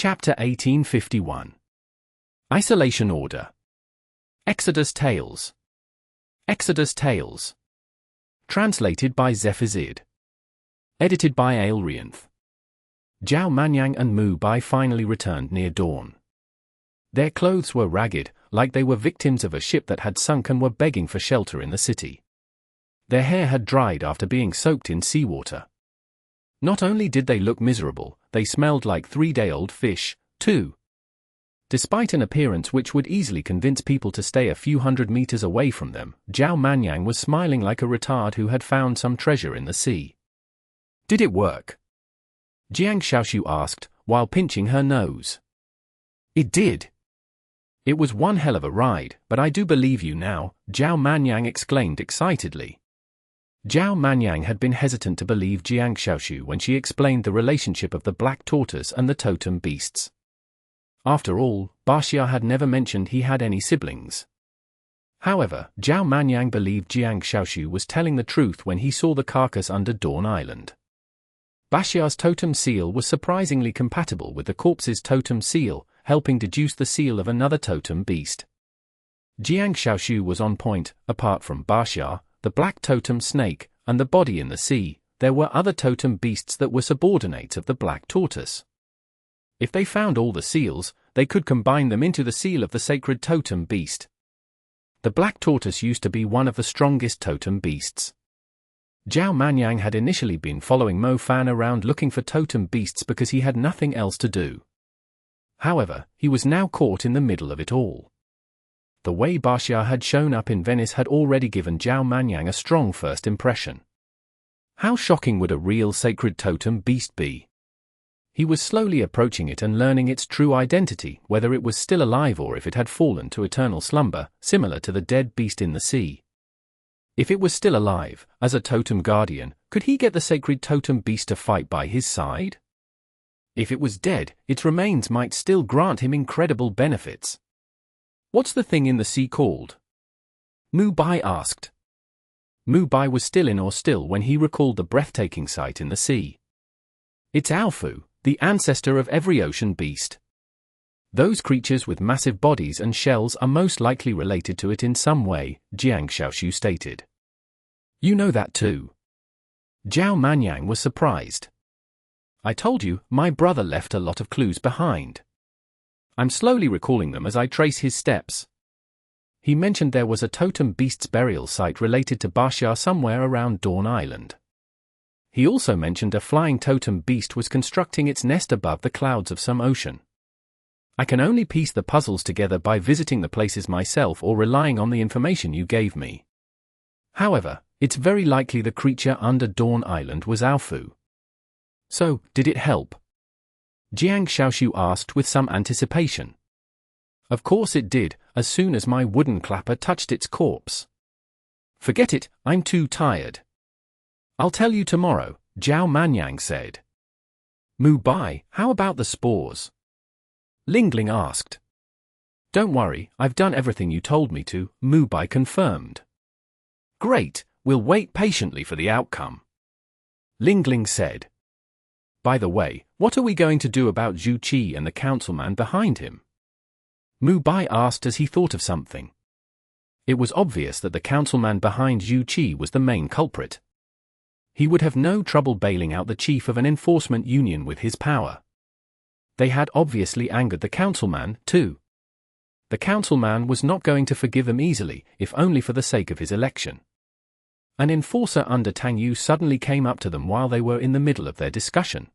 Chapter 1851. Isolation Order. Exodus Tales. Exodus Tales. Translated by Zephazid. Edited by Aelrianth. Zhao Manyang and Mu Bai finally returned near dawn. Their clothes were ragged, like they were victims of a ship that had sunk and were begging for shelter in the city. Their hair had dried after being soaked in seawater. Not only did they look miserable, they smelled like 3-day-old fish, too. Despite an appearance which would easily convince people to stay a few hundred meters away from them, Zhao Manyang was smiling like a retard who had found some treasure in the sea. Did it work? Jiang Xiaoxiu asked, while pinching her nose. It did. It was one hell of a ride, but I do believe you now, Zhao Manyang exclaimed excitedly. Zhao Manyang had been hesitant to believe Jiang Xiaoxiu when she explained the relationship of the black tortoise and the totem beasts. After all, Baxia had never mentioned he had any siblings. However, Zhao Manyang believed Jiang Xiaoxiu was telling the truth when he saw the carcass under Dawn Island. Baxia's totem seal was surprisingly compatible with the corpse's totem seal, helping deduce the seal of another totem beast. Jiang Xiaoxiu was on point. Apart from Baxia, the black totem snake, and the body in the sea, there were other totem beasts that were subordinates of the black tortoise. If they found all the seals, they could combine them into the seal of the sacred totem beast. The black tortoise used to be one of the strongest totem beasts. Zhao Manyang had initially been following Mo Fan around looking for totem beasts because he had nothing else to do. However, he was now caught in the middle of it all. The way Baxia had shown up in Venice had already given Zhao Manyang a strong first impression. How shocking would a real sacred totem beast be? He was slowly approaching it and learning its true identity, whether it was still alive or if it had fallen to eternal slumber, similar to the dead beast in the sea. If it was still alive, as a totem guardian, could he get the sacred totem beast to fight by his side? If it was dead, its remains might still grant him incredible benefits. What's the thing in the sea called? Mu Bai asked. Mu Bai was still in awe still when he recalled the breathtaking sight in the sea. It's Aofu, the ancestor of every ocean beast. Those creatures with massive bodies and shells are most likely related to it in some way, Jiang Xiaoxiu stated. You know that too. Zhao Manyang was surprised. I told you, my brother left a lot of clues behind. I'm slowly recalling them as I trace his steps. He mentioned there was a totem beast's burial site related to Baxia somewhere around Dawn Island. He also mentioned a flying totem beast was constructing its nest above the clouds of some ocean. I can only piece the puzzles together by visiting the places myself or relying on the information you gave me. However, it's very likely the creature under Dawn Island was Aofu. So, did it help? Jiang Xiaoxiu asked with some anticipation. Of course it did, as soon as my wooden clapper touched its corpse. Forget it, I'm too tired. I'll tell you tomorrow, Zhao Manyang said. Mu Bai, how about the spores? Lingling asked. Don't worry, I've done everything you told me to, Mu Bai confirmed. Great, we'll wait patiently for the outcome. Lingling said. By the way, what are we going to do about Zhu Qi and the councilman behind him? Mu Bai asked as he thought of something. It was obvious that the councilman behind Zhu Qi was the main culprit. He would have no trouble bailing out the chief of an enforcement union with his power. They had obviously angered the councilman, too. The councilman was not going to forgive them easily, if only for the sake of his election. An enforcer under Tang Yu suddenly came up to them while they were in the middle of their discussion.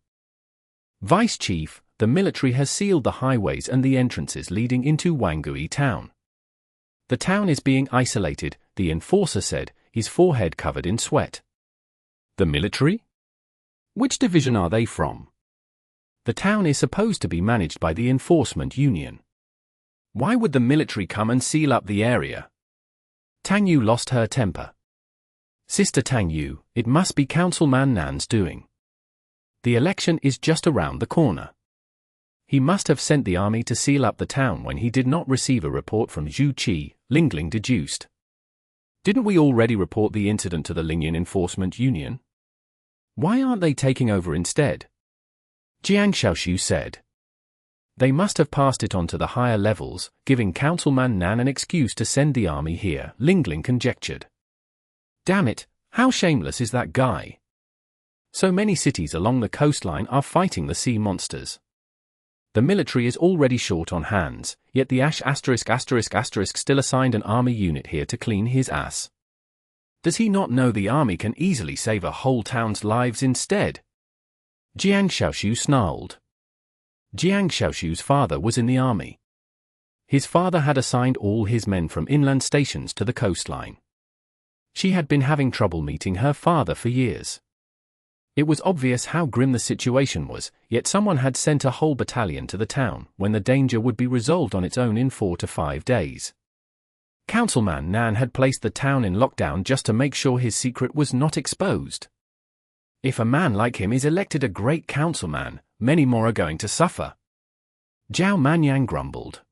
Vice Chief, the military has sealed the highways and the entrances leading into Wangui town. The town is being isolated, the enforcer said, his forehead covered in sweat. The military? Which division are they from? The town is supposed to be managed by the enforcement union. Why would the military come and seal up the area? Tang Yu lost her temper. Sister Tang Yu, it must be Councilman Nan's doing. The election is just around the corner. He must have sent the army to seal up the town when he did not receive a report from Zhu Qi, Lingling deduced. Didn't we already report the incident to the Lingyan Enforcement Union? Why aren't they taking over instead? Jiang Xiaoxiu said. They must have passed it on to the higher levels, giving Councilman Nan an excuse to send the army here, Qinling conjectured. Damn it, how shameless is that guy? So many cities along the coastline are fighting the sea monsters. The military is already short on hands, yet the Ash **** still assigned an army unit here to clean his ass. Does he not know the army can easily save a whole town's lives instead? Jiang Xiaoshu snarled. Jiang Xiaoshu's father was in the army. His father had assigned all his men from inland stations to the coastline. She had been having trouble meeting her father for years. It was obvious how grim the situation was, yet someone had sent a whole battalion to the town, when the danger would be resolved on its own in 4 to 5 days. Councilman Nan had placed the town in lockdown just to make sure his secret was not exposed. If a man like him is elected a great councilman, many more are going to suffer. Zhao Manyang grumbled.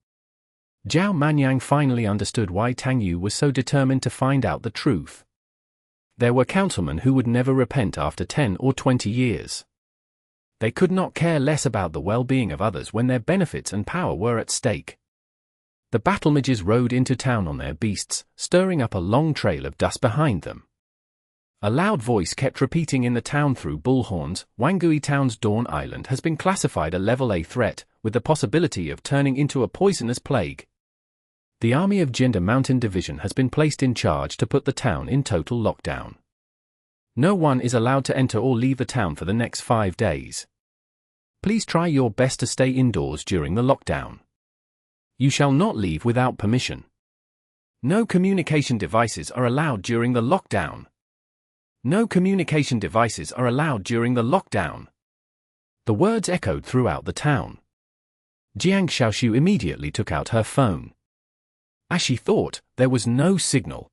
Zhao Manyang finally understood why Tang Yu was so determined to find out the truth. There were councilmen who would never repent after 10 or 20 years. They could not care less about the well-being of others when their benefits and power were at stake. The battle mages rode into town on their beasts, stirring up a long trail of dust behind them. A loud voice kept repeating in the town through bullhorns, Wangui Town's Dawn Island has been classified a level A threat, with the possibility of turning into a poisonous plague. The army of Jinda Mountain Division has been placed in charge to put the town in total lockdown. No one is allowed to enter or leave the town for the next 5 days. Please try your best to stay indoors during the lockdown. You shall not leave without permission. No communication devices are allowed during the lockdown. No communication devices are allowed during the lockdown. The words echoed throughout the town. Jiang Xiaoshu immediately took out her phone. As she thought, there was no signal.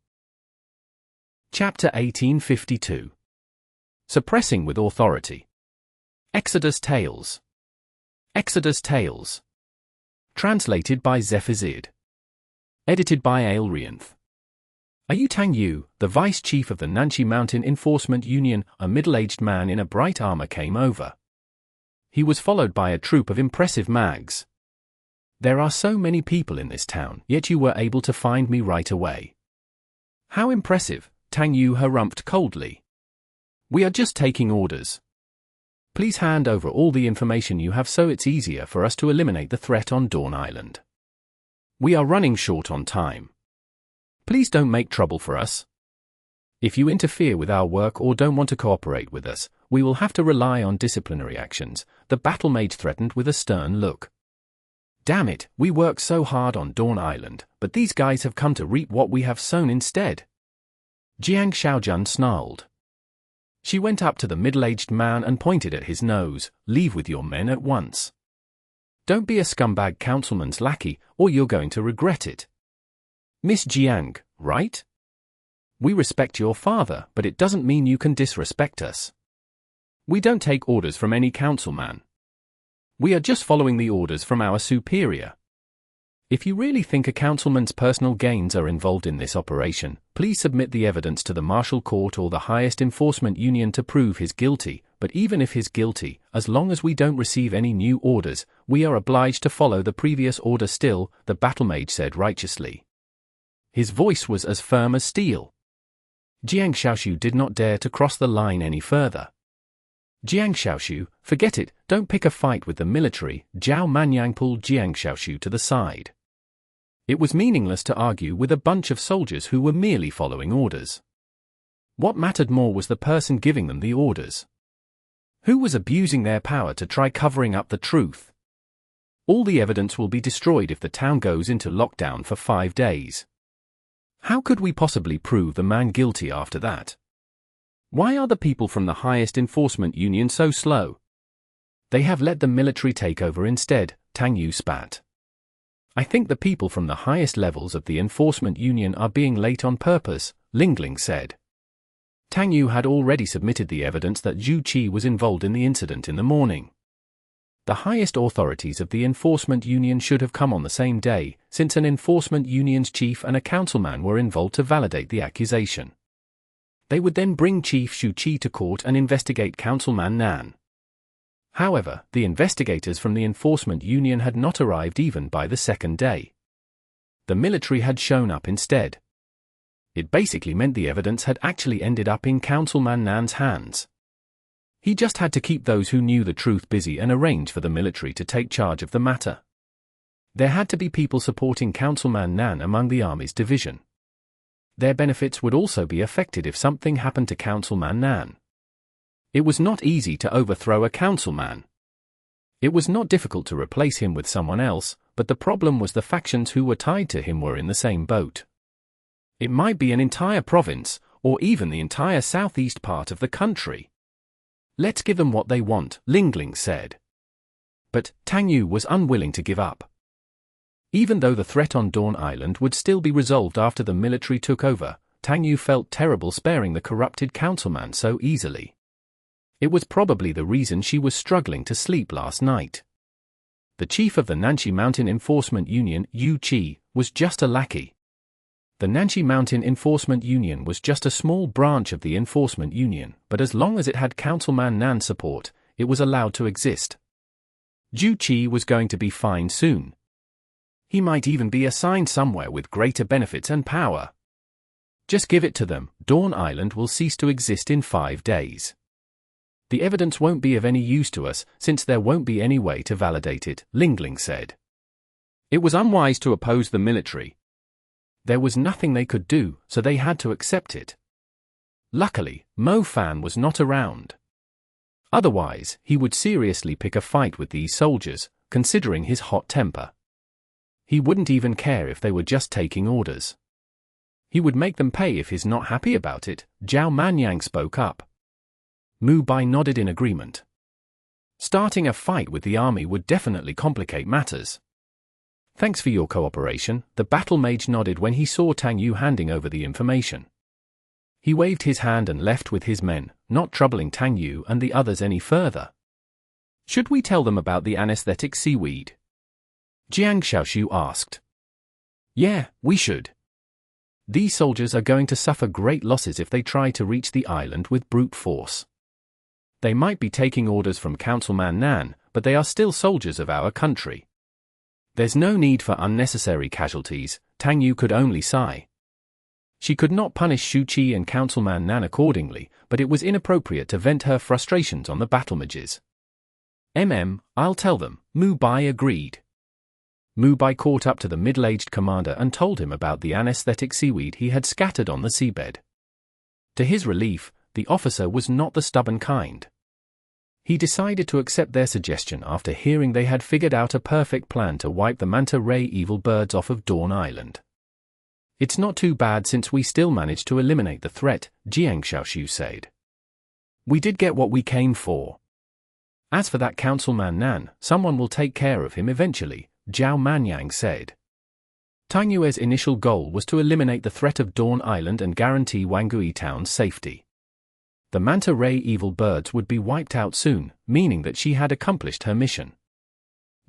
Chapter 1852. Suppressing with Authority. Exodus Tales. Exodus Tales. Translated by Zephizid. Edited by Aelrianth. Are you Tang Yu, the vice chief of the Nanchi Mountain Enforcement Union? A middle-aged man in a bright armor came over. He was followed by a troop of impressive mags. There are so many people in this town, yet you were able to find me right away. How impressive, Tang Yu harumphed coldly. We are just taking orders. Please hand over all the information you have so it's easier for us to eliminate the threat on Dawn Island. We are running short on time. Please don't make trouble for us. If you interfere with our work or don't want to cooperate with us, we will have to rely on disciplinary actions, the battle mage threatened with a stern look. Damn it, we work so hard on Dawn Island, but these guys have come to reap what we have sown instead. Jiang Xiaojun snarled. She went up to the middle-aged man and pointed at his nose. Leave with your men at once. Don't be a scumbag councilman's lackey, or you're going to regret it. Miss Jiang, right? We respect your father, but it doesn't mean you can disrespect us. We don't take orders from any councilman. We are just following the orders from our superior. If you really think a councilman's personal gains are involved in this operation, please submit the evidence to the martial court or the highest enforcement union to prove he's guilty, but even if he's guilty, as long as we don't receive any new orders, we are obliged to follow the previous order still, the battle mage said righteously. His voice was as firm as steel. Jiang Xiaoshu did not dare to cross the line any further. Jiang Xiaoshu, forget it, don't pick a fight with the military. Zhao Manyang pulled Jiang Xiaoshu to the side. It was meaningless to argue with a bunch of soldiers who were merely following orders. What mattered more was the person giving them the orders. Who was abusing their power to try covering up the truth? All the evidence will be destroyed if the town goes into lockdown for 5 days. How could we possibly prove the man guilty after that? Why are the people from the highest enforcement union so slow? They have let the military take over instead, Tang Yu spat. I think the people from the highest levels of the enforcement union are being late on purpose, Qinling said. Tang Yu had already submitted the evidence that Zhu Qi was involved in the incident in the morning. The highest authorities of the enforcement union should have come on the same day, since an enforcement union's chief and a councilman were involved to validate the accusation. They would then bring Chief Shu Qi to court and investigate Councilman Nan. However, the investigators from the Enforcement Union had not arrived even by the second day. The military had shown up instead. It basically meant the evidence had actually ended up in Councilman Nan's hands. He just had to keep those who knew the truth busy and arrange for the military to take charge of the matter. There had to be people supporting Councilman Nan among the army's division. Their benefits would also be affected if something happened to Councilman Nan. It was not easy to overthrow a councilman. It was not difficult to replace him with someone else, but the problem was the factions who were tied to him were in the same boat. It might be an entire province, or even the entire southeast part of the country. Let's give them what they want, Qinling said. But Tang Yu was unwilling to give up. Even though the threat on Dawn Island would still be resolved after the military took over, Tang Yu felt terrible sparing the corrupted councilman so easily. It was probably the reason she was struggling to sleep last night. The chief of the Nanshi Mountain Enforcement Union, Yu Qi, was just a lackey. The Nanshi Mountain Enforcement Union was just a small branch of the Enforcement Union, but as long as it had Councilman Nan's support, it was allowed to exist. Yu Qi was going to be fine soon. He might even be assigned somewhere with greater benefits and power. Just give it to them, Dawn Island will cease to exist in 5 days. The evidence won't be of any use to us, since there won't be any way to validate it, Qinling said. It was unwise to oppose the military. There was nothing they could do, so they had to accept it. Luckily, Mo Fan was not around. Otherwise, he would seriously pick a fight with these soldiers, considering his hot temper. He wouldn't even care if they were just taking orders. He would make them pay if he's not happy about it, Zhao Manyang spoke up. Mu Bai nodded in agreement. Starting a fight with the army would definitely complicate matters. Thanks for your cooperation, the battle mage nodded when he saw Tang Yu handing over the information. He waved his hand and left with his men, not troubling Tang Yu and the others any further. Should we tell them about the anesthetic seaweed? Jiang Xiaoshu asked. Yeah, we should. These soldiers are going to suffer great losses if they try to reach the island with brute force. They might be taking orders from Councilman Nan, but they are still soldiers of our country. There's no need for unnecessary casualties, Tang Yu could only sigh. She could not punish Shu Qi and Councilman Nan accordingly, but it was inappropriate to vent her frustrations on the battle mages. I'll tell them, Mu Bai agreed. Mu Bai caught up to the middle-aged commander and told him about the anesthetic seaweed he had scattered on the seabed. To his relief, the officer was not the stubborn kind. He decided to accept their suggestion after hearing they had figured out a perfect plan to wipe the manta ray evil birds off of Dawn Island. It's not too bad since we still managed to eliminate the threat, Jiang Xiaoshu said. We did get what we came for. As for that Councilman Nan, someone will take care of him eventually, Zhao Manyang said. Tang Yue's initial goal was to eliminate the threat of Dawn Island and guarantee Wangui Town's safety. The manta ray evil birds would be wiped out soon, meaning that she had accomplished her mission.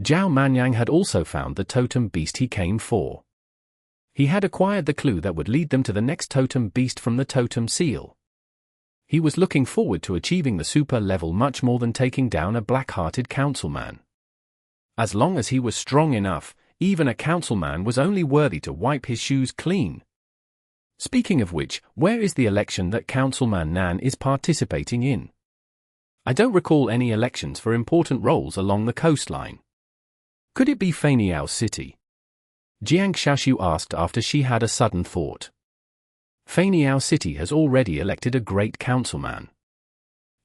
Zhao Manyang had also found the totem beast he came for. He had acquired the clue that would lead them to the next totem beast from the totem seal. He was looking forward to achieving the super level much more than taking down a black-hearted councilman. As long as he was strong enough, even a councilman was only worthy to wipe his shoes clean. Speaking of which, where is the election that Councilman Nan is participating in? I don't recall any elections for important roles along the coastline. Could it be Feiniao City? Jiang Xiaoshu asked after she had a sudden thought. Feiniao City has already elected a great councilman.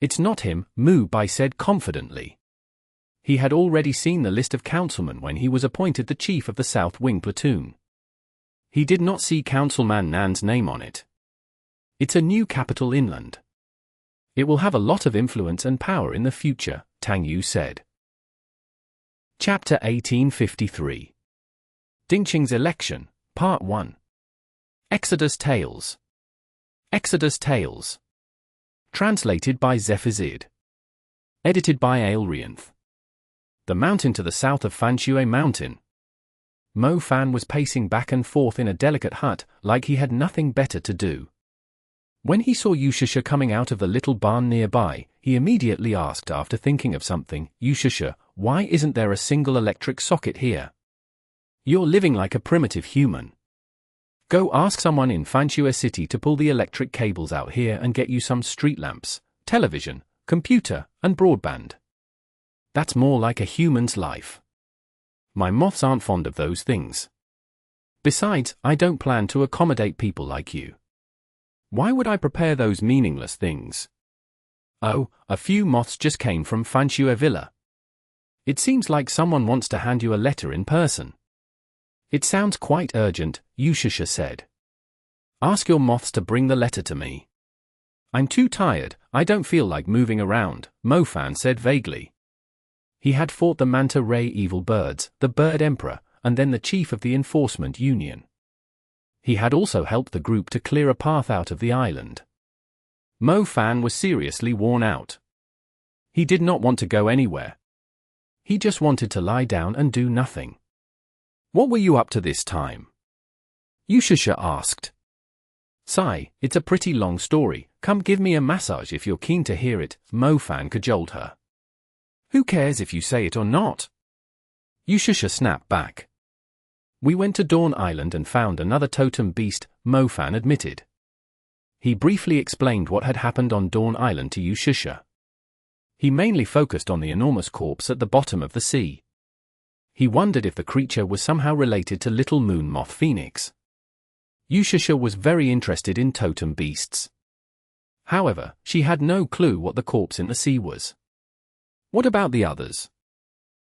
It's not him, Mu Bai said confidently. He had already seen the list of councilmen when he was appointed the chief of the South Wing platoon. He did not see Councilman Nan's name on it. It's a new capital inland. It will have a lot of influence and power in the future, Tang Yu said. Chapter 1853. Dingcheng's Election, Part 1. Exodus Tales. Exodus Tales. Translated by Zephizid. Edited by Aelrianth. The mountain to the south of Fanshue Mountain. Mo Fan was pacing back and forth in a delicate hut, like he had nothing better to do. When he saw Yushusha coming out of the little barn nearby, he immediately asked, after thinking of something, "Yushusha, why isn't there a single electric socket here? You're living like a primitive human. Go ask someone in Fanchua City to pull the electric cables out here and get you some street lamps, television, computer, and broadband. That's more like a human's life. My moths aren't fond of those things. Besides, I don't plan to accommodate people like you. Why would I prepare those meaningless things? Oh, a few moths just came from Fanchua Villa. It seems like someone wants to hand you a letter in person. It sounds quite urgent," Yushusha said. "Ask your moths to bring the letter to me." "I'm too tired, I don't feel like moving around," Mofan said vaguely. He had fought the manta ray evil birds, the bird emperor, and then the chief of the enforcement union. He had also helped the group to clear a path out of the island. Mofan was seriously worn out. He did not want to go anywhere. He just wanted to lie down and do nothing. "What were you up to this time?" Yushusha asked. "Sigh, it's a pretty long story, come give me a massage if you're keen to hear it," Mofan cajoled her. "Who cares if you say it or not?" Yushusha snapped back. "We went to Dawn Island and found another totem beast," Mofan admitted. He briefly explained what had happened on Dawn Island to Yushusha. He mainly focused on the enormous corpse at the bottom of the sea. He wondered if the creature was somehow related to Little Moon Moth Phoenix. Yushusha was very interested in totem beasts. However, she had no clue what the corpse in the sea was. "What about the others?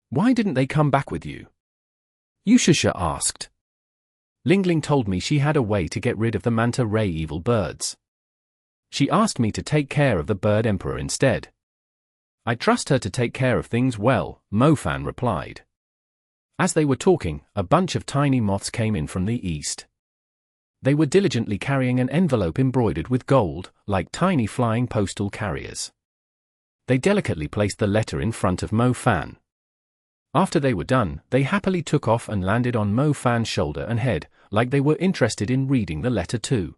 Why didn't they come back with you?" Yushusha asked. "Lingling told me she had a way to get rid of the manta ray evil birds. She asked me to take care of the bird emperor instead. I trust her to take care of things well," Mofan replied. As they were talking, a bunch of tiny moths came in from the east. They were diligently carrying an envelope embroidered with gold, like tiny flying postal carriers. They delicately placed the letter in front of Mofan. After they were done, they happily took off and landed on Mofan's shoulder and head, like they were interested in reading the letter too.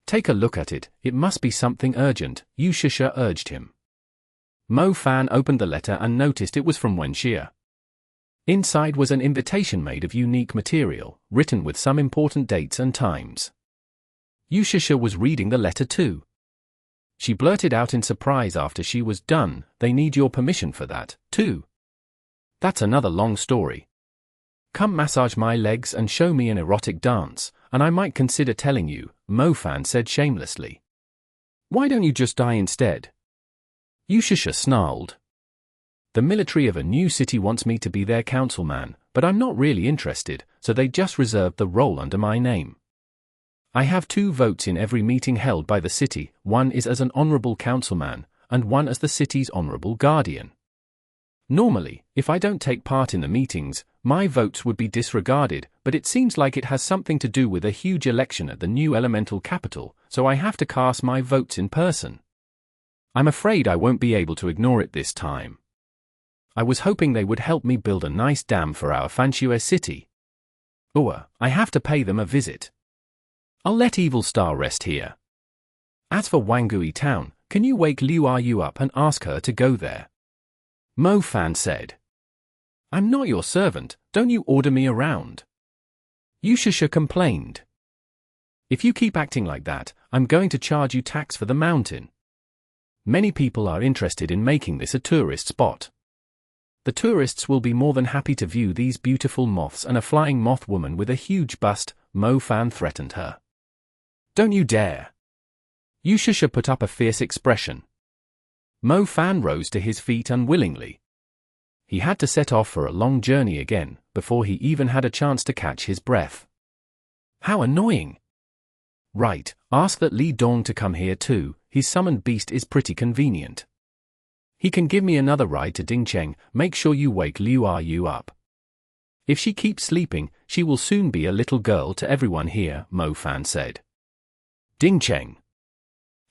"Take a look at it, it must be something urgent," Yushusha urged him. Mofan opened the letter and noticed it was from Wenxia. Inside was an invitation made of unique material, written with some important dates and times. Yushusha was reading the letter too. She blurted out in surprise after she was done, "They need your permission for that, too." "That's another long story. Come massage my legs and show me an erotic dance, and I might consider telling you," Mofan said shamelessly. "Why don't you just die instead?" Yushusha snarled. "The military of a new city wants me to be their councilman, but I'm not really interested, so they just reserved the role under my name. I have 2 votes in every meeting held by the city, one is as an honorable councilman, and one as the city's honorable guardian. Normally, if I don't take part in the meetings, my votes would be disregarded, but it seems like it has something to do with a huge election at the new elemental capital, so I have to cast my votes in person. I'm afraid I won't be able to ignore it this time. I was hoping they would help me build a nice dam for our Fanchua city. Or, I have to pay them a visit. I'll let Evil Star rest here. As for Wangui Town, can you wake Liu Yu up and ask her to go there?" Mofan said. "I'm not your servant, don't you order me around." Yushusha complained. "If you keep acting like that, I'm going to charge you tax for the mountain. Many people are interested in making this a tourist spot. The tourists will be more than happy to view these beautiful moths and a flying moth woman with a huge bust," Mofan threatened her. "Don't you dare." Yushusha put up a fierce expression. Mofan rose to his feet unwillingly. He had to set off for a long journey again, before he even had a chance to catch his breath. How annoying. Right, ask that Li Dong to come here too, his summoned beast is pretty convenient. He can give me another ride to Dingcheng, make sure you wake Liu Yu up. If she keeps sleeping, she will soon be a little girl to everyone here, Mofan said. Dingcheng.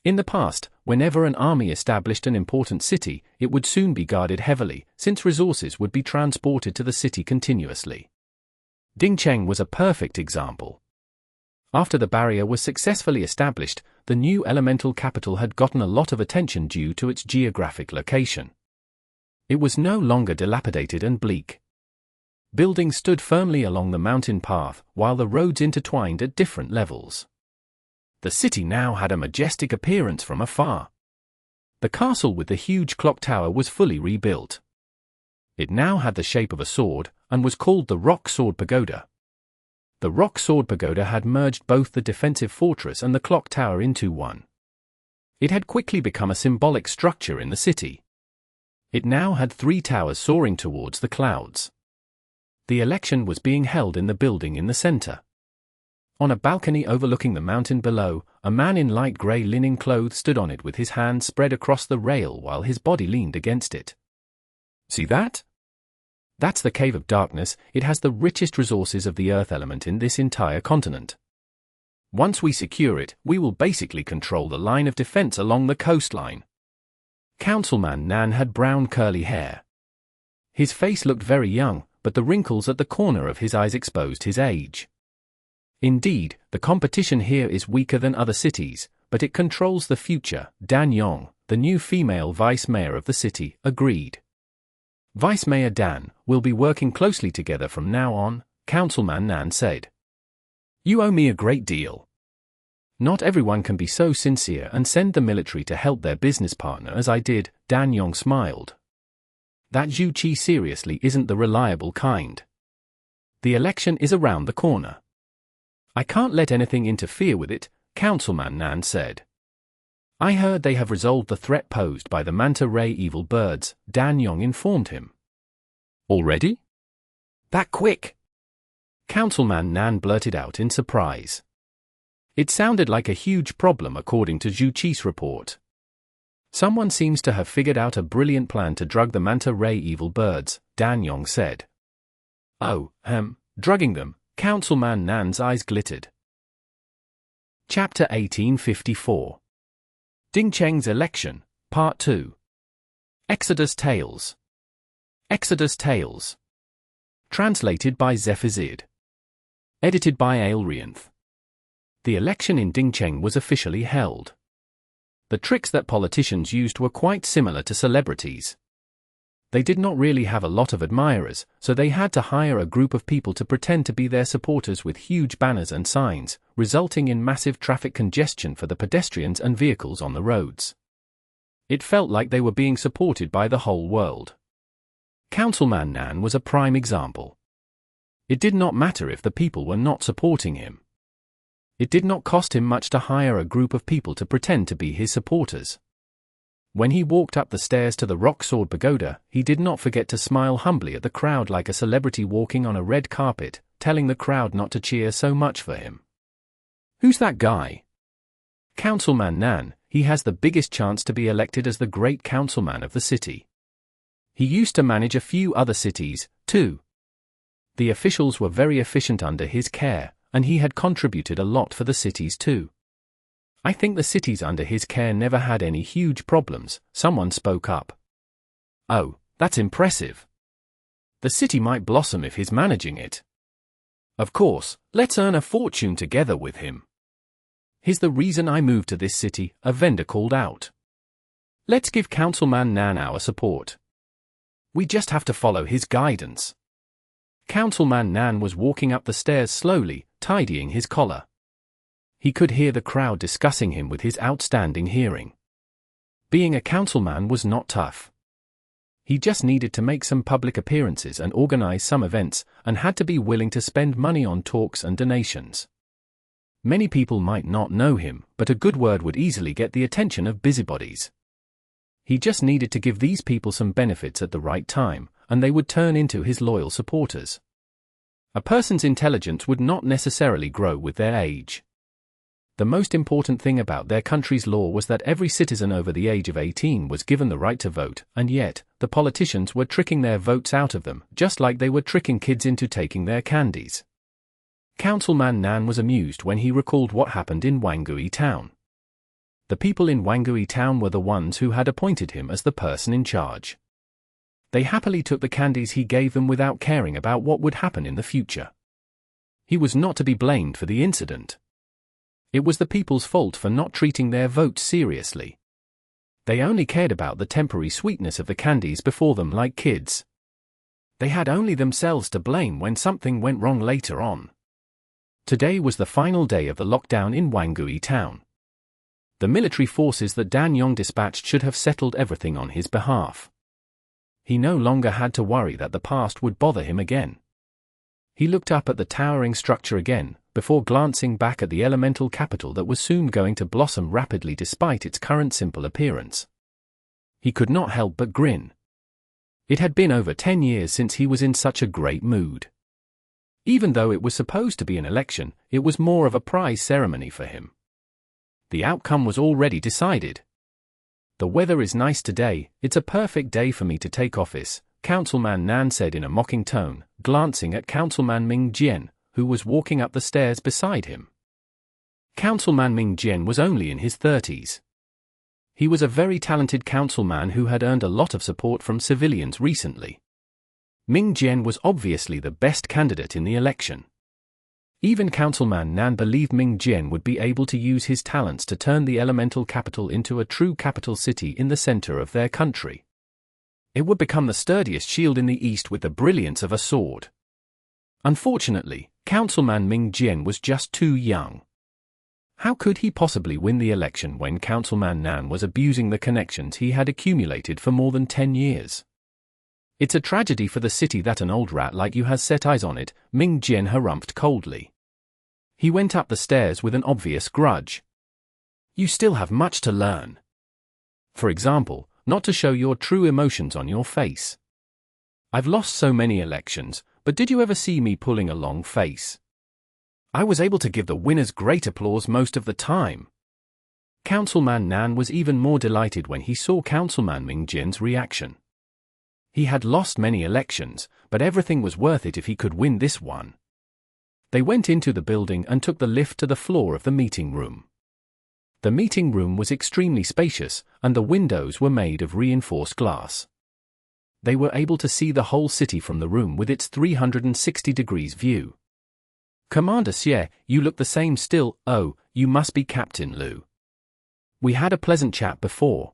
In the past, whenever an army established an important city, it would soon be guarded heavily, since resources would be transported to the city continuously. Dingcheng was a perfect example. After the barrier was successfully established, the new elemental capital had gotten a lot of attention due to its geographic location. It was no longer dilapidated and bleak. Buildings stood firmly along the mountain path, while the roads intertwined at different levels. The city now had a majestic appearance from afar. The castle with the huge clock tower was fully rebuilt. It now had the shape of a sword, and was called the Rock Sword Pagoda. The Rock Sword Pagoda had merged both the defensive fortress and the clock tower into one. It had quickly become a symbolic structure in the city. It now had 3 towers soaring towards the clouds. The election was being held in the building in the center. On a balcony overlooking the mountain below, a man in light grey linen clothes stood on it with his hands spread across the rail while his body leaned against it. "See that? That's the Cave of Darkness. It has the richest resources of the earth element in this entire continent. Once we secure it, we will basically control the line of defense along the coastline." Councilman Nan had brown curly hair. His face looked very young, but the wrinkles at the corner of his eyes exposed his age. Indeed, the competition here is weaker than other cities, but it controls the future. Dan Yong, the new female vice mayor of the city, agreed. "Vice Mayor Dan, we'll be working closely together from now on," Councilman Nan said. "You owe me a great deal. Not everyone can be so sincere and send the military to help their business partner as I did." Dan Yong smiled. "That Zhu Qi seriously isn't the reliable kind. The election is around the corner. I can't let anything interfere with it," Councilman Nan said. "I heard they have resolved the threat posed by the manta ray evil birds," Dan Yong informed him. "Already? That quick?" Councilman Nan blurted out in surprise. It sounded like a huge problem according to Zhu Qi's report. "Someone seems to have figured out a brilliant plan to drug the manta ray evil birds," Dan Yong said. "Oh, drugging them?" Councilman Nan's eyes glittered. Chapter 1854. Dingcheng's Election, Part 2. Exodus Tales. Exodus Tales. Translated by Zephizid. Edited by Aelrianth. The election in Dingcheng was officially held. The tricks that politicians used were quite similar to celebrities. They did not really have a lot of admirers, so they had to hire a group of people to pretend to be their supporters with huge banners and signs, resulting in massive traffic congestion for the pedestrians and vehicles on the roads. It felt like they were being supported by the whole world. Councilman Nan was a prime example. It did not matter if the people were not supporting him. It did not cost him much to hire a group of people to pretend to be his supporters. When he walked up the stairs to the Rock Sword Pagoda, he did not forget to smile humbly at the crowd like a celebrity walking on a red carpet, telling the crowd not to cheer so much for him. "Who's that guy?" "Councilman Nan. He has the biggest chance to be elected as the great councilman of the city. He used to manage a few other cities, too. The officials were very efficient under his care, and he had contributed a lot for the cities too. I think the cities under his care never had any huge problems," someone spoke up. "Oh, that's impressive. The city might blossom if he's managing it. Of course, let's earn a fortune together with him. He's the reason I moved to this city," a vendor called out. "Let's give Councilman Nan our support. We just have to follow his guidance." Councilman Nan was walking up the stairs slowly, tidying his collar. He could hear the crowd discussing him with his outstanding hearing. Being a councilman was not tough. He just needed to make some public appearances and organize some events, and had to be willing to spend money on talks and donations. Many people might not know him, but a good word would easily get the attention of busybodies. He just needed to give these people some benefits at the right time, and they would turn into his loyal supporters. A person's intelligence would not necessarily grow with their age. The most important thing about their country's law was that every citizen over the age of 18 was given the right to vote, and yet, the politicians were tricking their votes out of them, just like they were tricking kids into taking their candies. Councilman Nan was amused when he recalled what happened in Wangui town. The people in Wangui town were the ones who had appointed him as the person in charge. They happily took the candies he gave them without caring about what would happen in the future. He was not to be blamed for the incident. It was the people's fault for not treating their votes seriously. They only cared about the temporary sweetness of the candies before them like kids. They had only themselves to blame when something went wrong later on. Today was the final day of the lockdown in Wangui town. The military forces that Dan Yong dispatched should have settled everything on his behalf. He no longer had to worry that the past would bother him again. He looked up at the towering structure again, before glancing back at the elemental capital that was soon going to blossom rapidly despite its current simple appearance. He could not help but grin. It had been over 10 years since he was in such a great mood. Even though it was supposed to be an election, it was more of a prize ceremony for him. The outcome was already decided. "The weather is nice today, it's a perfect day for me to take office," Councilman Nan said in a mocking tone, glancing at Councilman Ming Jian, who was walking up the stairs beside him. Councilman Ming Jian was only in his 30s. He was a very talented councilman who had earned a lot of support from civilians recently. Ming Jian was obviously the best candidate in the election. Even Councilman Nan believed Ming Jian would be able to use his talents to turn the elemental capital into a true capital city in the center of their country. It would become the sturdiest shield in the east with the brilliance of a sword. Unfortunately, Councilman Ming Jian was just too young. How could he possibly win the election when Councilman Nan was abusing the connections he had accumulated for more than 10 years? "It's a tragedy for the city that an old rat like you has set eyes on it," Ming Jian harumphed coldly. He went up the stairs with an obvious grudge. "You still have much to learn. For example, not to show your true emotions on your face. I've lost so many elections, but did you ever see me pulling a long face? I was able to give the winners great applause most of the time." Councilman Nan was even more delighted when he saw Councilman Ming Jian's reaction. He had lost many elections, but everything was worth it if he could win this one. They went into the building and took the lift to the floor of the meeting room. The meeting room was extremely spacious, and the windows were made of reinforced glass. They were able to see the whole city from the room with its 360 degrees view. "Commander Xie, you look the same still. Oh, you must be Captain Liu. We had a pleasant chat before.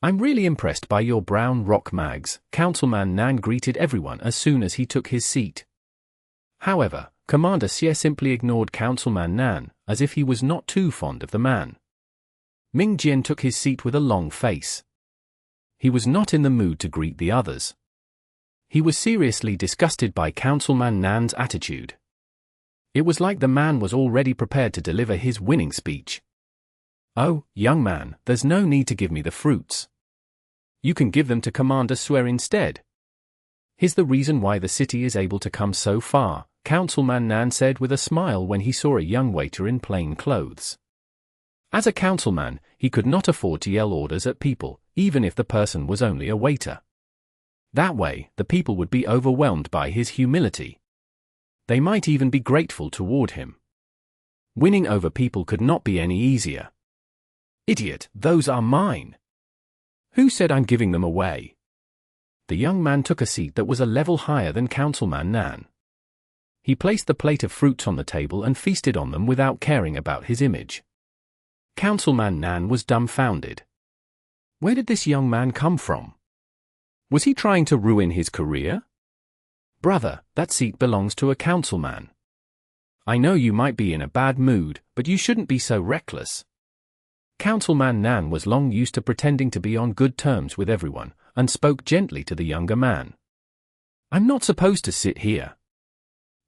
I'm really impressed by your brown rock mags," Councilman Nan greeted everyone as soon as he took his seat. However, Commander Xie simply ignored Councilman Nan, as if he was not too fond of the man. Ming Jian took his seat with a long face. He was not in the mood to greet the others. He was seriously disgusted by Councilman Nan's attitude. It was like the man was already prepared to deliver his winning speech. "Oh, young man, there's no need to give me the fruits. You can give them to Commander Xue instead. Here's the reason why the city is able to come so far," Councilman Nan said with a smile when he saw a young waiter in plain clothes. As a councilman, he could not afford to yell orders at people, even if the person was only a waiter. That way, the people would be overwhelmed by his humility. They might even be grateful toward him. Winning over people could not be any easier. "Idiot, those are mine. Who said I'm giving them away?" The young man took a seat that was a level higher than Councilman Nan. He placed the plate of fruits on the table and feasted on them without caring about his image. Councilman Nan was dumbfounded. Where did this young man come from? Was he trying to ruin his career? "Brother, that seat belongs to a councilman. I know you might be in a bad mood, but you shouldn't be so reckless." Councilman Nan was long used to pretending to be on good terms with everyone, and spoke gently to the younger man. "I'm not supposed to sit here."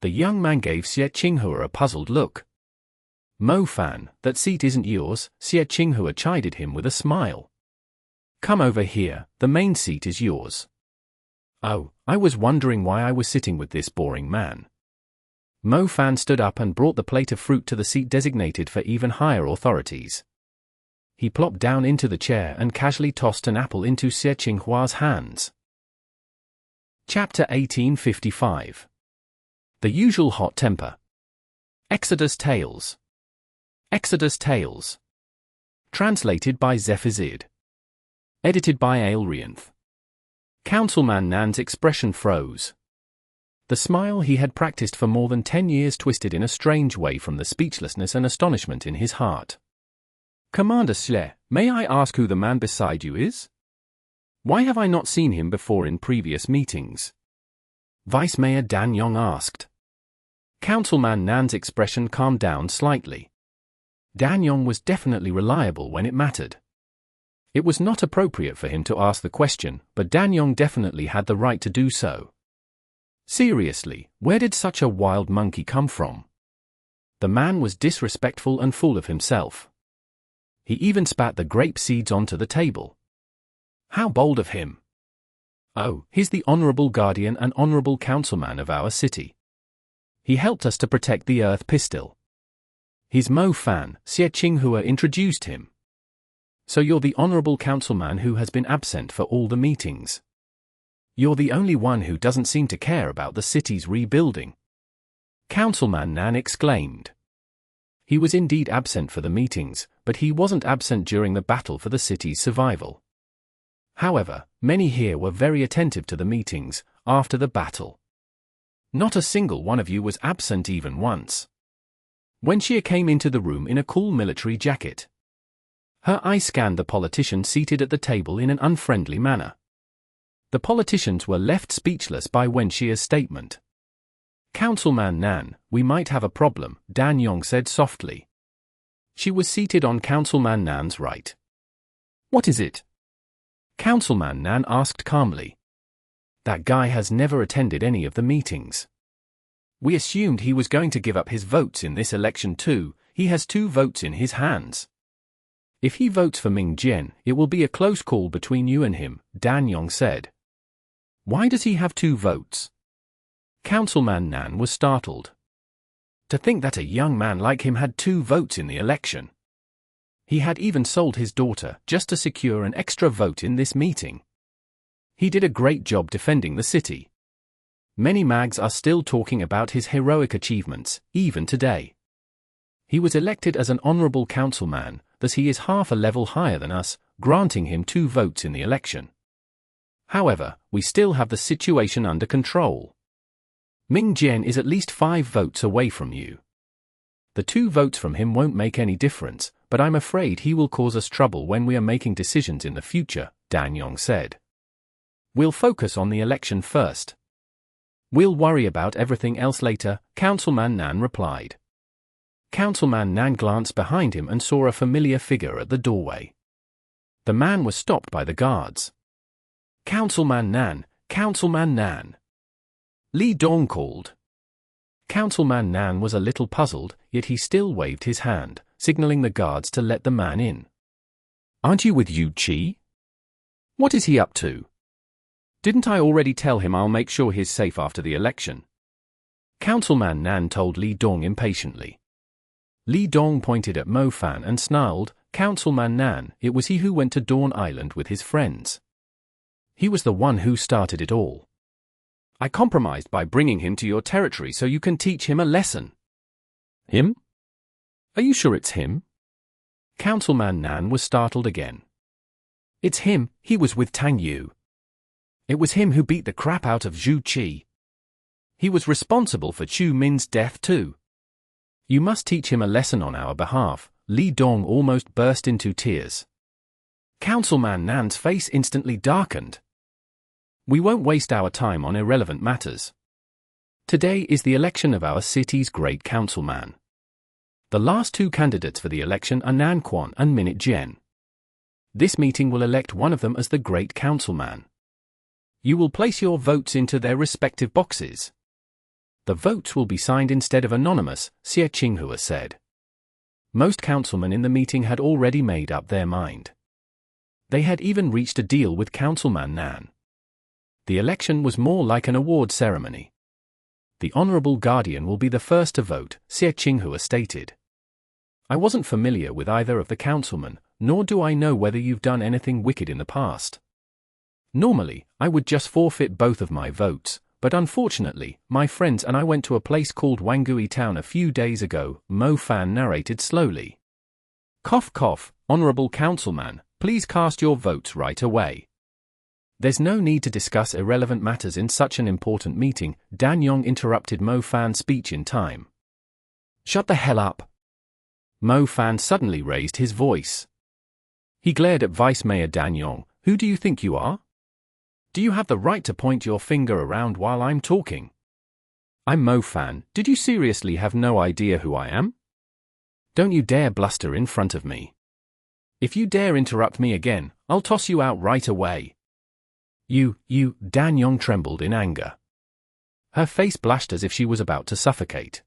The young man gave Xie Qinghua a puzzled look. "Mo Fan, that seat isn't yours," Xie Qinghua chided him with a smile. "Come over here, the main seat is yours." "Oh, I was wondering why I was sitting with this boring man." Mo Fan stood up and brought the plate of fruit to the seat designated for even higher authorities. He plopped down into the chair and casually tossed an apple into Xie Qinghua's hands. Chapter 1855. The Usual Hot Temper. Exodus Tales. Exodus Tales. Translated by Zephizid. Edited by Aelrianth. Councilman Nan's expression froze. The smile he had practiced for more than 10 years twisted in a strange way from the speechlessness and astonishment in his heart. Commander Xie, may I ask who the man beside you is? Why have I not seen him before in previous meetings? Vice Mayor Dan Yong asked. Councilman Nan's expression calmed down slightly. Dan Yong was definitely reliable when it mattered. It was not appropriate for him to ask the question, but Dan Yong definitely had the right to do so. Seriously, where did such a wild monkey come from? The man was disrespectful and full of himself. He even spat the grape seeds onto the table. How bold of him! Oh, he's the honorable guardian and honorable councilman of our city. He helped us to protect the Earth Pistol. His Mo fan, Xie Qinghua, introduced him. So you're the honorable councilman who has been absent for all the meetings. You're the only one who doesn't seem to care about the city's rebuilding. Councilman Nan exclaimed. He was indeed absent for the meetings, but he wasn't absent during the battle for the city's survival. However, many here were very attentive to the meetings after the battle. Not a single one of you was absent even once. When Xie came into the room in a cool military jacket, her eye scanned the politician seated at the table in an unfriendly manner. The politicians were left speechless by Wen Xie's statement. Councilman Nan, we might have a problem, Dan Yong said softly. She was seated on Councilman Nan's right. What is it? Councilman Nan asked calmly. That guy has never attended any of the meetings. We assumed he was going to give up his votes in this election too. He has 2 votes in his hands. If he votes for Ming Jian, it will be a close call between you and him, Dan Yong said. Why does he have 2 votes? Councilman Nan was startled. To think that a young man like him had 2 votes in the election. He had even sold his daughter just to secure an extra vote in this meeting. He did a great job defending the city. Many mags are still talking about his heroic achievements, even today. He was elected as an honorable councilman, thus he is half a level higher than us, granting him 2 votes in the election. However, we still have the situation under control. Ming Jian is at least 5 votes away from you. The 2 votes from him won't make any difference, but I'm afraid he will cause us trouble when we are making decisions in the future, Dan Yong said. We'll focus on the election first. We'll worry about everything else later, Councilman Nan replied. Councilman Nan glanced behind him and saw a familiar figure at the doorway. The man was stopped by the guards. Councilman Nan, Councilman Nan. Li Dong called. Councilman Nan was a little puzzled, yet he still waved his hand, signaling the guards to let the man in. Aren't you with Yu Qi? What is he up to? Didn't I already tell him I'll make sure he's safe after the election? Councilman Nan told Li Dong impatiently. Li Dong pointed at Mo Fan and snarled, Councilman Nan, it was he who went to Dawn Island with his friends. He was the one who started it all. I compromised by bringing him to your territory so you can teach him a lesson. Him? Are you sure it's him? Councilman Nan was startled again. It's him, he was with Tang Yu. It was him who beat the crap out of Zhu Qi. He was responsible for Chu Min's death too. You must teach him a lesson on our behalf. Li Dong almost burst into tears. Councilman Nan's face instantly darkened. We won't waste our time on irrelevant matters. Today is the election of our city's great councilman. The last 2 candidates for the election are Nan Quan and Minute Jian. This meeting will elect one of them as the great councilman. You will place your votes into their respective boxes. The votes will be signed instead of anonymous, Xie Qinghua said. Most councilmen in the meeting had already made up their mind. They had even reached a deal with Councilman Nan. The election was more like an award ceremony. The Honorable Guardian will be the first to vote, Xie Qinghua stated. I wasn't familiar with either of the councilmen, nor do I know whether you've done anything wicked in the past. Normally, I would just forfeit both of my votes, but unfortunately, my friends and I went to a place called Wangui Town a few days ago, Mo Fan narrated slowly. Cough cough, Honorable Councilman, please cast your votes right away. There's no need to discuss irrelevant matters in such an important meeting, Dan Yong interrupted Mo Fan's speech in time. Shut the hell up. Mo Fan suddenly raised his voice. He glared at Vice Mayor Dan Yong. Who do you think you are? Do you have the right to point your finger around while I'm talking? I'm Mo Fan. Did you seriously have no idea who I am? Don't you dare bluster in front of me. If you dare interrupt me again, I'll toss you out right away. Dan Yong trembled in anger. Her face blushed as if she was about to suffocate.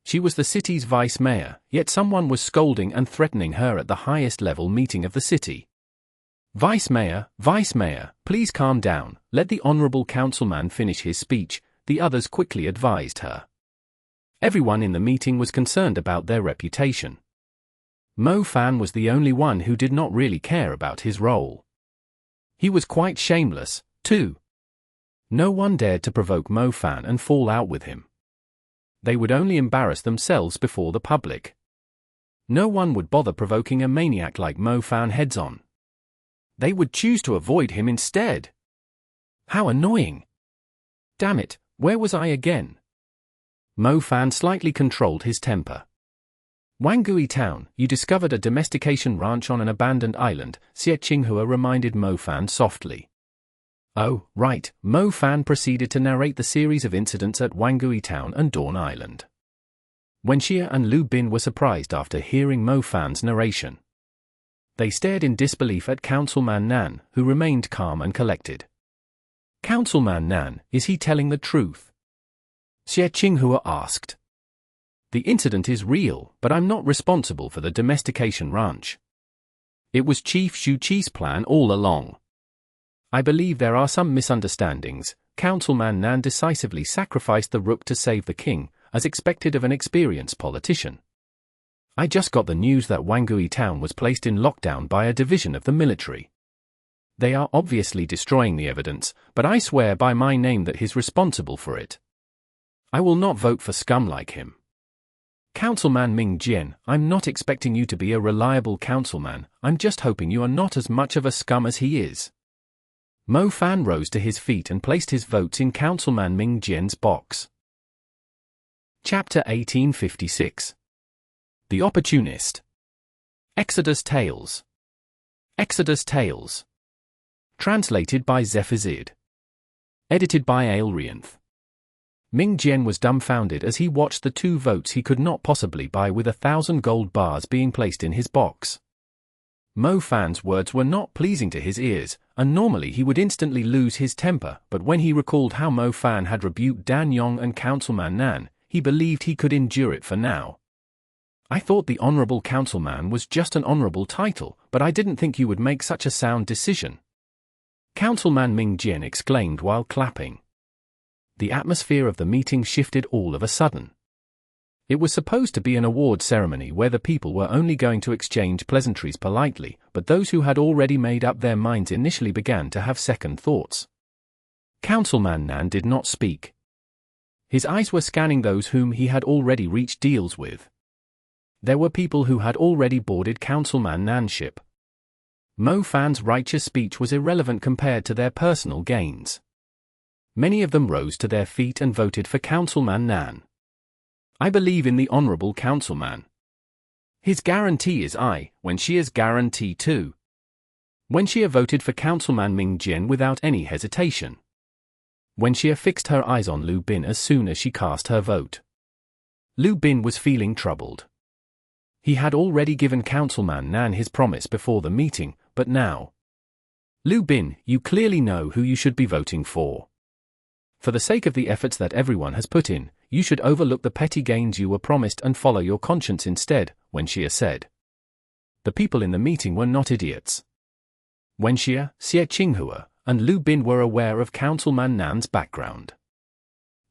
She was the city's vice mayor, yet someone was scolding and threatening her at the highest level meeting of the city. Vice Mayor, please calm down, let the honorable councilman finish his speech, the others quickly advised her. Everyone in the meeting was concerned about their reputation. Mo Fan was the only one who did not really care about his role. He was quite shameless, too. No one dared to provoke Mo Fan and fall out with him. They would only embarrass themselves before the public. No one would bother provoking a maniac like Mo Fan heads-on. They would choose to avoid him instead. How annoying! Damn it, where was I again? Mo Fan slightly controlled his temper. Wangui Town, you discovered a domestication ranch on an abandoned island, Xie Qinghua reminded Mo Fan softly. Oh, right, Mo Fan proceeded to narrate the series of incidents at Wangui Town and Dawn Island. Wenxia and Lu Bin were surprised after hearing Mo Fan's narration. They stared in disbelief at Councilman Nan, who remained calm and collected. Councilman Nan, is he telling the truth? Xie Qinghua asked. The incident is real, but I'm not responsible for the domestication ranch. It was Chief Shu Qi's plan all along. I believe there are some misunderstandings. Councilman Nan decisively sacrificed the rook to save the king, as expected of an experienced politician. I just got the news that Wangui Town was placed in lockdown by a division of the military. They are obviously destroying the evidence, but I swear by my name that he's responsible for it. I will not vote for scum like him. Councilman Ming Jian, I'm not expecting you to be a reliable councilman, I'm just hoping you are not as much of a scum as he is. Mo Fan rose to his feet and placed his votes in Councilman Ming Jian's box. Chapter 1856. The Opportunist. Exodus Tales. Exodus Tales. Translated by Zephazid. Edited by Aelrianth. Ming Jian was dumbfounded as he watched the 2 votes he could not possibly buy with 1,000 gold bars being placed in his box. Mo Fan's words were not pleasing to his ears, and normally he would instantly lose his temper, but when he recalled how Mo Fan had rebuked Dan Yong and Councilman Nan, he believed he could endure it for now. I thought the Honorable Councilman was just an honorable title, but I didn't think you would make such a sound decision. Councilman Ming Jian exclaimed while clapping. The atmosphere of the meeting shifted all of a sudden. It was supposed to be an award ceremony where the people were only going to exchange pleasantries politely, but those who had already made up their minds initially began to have second thoughts. Councilman Nan did not speak. His eyes were scanning those whom he had already reached deals with. There were people who had already boarded Councilman Nan's ship. Mo Fan's righteous speech was irrelevant compared to their personal gains. Many of them rose to their feet and voted for Councilman Nan. I believe in the Honorable Councilman. His guarantee is Wenxia's guarantee too. Wenxia voted for Councilman Ming Jian without any hesitation. Wenxia fixed her eyes on Lu Bin as soon as she cast her vote. Lu Bin was feeling troubled. He had already given Councilman Nan his promise before the meeting, but now... Lu Bin, you clearly know who you should be voting for. For the sake of the efforts that everyone has put in, you should overlook the petty gains you were promised and follow your conscience instead, Wenxia said. The people in the meeting were not idiots. Wenxia, Xie Qinghua, and Lu Bin were aware of Councilman Nan's background.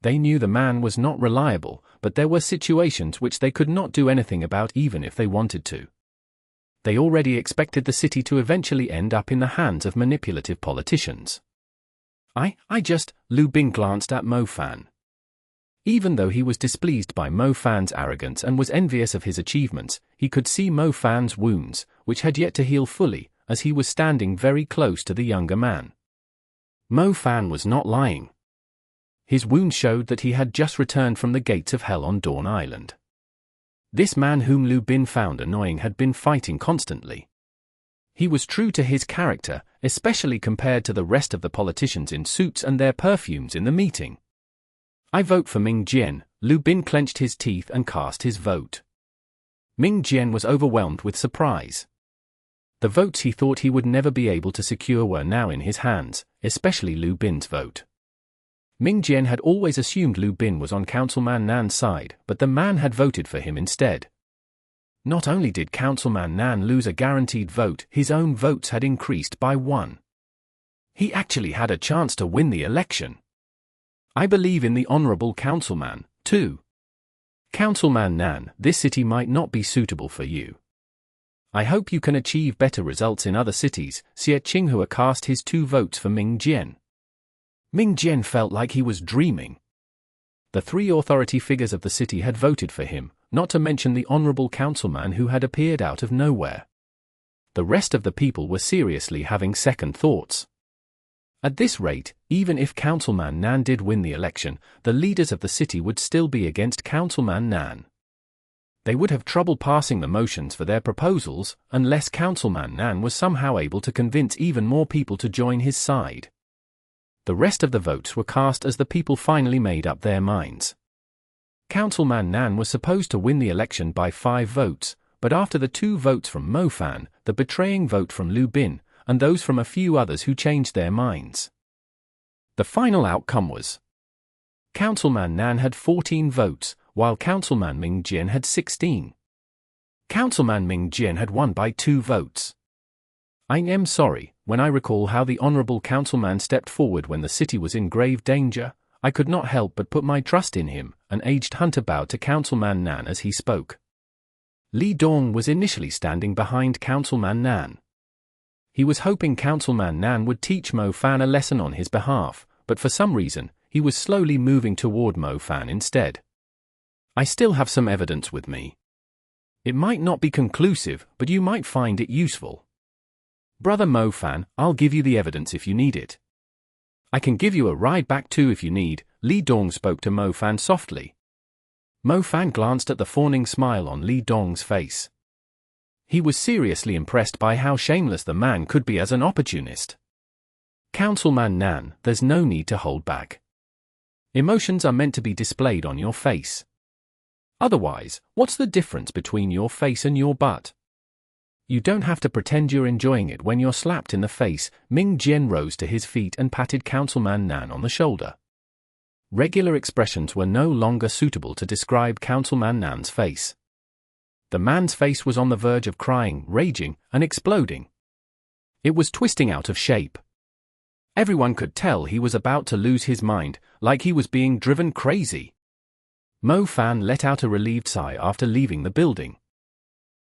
They knew the man was not reliable, but there were situations which they could not do anything about even if they wanted to. They already expected the city to eventually end up in the hands of manipulative politicians. Lu Bin glanced at Mo Fan. Even though he was displeased by Mo Fan's arrogance and was envious of his achievements, he could see Mo Fan's wounds, which had yet to heal fully, as he was standing very close to the younger man. Mo Fan was not lying. His wound showed that he had just returned from the gates of hell on Dawn Island. This man whom Lu Bin found annoying had been fighting constantly. He was true to his character, especially compared to the rest of the politicians in suits and their perfumes in the meeting. I vote for Ming Jian. Lu Bin clenched his teeth and cast his vote. Ming Jian was overwhelmed with surprise. The votes he thought he would never be able to secure were now in his hands, especially Lu Bin's vote. Ming Jian had always assumed Lu Bin was on Councilman Nan's side, but the man had voted for him instead. Not only did Councilman Nan lose a guaranteed vote, his own votes had increased by 1. He actually had a chance to win the election. I believe in the Honorable Councilman, too. Councilman Nan, this city might not be suitable for you. I hope you can achieve better results in other cities. Xie Qinghua cast his 2 votes for Ming Jian. Ming Jian felt like he was dreaming. The 3 authority figures of the city had voted for him, not to mention the honorable councilman who had appeared out of nowhere. The rest of the people were seriously having second thoughts. At this rate, even if Councilman Nan did win the election, the leaders of the city would still be against Councilman Nan. They would have trouble passing the motions for their proposals, unless Councilman Nan was somehow able to convince even more people to join his side. The rest of the votes were cast as the people finally made up their minds. Councilman Nan was supposed to win the election by 5 votes, but after the 2 votes from Mo Fan, the betraying vote from Lu Bin, and those from a few others who changed their minds, the final outcome was Councilman Nan had 14 votes, while Councilman Ming Jian had 16. Councilman Ming Jian had won by 2 votes. I am sorry, when I recall how the Honorable Councilman stepped forward when the city was in grave danger, I could not help but put my trust in him. An aged hunter bowed to Councilman Nan as he spoke. Li Dong was initially standing behind Councilman Nan. He was hoping Councilman Nan would teach Mo Fan a lesson on his behalf, but for some reason, he was slowly moving toward Mo Fan instead. I still have some evidence with me. It might not be conclusive, but you might find it useful. Brother Mo Fan, I'll give you the evidence if you need it. I can give you a ride back too if you need. Li Dong spoke to Mo Fan softly. Mo Fan glanced at the fawning smile on Li Dong's face. He was seriously impressed by how shameless the man could be as an opportunist. Councilman Nan, there's no need to hold back. Emotions are meant to be displayed on your face. Otherwise, what's the difference between your face and your butt? You don't have to pretend you're enjoying it when you're slapped in the face. Ming Jian rose to his feet and patted Councilman Nan on the shoulder. Regular expressions were no longer suitable to describe Councilman Nan's face. The man's face was on the verge of crying, raging, and exploding. It was twisting out of shape. Everyone could tell he was about to lose his mind, like he was being driven crazy. Mo Fan let out a relieved sigh after leaving the building.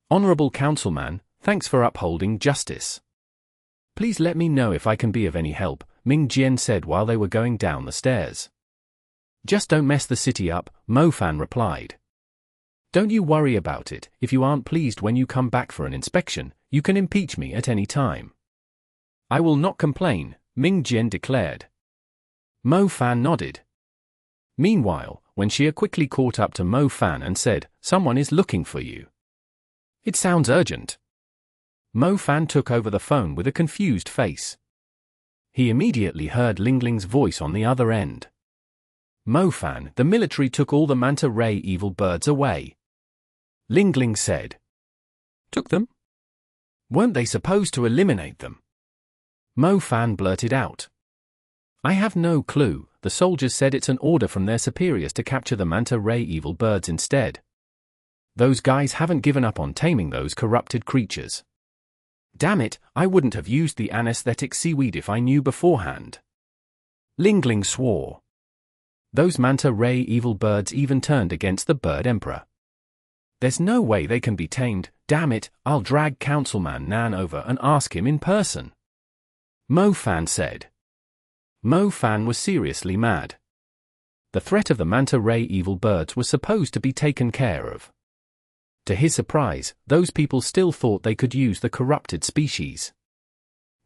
Honorable Councilman, thanks for upholding justice. Please let me know if I can be of any help, Ming Jian said while they were going down the stairs. Just don't mess the city up, Mo Fan replied. Don't you worry about it. If you aren't pleased when you come back for an inspection, you can impeach me at any time. I will not complain, Ming Jian declared. Mo Fan nodded. Meanwhile, when Xie quickly caught up to Mo Fan and said, "Someone is looking for you." It sounds urgent. Mo Fan took over the phone with a confused face. He immediately heard Lingling's voice on the other end. Mo Fan, the military took all the manta ray evil birds away. Lingling said. Took them? Weren't they supposed to eliminate them? Mo Fan blurted out. I have no clue. The soldiers said it's an order from their superiors to capture the manta ray evil birds instead. Those guys haven't given up on taming those corrupted creatures. Damn it, I wouldn't have used the anesthetic seaweed if I knew beforehand. Lingling swore. Those manta ray evil birds even turned against the bird emperor. There's no way they can be tamed. Damn it, I'll drag Councilman Nan over and ask him in person. Mo Fan said. Mo Fan was seriously mad. The threat of the manta ray evil birds was supposed to be taken care of. To his surprise, those people still thought they could use the corrupted species.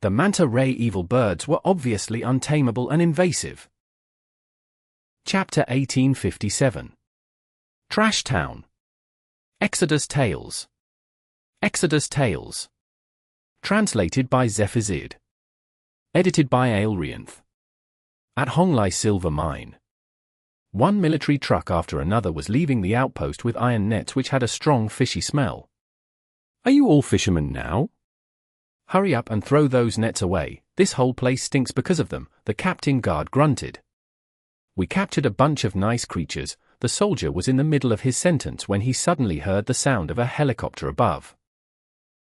The manta ray evil birds were obviously untamable and invasive. Chapter 1857. Trash Town. Exodus Tales. Exodus Tales. Translated by Zephizid. Edited by Aelrianth. At Honglai Silver Mine. One military truck after another was leaving the outpost with iron nets which had a strong fishy smell. Are you all fishermen now? Hurry up and throw those nets away, this whole place stinks because of them, the captain guard grunted. We captured a bunch of nice creatures. The soldier was in the middle of his sentence when he suddenly heard the sound of a helicopter above.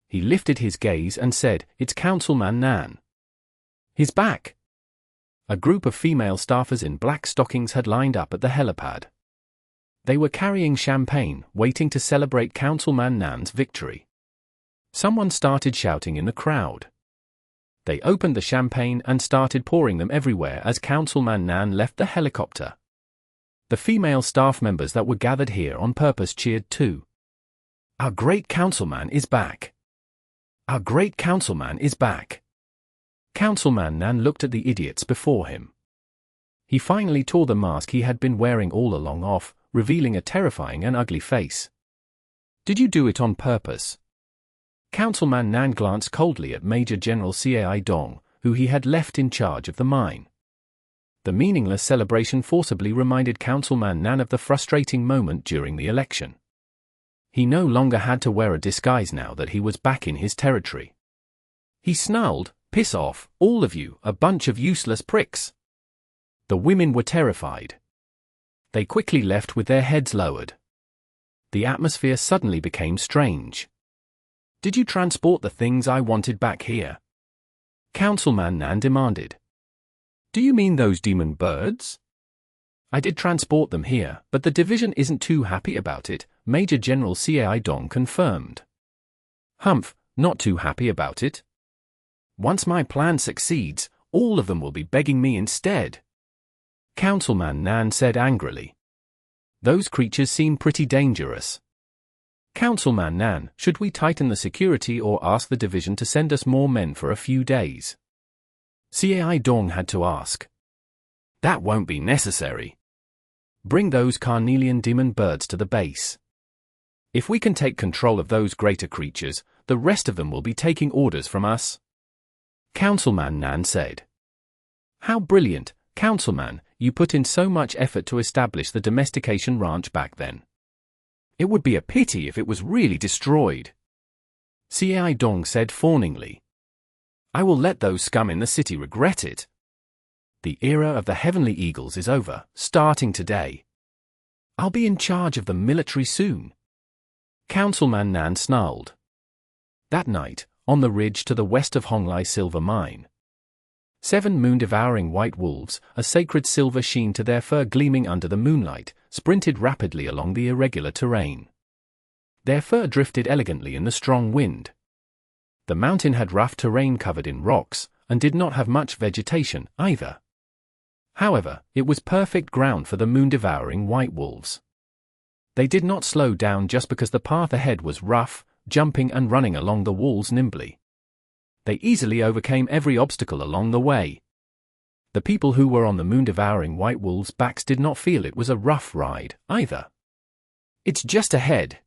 He lifted his gaze and said, "It's Councilman Nan. He's back." A group of female staffers in black stockings had lined up at the helipad. They were carrying champagne, waiting to celebrate Councilman Nan's victory. Someone started shouting in the crowd. They opened the champagne and started pouring them everywhere as Councilman Nan left the helicopter. The female staff members that were gathered here on purpose cheered too. "Our great councilman is back. Our great councilman is back." Councilman Nan looked at the idiots before him. He finally tore the mask he had been wearing all along off, revealing a terrifying and ugly face. "Did you do it on purpose?" Councilman Nan glanced coldly at Major General Cai Dong, who he had left in charge of the mine. The meaningless celebration forcibly reminded Councilman Nan of the frustrating moment during the election. He no longer had to wear a disguise now that he was back in his territory. He snarled, "Piss off, all of you, a bunch of useless pricks." The women were terrified. They quickly left with their heads lowered. The atmosphere suddenly became strange. "Did you transport the things I wanted back here?" Councilman Nan demanded. "Do you mean those demon birds?" "I did transport them here, but the division isn't too happy about it," Major General Cai Dong confirmed. "Humph, not too happy about it? Once my plan succeeds, all of them will be begging me instead," Councilman Nan said angrily. "Those creatures seem pretty dangerous." "Councilman Nan, should we tighten the security or ask the division to send us more men for a few days?" Cai Dong had to ask. "That won't be necessary. Bring those carnelian demon birds to the base. If we can take control of those greater creatures, the rest of them will be taking orders from us," Councilman Nan said. "How brilliant, Councilman, you put in so much effort to establish the domestication ranch back then. It would be a pity if it was really destroyed," Cai Dong said fawningly. "I will let those scum in the city regret it. The era of the Heavenly Eagles is over, starting today. I'll be in charge of the military soon," Councilman Nan snarled. That night, on the ridge to the west of Honglai Silver Mine, 7 moon-devouring white wolves, a sacred silver sheen to their fur gleaming under the moonlight, sprinted rapidly along the irregular terrain. Their fur drifted elegantly in the strong wind. The mountain had rough terrain covered in rocks, and did not have much vegetation either. However, it was perfect ground for the moon-devouring white wolves. They did not slow down just because the path ahead was rough, jumping and running along the walls nimbly. They easily overcame every obstacle along the way. The people who were on the moon-devouring white wolves' backs did not feel it was a rough ride either. "It's just ahead.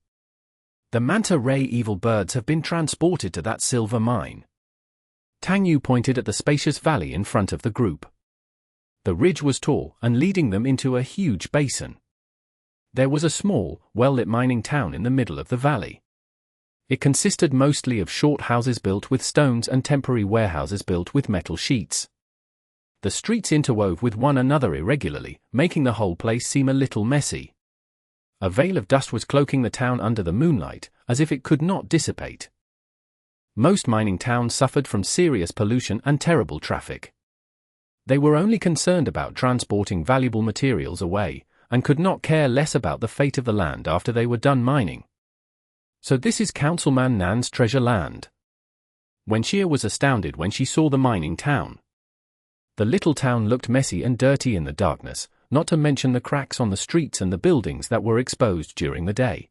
The manta ray evil birds have been transported to that silver mine." Tang Yu pointed at the spacious valley in front of the group. The ridge was tall and leading them into a huge basin. There was a small, well-lit mining town in the middle of the valley. It consisted mostly of short houses built with stones and temporary warehouses built with metal sheets. The streets interwove with one another irregularly, making the whole place seem a little messy. A veil of dust was cloaking the town under the moonlight, as if it could not dissipate. Most mining towns suffered from serious pollution and terrible traffic. They were only concerned about transporting valuable materials away, and could not care less about the fate of the land after they were done mining. "So this is Councilman Nan's treasure land." Wen Xia was astounded when she saw the mining town. The little town looked messy and dirty in the darkness, not to mention the cracks on the streets and the buildings that were exposed during the day.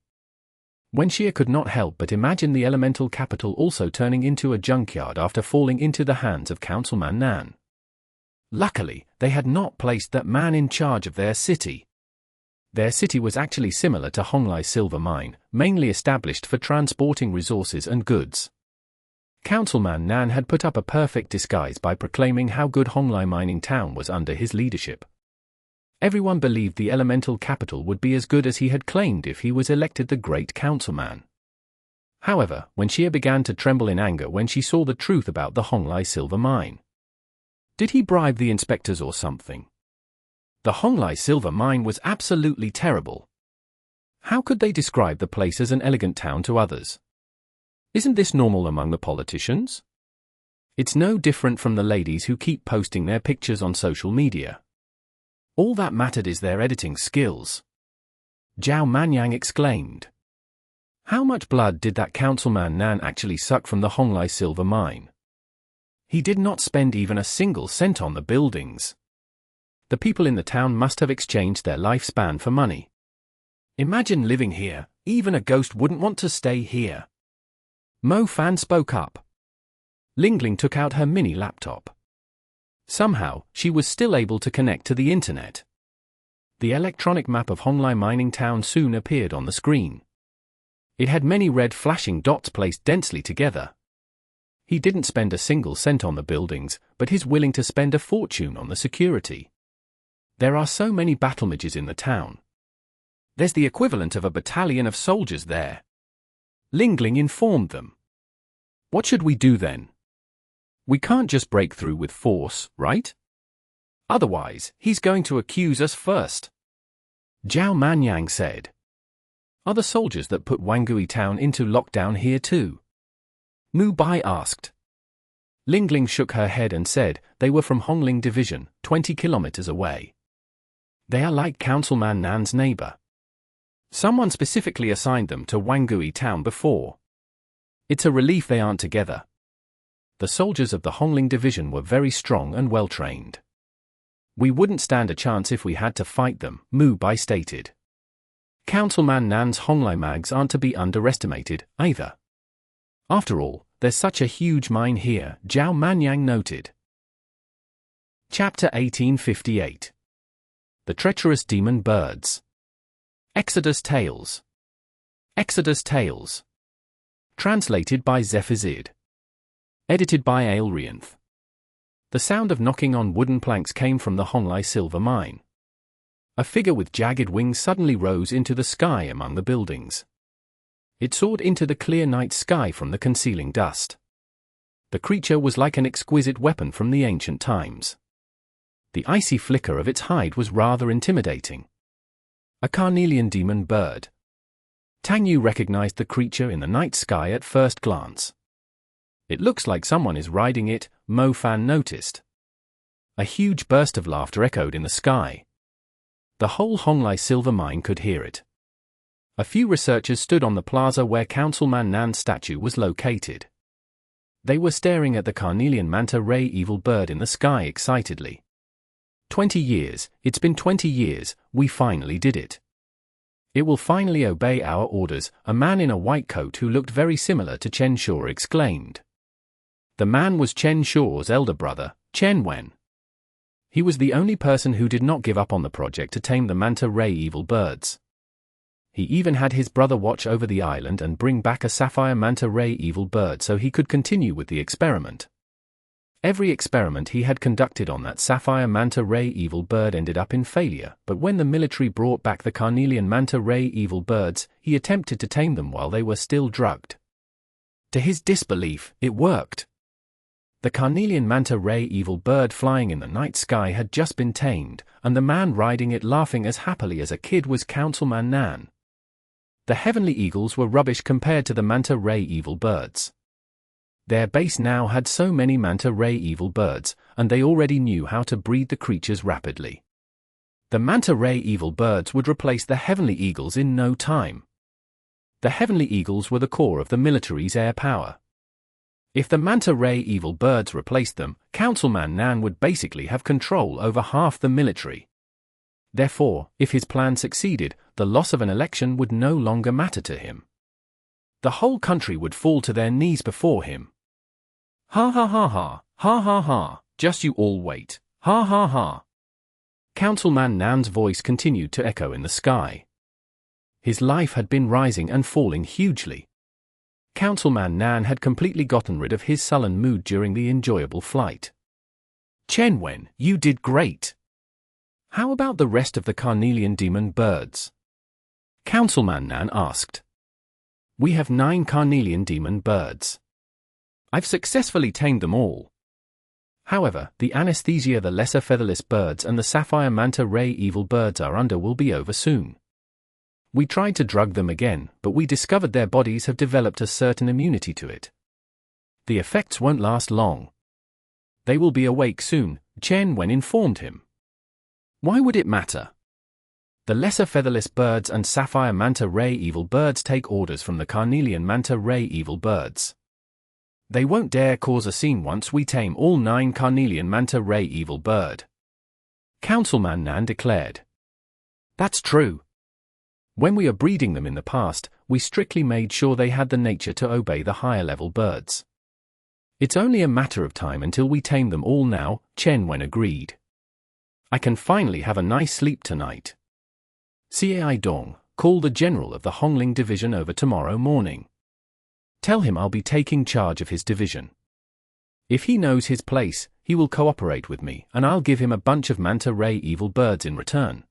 When Xia could not help but imagine the elemental capital also turning into a junkyard after falling into the hands of Councilman Nan. Luckily, they had not placed that man in charge of their city. Their city was actually similar to Honglai's silver mine, mainly established for transporting resources and goods. Councilman Nan had put up a perfect disguise by proclaiming how good Honglai mining town was under his leadership. Everyone believed the elemental capital would be as good as he had claimed if he was elected the great councilman. However, when Xia began to tremble in anger when she saw the truth about the Honglai silver mine. Did he bribe the inspectors or something? The Honglai silver mine was absolutely terrible. How could they describe the place as an elegant town to others? Isn't this normal among the politicians? It's no different from the ladies who keep posting their pictures on social media. All that mattered is their editing skills. Zhao Manyang exclaimed. How much blood did that councilman Nan actually suck from the Honglai silver mine? He did not spend even a single cent on the buildings. The people in the town must have exchanged their lifespan for money. Imagine living here, even a ghost wouldn't want to stay here. Mo Fan spoke up. Lingling took out her mini laptop. Somehow, she was still able to connect to the internet. The electronic map of Honglai mining town soon appeared on the screen. It had many red flashing dots placed densely together. He didn't spend a single cent on the buildings, but he's willing to spend a fortune on the security. There are so many battle mages in the town. There's the equivalent of a battalion of soldiers there. Lingling informed them. What should we do then? We can't just break through with force, right? Otherwise, he's going to accuse us first. Zhao Manyang said. Are the soldiers that put Wangui town into lockdown here too? Mu Bai asked. Lingling shook her head and said they were from Hongling Division, 20 kilometers away. They are like Councilman Nan's neighbor. Someone specifically assigned them to Wangui town before. It's a relief they aren't together. The soldiers of the Hongling Division were very strong and well-trained. We wouldn't stand a chance if we had to fight them, Mu Bai stated. Councilman Nan's Honglai mags aren't to be underestimated, either. After all, there's such a huge mine here, Zhao Manyang noted. Chapter 1858. The Treacherous Demon Birds. Exodus Tales. Exodus Tales. Translated by Zephizid. Edited by Aelrianth. The sound of knocking on wooden planks came from the Honglai silver mine. A figure with jagged wings suddenly rose into the sky among the buildings. It soared into the clear night sky from the concealing dust. The creature was like an exquisite weapon from the ancient times. The icy flicker of its hide was rather intimidating. A carnelian demon bird. Tang Yu recognized the creature in the night sky at first glance. It looks like someone is riding it, Mo Fan noticed. A huge burst of laughter echoed in the sky. The whole Honglai silver mine could hear it. A few researchers stood on the plaza where Councilman Nan's statue was located. They were staring at the carnelian manta ray evil bird in the sky excitedly. 20 years, it's been 20 years, we finally did it. It will finally obey our orders, a man in a white coat who looked very similar to Chen Shaw exclaimed. The man was Chen Shaw's elder brother, Chen Wen. He was the only person who did not give up on the project to tame the manta ray evil birds. He even had his brother watch over the island and bring back a sapphire manta ray evil bird so he could continue with the experiment. Every experiment he had conducted on that sapphire manta ray evil bird ended up in failure, but when the military brought back the carnelian manta ray evil birds, he attempted to tame them while they were still drugged. To his disbelief, it worked. The carnelian manta ray evil bird flying in the night sky had just been tamed, and the man riding it laughing as happily as a kid was Councilman Nan. The heavenly eagles were rubbish compared to the manta ray evil birds. Their base now had so many manta ray evil birds, and they already knew how to breed the creatures rapidly. The manta ray evil birds would replace the heavenly eagles in no time. The heavenly eagles were the core of the military's air power. If the manta ray evil birds replaced them, Councilman Nan would basically have control over half the military. Therefore, if his plan succeeded, the loss of an election would no longer matter to him. the whole country would fall to their knees before him. Ha ha ha ha, ha ha ha, just you all wait, ha ha ha. Councilman Nan's voice continued to echo in the sky. His life had been rising and falling hugely. Councilman Nan had completely gotten rid of his sullen mood during the enjoyable flight. Chen Wen, you did great. How about the rest of the carnelian demon birds? Councilman Nan asked. We have 9 carnelian demon birds. I've successfully tamed them all. However, the anesthesia the lesser featherless birds and the sapphire manta ray evil birds are under will be over soon. We tried to drug them again, but we discovered their bodies have developed a certain immunity to it. The effects won't last long. They will be awake soon, Chen Wen informed him. Why would it matter? The lesser featherless birds and sapphire manta ray evil birds take orders from the carnelian manta ray evil birds. They won't dare cause a scene once we tame all 9 carnelian manta ray evil bird. Councilman Nan declared. That's true. When we are breeding them in the past, we strictly made sure they had the nature to obey the higher level birds. It's only a matter of time until we tame them all now, Chen Wen agreed. I can finally have a nice sleep tonight. Cai Dong, call the general of the Hongling division over tomorrow morning. Tell him I'll be taking charge of his division. If he knows his place, he will cooperate with me, and I'll give him a bunch of manta ray evil birds in return.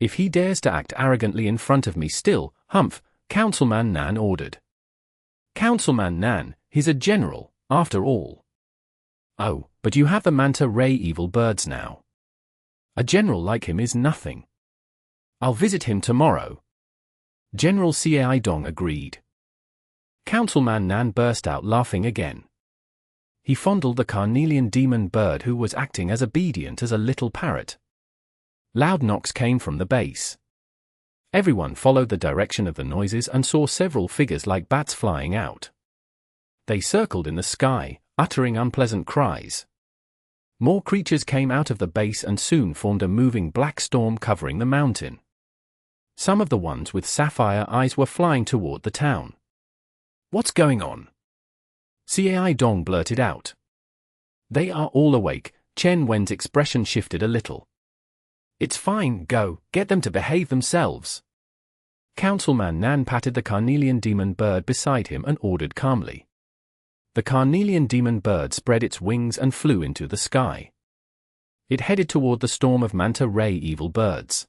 If he dares to act arrogantly in front of me still, humph, Councilman Nan ordered. Councilman Nan, he's a general, after all. Oh, but you have the manta ray evil birds now. A general like him is nothing. I'll visit him tomorrow. General Cai Dong agreed. Councilman Nan burst out laughing again. He fondled the carnelian demon bird who was acting as obedient as a little parrot. Loud knocks came from the base. Everyone followed the direction of the noises and saw several figures like bats flying out. They circled in the sky, uttering unpleasant cries. More creatures came out of the base and soon formed a moving black storm covering the mountain. Some of the ones with sapphire eyes were flying toward the town. What's going on? Cai Dong blurted out. They are all awake. Chen Wen's expression shifted a little. It's fine, go, get them to behave themselves. Councilman Nan patted the carnelian demon bird beside him and ordered calmly. The carnelian demon bird spread its wings and flew into the sky. It headed toward the storm of manta ray evil birds.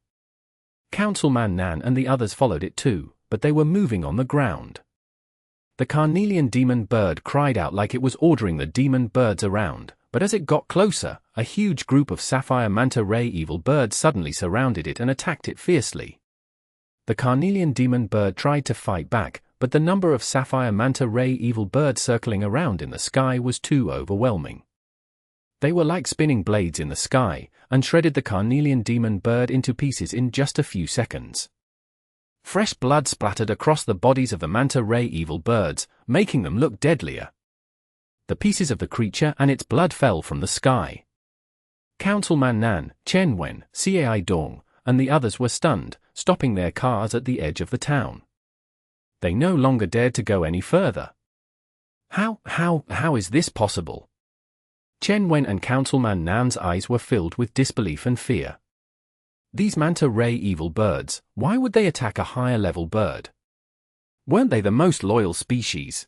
Councilman Nan and the others followed it too, but they were moving on the ground. The carnelian demon bird cried out like it was ordering the demon birds around, but as it got closer, a huge group of sapphire manta ray evil birds suddenly surrounded it and attacked it fiercely. The carnelian demon bird tried to fight back, but the number of sapphire manta ray evil birds circling around in the sky was too overwhelming. They were like spinning blades in the sky, and shredded the carnelian demon bird into pieces in just a few seconds. Fresh blood splattered across the bodies of the manta ray evil birds, making them look deadlier. The pieces of the creature and its blood fell from the sky. Councilman Nan, Chen Wen, Cai Dong, and the others were stunned, stopping their cars at the edge of the town. They no longer dared to go any further. How is this possible? Chen Wen and Councilman Nan's eyes were filled with disbelief and fear. These manta ray evil birds, why would they attack a higher level bird? Weren't they the most loyal species?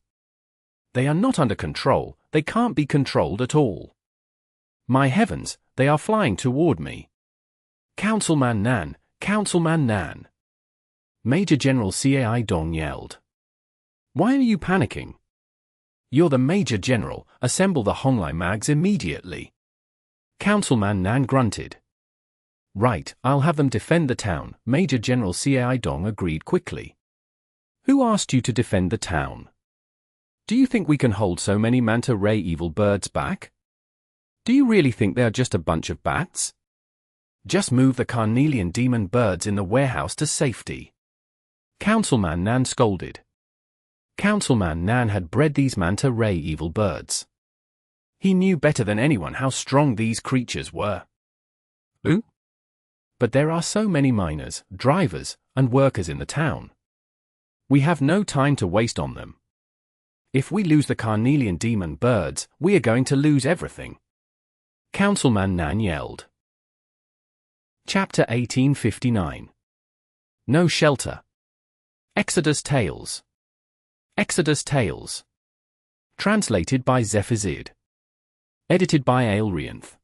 They are not under control, they can't be controlled at all. My heavens, they are flying toward me. Councilman Nan, Councilman Nan. Major General Cai Dong yelled. Why are you panicking? You're the Major General, assemble the Honglai Mags immediately. Councilman Nan grunted. Right, I'll have them defend the town, Major General Cai Dong agreed quickly. Who asked you to defend the town? Do you think we can hold so many manta ray evil birds back? Do you really think they are just a bunch of bats? Just move the carnelian demon birds in the warehouse to safety. Councilman Nan scolded. Councilman Nan had bred these manta ray evil birds. He knew better than anyone how strong these creatures were. Ooh? But there are so many miners, drivers, and workers in the town. We have no time to waste on them. If we lose the carnelian demon birds, we are going to lose everything. Councilman Nan yelled. Chapter 1859. No Shelter. Exodus Tales. Exodus Tales. Translated by Zephyr. Edited by Aelrianth.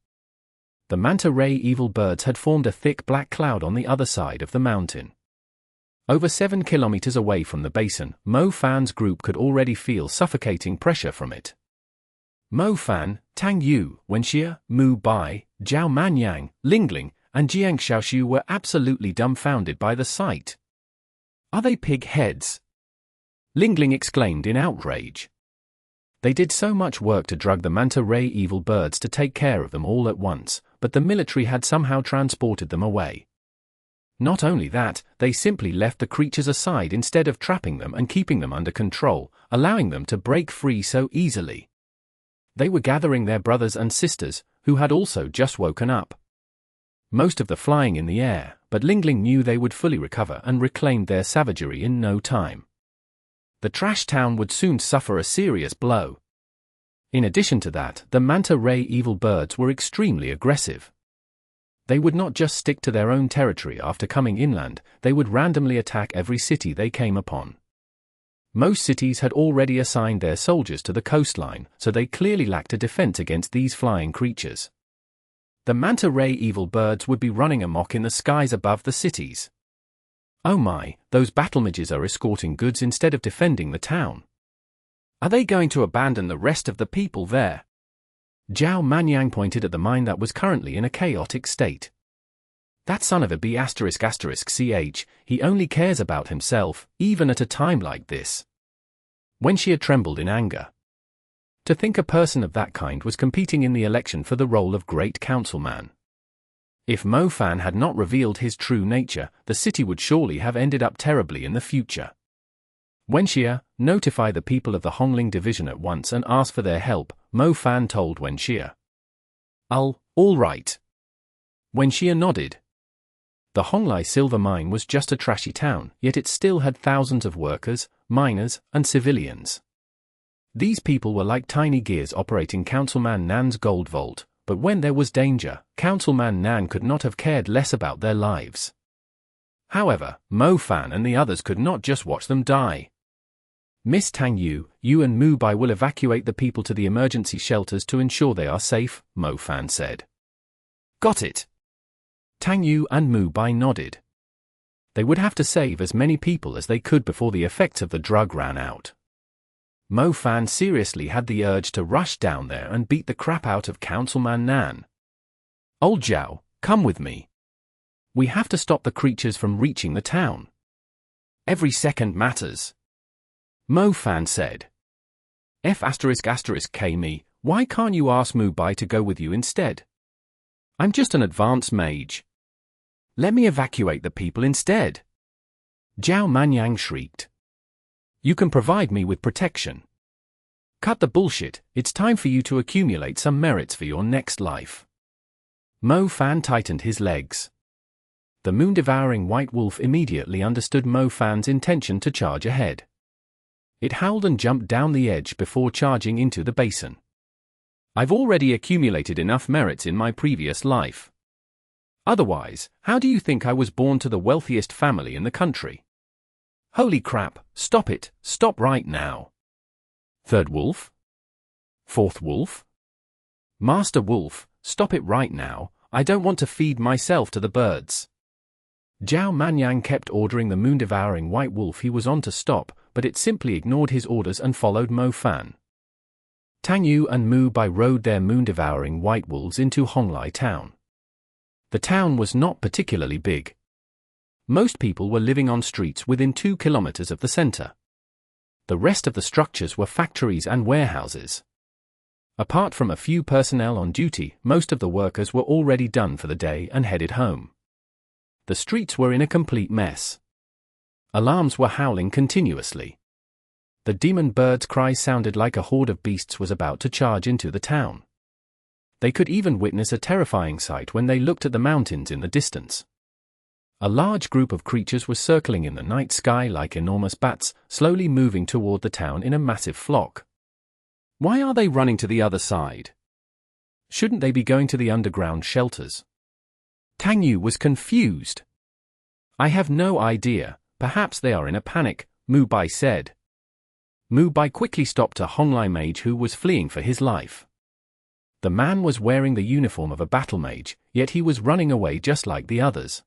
The manta ray evil birds had formed a thick black cloud on the other side of the mountain. Over 7 kilometers away from the basin, Mo Fan's group could already feel suffocating pressure from it. Mo Fan, Tang Yu, Wenxia, Mu Bai, Zhao Manyang, Lingling, and Jiang Xiaoshu were absolutely dumbfounded by the sight. Are they pig heads? Lingling exclaimed in outrage. They did so much work to drug the manta ray evil birds to take care of them all at once, but the military had somehow transported them away. Not only that, they simply left the creatures aside instead of trapping them and keeping them under control, allowing them to break free so easily. They were gathering their brothers and sisters, who had also just woken up. Most of the flying in the air, but Lingling knew they would fully recover and reclaim their savagery in no time. The trash town would soon suffer a serious blow. In addition to that, the manta ray evil birds were extremely aggressive. They would not just stick to their own territory after coming inland, they would randomly attack every city they came upon. Most cities had already assigned their soldiers to the coastline, so they clearly lacked a defense against these flying creatures. The manta ray evil birds would be running amok in the skies above the cities. Oh my, those battle mages are escorting goods instead of defending the town. Are they going to abandon the rest of the people there? Zhao Manyang pointed at the mine that was currently in a chaotic state. That son of a ***ch, he only cares about himself, even at a time like this. Wenxia trembled in anger. To think a person of that kind was competing in the election for the role of Great Councilman. If Mo Fan had not revealed his true nature, the city would surely have ended up terribly in the future. Wenxia, notify the people of the Hongling division at once and ask for their help, Mo Fan told Wenxia. All right. Wenxia nodded. The Honglai silver mine was just a trashy town, yet it still had thousands of workers, miners, and civilians. These people were like tiny gears operating Councilman Nan's gold vault, but when there was danger, Councilman Nan could not have cared less about their lives. However, Mo Fan and the others could not just watch them die. Miss Tang Yu, you and Mu Bai will evacuate the people to the emergency shelters to ensure they are safe, Mo Fan said. Got it. Tang Yu and Mu Bai nodded. They would have to save as many people as they could before the effects of the drug ran out. Mo Fan seriously had the urge to rush down there and beat the crap out of Councilman Nan. Old Zhao, come with me. We have to stop the creatures from reaching the town. Every second matters. Mo Fan said. F***K me, why can't you ask Mu Bai to go with you instead? I'm just an advanced mage. Let me evacuate the people instead. Zhao Manyang shrieked. You can provide me with protection. Cut the bullshit, it's time for you to accumulate some merits for your next life. Mo Fan tightened his legs. The moon-devouring white wolf immediately understood Mo Fan's intention to charge ahead. It howled and jumped down the edge before charging into the basin. I've already accumulated enough merits in my previous life. Otherwise, how do you think I was born to the wealthiest family in the country? Holy crap, stop it, stop right now. Third wolf? Fourth wolf? Master wolf, stop it right now, I don't want to feed myself to the birds. Zhao Manyang kept ordering the moon-devouring white wolf he was on to stop, but it simply ignored his orders and followed Mo Fan. Tang Yu and Mu Bai rode their moon-devouring white wolves into Honglai town. The town was not particularly big. Most people were living on streets within 2 kilometers of the center. The rest of the structures were factories and warehouses. Apart from a few personnel on duty, most of the workers were already done for the day and headed home. The streets were in a complete mess. Alarms were howling continuously. The demon bird's cries sounded like a horde of beasts was about to charge into the town. They could even witness a terrifying sight when they looked at the mountains in the distance. A large group of creatures was circling in the night sky like enormous bats, slowly moving toward the town in a massive flock. Why are they running to the other side? Shouldn't they be going to the underground shelters? Tang Yu was confused. I have no idea, perhaps they are in a panic, Mu Bai said. Mu Bai quickly stopped a Honglai mage who was fleeing for his life. The man was wearing the uniform of a battle mage, yet he was running away just like the others.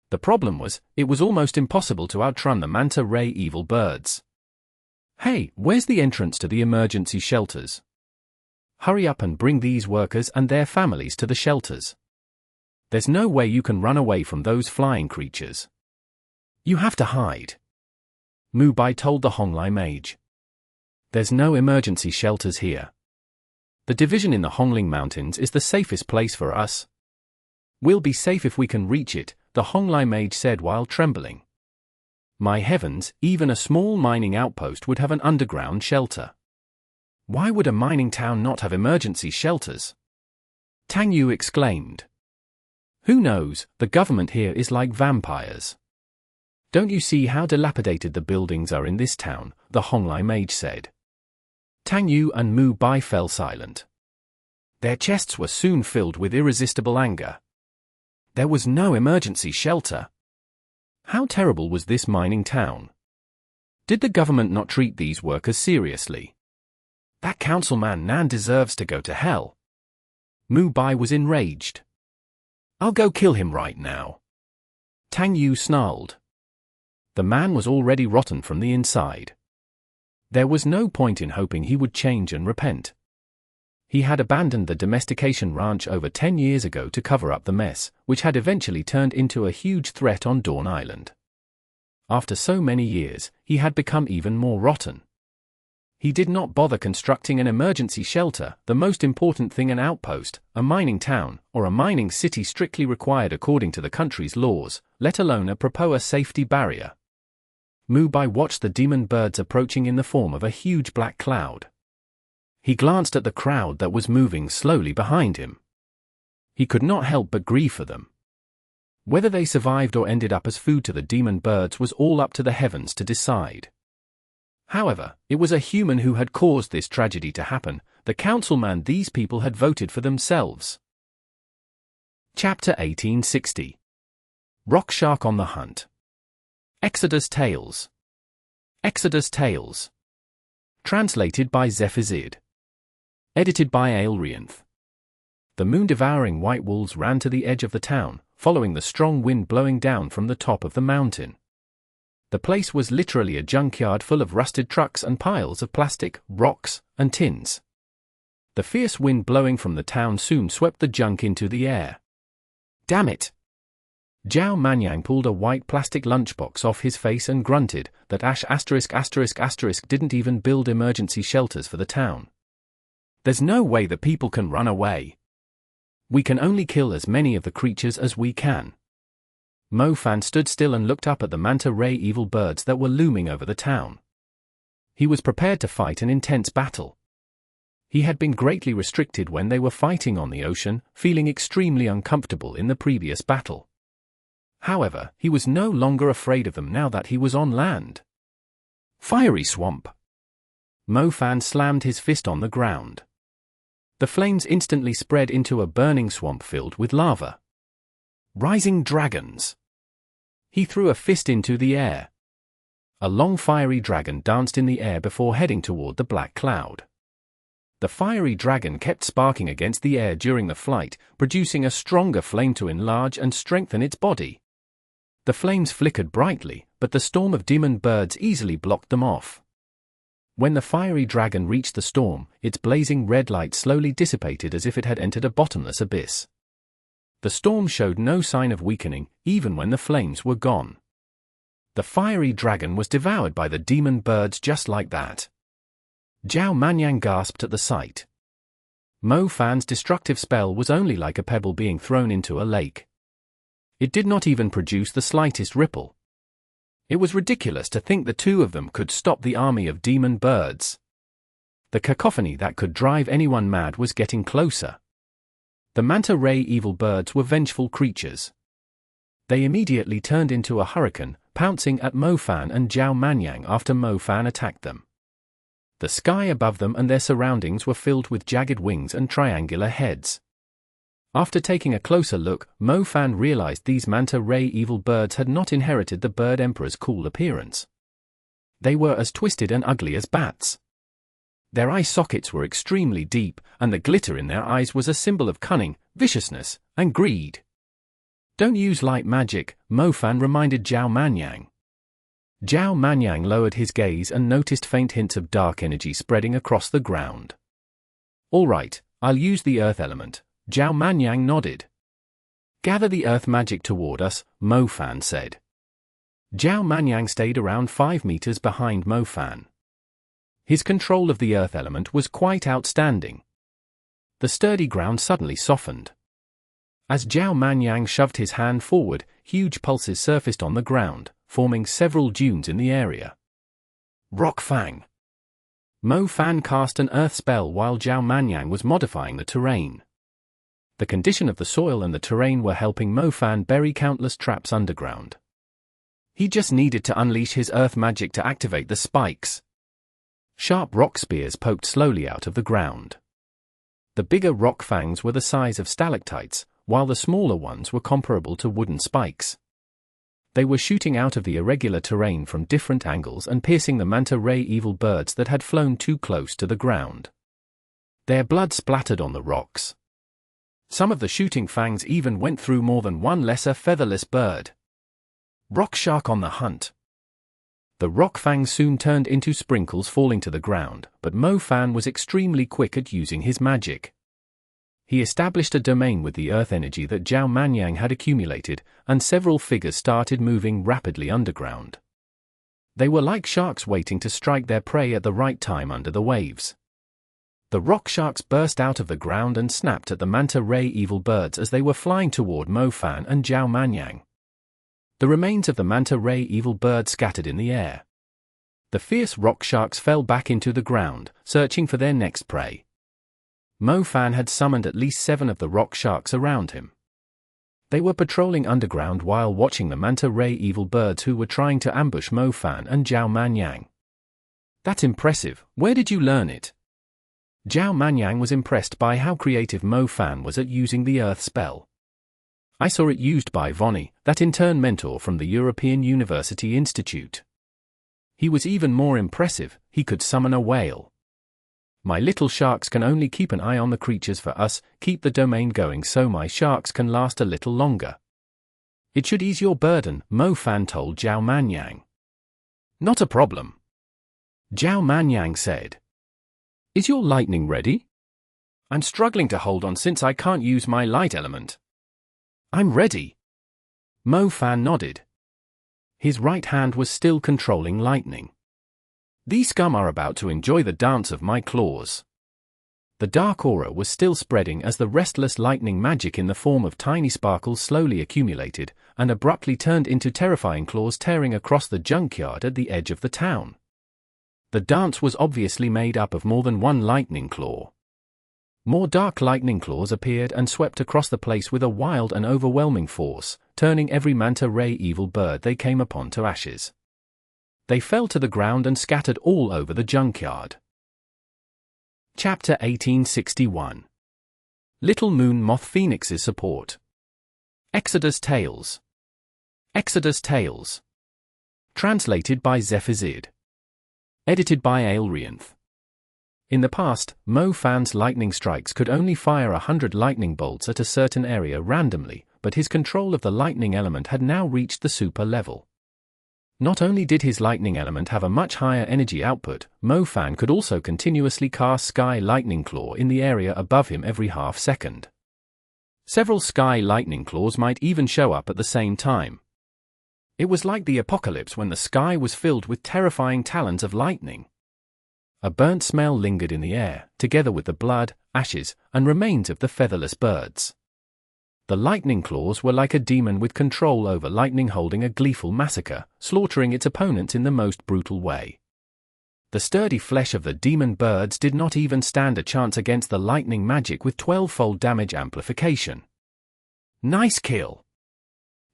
The problem was, it was almost impossible to outrun the manta ray evil birds. Hey, where's the entrance to the emergency shelters? Hurry up and bring these workers and their families to the shelters. There's no way you can run away from those flying creatures. You have to hide. Mu Bai told the Honglai mage. There's no emergency shelters here. The division in the Hongling Mountains is the safest place for us. We'll be safe if we can reach it, the Honglai mage said while trembling. My heavens, even a small mining outpost would have an underground shelter. Why would a mining town not have emergency shelters? Tang Yu exclaimed. Who knows, the government here is like vampires. Don't you see how dilapidated the buildings are in this town, the Honglai mage said. Tang Yu and Mu Bai fell silent. Their chests were soon filled with irresistible anger. There was no emergency shelter. How terrible was this mining town? Did the government not treat these workers seriously? That councilman Nan deserves to go to hell. Mu Bai was enraged. I'll go kill him right now. Tang Yu snarled. The man was already rotten from the inside. There was no point in hoping he would change and repent. He had abandoned the domestication ranch over 10 years ago to cover up the mess, which had eventually turned into a huge threat on Dawn Island. After so many years, he had become even more rotten. He did not bother constructing an emergency shelter, the most important thing an outpost, a mining town, or a mining city strictly required according to the country's laws, let alone propose a safety barrier. Mu Bai watched the demon birds approaching in the form of a huge black cloud. He glanced at the crowd that was moving slowly behind him. He could not help but grieve for them. Whether they survived or ended up as food to the demon birds was all up to the heavens to decide. However, it was a human who had caused this tragedy to happen, the councilman these people had voted for themselves. Chapter 1860. Rock Shark on the Hunt. Exodus Tales. Exodus Tales. Translated by Zephizid. Edited by Aelrianth. The moon-devouring white wolves ran to the edge of the town, following the strong wind blowing down from the top of the mountain. The place was literally a junkyard full of rusted trucks and piles of plastic, rocks, and tins. The fierce wind blowing from the town soon swept the junk into the air. Damn it! Zhao Manyang pulled a white plastic lunchbox off his face and grunted that **** didn't even build emergency shelters for the town. There's no way the people can run away. We can only kill as many of the creatures as we can. Mo Fan stood still and looked up at the manta ray evil birds that were looming over the town. He was prepared to fight an intense battle. He had been greatly restricted when they were fighting on the ocean, feeling extremely uncomfortable in the previous battle. However, he was no longer afraid of them now that he was on land. Fiery swamp! Mo Fan slammed his fist on the ground. The flames instantly spread into a burning swamp filled with lava. Rising dragons! He threw a fist into the air. A long fiery dragon danced in the air before heading toward the black cloud. The fiery dragon kept sparking against the air during the flight, producing a stronger flame to enlarge and strengthen its body. The flames flickered brightly, but the storm of demon birds easily blocked them off. When the fiery dragon reached the storm, its blazing red light slowly dissipated as if it had entered a bottomless abyss. The storm showed no sign of weakening, even when the flames were gone. The fiery dragon was devoured by the demon birds just like that. Zhao Manyang gasped at the sight. Mo Fan's destructive spell was only like a pebble being thrown into a lake. It did not even produce the slightest ripple. It was ridiculous to think the two of them could stop the army of demon birds. The cacophony that could drive anyone mad was getting closer. The manta ray evil birds were vengeful creatures. They immediately turned into a hurricane, pouncing at Mo Fan and Zhao Manyang after Mo Fan attacked them. The sky above them and their surroundings were filled with jagged wings and triangular heads. After taking a closer look, Mo Fan realized these manta ray evil birds had not inherited the bird emperor's cool appearance. They were as twisted and ugly as bats. Their eye sockets were extremely deep, and the glitter in their eyes was a symbol of cunning, viciousness, and greed. "Don't use light magic," Mo Fan reminded Zhao Manyang. Zhao Manyang lowered his gaze and noticed faint hints of dark energy spreading across the ground. "All right, I'll use the earth element," Zhao Manyang nodded. "Gather the earth magic toward us," Mo Fan said. Zhao Manyang stayed around 5 meters behind Mo Fan. His control of the earth element was quite outstanding. The sturdy ground suddenly softened. As Zhao Manyang shoved his hand forward, huge pulses surfaced on the ground, forming several dunes in the area. Rock Fang. Mo Fan cast an earth spell while Zhao Manyang was modifying the terrain. The condition of the soil and the terrain were helping Mo Fan bury countless traps underground. He just needed to unleash his earth magic to activate the spikes. Sharp rock spears poked slowly out of the ground. The bigger rock fangs were the size of stalactites, while the smaller ones were comparable to wooden spikes. They were shooting out of the irregular terrain from different angles and piercing the manta ray evil birds that had flown too close to the ground. Their blood splattered on the rocks. Some of the shooting fangs even went through more than one lesser featherless bird. Rock shark on the hunt. The rock fangs soon turned into sprinkles falling to the ground, but Mo Fan was extremely quick at using his magic. He established a domain with the earth energy that Zhao Manyang had accumulated, and several figures started moving rapidly underground. They were like sharks waiting to strike their prey at the right time under the waves. The rock sharks burst out of the ground and snapped at the manta ray evil birds as they were flying toward Mo Fan and Zhao Manyang. The remains of the manta ray evil bird scattered in the air. The fierce rock sharks fell back into the ground, searching for their next prey. Mo Fan had summoned at least 7 of the rock sharks around him. They were patrolling underground while watching the manta ray evil birds who were trying to ambush Mo Fan and Zhao Manyang. "That's impressive, where did you learn it?" Zhao Manyang was impressed by how creative Mo Fan was at using the earth spell. "I saw it used by Vonnie, that intern mentor from the European University Institute. He was even more impressive, he could summon a whale. My little sharks can only keep an eye on the creatures for us, keep the domain going so my sharks can last a little longer. It should ease your burden," Mo Fan told Zhao Manyang. "Not a problem," Zhao Manyang said. "Is your lightning ready?" "I'm struggling to hold on since I can't use my light element." "I'm ready." Mo Fan nodded. His right hand was still controlling lightning. "These scum are about to enjoy the dance of my claws." The dark aura was still spreading as the restless lightning magic in the form of tiny sparkles slowly accumulated, and abruptly turned into terrifying claws tearing across the junkyard at the edge of the town. The dance was obviously made up of more than one lightning claw. More dark lightning claws appeared and swept across the place with a wild and overwhelming force, turning every manta ray evil bird they came upon to ashes. They fell to the ground and scattered all over the junkyard. Chapter 1861. Little Moon Moth Phoenix's Support. Exodus Tales. Exodus Tales. Translated by Zephazid. Edited by Aelrianth. In the past, Mo Fan's lightning strikes could only fire 100 lightning bolts at a certain area randomly, but his control of the lightning element had now reached the super level. Not only did his lightning element have a much higher energy output, Mo Fan could also continuously cast Sky Lightning Claw in the area above him every half second. Several Sky Lightning Claws might even show up at the same time. It was like the apocalypse when the sky was filled with terrifying talons of lightning. A burnt smell lingered in the air, together with the blood, ashes, and remains of the featherless birds. The lightning claws were like a demon with control over lightning holding a gleeful massacre, slaughtering its opponents in the most brutal way. The sturdy flesh of the demon birds did not even stand a chance against the lightning magic with 12-fold damage amplification. "Nice kill!"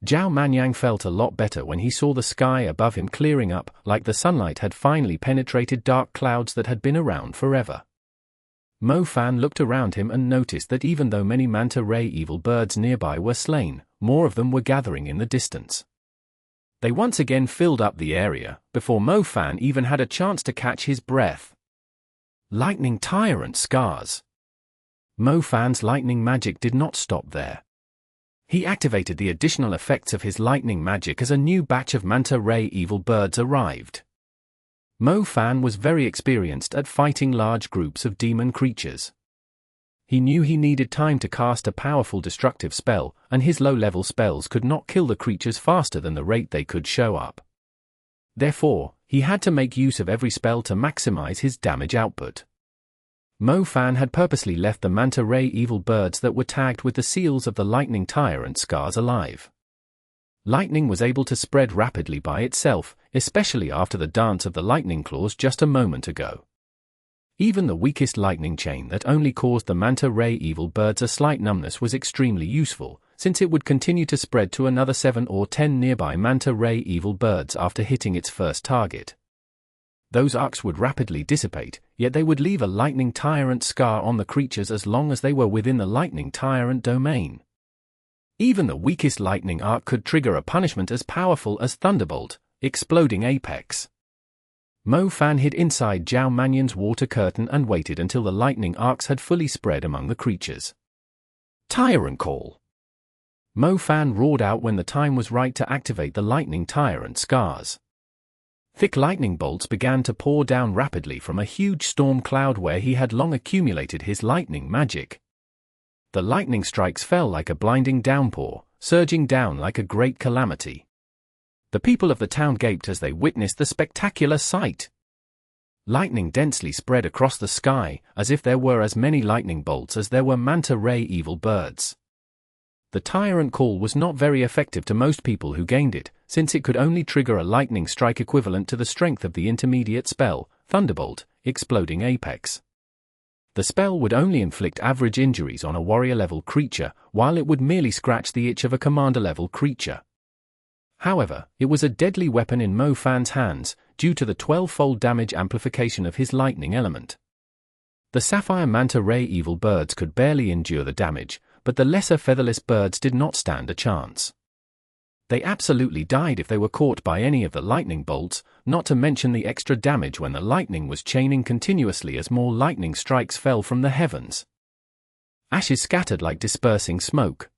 Zhao Manyang felt a lot better when he saw the sky above him clearing up, like the sunlight had finally penetrated dark clouds that had been around forever. Mo Fan looked around him and noticed that even though many manta ray evil birds nearby were slain, more of them were gathering in the distance. They once again filled up the area, before Mo Fan even had a chance to catch his breath. Lightning Tyrant Scars. Mo Fan's lightning magic did not stop there. He activated the additional effects of his lightning magic as a new batch of manta ray evil birds arrived. Mo Fan was very experienced at fighting large groups of demon creatures. He knew he needed time to cast a powerful destructive spell, and his low-level spells could not kill the creatures faster than the rate they could show up. Therefore, he had to make use of every spell to maximize his damage output. Mo Fan had purposely left the manta ray evil birds that were tagged with the seals of the lightning tyrant scars alive. Lightning was able to spread rapidly by itself, especially after the dance of the lightning claws just a moment ago. Even the weakest lightning chain that only caused the manta ray evil birds a slight numbness was extremely useful, since it would continue to spread to another 7 or 10 nearby manta ray evil birds after hitting its first target. Those arcs would rapidly dissipate, yet they would leave a lightning tyrant scar on the creatures as long as they were within the lightning tyrant domain. Even the weakest lightning arc could trigger a punishment as powerful as Thunderbolt, Exploding Apex. Mo Fan hid inside Zhao Manyang's water curtain and waited until the lightning arcs had fully spread among the creatures. Tyrant Call. Mo Fan roared out when the time was right to activate the lightning tyrant scars. Thick lightning bolts began to pour down rapidly from a huge storm cloud where he had long accumulated his lightning magic. The lightning strikes fell like a blinding downpour, surging down like a great calamity. The people of the town gaped as they witnessed the spectacular sight. Lightning densely spread across the sky, as if there were as many lightning bolts as there were manta ray evil birds. The Tyrant Call was not very effective to most people who gained it, since it could only trigger a lightning strike equivalent to the strength of the intermediate spell, Thunderbolt, Exploding Apex. The spell would only inflict average injuries on a warrior-level creature, while it would merely scratch the itch of a commander-level creature. However, it was a deadly weapon in Mo Fan's hands, due to the 12-fold damage amplification of his lightning element. The Sapphire Manta Ray evil birds could barely endure the damage, but the lesser featherless birds did not stand a chance. They absolutely died if they were caught by any of the lightning bolts, not to mention the extra damage when the lightning was chaining continuously as more lightning strikes fell from the heavens. Ashes scattered like dispersing smoke.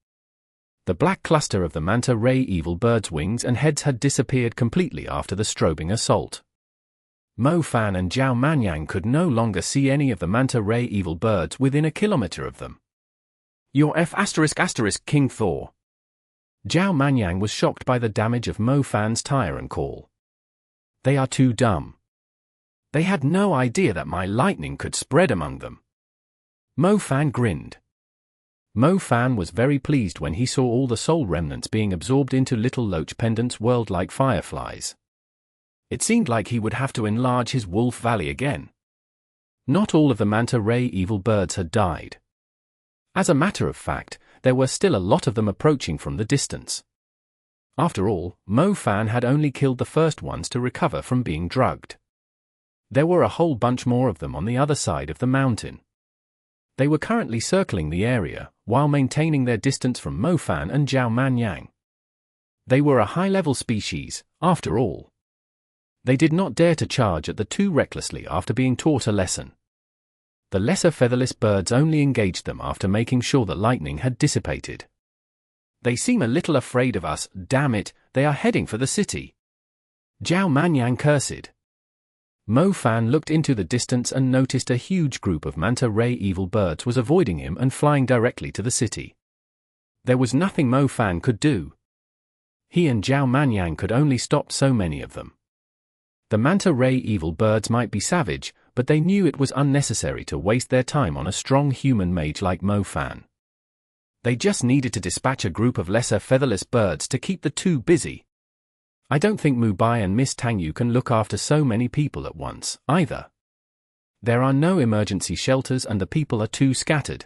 The black cluster of the manta ray evil bird's wings and heads had disappeared completely after the strobing assault. Mo Fan and Zhao Manyang could no longer see any of the manta ray evil birds within a kilometer of them. Your F*** King Thor. Zhao Manyang was shocked by the damage of Mo Fan's Tyrant Call. They are too dumb. They had no idea that my lightning could spread among them. Mo Fan grinned. Mo Fan was very pleased when he saw all the soul remnants being absorbed into Little Loach Pendant's world like fireflies. It seemed like he would have to enlarge his Wolf Valley again. Not all of the manta ray evil birds had died. As a matter of fact, there were still a lot of them approaching from the distance. After all, Mo Fan had only killed the first ones to recover from being drugged. There were a whole bunch more of them on the other side of the mountain. They were currently circling the area, while maintaining their distance from Mo Fan and Zhao Manyang. They were a high-level species, after all. They did not dare to charge at the two recklessly after being taught a lesson. The lesser featherless birds only engaged them after making sure the lightning had dissipated. They seem a little afraid of us, damn it, they are heading for the city. Zhao Manyang cursed. Mo Fan looked into the distance and noticed a huge group of manta ray evil birds was avoiding him and flying directly to the city. There was nothing Mo Fan could do. He and Zhao Manyang could only stop so many of them. The manta ray evil birds might be savage, but they knew it was unnecessary to waste their time on a strong human mage like Mo Fan. They just needed to dispatch a group of lesser featherless birds to keep the two busy. I don't think Mu Bai and Miss Tang Yu can look after so many people at once, either. There are no emergency shelters and the people are too scattered.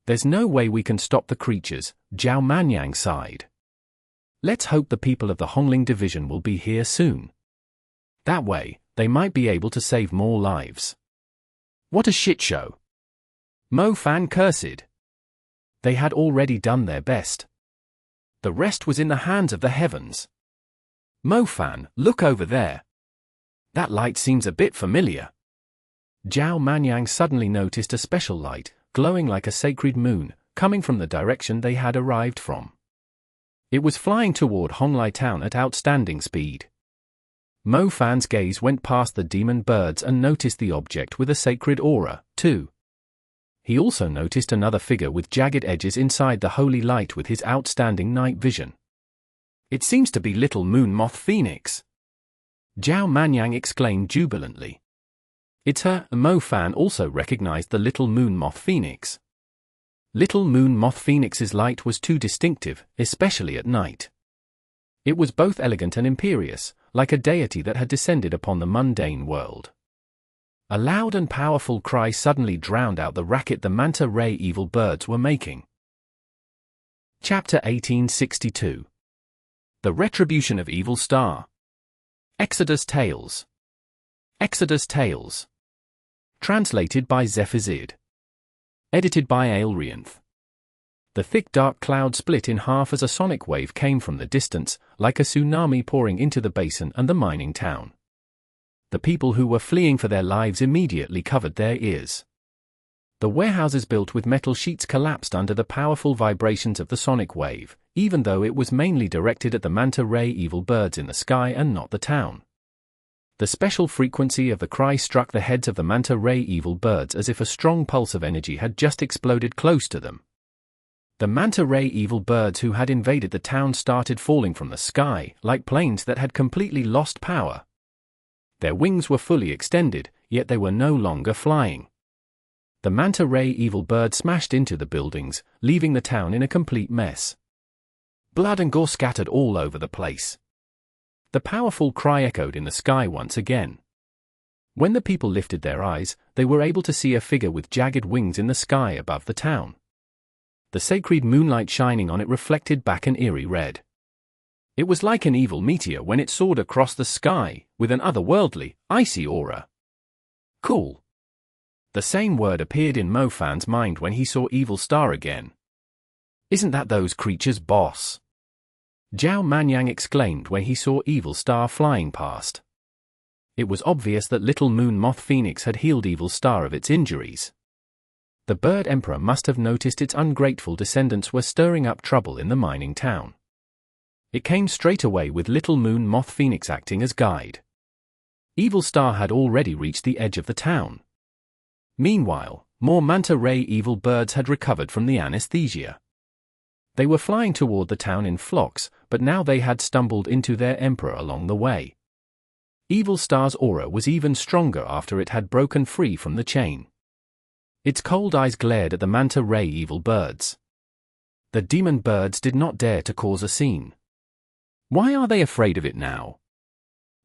There's no way we can stop the creatures, Zhao Manyang sighed. Let's hope the people of the Qinling division will be here soon. That way, they might be able to save more lives. What a shit show. Mo Fan cursed. They had already done their best. The rest was in the hands of the heavens. Mo Fan, look over there. That light seems a bit familiar. Zhao Manyang suddenly noticed a special light, glowing like a sacred moon, coming from the direction they had arrived from. It was flying toward Honglai town at outstanding speed. Mo Fan's gaze went past the demon birds and noticed the object with a sacred aura, too. He also noticed another figure with jagged edges inside the holy light with his outstanding night vision. It seems to be Little Moon Moth Phoenix. Zhao Manyang exclaimed jubilantly. It's her. Mo Fan also recognized the Little Moon Moth Phoenix. Little Moon Moth Phoenix's light was too distinctive, especially at night. It was both elegant and imperious, like a deity that had descended upon the mundane world. A loud and powerful cry suddenly drowned out the racket the manta ray evil birds were making. Chapter 1862. The Retribution of Evil Star. Exodus Tales. Exodus Tales. Translated by Zephizid. Edited by Aelrianth. The thick dark cloud split in half as a sonic wave came from the distance, like a tsunami pouring into the basin and the mining town. The people who were fleeing for their lives immediately covered their ears. The warehouses built with metal sheets collapsed under the powerful vibrations of the sonic wave, even though it was mainly directed at the manta ray evil birds in the sky and not the town. The special frequency of the cry struck the heads of the manta ray evil birds as if a strong pulse of energy had just exploded close to them. The manta ray evil birds who had invaded the town started falling from the sky, like planes that had completely lost power. Their wings were fully extended, yet they were no longer flying. The manta ray evil bird smashed into the buildings, leaving the town in a complete mess. Blood and gore scattered all over the place. The powerful cry echoed in the sky once again. When the people lifted their eyes, they were able to see a figure with jagged wings in the sky above the town. The sacred moonlight shining on it reflected back an eerie red. It was like an evil meteor when it soared across the sky, with an otherworldly, icy aura. Cool. The same word appeared in Mo Fan's mind when he saw Evil Star again. Isn't that those creatures, boss? Zhao Manyang exclaimed when he saw Evil Star flying past. It was obvious that Little Moon Moth Phoenix had healed Evil Star of its injuries. The Bird Emperor must have noticed its ungrateful descendants were stirring up trouble in the mining town. It came straight away with Little Moon Moth Phoenix acting as guide. Evil Star had already reached the edge of the town. Meanwhile, more manta ray evil birds had recovered from the anesthesia. They were flying toward the town in flocks, but now they had stumbled into their emperor along the way. Evil Star's aura was even stronger after it had broken free from the chain. Its cold eyes glared at the manta ray evil birds. The demon birds did not dare to cause a scene. Why are they afraid of it now?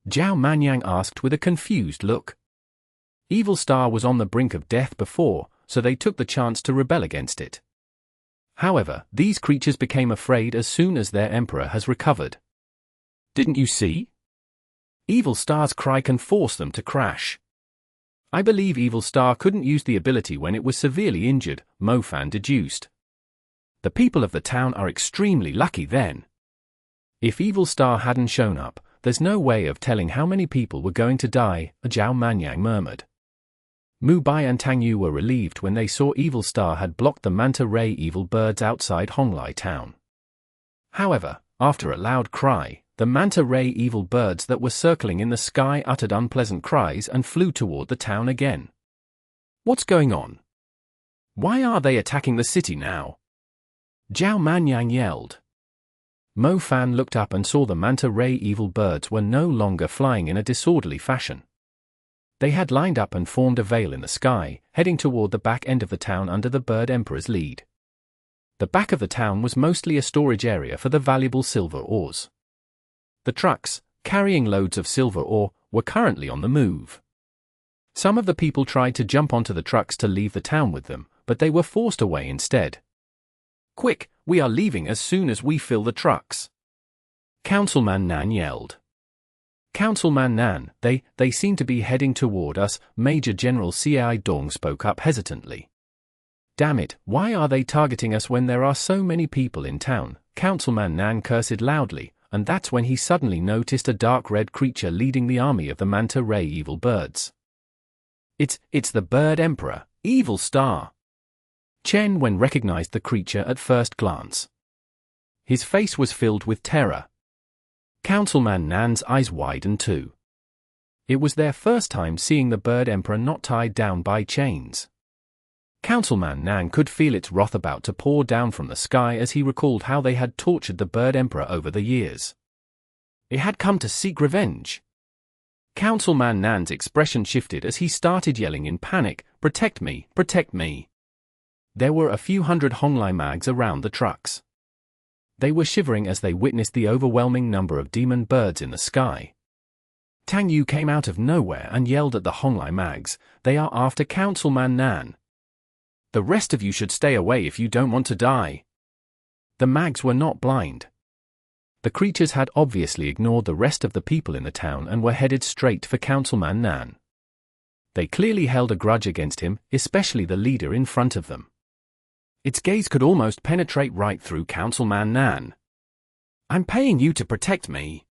Zhao Manyang asked with a confused look. Evil Star was on the brink of death before, so they took the chance to rebel against it. However, these creatures became afraid as soon as their emperor has recovered. Didn't you see? Evil Star's cry can force them to crash. I believe Evil Star couldn't use the ability when it was severely injured, Mo Fan deduced. The people of the town are extremely lucky then. If Evil Star hadn't shown up, there's no way of telling how many people were going to die, Zhao Manyang murmured. Mu Bai and Tang Yu were relieved when they saw Evil Star had blocked the manta ray evil birds outside Honglai town. However, after a loud cry, the manta ray evil birds that were circling in the sky uttered unpleasant cries and flew toward the town again. What's going on? Why are they attacking the city now? Zhao Manyang yelled. Mo Fan looked up and saw the manta ray evil birds were no longer flying in a disorderly fashion. They had lined up and formed a veil in the sky, heading toward the back end of the town under the Bird Emperor's lead. The back of the town was mostly a storage area for the valuable silver ores. The trucks, carrying loads of silver ore, were currently on the move. Some of the people tried to jump onto the trucks to leave the town with them, but they were forced away instead. Quick, we are leaving as soon as we fill the trucks. Councilman Nan yelled. Councilman Nan, they seem to be heading toward us, Major General Cai Dong spoke up hesitantly. Damn it, why are they targeting us when there are so many people in town? Councilman Nan cursed loudly, and that's when he suddenly noticed a dark red creature leading the army of the manta ray evil birds. It's the Bird Emperor, Evil Star. Chen Wen recognized the creature at first glance. His face was filled with terror. Councilman Nan's eyes widened too. It was their first time seeing the Bird Emperor not tied down by chains. Councilman Nan could feel its wrath about to pour down from the sky as he recalled how they had tortured the Bird Emperor over the years. It had come to seek revenge. Councilman Nan's expression shifted as he started yelling in panic, "Protect me, protect me." There were a few hundred Honglai mags around the trucks. They were shivering as they witnessed the overwhelming number of demon birds in the sky. Tang Yu came out of nowhere and yelled at the Honglai mags, "They are after Councilman Nan. The rest of you should stay away if you don't want to die." The mags were not blind. The creatures had obviously ignored the rest of the people in the town and were headed straight for Councilman Nan. They clearly held a grudge against him, especially the leader in front of them. Its gaze could almost penetrate right through Councilman Nan. "I'm paying you to protect me.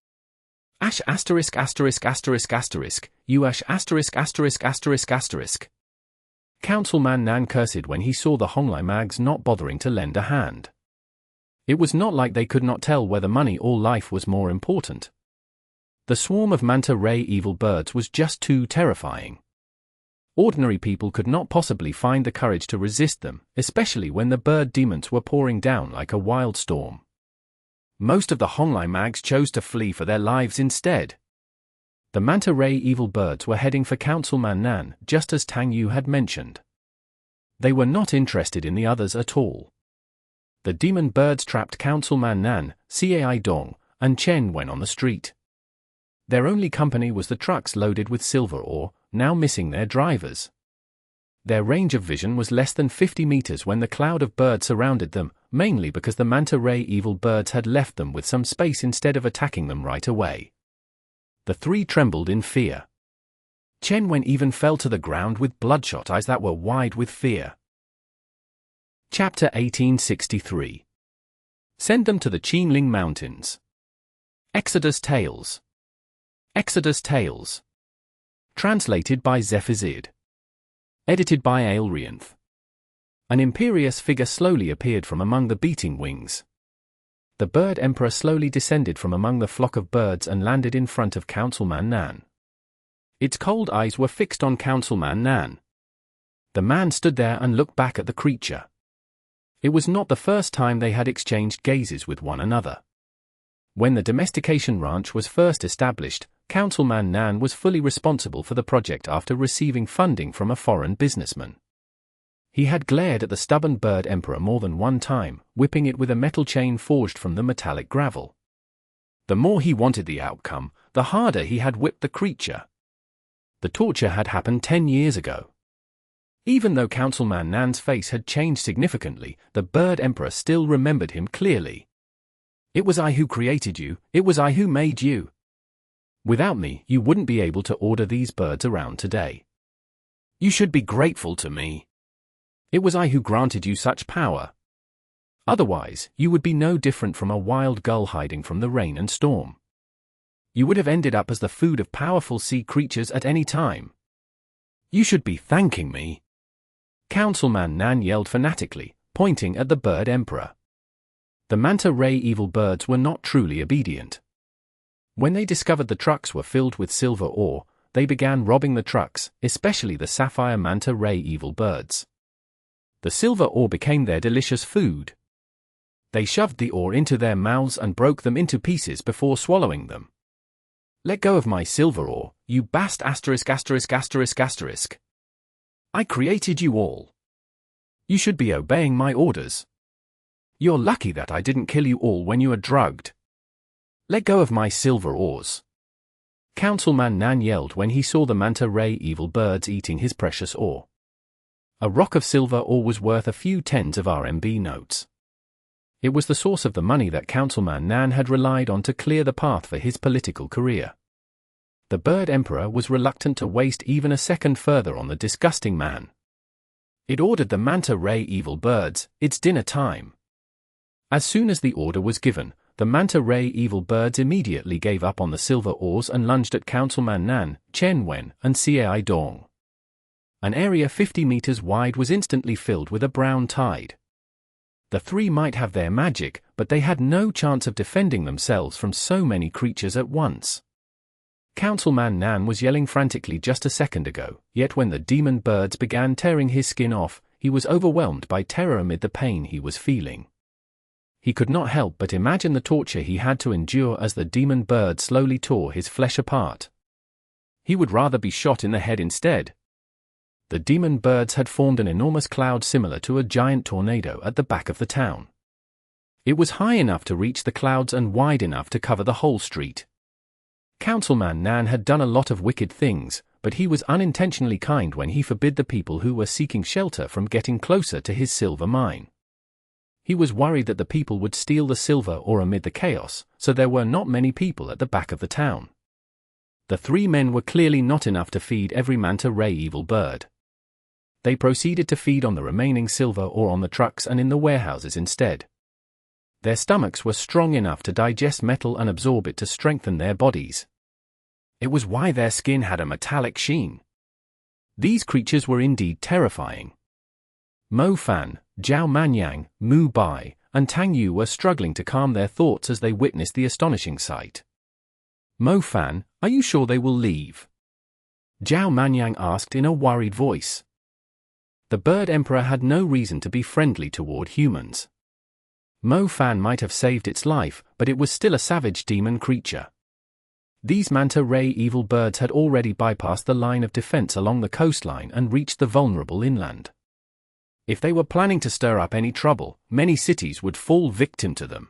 Ash asterisk asterisk asterisk asterisk, you ash asterisk asterisk asterisk asterisk." Councilman Nan cursed when he saw the Honglai mags not bothering to lend a hand. It was not like they could not tell whether money or life was more important. The swarm of manta ray evil birds was just too terrifying. Ordinary people could not possibly find the courage to resist them, especially when the bird demons were pouring down like a wild storm. Most of the Honglai mags chose to flee for their lives instead. The manta ray evil birds were heading for Councilman Nan, just as Tang Yu had mentioned. They were not interested in the others at all. The demon birds trapped Councilman Nan, Cai Dong, and Chen Wen on the street. Their only company was the trucks loaded with silver ore, now missing their drivers. Their range of vision was less than 50 meters when the cloud of birds surrounded them, mainly because the manta ray evil birds had left them with some space instead of attacking them right away. The three trembled in fear. Chen Wen even fell to the ground with bloodshot eyes that were wide with fear. Chapter 1863. Send them to the Qinling Mountains. Exodus Tales. Exodus Tales. Translated by Zephizid. Edited by Aelrianth. An imperious figure slowly appeared from among the beating wings. The Bird Emperor slowly descended from among the flock of birds and landed in front of Councilman Nan. Its cold eyes were fixed on Councilman Nan. The man stood there and looked back at the creature. It was not the first time they had exchanged gazes with one another. When the domestication ranch was first established, Councilman Nan was fully responsible for the project after receiving funding from a foreign businessman. He had glared at the stubborn Bird Emperor more than one time, whipping it with a metal chain forged from the metallic gravel. The more he wanted the outcome, the harder he had whipped the creature. The torture had happened 10 years ago. Even though Councilman Nan's face had changed significantly, the Bird Emperor still remembered him clearly. "It was I who created you, it was I who made you. Without me, you wouldn't be able to order these birds around today. You should be grateful to me. It was I who granted you such power. Otherwise, you would be no different from a wild gull hiding from the rain and storm. You would have ended up as the food of powerful sea creatures at any time. You should be thanking me." Councilman Nan yelled fanatically, pointing at the Bird Emperor. The manta ray evil birds were not truly obedient. When they discovered the trucks were filled with silver ore, they began robbing the trucks, especially the sapphire manta ray evil birds. The silver ore became their delicious food. They shoved the ore into their mouths and broke them into pieces before swallowing them. "Let go of my silver ore, you bast asterisk asterisk asterisk asterisk. I created you all. You should be obeying my orders. You're lucky that I didn't kill you all when you were drugged. Let go of my silver ores." Councilman Nan yelled when he saw the manta ray evil birds eating his precious ore. A rock of silver ore was worth a few tens of RMB notes. It was the source of the money that Councilman Nan had relied on to clear the path for his political career. The Bird Emperor was reluctant to waste even a second further on the disgusting man. It ordered the Manta Ray Evil Birds, "It's dinner time." As soon as the order was given, the Manta Ray Evil Birds immediately gave up on the silver ores and lunged at Councilman Nan, Chen Wen, and Cai Dong. An area 50 meters wide was instantly filled with a brown tide. The three might have their magic, but they had no chance of defending themselves from so many creatures at once. Councilman Nan was yelling frantically just a second ago, yet when the demon birds began tearing his skin off, he was overwhelmed by terror amid the pain he was feeling. He could not help but imagine the torture he had to endure as the demon bird slowly tore his flesh apart. He would rather be shot in the head instead. The demon birds had formed an enormous cloud similar to a giant tornado at the back of the town. It was high enough to reach the clouds and wide enough to cover the whole street. Councilman Nan had done a lot of wicked things, but he was unintentionally kind when he forbid the people who were seeking shelter from getting closer to his silver mine. He was worried that the people would steal the silver ore amid the chaos, so there were not many people at the back of the town. The three men were clearly not enough to feed every Manta Ray Evil Bird. They proceeded to feed on the remaining silver ore on the trucks and in the warehouses instead. Their stomachs were strong enough to digest metal and absorb it to strengthen their bodies. It was why their skin had a metallic sheen. These creatures were indeed terrifying. Mo Fan, Zhao Manyang, Mu Bai, and Tang Yu were struggling to calm their thoughts as they witnessed the astonishing sight. "Mo Fan, are you sure they will leave?" Zhao Manyang asked in a worried voice. The Bird Emperor had no reason to be friendly toward humans. Mo Fan might have saved its life, but it was still a savage demon creature. These Manta Ray Evil Birds had already bypassed the line of defense along the coastline and reached the vulnerable inland. If they were planning to stir up any trouble, many cities would fall victim to them.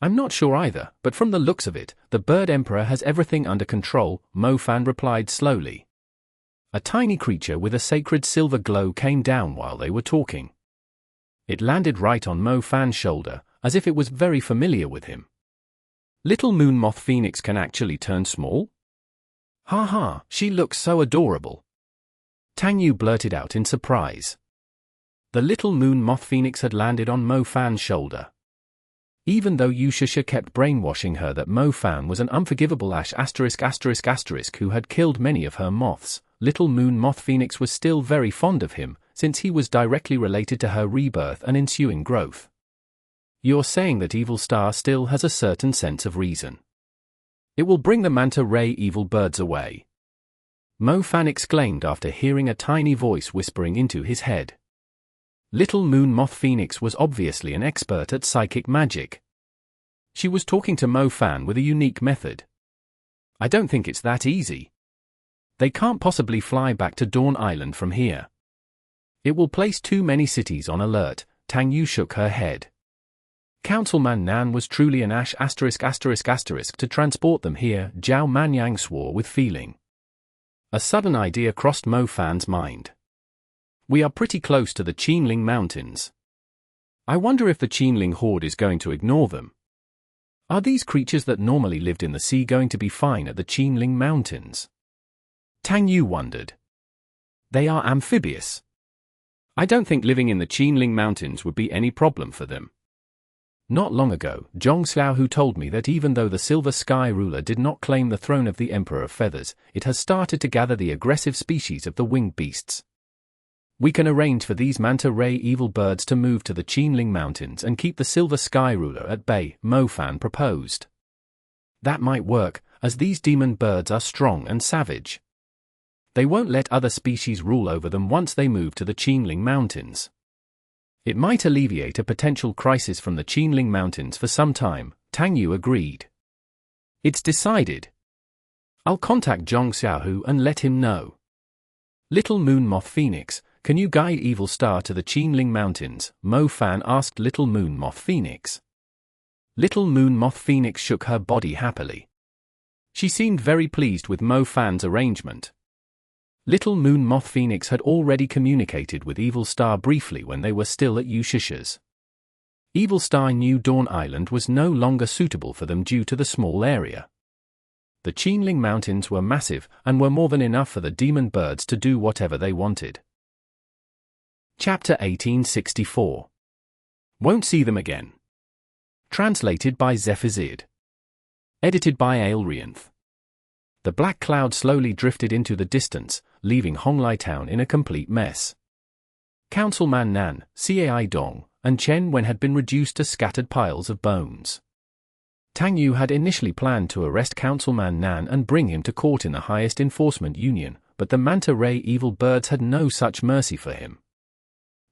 "I'm not sure either, but from the looks of it, the Bird Emperor has everything under control," Mo Fan replied slowly. A tiny creature with a sacred silver glow came down while they were talking. It landed right on Mo Fan's shoulder, as if it was very familiar with him. "Little Moon Moth Phoenix can actually turn small? Ha ha, she looks so adorable." Tang Yu blurted out in surprise. The Little Moon Moth Phoenix had landed on Mo Fan's shoulder. Even though Yushusha kept brainwashing her that Mo Fan was an unforgivable **** who had killed many of her moths, Little Moon Moth Phoenix was still very fond of him, since he was directly related to her rebirth and ensuing growth. "You're saying that Evil Star still has a certain sense of reason. It will bring the Manta Ray Evil Birds away," Mo Fan exclaimed after hearing a tiny voice whispering into his head. Little Moon Moth Phoenix was obviously an expert at psychic magic. She was talking to Mo Fan with a unique method. "I don't think it's that easy. They can't possibly fly back to Dawn Island from here. It will place too many cities on alert." Tang Yu shook her head. Councilman Nan was truly an **** to transport them here, Zhao Manyang swore with feeling. A sudden idea crossed Mo Fan's mind. "We are pretty close to the Qinling Mountains. I wonder if the Qinling horde is going to ignore them. Are these creatures that normally lived in the sea going to be fine at the Qinling Mountains?" Tang Yu wondered. "They are amphibious. I don't think living in the Qinling Mountains would be any problem for them. Not long ago, Zhong Xiaohu told me that even though the Silver Sky Ruler did not claim the throne of the Emperor of Feathers, it has started to gather the aggressive species of the winged beasts. We can arrange for these Manta Ray Evil Birds to move to the Qinling Mountains and keep the Silver Sky Ruler at bay," Mo Fan proposed. "That might work, as these demon birds are strong and savage. They won't let other species rule over them once they move to the Qinling Mountains. It might alleviate a potential crisis from the Qinling Mountains for some time," Tang Yu agreed. "It's decided. I'll contact Zhong Xiaohu and let him know. Little Moon Moth Phoenix, can you guide Evil Star to the Qinling Mountains?" Mo Fan asked Little Moon Moth Phoenix. Little Moon Moth Phoenix shook her body happily. She seemed very pleased with Mo Fan's arrangement. Little Moon Moth Phoenix had already communicated with Evil Star briefly when they were still at Yushusha's. Evil Star knew Dawn Island was no longer suitable for them due to the small area. The Qinling Mountains were massive and were more than enough for the demon birds to do whatever they wanted. Chapter 1864. Won't see them again. Translated by Zephizid. Edited by Aelrianth. The black cloud slowly drifted into the distance, leaving Honglai town in a complete mess. Councilman Nan, Cai Dong, and Chen Wen had been reduced to scattered piles of bones. Tang Yu had initially planned to arrest Councilman Nan and bring him to court in the highest enforcement union, but the manta ray evil birds had no such mercy for him.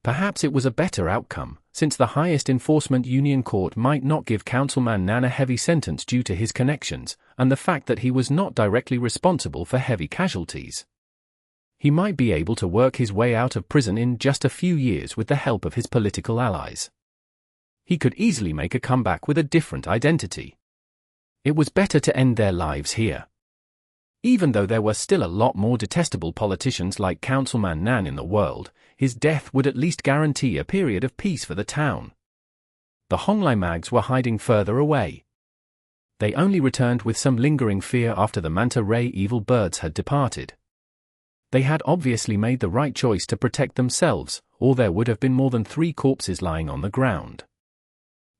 Perhaps it was a better outcome, since the highest enforcement union court might not give Councilman Nan a heavy sentence due to his connections, and the fact that he was not directly responsible for heavy casualties. He might be able to work his way out of prison in just a few years with the help of his political allies. He could easily make a comeback with a different identity. It was better to end their lives here. Even though there were still a lot more detestable politicians like Councilman Nan in the world, his death would at least guarantee a period of peace for the town. The Honglai Mags were hiding further away. They only returned with some lingering fear after the manta ray evil birds had departed. They had obviously made the right choice to protect themselves, or there would have been more than 3 corpses lying on the ground.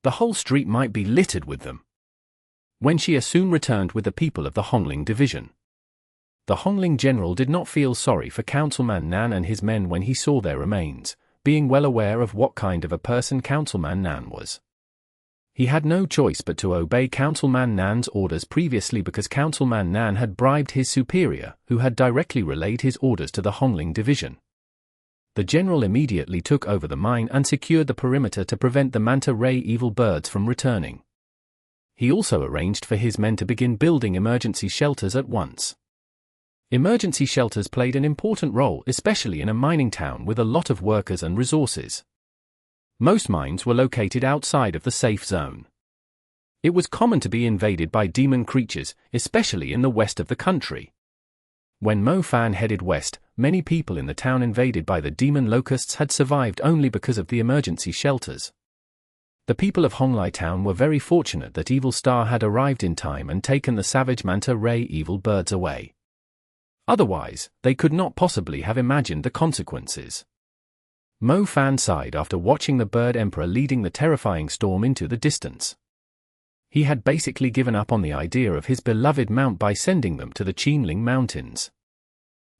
The whole street might be littered with them. Wen Xie soon returned with the people of the Hongling division. The Hongling general did not feel sorry for Councilman Nan and his men when he saw their remains, being well aware of what kind of a person Councilman Nan was. He had no choice but to obey Councilman Nan's orders previously because Councilman Nan had bribed his superior, who had directly relayed his orders to the Hongling division. The general immediately took over the mine and secured the perimeter to prevent the manta ray evil birds from returning. He also arranged for his men to begin building emergency shelters at once. Emergency shelters played an important role, especially in a mining town with a lot of workers and resources. Most mines were located outside of the safe zone. It was common to be invaded by demon creatures, especially in the west of the country. When Mo Fan headed west, many people in the town invaded by the demon locusts had survived only because of the emergency shelters. The people of Honglai town were very fortunate that Evil Star had arrived in time and taken the savage manta ray evil birds away. Otherwise, they could not possibly have imagined the consequences. Mo Fan sighed after watching the Bird Emperor leading the terrifying storm into the distance. He had basically given up on the idea of his beloved mount by sending them to the Qinling Mountains.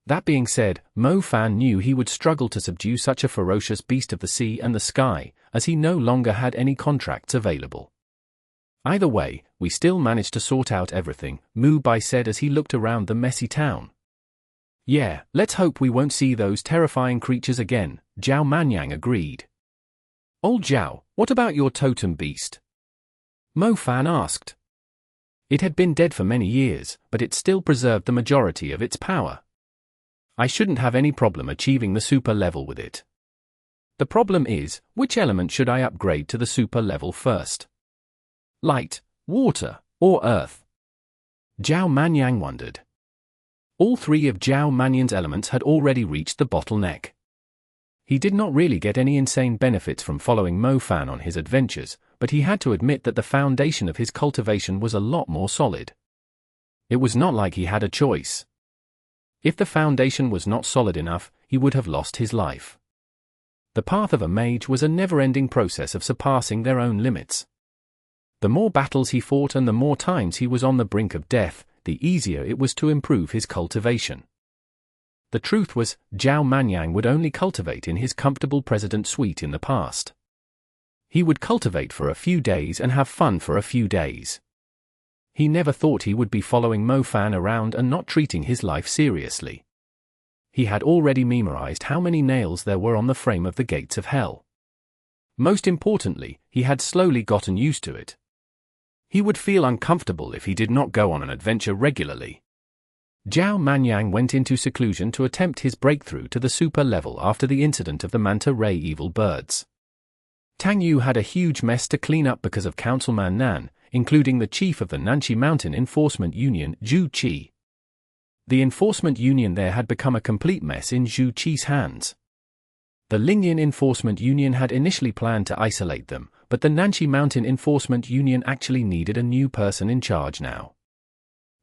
That being said, Mo Fan knew he would struggle to subdue such a ferocious beast of the sea and the sky, as he no longer had any contracts available. Either way, we still managed to sort out everything, Mu Bai said as he looked around the messy town. Yeah, let's hope we won't see those terrifying creatures again, Zhao Manyang agreed. Old Zhao, what about your totem beast? Mo Fan asked. It had been dead for many years, but it still preserved the majority of its power. I shouldn't have any problem achieving the super level with it. The problem is, which element should I upgrade to the super level first? Light, water, or earth? Zhao Manyang wondered. All 3 of Zhao Manyang's elements had already reached the bottleneck. He did not really get any insane benefits from following Mo Fan on his adventures, but he had to admit that the foundation of his cultivation was a lot more solid. It was not like he had a choice. If the foundation was not solid enough, he would have lost his life. The path of a mage was a never-ending process of surpassing their own limits. The more battles he fought and the more times he was on the brink of death, the easier it was to improve his cultivation. The truth was, Zhao Manyang would only cultivate in his comfortable president suite in the past. He would cultivate for a few days and have fun for a few days. He never thought he would be following Mo Fan around and not treating his life seriously. He had already memorized how many nails there were on the frame of the gates of hell. Most importantly, he had slowly gotten used to it. He would feel uncomfortable if he did not go on an adventure regularly. Zhao Manyang went into seclusion to attempt his breakthrough to the super level after the incident of the manta ray evil birds. Tang Yu had a huge mess to clean up because of Councilman Nan, including the chief of the Nanxi Mountain Enforcement Union, Zhu Qi. The enforcement union there had become a complete mess in Zhu Qi's hands. The Lingyan Enforcement Union had initially planned to isolate them, but the Nanxi Mountain Enforcement Union actually needed a new person in charge now.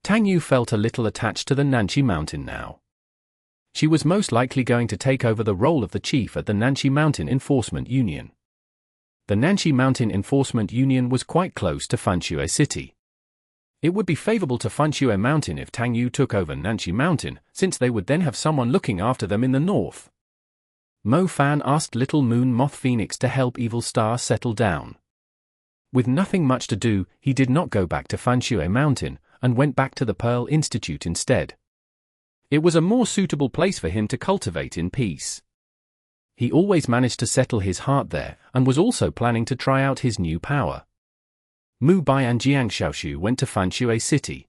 Tang Yu felt a little attached to the Nanxi Mountain now. She was most likely going to take over the role of the chief at the Nanxi Mountain Enforcement Union. The Nanxi Mountain Enforcement Union was quite close to Fanxue City. It would be favorable to Fanxue Mountain if Tang Yu took over Nanxi Mountain, since they would then have someone looking after them in the north. Mo Fan asked Little Moon Moth Phoenix to help Evil Star settle down. With nothing much to do, he did not go back to Fanxue Mountain, and went back to the Pearl Institute instead. It was a more suitable place for him to cultivate in peace. He always managed to settle his heart there, and was also planning to try out his new power. Mu Bai and Jiang Xiaoshu went to Fanxue City.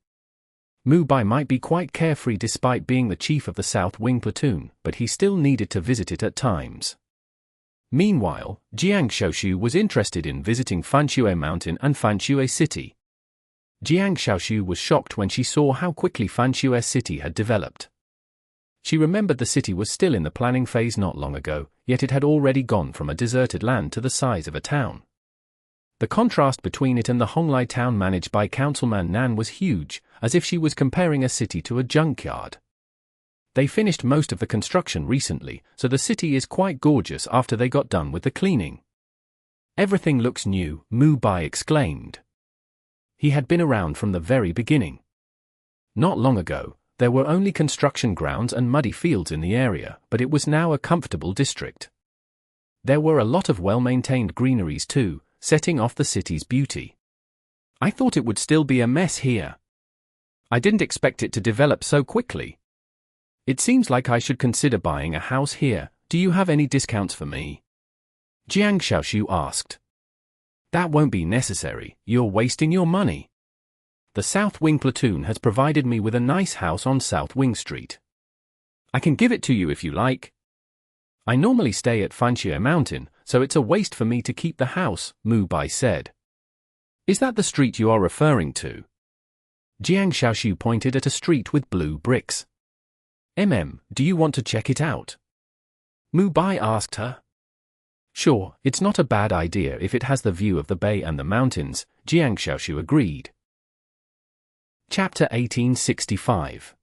Mu Bai might be quite carefree despite being the chief of the South Wing Platoon, but he still needed to visit it at times. Meanwhile, Jiang Xiaoshu was interested in visiting Fanxue Mountain and Fanxue City. Jiang Xiaoshu was shocked when she saw how quickly Fanxue City had developed. She remembered the city was still in the planning phase not long ago, yet it had already gone from a deserted land to the size of a town. The contrast between it and the Honglai town managed by Councilman Nan was huge, as if she was comparing a city to a junkyard. They finished most of the construction recently, so the city is quite gorgeous after they got done with the cleaning. Everything looks new, Mu Bai exclaimed. He had been around from the very beginning. Not long ago, there were only construction grounds and muddy fields in the area, but it was now a comfortable district. There were a lot of well-maintained greeneries too, setting off the city's beauty. I thought it would still be a mess here. I didn't expect it to develop so quickly. It seems like I should consider buying a house here. Do you have any discounts for me? Jiang Xiaoshu asked. That won't be necessary, you're wasting your money. The South Wing Platoon has provided me with a nice house on South Wing Street. I can give it to you if you like. I normally stay at Fanxue Mountain, so it's a waste for me to keep the house, Mu Bai said. Is that the street you are referring to? Jiang Xiaoshu pointed at a street with blue bricks. Do you want to check it out? Mu Bai asked her. Sure, it's not a bad idea if it has the view of the bay and the mountains, Jiang Xiaoshu agreed. Chapter 1865.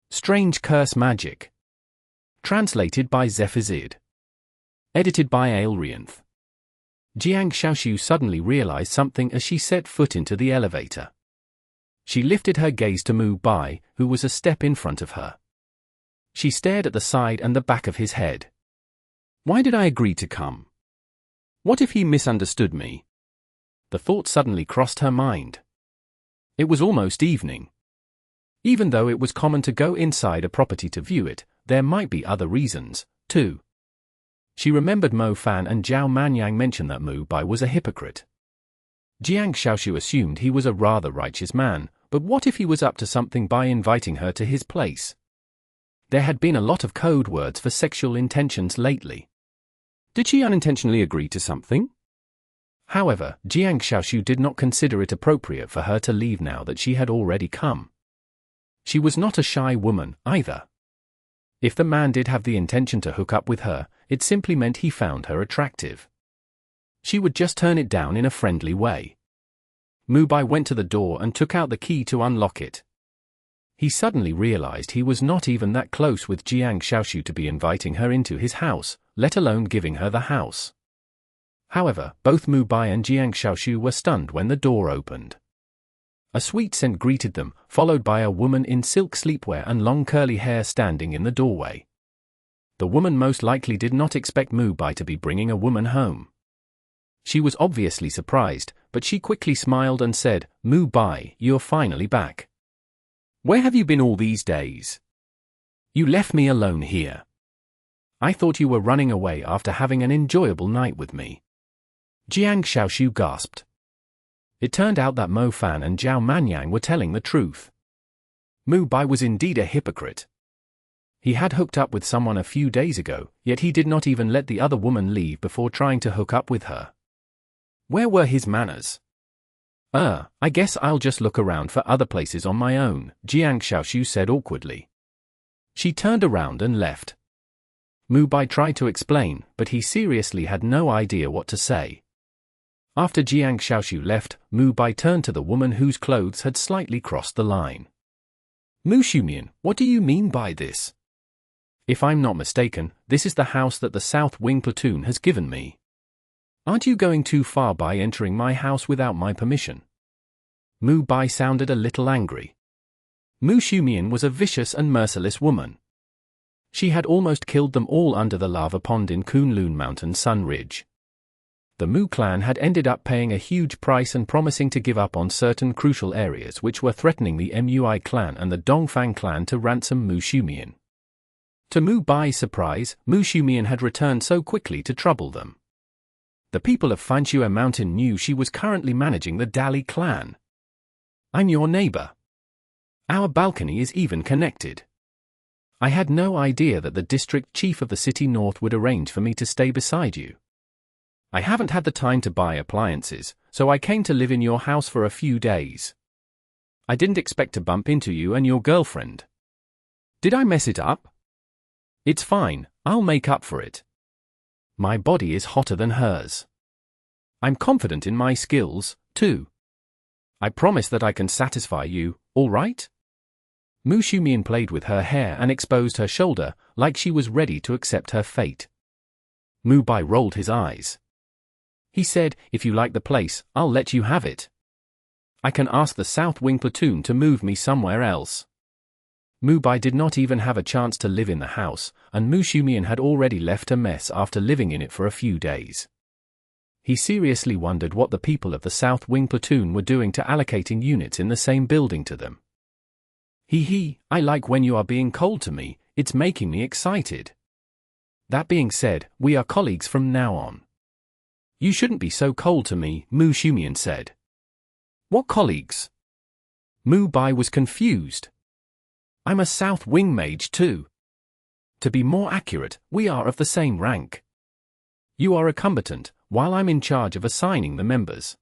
Strange Curse Magic. Translated by Zephazid. Edited by Aelrianth. Jiang Xiaoshu suddenly realized something as she set foot into the elevator. She lifted her gaze to Mu Bai, who was a step in front of her. She stared at the side and the back of his head. Why did I agree to come? What if he misunderstood me? The thought suddenly crossed her mind. It was almost evening. Even though it was common to go inside a property to view it, there might be other reasons, too. She remembered Mo Fan and Zhao Manyang mentioned that Mu Bai was a hypocrite. Jiang Xiaoshu assumed he was a rather righteous man, but what if he was up to something by inviting her to his place? There had been a lot of code words for sexual intentions lately. Did she unintentionally agree to something? However, Jiang Xiaoshu did not consider it appropriate for her to leave now that she had already come. She was not a shy woman, either. If the man did have the intention to hook up with her, it simply meant he found her attractive. She would just turn it down in a friendly way. Mu Bai went to the door and took out the key to unlock it. He suddenly realized he was not even that close with Jiang Xiaoshu to be inviting her into his house, let alone giving her the house. However, both Mu Bai and Jiang Xiaoshu were stunned when the door opened. A sweet scent greeted them, followed by a woman in silk sleepwear and long curly hair standing in the doorway. The woman most likely did not expect Mu Bai to be bringing a woman home. She was obviously surprised, but she quickly smiled and said, Mu Bai, you're finally back. Where have you been all these days? You left me alone here. I thought you were running away after having an enjoyable night with me. Jiang Xiaoshu gasped. It turned out that Mo Fan and Zhao Manyang were telling the truth. Mu Bai was indeed a hypocrite. He had hooked up with someone a few days ago, yet he did not even let the other woman leave before trying to hook up with her. Where were his manners? I guess I'll just look around for other places on my own, Jiang Xiaoshu said awkwardly. She turned around and left. Mu Bai tried to explain, but he seriously had no idea what to say. After Jiang Xiaoshu left, Mu Bai turned to the woman whose clothes had slightly crossed the line. Mu Shumian, what do you mean by this? If I'm not mistaken, this is the house that the South Wing platoon has given me. Aren't you going too far by entering my house without my permission? Mu Bai sounded a little angry. Mu Shumian was a vicious and merciless woman. She had almost killed them all under the lava pond in Kunlun Mountain Sun Ridge. The Mu clan had ended up paying a huge price and promising to give up on certain crucial areas which were threatening the Mui clan and the Dongfang clan to ransom Mu Shumian. To Mu Bai's surprise, Mu Shumian had returned so quickly to trouble them. The people of Fanchua Mountain knew she was currently managing the Dali clan. I'm your neighbor. Our balcony is even connected. I had no idea that the district chief of the city north would arrange for me to stay beside you. I haven't had the time to buy appliances, so I came to live in your house for a few days. I didn't expect to bump into you and your girlfriend. Did I mess it up? It's fine, I'll make up for it. My body is hotter than hers. I'm confident in my skills, too. I promise that I can satisfy you, all right? Mu Shumian played with her hair and exposed her shoulder, like she was ready to accept her fate. Mu Bai rolled his eyes. He said, if you like the place, I'll let you have it. I can ask the South Wing platoon to move me somewhere else. Mu Bai did not even have a chance to live in the house, and Mu Shumian had already left a mess after living in it for a few days. He seriously wondered what the people of the South Wing platoon were doing to allocating units in the same building to them. I like when you are being cold to me, it's making me excited. That being said, we are colleagues from now on. You shouldn't be so cold to me, Mu Shumian said. What colleagues? Mu Bai was confused. I'm a South Wing mage too. To be more accurate, we are of the same rank. You are a combatant, while I'm in charge of assigning the members.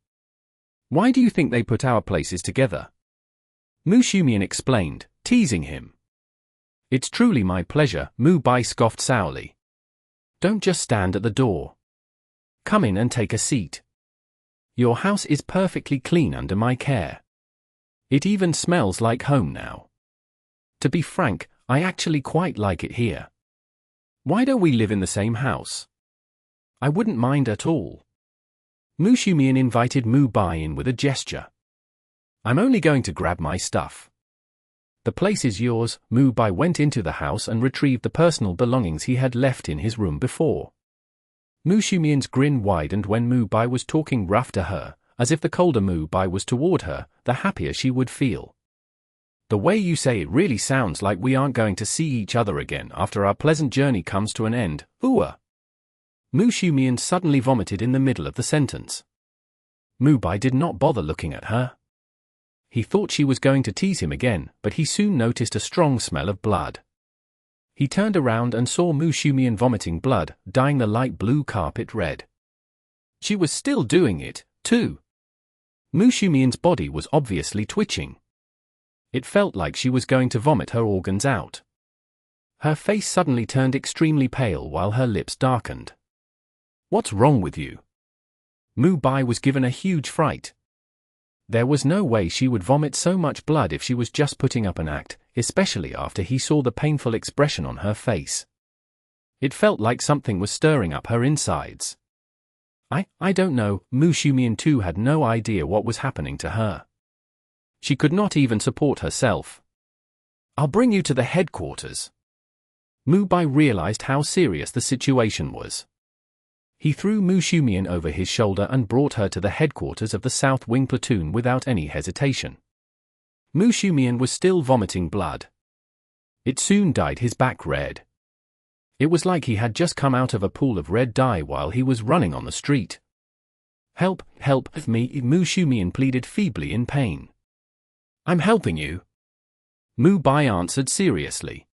Why do you think they put our places together? Mu Shumian explained, teasing him. It's truly my pleasure, Mu Bai scoffed sourly. Don't just stand at the door. Come in and take a seat. Your house is perfectly clean under my care. It even smells like home now. To be frank, I actually quite like it here. Why don't we live in the same house? I wouldn't mind at all. Mu Shumian invited Mu Bai in with a gesture. I'm only going to grab my stuff. The place is yours. Mu Bai went into the house and retrieved the personal belongings he had left in his room before. Mu Shumian's grin widened when Mu Bai was talking rough to her, as if the colder Mu Bai was toward her, the happier she would feel. The way you say it really sounds like we aren't going to see each other again after our pleasant journey comes to an end, ooh. Mu Shumian suddenly vomited in the middle of the sentence. Mu Bai did not bother looking at her. He thought she was going to tease him again, but he soon noticed a strong smell of blood. He turned around and saw Mu Shumian vomiting blood, dyeing the light blue carpet red. She was still doing it, too. Mu Shumian's body was obviously twitching. It felt like she was going to vomit her organs out. Her face suddenly turned extremely pale while her lips darkened. What's wrong with you? Mu Bai was given a huge fright. There was no way she would vomit so much blood if she was just putting up an act, especially after he saw the painful expression on her face. It felt like something was stirring up her insides. I don't know, Mu Shumian too had no idea what was happening to her. She could not even support herself. I'll bring you to the headquarters. Mu Bai realized how serious the situation was. He threw Mu Shumian over his shoulder and brought her to the headquarters of the South Wing platoon without any hesitation. Mu Shumian was still vomiting blood. It soon dyed his back red. It was like he had just come out of a pool of red dye while he was running on the street. Help me, Mu Shumian pleaded feebly in pain. I'm helping you. Mu Bai answered seriously.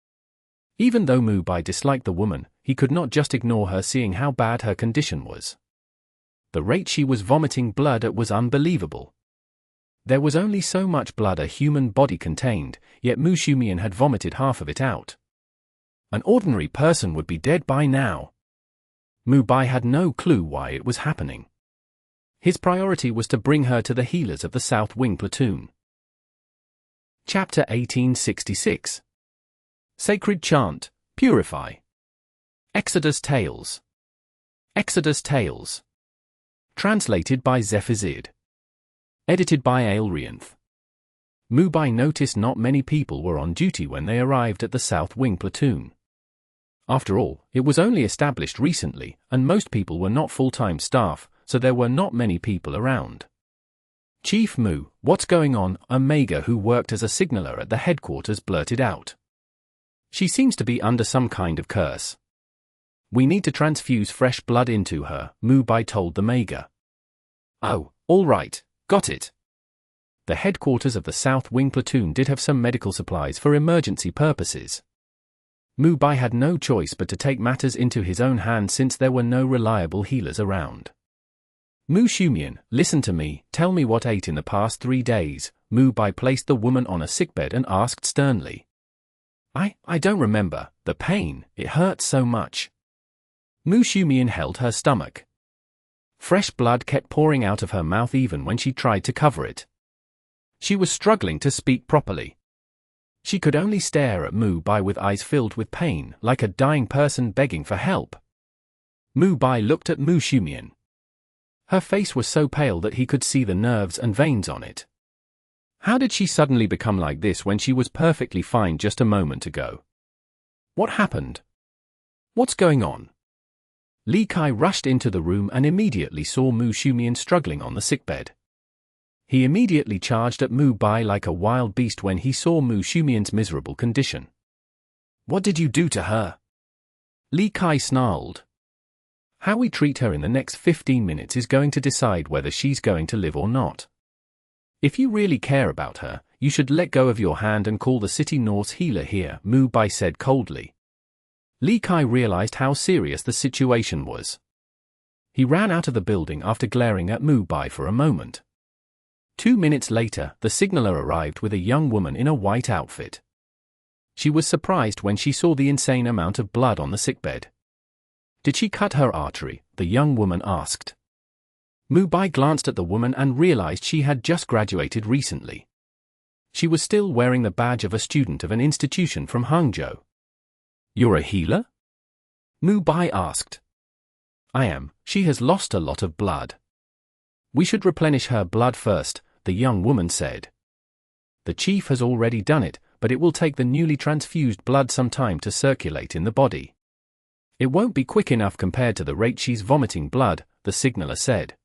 Even though Mu Bai disliked the woman, he could not just ignore her, seeing how bad her condition was. The rate she was vomiting blood at was unbelievable. There was only so much blood a human body contained, yet Mu Shumian had vomited half of it out. An ordinary person would be dead by now. Mu Bai had no clue why it was happening. His priority was to bring her to the healers of the South Wing platoon. Chapter 1866. Sacred Chant, Purify. Exodus Tales. Exodus Tales. Translated by Zephizid. Edited by Aelrianth. Mubai noticed not many people were on duty when they arrived at the South Wing platoon. After all, it was only established recently, and most people were not full-time staff, so there were not many people around. Chief Mu, what's going on? A Mage who worked as a signaler at the headquarters blurted out. She seems to be under some kind of curse. We need to transfuse fresh blood into her, Mubai told the Mage. Oh, all right, got it. The headquarters of the South Wing platoon did have some medical supplies for emergency purposes. Mubai had no choice but to take matters into his own hands since there were no reliable healers around. Mu Shumian, listen to me, tell me what ate in the past 3 days. Mubai placed the woman on a sickbed and asked sternly. I don't remember, the pain, it hurts so much. Mu Shumian held her stomach. Fresh blood kept pouring out of her mouth even when she tried to cover it. She was struggling to speak properly. She could only stare at Mubai with eyes filled with pain, like a dying person begging for help. Mubai looked at Mu Shumian. Her face was so pale that he could see the nerves and veins on it. How did she suddenly become like this when she was perfectly fine just a moment ago? What happened? What's going on? Li Kai rushed into the room and immediately saw Mu Shumian struggling on the sickbed. He immediately charged at Mubai like a wild beast when he saw Mu Shumian's miserable condition. What did you do to her? Li Kai snarled. How we treat her in the next 15 minutes is going to decide whether she's going to live or not. If you really care about her, you should let go of your hand and call the city North's healer here, Mubai said coldly. Li Kai realized how serious the situation was. He ran out of the building after glaring at Mubai for a moment. 2 minutes later, the signaler arrived with a young woman in a white outfit. She was surprised when she saw the insane amount of blood on the sickbed. Did she cut her artery? The young woman asked. Mubai glanced at the woman and realized she had just graduated recently. She was still wearing the badge of a student of an institution from Hangzhou. You're a healer? Mubai asked. I am. She has lost a lot of blood. We should replenish her blood first, the young woman said. The chief has already done it, but it will take the newly transfused blood some time to circulate in the body. It won't be quick enough compared to the rate she's vomiting blood, the signaler said.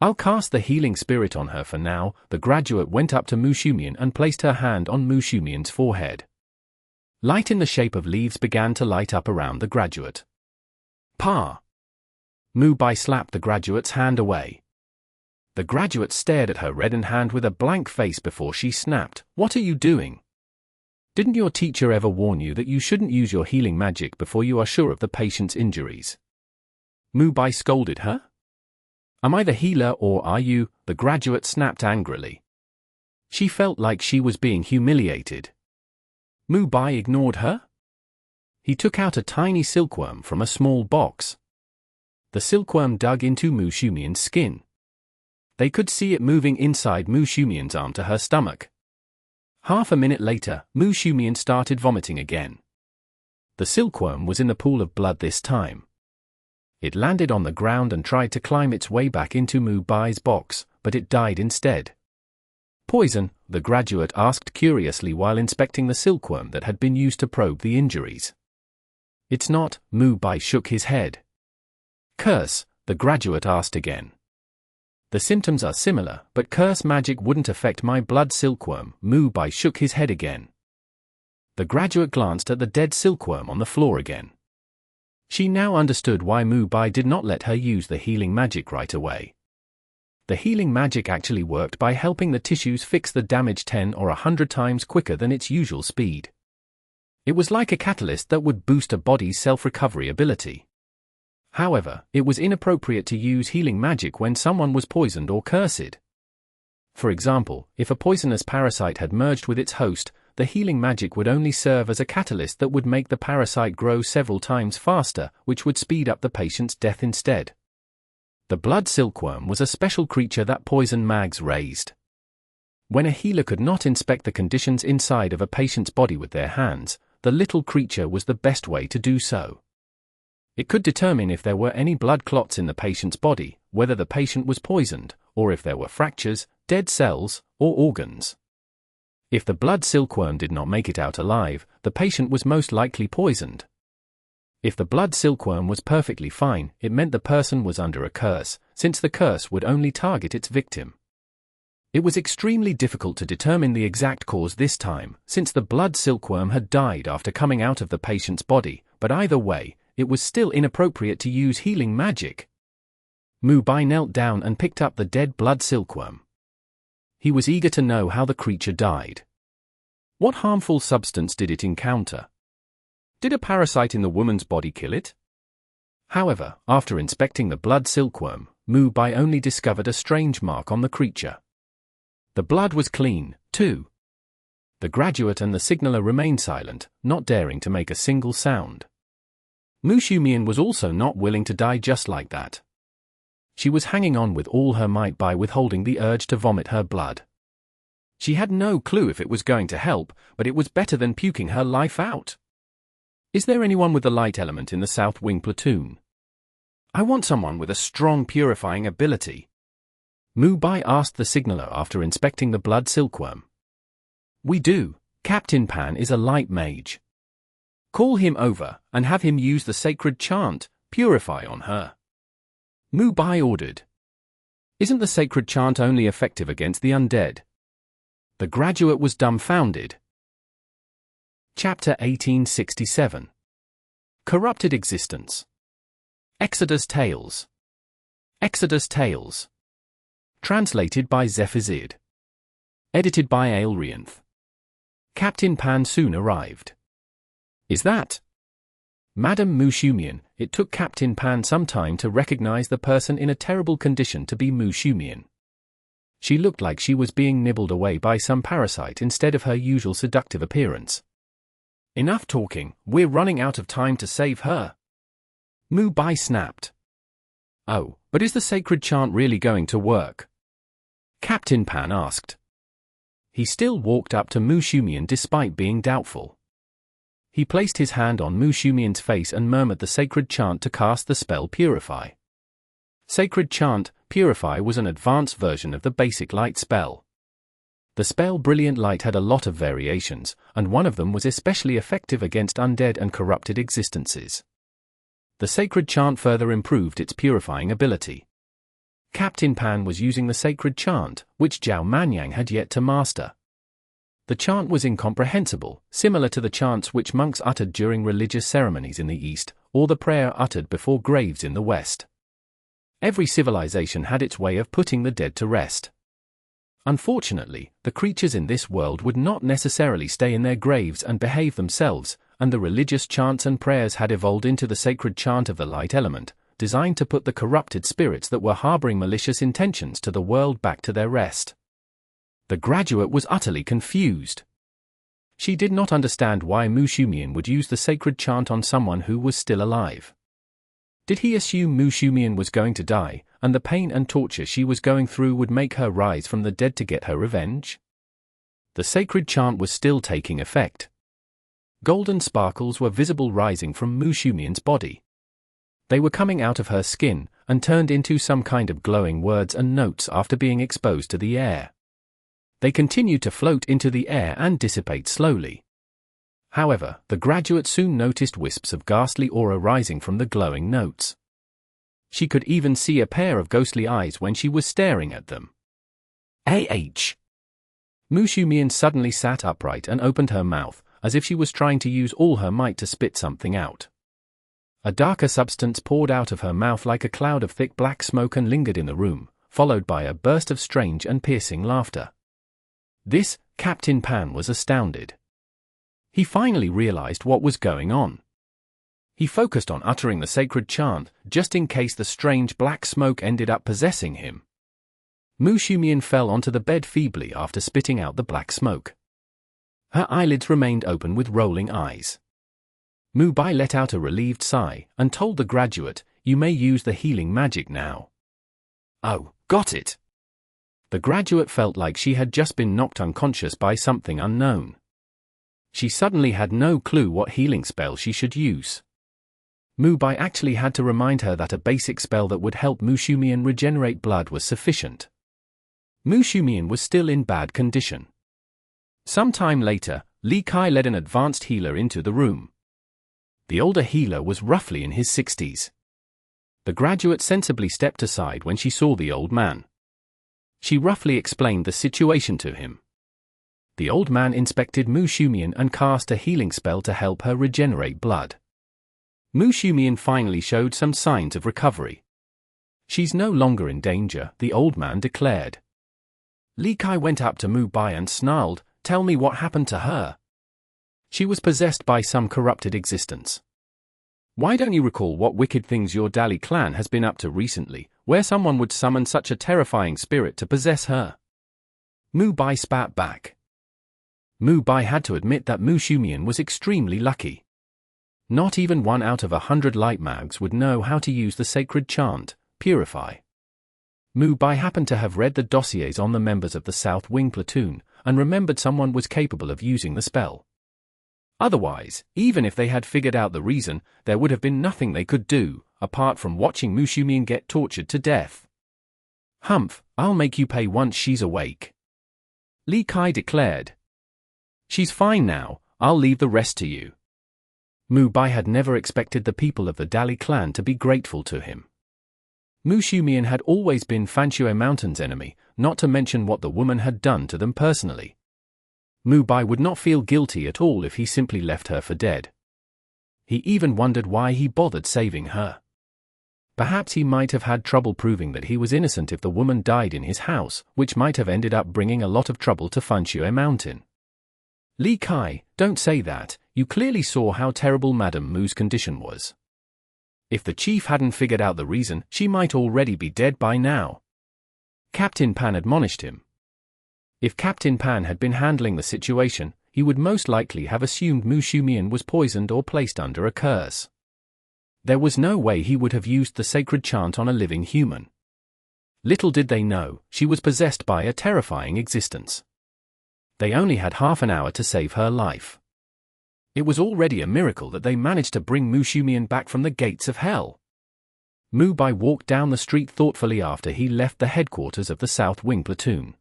I'll cast the healing spirit on her for now. The graduate went up to Mu Shumian and placed her hand on Mu Shumian's forehead. Light in the shape of leaves began to light up around the graduate. Pa! Mubai slapped the graduate's hand away. The graduate stared at her reddened hand with a blank face before she snapped, What are you doing? Didn't your teacher ever warn you that you shouldn't use your healing magic before you are sure of the patient's injuries? Mubai scolded her. Am I the healer or are you? The graduate snapped angrily. She felt like she was being humiliated. Mubai ignored her. He took out a tiny silkworm from a small box. The silkworm dug into Mu Shumian's skin. They could see it moving inside Mu Shumian's arm to her stomach. Half a minute later, Mu Shumian started vomiting again. The silkworm was in the pool of blood this time. It landed on the ground and tried to climb its way back into Mubai's box, but it died instead. Poison? The graduate asked curiously while inspecting the silkworm that had been used to probe the injuries. It's not, Mubai shook his head. Curse? The graduate asked again. The symptoms are similar, but curse magic wouldn't affect my blood silkworm. Mubai shook his head again. The graduate glanced at the dead silkworm on the floor again. She now understood why Mubai did not let her use the healing magic right away. The healing magic actually worked by helping the tissues fix the damage 10 or 100 times quicker than its usual speed. It was like a catalyst that would boost a body's self-recovery ability. However, it was inappropriate to use healing magic when someone was poisoned or cursed. For example, if a poisonous parasite had merged with its host, the healing magic would only serve as a catalyst that would make the parasite grow several times faster, which would speed up the patient's death instead. The blood silkworm was a special creature that poison mags raised. When a healer could not inspect the conditions inside of a patient's body with their hands, the little creature was the best way to do so. It could determine if there were any blood clots in the patient's body, whether the patient was poisoned, or if there were fractures, dead cells, or organs. If the blood silkworm did not make it out alive, the patient was most likely poisoned. If the blood silkworm was perfectly fine, it meant the person was under a curse, since the curse would only target its victim. It was extremely difficult to determine the exact cause this time, since the blood silkworm had died after coming out of the patient's body, but either way, it was still inappropriate to use healing magic. Mu Bai knelt down and picked up the dead blood silkworm. He was eager to know how the creature died. What harmful substance did it encounter? Did a parasite in the woman's body kill it? However, after inspecting the blood silkworm, Mu Bai only discovered a strange mark on the creature. The blood was clean, too. The graduate and the signaler remained silent, not daring to make a single sound. Mu Shumian was also not willing to die just like that. She was hanging on with all her might by withholding the urge to vomit her blood. She had no clue if it was going to help, but it was better than puking her life out. Is there anyone with the light element in the South Wing platoon? I want someone with a strong purifying ability. Mu Bai asked the signaler after inspecting the blood silkworm. We do. Captain Pan is a light mage. Call him over, and have him use the sacred chant, Purify, on her. Mu Bai ordered. Isn't the sacred chant only effective against the undead? The graduate was dumbfounded. Chapter 1867. Corrupted Existence. Exodus Tales. Exodus Tales. Translated by Zephizid. Edited by Aelrianth. Captain Pan soon arrived. Is that Madame Mu Shumian? It took Captain Pan some time to recognize the person in a terrible condition to be Mu Shumian. She looked like she was being nibbled away by some parasite instead of her usual seductive appearance. Enough talking, we're running out of time to save her. Mu Bai snapped. Oh, but is the sacred chant really going to work? Captain Pan asked. He still walked up to Mu Shumian despite being doubtful. He placed his hand on Mu Shumian's face and murmured the sacred chant to cast the spell Purify. Sacred chant, Purify was an advanced version of the basic light spell. The spell Brilliant Light had a lot of variations, and one of them was especially effective against undead and corrupted existences. The sacred chant further improved its purifying ability. Captain Pan was using the sacred chant, which Zhao Manyang had yet to master. The chant was incomprehensible, similar to the chants which monks uttered during religious ceremonies in the East, or the prayer uttered before graves in the West. Every civilization had its way of putting the dead to rest. Unfortunately, the creatures in this world would not necessarily stay in their graves and behave themselves, and the religious chants and prayers had evolved into the sacred chant of the light element, designed to put the corrupted spirits that were harboring malicious intentions to the world back to their rest. The graduate was utterly confused. She did not understand why Mu Shumian would use the sacred chant on someone who was still alive. Did he assume Mu Shumian was going to die, and the pain and torture she was going through would make her rise from the dead to get her revenge? The sacred chant was still taking effect. Golden sparkles were visible rising from Mu Shumian's body. They were coming out of her skin, and turned into some kind of glowing words and notes after being exposed to the air. They continued to float into the air and dissipate slowly. However, the graduate soon noticed wisps of ghastly aura rising from the glowing notes. She could even see a pair of ghostly eyes when she was staring at them. Mu Shumian suddenly sat upright and opened her mouth, as if she was trying to use all her might to spit something out. A darker substance poured out of her mouth like a cloud of thick black smoke and lingered in the room, followed by a burst of strange and piercing laughter. This, Captain Pan was astounded. He finally realized what was going on. He focused on uttering the sacred chant, just in case the strange black smoke ended up possessing him. Mu Shumian fell onto the bed feebly after spitting out the black smoke. Her eyelids remained open with rolling eyes. Mu Bai let out a relieved sigh, and told the graduate, "You may use the healing magic now." Oh, got it. The graduate felt like she had just been knocked unconscious by something unknown. She suddenly had no clue what healing spell she should use. Mubai actually had to remind her that a basic spell that would help Mushumian regenerate blood was sufficient. Mushumian was still in bad condition. Some time later, Li Kai led an advanced healer into the room. The older healer was roughly in his 60s. The graduate sensibly stepped aside when she saw the old man. She roughly explained the situation to him. The old man inspected Mushumian and cast a healing spell to help her regenerate blood. Mushumian finally showed some signs of recovery. She's no longer in danger, the old man declared. Li Kai went up to Mubai and snarled, "Tell me what happened to her." She was possessed by some corrupted existence. Why don't you recall what wicked things your Dali clan has been up to recently, where someone would summon such a terrifying spirit to possess her? Mubai spat back. Mubai had to admit that Mushumian was extremely lucky. Not even 1 out of 100 light mags would know how to use the sacred chant, Purify. Mubai happened to have read the dossiers on the members of the South Wing platoon, and remembered someone was capable of using the spell. Otherwise, even if they had figured out the reason, there would have been nothing they could do, apart from watching Mushumian get tortured to death. "Humph, I'll make you pay once she's awake," Li Kai declared. "She's fine now, I'll leave the rest to you." Mubai had never expected the people of the Dali clan to be grateful to him. Mushumian had always been Fanshui Mountain's enemy, not to mention what the woman had done to them personally. Mubai would not feel guilty at all if he simply left her for dead. He even wondered why he bothered saving her. Perhaps he might have had trouble proving that he was innocent if the woman died in his house, which might have ended up bringing a lot of trouble to Fanshui Mountain. "Li Kai, don't say that, you clearly saw how terrible Madame Mu's condition was. If the chief hadn't figured out the reason, she might already be dead by now," Captain Pan admonished him. If Captain Pan had been handling the situation, he would most likely have assumed Mushumian was poisoned or placed under a curse. There was no way he would have used the sacred chant on a living human. Little did they know, she was possessed by a terrifying existence. They only had half an hour to save her life. It was already a miracle that they managed to bring Mushumian back from the gates of hell. Mubai walked down the street thoughtfully after he left the headquarters of the South Wing platoon.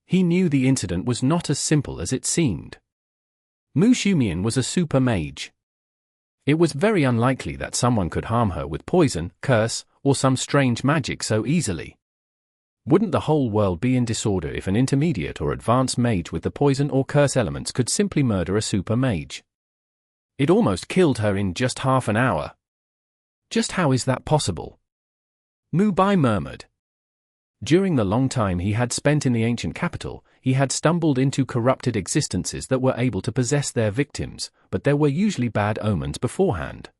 He knew the incident was not as simple as it seemed. Mushumian was a super mage. It was very unlikely that someone could harm her with poison, curse, or some strange magic so easily. Wouldn't the whole world be in disorder if an intermediate or advanced mage with the poison or curse elements could simply murder a super mage? It almost killed her in just half an hour. Just how is that possible? Mubai murmured. During the long time he had spent in the ancient capital, he had stumbled into corrupted existences that were able to possess their victims, but there were usually bad omens beforehand.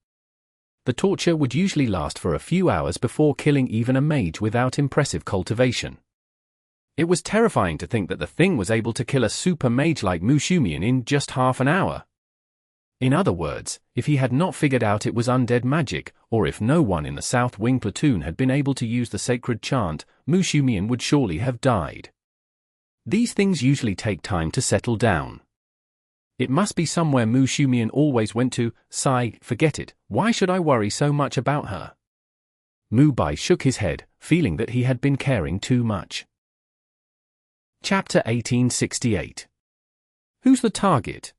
The torture would usually last for a few hours before killing even a mage without impressive cultivation. It was terrifying to think that the thing was able to kill a super mage like Mushumian in just half an hour. In other words, if he had not figured out it was undead magic, or if no one in the South Wing platoon had been able to use the sacred chant, Mushumian would surely have died. These things usually take time to settle down. It must be somewhere Mushumian always went to. Sigh, forget it, why should I worry so much about her? Mubai shook his head, feeling that he had been caring too much. Chapter 1868. Who's the target?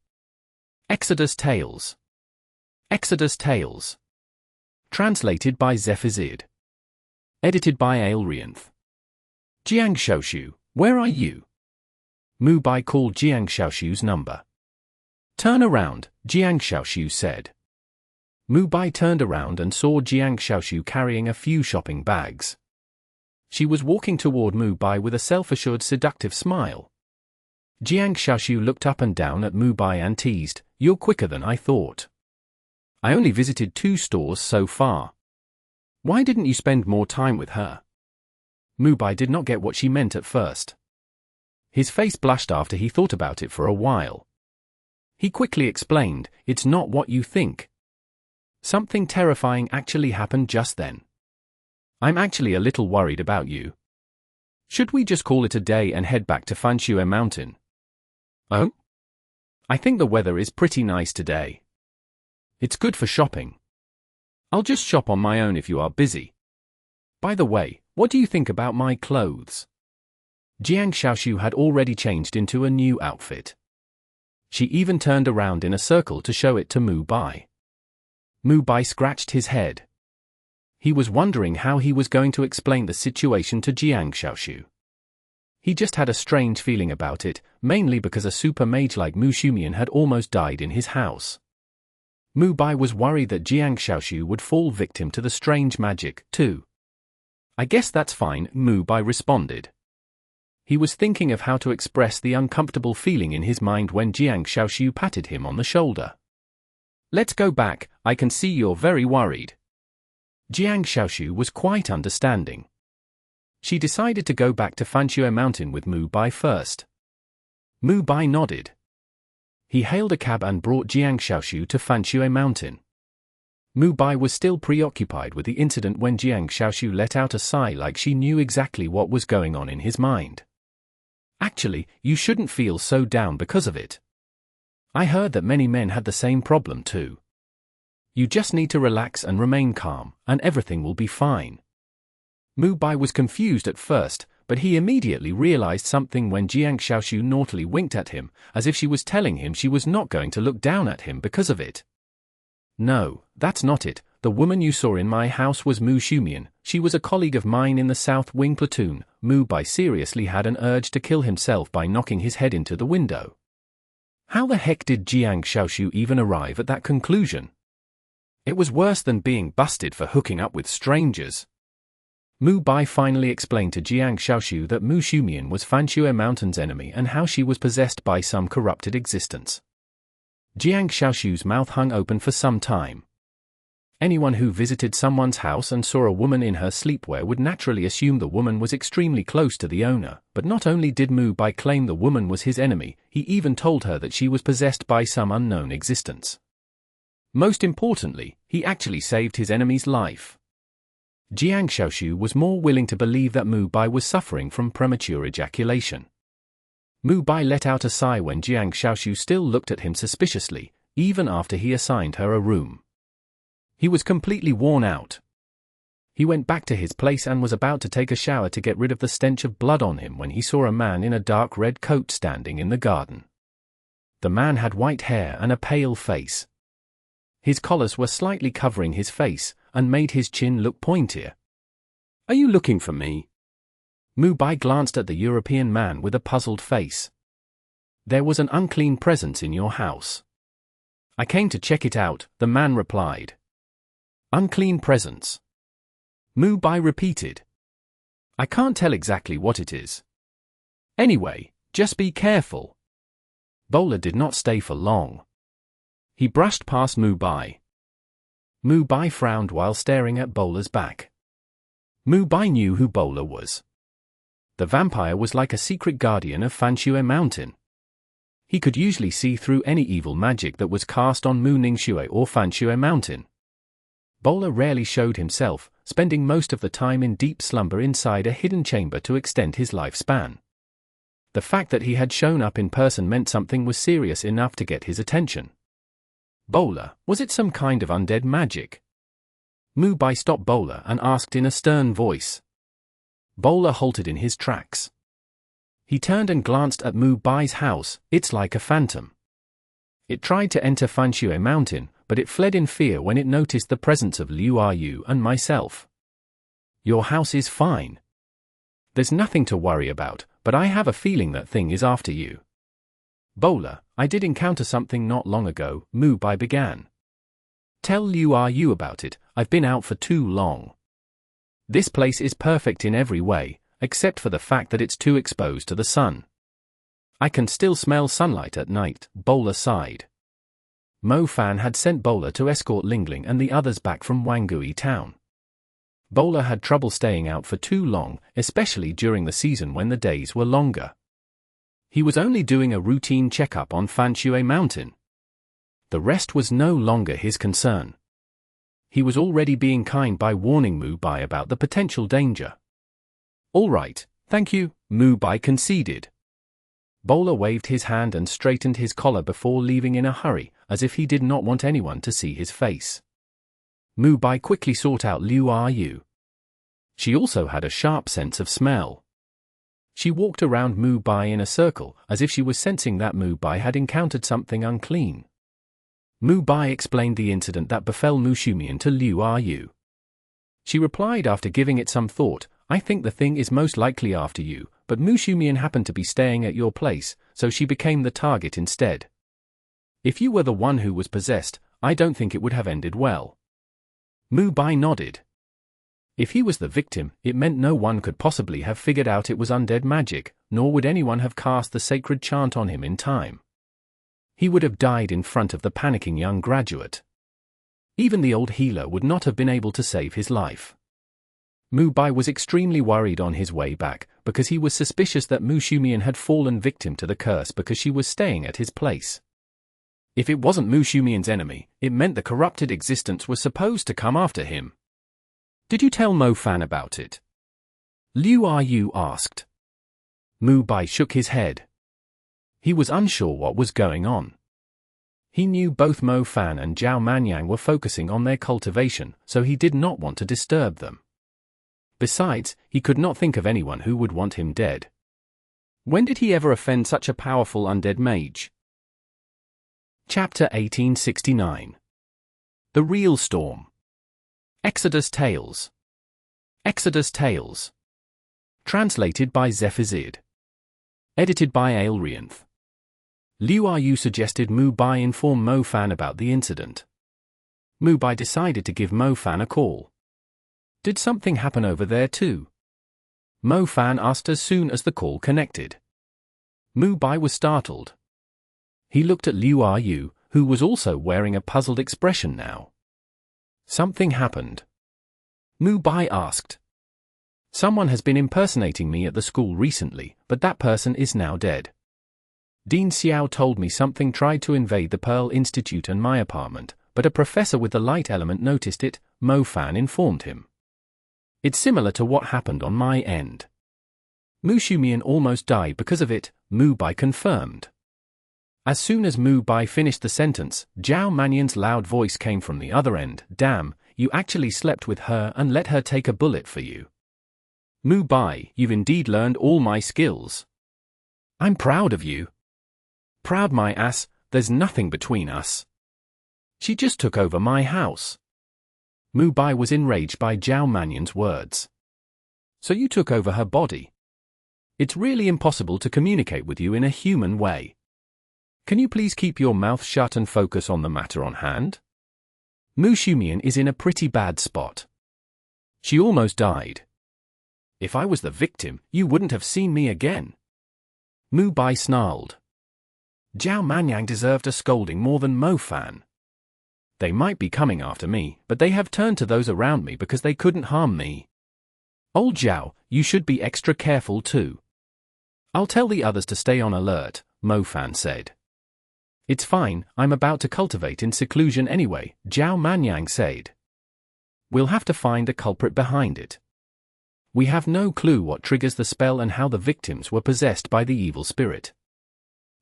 Exodus Tales. Exodus Tales. Translated by Zephizid. Edited by Aelrianth. Jiang Xiaoshu, where are you? Mubai called Jiang Xiaoshu's number. Turn around, Jiang Xiaoshu said. Mubai turned around and saw Jiang Xiaoshu carrying a few shopping bags. She was walking toward Mubai with a self-assured seductive smile. Jiang Xiaoshu looked up and down at Mubai and teased, "You're quicker than I thought. I only visited 2 stores so far. Why didn't you spend more time with her?" Mubai did not get what she meant at first. His face blushed after he thought about it for a while. He quickly explained, "It's not what you think." Something terrifying actually happened just then. I'm actually a little worried about you. Should we just call it a day and head back to Fanshui Mountain? Oh? I think the weather is pretty nice today. It's good for shopping. I'll just shop on my own if you are busy. By the way, what do you think about my clothes? Jiang Xiaoshu had already changed into a new outfit. She even turned around in a circle to show it to Mu Bai. Mu Bai scratched his head. He was wondering how he was going to explain the situation to Jiang Xiaoshu. He just had a strange feeling about it, mainly because a super mage like Mu Shumian had almost died in his house. Mu Bai was worried that Jiang Xiaoshu would fall victim to the strange magic, too. I guess that's fine, Mu Bai responded. He was thinking of how to express the uncomfortable feeling in his mind when Jiang Xiaoshu patted him on the shoulder. Let's go back, I can see you're very worried. Jiang Xiaoshu was quite understanding. She decided to go back to Fanshui Mountain with Mu Bai first. Mu Bai nodded. He hailed a cab and brought Jiang Xiaoshu to Fanshui Mountain. Mu Bai was still preoccupied with the incident when Jiang Xiaoshu let out a sigh like she knew exactly what was going on in his mind. Actually, you shouldn't feel so down because of it. I heard that many men had the same problem too. You just need to relax and remain calm, and everything will be fine. Mu Bai was confused at first, but he immediately realized something when Jiang Xiaoshu naughtily winked at him, as if she was telling him she was not going to look down at him because of it. No, that's not it. The woman you saw in my house was Mu Shumian. She was a colleague of mine in the South Wing platoon. Mu Bai seriously had an urge to kill himself by knocking his head into the window. How the heck did Jiang Xiaoshu even arrive at that conclusion? It was worse than being busted for hooking up with strangers. Mu Bai finally explained to Jiang Xiaoshu that Mu Shumian was Fanshui Mountain's enemy and how she was possessed by some corrupted existence. Jiang Xiaoshu's mouth hung open for some time. Anyone who visited someone's house and saw a woman in her sleepwear would naturally assume the woman was extremely close to the owner, but not only did Mu Bai claim the woman was his enemy, he even told her that she was possessed by some unknown existence. Most importantly, he actually saved his enemy's life. Jiang Xiaoshu was more willing to believe that Mu Bai was suffering from premature ejaculation. Mu Bai let out a sigh when Jiang Xiaoshu still looked at him suspiciously, even after he assigned her a room. He was completely worn out. He went back to his place and was about to take a shower to get rid of the stench of blood on him when he saw a man in a dark red coat standing in the garden. The man had white hair and a pale face. His collars were slightly covering his face, and made his chin look pointier. Are you looking for me? Mu Bai glanced at the European man with a puzzled face. There was an unclean presence in your house. I came to check it out, the man replied. Unclean presence. Mu Bai repeated. I can't tell exactly what it is. Anyway, just be careful. Bowler did not stay for long. He brushed past Mu Bai. Mu Bai frowned while staring at Bowler's back. Mu Bai knew who Bowler was. The vampire was like a secret guardian of Fanshui Mountain. He could usually see through any evil magic that was cast on Mu Ningxue or Fanshui Mountain. Bowler rarely showed himself, spending most of the time in deep slumber inside a hidden chamber to extend his lifespan. The fact that he had shown up in person meant something was serious enough to get his attention. Bowler, was it some kind of undead magic? Mu Bai stopped Bowler and asked in a stern voice. Bowler halted in his tracks. He turned and glanced at Mu Bai's house. It's like a phantom. It tried to enter Fanshui Mountain, but it fled in fear when it noticed the presence of Liu Yu and myself. Your house is fine. There's nothing to worry about, but I have a feeling that thing is after you. Bowler, I did encounter something not long ago, Mu Bai began. Tell Liu Yu about it, I've been out for too long. This place is perfect in every way, except for the fact that it's too exposed to the sun. I can still smell sunlight at night, Bowler sighed. Mo Fan had sent Bowler to escort Lingling and the others back from Wangui town. Bowler had trouble staying out for too long, especially during the season when the days were longer. He was only doing a routine checkup on Fanshui Mountain. The rest was no longer his concern. he was already being kind by warning Mu Bai about the potential danger. "All right, thank you," Mu Bai conceded. Bowler waved his hand and straightened his collar before leaving in a hurry, as if he did not want anyone to see his face. Mu Bai quickly sought out Liu Yu. She also had a sharp sense of smell. She walked around Mu Bai in a circle, as if she was sensing that Mu Bai had encountered something unclean. Mu Bai explained the incident that befell Mu Shumian to Liu Yu. She replied after giving it some thought, "I think the thing is most likely after you, but Mu Shumian happened to be staying at your place, so she became the target instead. If you were the one who was possessed, I don't think it would have ended well." Mu Bai nodded. If he was the victim, it meant no one could possibly have figured out it was undead magic, nor would anyone have cast the sacred chant on him in time. He would have died in front of the panicking young graduate. Even the old healer would not have been able to save his life. Mu Bai was extremely worried on his way back, because he was suspicious that Mu Shumian had fallen victim to the curse because she was staying at his place. If it wasn't Mu Shumian's enemy, it meant the corrupted existence was supposed to come after him. "Did you tell Mo Fan about it?" Liu Yu asked. Mu Bai shook his head. He was unsure what was going on. He knew both Mo Fan and Zhao Manyang were focusing on their cultivation, so he did not want to disturb them. Besides, he could not think of anyone who would want him dead. When did he ever offend such a powerful undead mage? Chapter 1869. The Real Storm. Exodus Tales. Exodus Tales. Translated by Zephizid. Edited by Aelrianth. Liu Yu suggested Mu Bai inform Mo Fan about the incident. Mu Bai decided to give Mo Fan a call. Did something happen over there too? Mo Fan asked as soon as the call connected. Mu Bai was startled. He looked at Liu Yu, who was also wearing a puzzled expression now. Something happened. Mu Bai asked. Someone has been impersonating me at the school recently, but that person is now dead. Dean Xiao told me something tried to invade the Pearl Institute and my apartment, but a professor with the light element noticed it, Mo Fan informed him. It's similar to what happened on my end. Mu Shumian almost died because of it, Mu Bai confirmed. As soon as Mu Bai finished the sentence, Zhao Manyan's loud voice came from the other end. Damn, you actually slept with her and let her take a bullet for you. Mu Bai, you've indeed learned all my skills. I'm proud of you. Proud my ass, there's nothing between us. She just took over my house. Mu Bai was enraged by Zhao Manyan's words. So you took over her body. It's really impossible to communicate with you in a human way. Can you please keep your mouth shut and focus on the matter on hand? Mu Shumian is in a pretty bad spot. She almost died. If I was the victim, you wouldn't have seen me again. Mu Bai snarled. Zhao Manyang deserved a scolding more than Mo Fan. They might be coming after me, but they have turned to those around me because they couldn't harm me. Old Zhao, you should be extra careful too. I'll tell the others to stay on alert, Mo Fan said. It's fine, I'm about to cultivate in seclusion anyway, Zhao Manyang said. We'll have to find the culprit behind it. We have no clue what triggers the spell and how the victims were possessed by the evil spirit.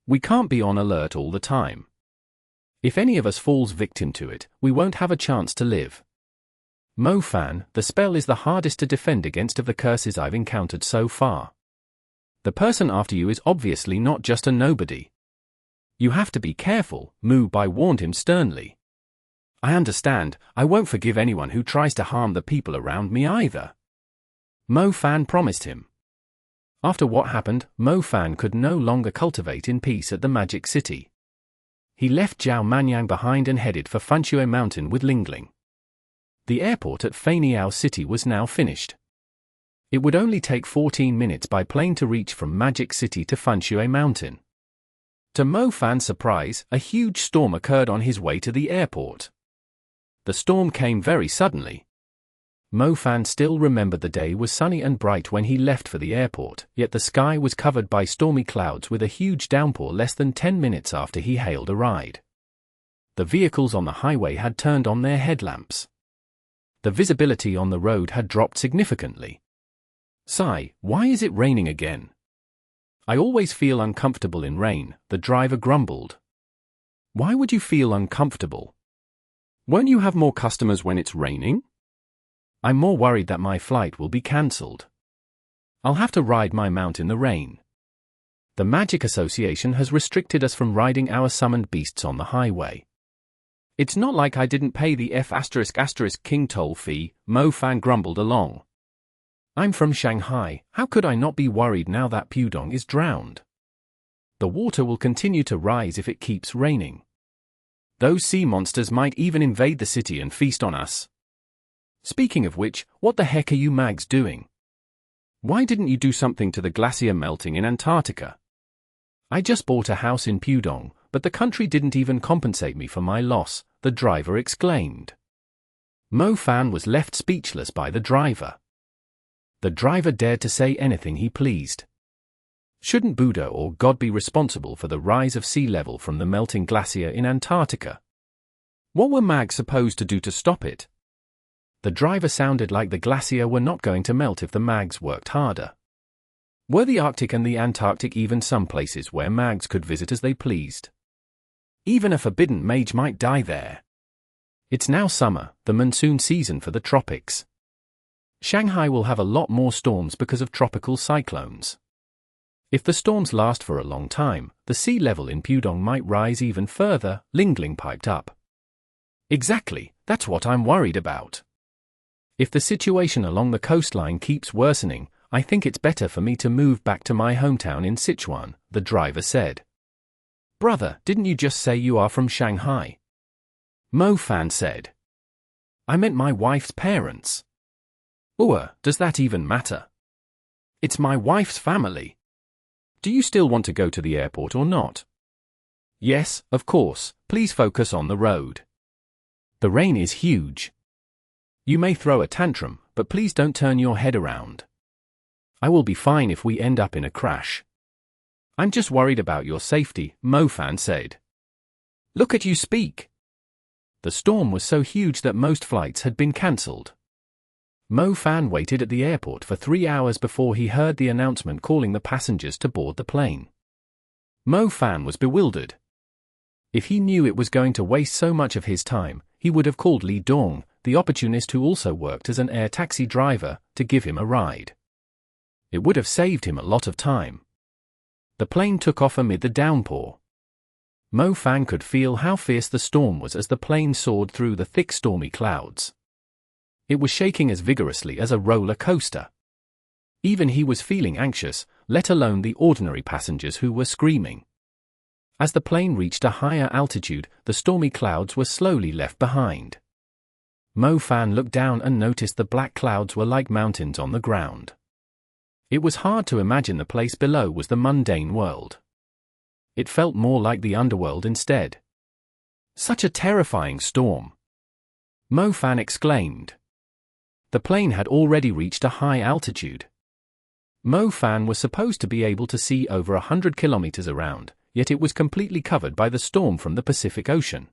We can't be on alert all the time. If any of us falls victim to it, we won't have a chance to live. Mo Fan, the spell is the hardest to defend against of the curses I've encountered so far. The person after you is obviously not just a nobody. You have to be careful, Mu Bai warned him sternly. I understand, I won't forgive anyone who tries to harm the people around me either. Mo Fan promised him. After what happened, Mo Fan could no longer cultivate in peace at the Magic City. He left Zhao Manyang behind and headed for Fanshui Mountain with Lingling. The airport at Feiniao City was now finished. It would only take 14 minutes by plane to reach from Magic City to Fanshui Mountain. To Mo Fan's surprise, a huge storm occurred on his way to the airport. The storm came very suddenly. Mo Fan still remembered the day was sunny and bright when he left for the airport, yet the sky was covered by stormy clouds with a huge downpour less than 10 minutes after he hailed a ride. The vehicles on the highway had turned on their headlamps. The visibility on the road had dropped significantly. Sigh, why is it raining again? I always feel uncomfortable in rain, the driver grumbled. Why would you feel uncomfortable? Won't you have more customers when it's raining? I'm more worried that my flight will be cancelled. I'll have to ride my mount in the rain. The Magic Association has restricted us from riding our summoned beasts on the highway. It's not like I didn't pay the F***King toll fee, Mo Fan grumbled along. I'm from Shanghai, how could I not be worried now that Pudong is drowned? The water will continue to rise if it keeps raining. Those sea monsters might even invade the city and feast on us. Speaking of which, what the heck are you mags doing? Why didn't you do something to the glacier melting in Antarctica? I just bought a house in Pudong, but the country didn't even compensate me for my loss, the driver exclaimed. Mo Fan was left speechless by the driver. The driver dared to say anything he pleased. Shouldn't Buddha or God be responsible for the rise of sea level from the melting glacier in Antarctica? What were mags supposed to do to stop it? The driver sounded like the glacier were not going to melt if the mags worked harder. Were the Arctic and the Antarctic even some places where mags could visit as they pleased? Even a forbidden mage might die there. It's now summer, the monsoon season for the tropics. Shanghai will have a lot more storms because of tropical cyclones. If the storms last for a long time, the sea level in Pudong might rise even further, Qinling piped up. Exactly, that's what I'm worried about. If the situation along the coastline keeps worsening, I think it's better for me to move back to my hometown in Sichuan, the driver said. Brother, didn't you just say you are from Shanghai? Mo Fan said. I meant my wife's parents. Does that even matter? It's my wife's family. Do you still want to go to the airport or not? Yes, of course, please focus on the road. The rain is huge. You may throw a tantrum, but please don't turn your head around. I will be fine if we end up in a crash. I'm just worried about your safety, Mo Fan said. Look at you speak. The storm was so huge that most flights had been cancelled. Mo Fan waited at the airport for 3 hours before he heard the announcement calling the passengers to board the plane. Mo Fan was bewildered. If he knew it was going to waste so much of his time, he would have called Li Dong, the opportunist who also worked as an air taxi driver, to give him a ride. It would have saved him a lot of time. The plane took off amid the downpour. Mo Fan could feel how fierce the storm was as the plane soared through the thick stormy clouds. It was shaking as vigorously as a roller coaster. Even he was feeling anxious, let alone the ordinary passengers who were screaming. As the plane reached a higher altitude, the stormy clouds were slowly left behind. Mo Fan looked down and noticed the black clouds were like mountains on the ground. It was hard to imagine the place below was the mundane world. It felt more like the underworld instead. Such a terrifying storm! Mo Fan exclaimed. The plane had already reached a high altitude. Mo Fan was supposed to be able to see over 100 kilometers around, yet it was completely covered by the storm from the Pacific Ocean.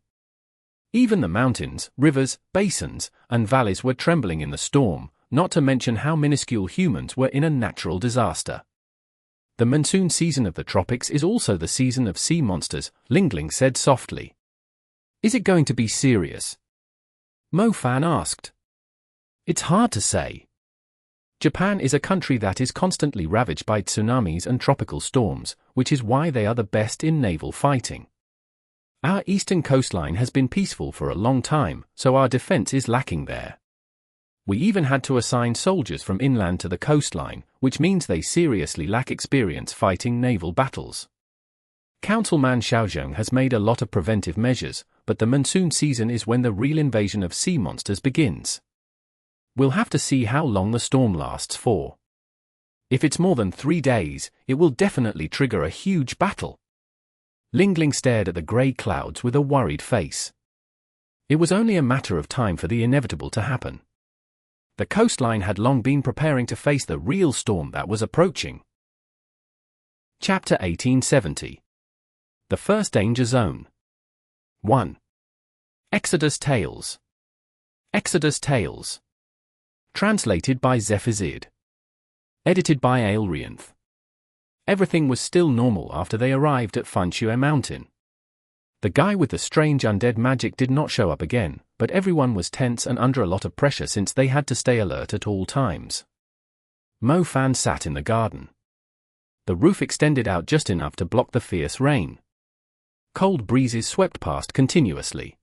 Even the mountains, rivers, basins, and valleys were trembling in the storm, not to mention how minuscule humans were in a natural disaster. The monsoon season of the tropics is also the season of sea monsters, Qinling said softly. Is it going to be serious? Mo Fan asked. It's hard to say. Japan is a country that is constantly ravaged by tsunamis and tropical storms, which is why they are the best in naval fighting. Our eastern coastline has been peaceful for a long time, so our defense is lacking there. We even had to assign soldiers from inland to the coastline, which means they seriously lack experience fighting naval battles. Councilman Xiaozheng has made a lot of preventive measures, but the monsoon season is when the real invasion of sea monsters begins. We'll have to see how long the storm lasts for. If it's more than 3 days, it will definitely trigger a huge battle. Qinling stared at the grey clouds with a worried face. It was only a matter of time for the inevitable to happen. The coastline had long been preparing to face the real storm that was approaching. Chapter 1870. The First Danger Zone. 1. Exodus Tales. Exodus Tales. Translated by Zephizid. Edited by Aelrianth. Everything was still normal after they arrived at Funchue Mountain. The guy with the strange undead magic did not show up again, but everyone was tense and under a lot of pressure since they had to stay alert at all times. Mo Fan sat in the garden. The roof extended out just enough to block the fierce rain. Cold breezes swept past continuously.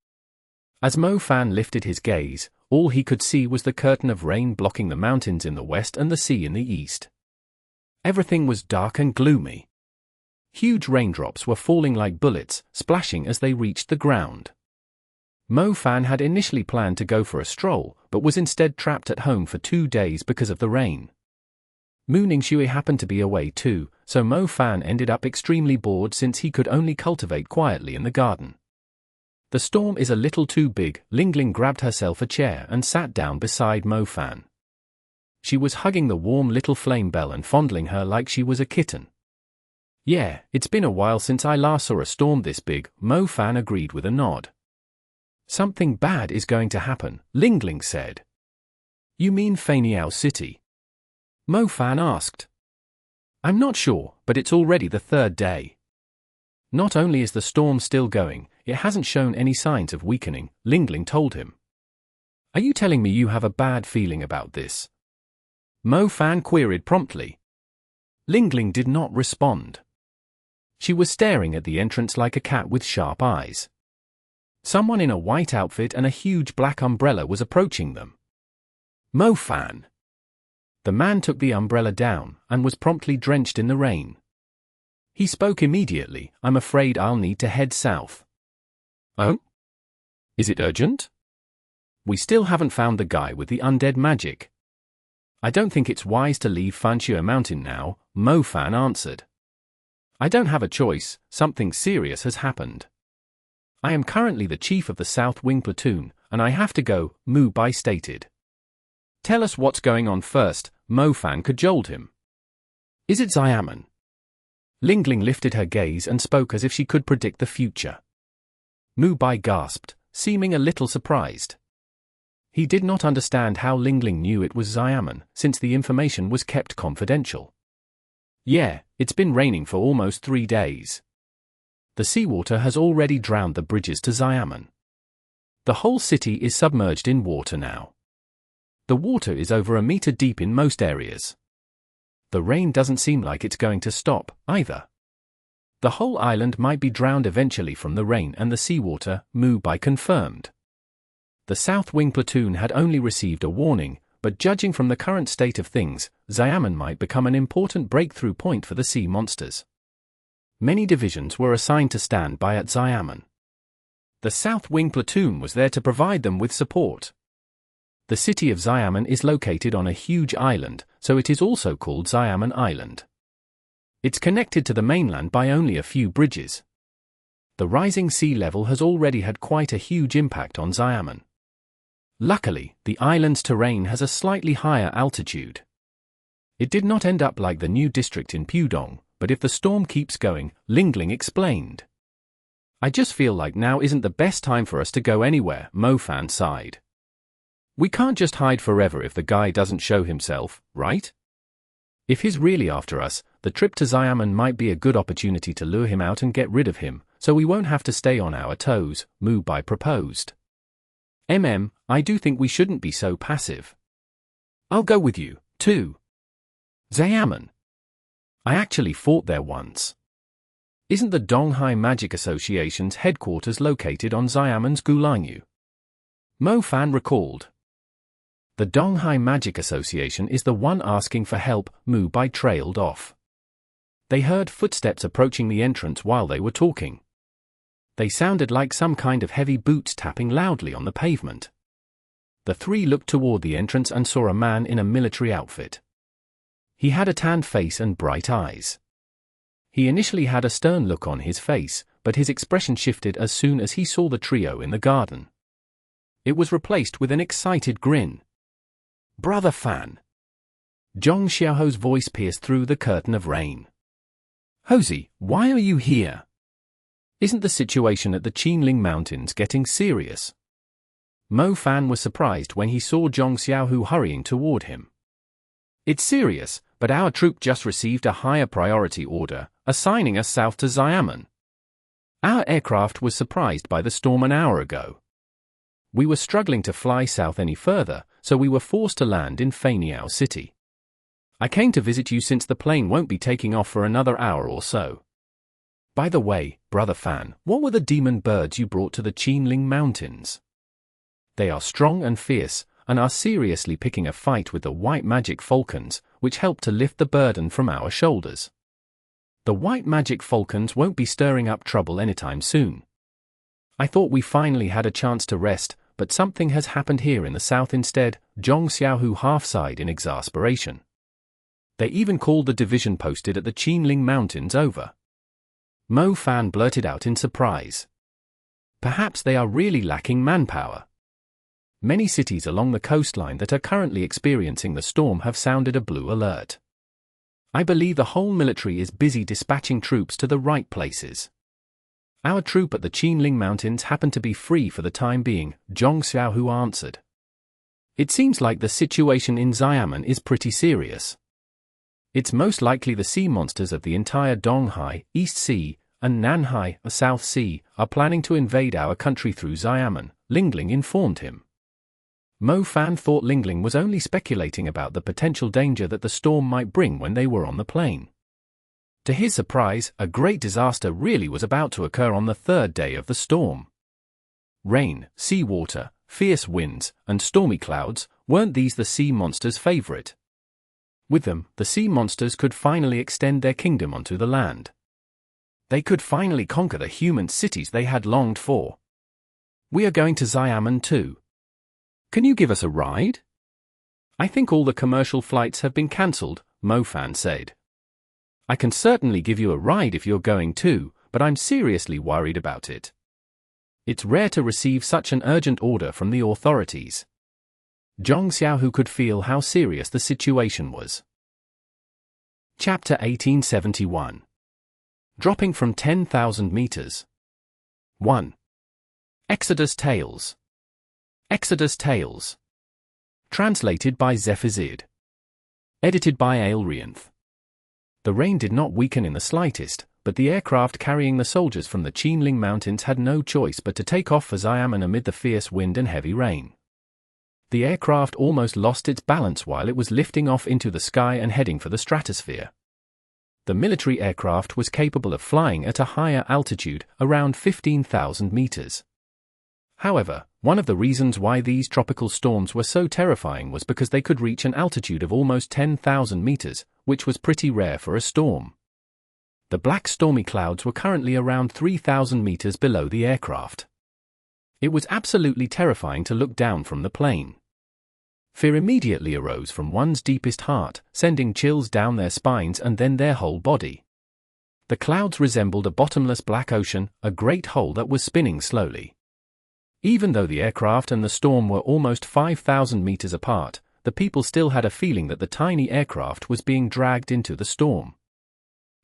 As Mo Fan lifted his gaze, all he could see was the curtain of rain blocking the mountains in the west and the sea in the east. Everything was dark and gloomy. Huge raindrops were falling like bullets, splashing as they reached the ground. Mo Fan had initially planned to go for a stroll, but was instead trapped at home for 2 days because of the rain. Mu Ningxue happened to be away too, so Mo Fan ended up extremely bored since he could only cultivate quietly in the garden. The storm is a little too big. Qinling grabbed herself a chair and sat down beside Mo Fan. She was hugging the warm little flame bell and fondling her like she was a kitten. Yeah, it's been a while since I last saw a storm this big, Mo Fan agreed with a nod. Something bad is going to happen, Qinling said. You mean Faniao City? Mo Fan asked. I'm not sure, but it's already the 3rd day. Not only is the storm still going, it hasn't shown any signs of weakening, Qinling told him. Are you telling me you have a bad feeling about this? Mo Fan queried promptly. Qinling did not respond. She was staring at the entrance like a cat with sharp eyes. Someone in a white outfit and a huge black umbrella was approaching them. Mo Fan. The man took the umbrella down and was promptly drenched in the rain. He spoke immediately. I'm afraid I'll need to head south. Oh? Is it urgent? We still haven't found the guy with the undead magic. I don't think it's wise to leave Funchue Mountain now, Mo Fan answered. I don't have a choice, something serious has happened. I am currently the chief of the South Wing Platoon, and I have to go, Mu Bai stated. Tell us what's going on first, Mo Fan cajoled him. Is it Xiamen? Qinling lifted her gaze and spoke as if she could predict the future. Mu Bai gasped, seeming a little surprised. He did not understand how Qinling knew it was Xiamen, since the information was kept confidential. Yeah, it's been raining for almost 3 days. The seawater has already drowned the bridges to Xiamen. The whole city is submerged in water now. The water is over a meter deep in most areas. The rain doesn't seem like it's going to stop, either. The whole island might be drowned eventually from the rain and the seawater, Mu Bai confirmed. The South Wing Platoon had only received a warning, but judging from the current state of things, Xiamen might become an important breakthrough point for the sea monsters. Many divisions were assigned to stand by at Xiamen. The South Wing Platoon was there to provide them with support. The city of Xiamen is located on a huge island, so it is also called Xiamen Island. It's connected to the mainland by only a few bridges. The rising sea level has already had quite a huge impact on Xiamen. Luckily, the island's terrain has a slightly higher altitude. It did not end up like the new district in Pudong, but if the storm keeps going, Qinling explained. I just feel like now isn't the best time for us to go anywhere, Mo Fan sighed. We can't just hide forever if the guy doesn't show himself, right? If he's really after us, the trip to Xiamen might be a good opportunity to lure him out and get rid of him, so we won't have to stay on our toes, Mu Bai proposed. I do think we shouldn't be so passive. I'll go with you, too. Xiamen. I actually fought there once. Isn't the Donghai Magic Association's headquarters located on Xiamen's Gulangyu? Mo Fan recalled. The Donghai Magic Association is the one asking for help, Mu Bai trailed off. They heard footsteps approaching the entrance while they were talking. They sounded like some kind of heavy boots tapping loudly on the pavement. The three looked toward the entrance and saw a man in a military outfit. He had a tanned face and bright eyes. He initially had a stern look on his face, but his expression shifted as soon as he saw the trio in the garden. It was replaced with an excited grin. Brother Fan. Zhong Xiaoho's voice pierced through the curtain of rain. Hosey, why are you here? Isn't the situation at the Qinling Mountains getting serious? Mo Fan was surprised when he saw Zhong Xiaohu hurrying toward him. "It's serious, but our troop just received a higher priority order, assigning us south to Xiamen. Our aircraft was surprised by the storm an hour ago. We were struggling to fly south any further, so we were forced to land in Feiniao City. I came to visit you since the plane won't be taking off for another hour or so. By the way, Brother Fan, what were the demon birds you brought to the Qinling Mountains? They are strong and fierce, and are seriously picking a fight with the white magic falcons, which help to lift the burden from our shoulders. The white magic falcons won't be stirring up trouble anytime soon. I thought we finally had a chance to rest, but something has happened here in the south instead." Zhong Xiaohu half-sighed in exasperation. "They even called the division posted at the Qinling Mountains over." Mo Fan blurted out in surprise. "Perhaps they are really lacking manpower. Many cities along the coastline that are currently experiencing the storm have sounded a blue alert. I believe the whole military is busy dispatching troops to the right places. Our troop at the Qinling Mountains happened to be free for the time being," Zhong Xiaohu answered. "It seems like the situation in Xiamen is pretty serious. It's most likely the sea monsters of the entire Donghai, East Sea, and Nanhai, South Sea, are planning to invade our country through Xiamen," Lingling informed him. Mo Fan thought Lingling was only speculating about the potential danger that the storm might bring when they were on the plane. To his surprise, a great disaster really was about to occur on the third day of the storm. Rain, seawater, fierce winds, and stormy clouds, weren't these the sea monsters' favorite? With them, the sea monsters could finally extend their kingdom onto the land. They could finally conquer the human cities they had longed for. "We are going to Xiamen too. Can you give us a ride?" "I think all the commercial flights have been cancelled," Mo Fan said. "I can certainly give you a ride if you're going too, but I'm seriously worried about it. It's rare to receive such an urgent order from the authorities." Zhong Xiaohu could feel how serious the situation was. Chapter 1871. Dropping from 10,000 meters. 1. Exodus Tales. Exodus Tales. Translated by Zephizid. Edited by Aelrianth. The rain did not weaken in the slightest, but the aircraft carrying the soldiers from the Qinling Mountains had no choice but to take off for Xiamen amid the fierce wind and heavy rain. The aircraft almost lost its balance while it was lifting off into the sky and heading for the stratosphere. The military aircraft was capable of flying at a higher altitude, around 15,000 meters. However, one of the reasons why these tropical storms were so terrifying was because they could reach an altitude of almost 10,000 meters, which was pretty rare for a storm. The black stormy clouds were currently around 3,000 meters below the aircraft. It was absolutely terrifying to look down from the plane. Fear immediately arose from one's deepest heart, sending chills down their spines and then their whole body. The clouds resembled a bottomless black ocean, a great hole that was spinning slowly. Even though the aircraft and the storm were almost 5,000 meters apart, the people still had a feeling that the tiny aircraft was being dragged into the storm.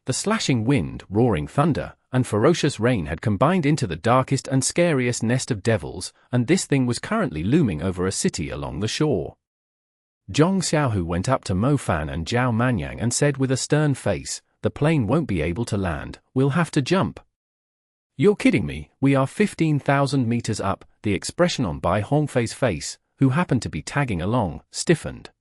The slashing wind, roaring thunder, and ferocious rain had combined into the darkest and scariest nest of devils, and this thing was currently looming over a city along the shore. Zhong Xiaohu went up to Mo Fan and Zhao Manyang and said with a stern face, "The plane won't be able to land, we'll have to jump." "You're kidding me, we are 15,000 meters up," the expression on Bai Hongfei's face, who happened to be tagging along, stiffened.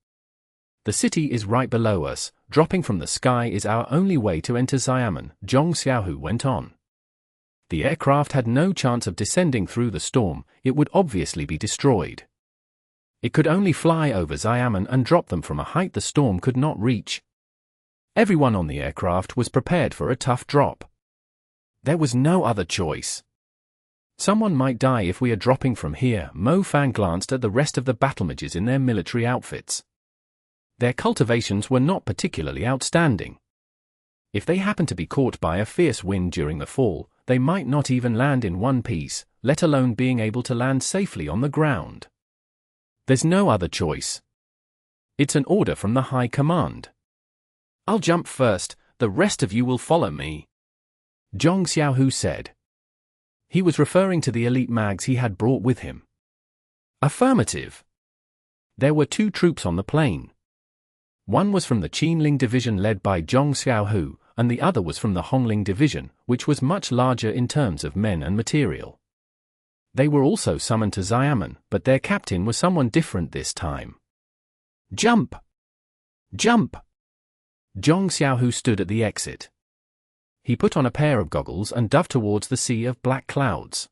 "The city is right below us, dropping from the sky is our only way to enter Xiamen," Zhong Xiaohu went on. The aircraft had no chance of descending through the storm, it would obviously be destroyed. It could only fly over Xiamen and drop them from a height the storm could not reach. Everyone on the aircraft was prepared for a tough drop. There was no other choice. "Someone might die if we are dropping from here," Mo Fan glanced at the rest of the battle mages in their military outfits. Their cultivations were not particularly outstanding. If they happened to be caught by a fierce wind during the fall, they might not even land in one piece, let alone being able to land safely on the ground. There's no other choice. It's an order from the High Command. "I'll jump first, the rest of you will follow me," Zhong Xiaohu said. He was referring to the elite mags he had brought with him. Affirmative. There were 2 troops on the plain. One was from the Qinling division led by Zhong Xiaohu, and the other was from the Hongling division, which was much larger in terms of men and material. They were also summoned to Xiamen, but their captain was someone different this time. Jump! Jump! Zhong Xiaohu stood at the exit. He put on a pair of goggles and dove towards the sea of black clouds.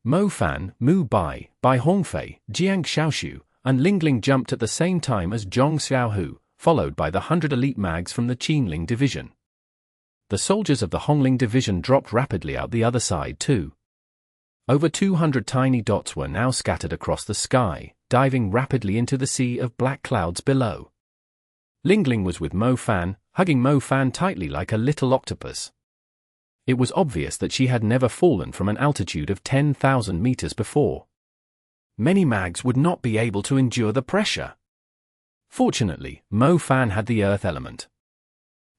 Mo Fan, Mu Bai, Bai Hongfei, Jiang Xiaoshu, and Lingling jumped at the same time as Zhong Xiaohu, followed by the 100 elite mags from the Qinling division. The soldiers of the Hongling division dropped rapidly out the other side too. Over 200 tiny dots were now scattered across the sky, diving rapidly into the sea of black clouds below. Lingling was with Mo Fan, hugging Mo Fan tightly like a little octopus. It was obvious that she had never fallen from an altitude of 10,000 meters before. Many mags would not be able to endure the pressure. Fortunately, Mo Fan had the earth element.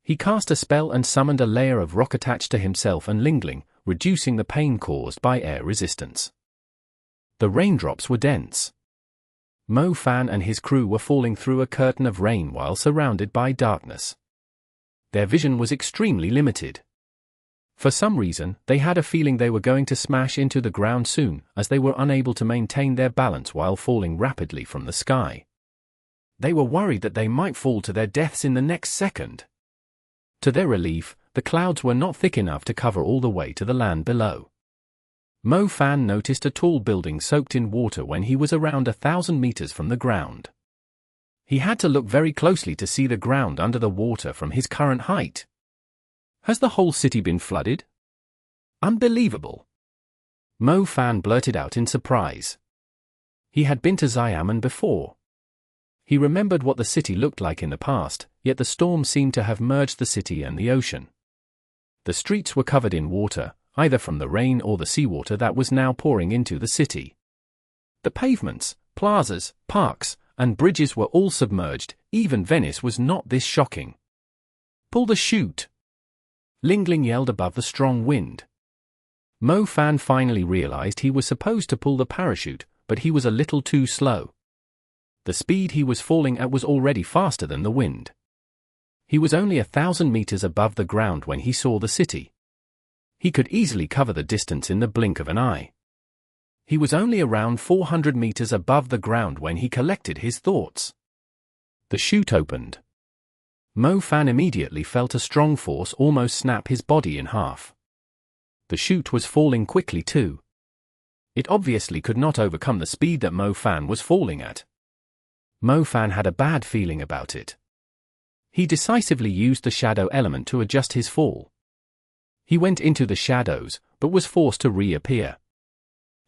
He cast a spell and summoned a layer of rock attached to himself and Lingling, reducing the pain caused by air resistance. The raindrops were dense. Mo Fan and his crew were falling through a curtain of rain while surrounded by darkness. Their vision was extremely limited. For some reason, they had a feeling they were going to smash into the ground soon, as they were unable to maintain their balance while falling rapidly from the sky. They were worried that they might fall to their deaths in the next second. To their relief, the clouds were not thick enough to cover all the way to the land below. Mo Fan noticed a tall building soaked in water when he was around 1,000 meters from the ground. He had to look very closely to see the ground under the water from his current height. Has the whole city been flooded? Unbelievable! Mo Fan blurted out in surprise. He had been to Xiamen before. He remembered what the city looked like in the past, yet the storm seemed to have merged the city and the ocean. The streets were covered in water, either from the rain or the seawater that was now pouring into the city. The pavements, plazas, parks, and bridges were all submerged. Even Venice was not this shocking. Pull the chute! Lingling yelled above the strong wind. Mo Fan finally realized he was supposed to pull the parachute, but he was a little too slow. The speed he was falling at was already faster than the wind. He was only 1,000 meters above the ground when he saw the city. He could easily cover the distance in the blink of an eye. He was only around 400 meters above the ground when he collected his thoughts. The chute opened. Mo Fan immediately felt a strong force almost snap his body in half. The chute was falling quickly too. It obviously could not overcome the speed that Mo Fan was falling at. Mo Fan had a bad feeling about it. He decisively used the shadow element to adjust his fall. He went into the shadows, but was forced to reappear.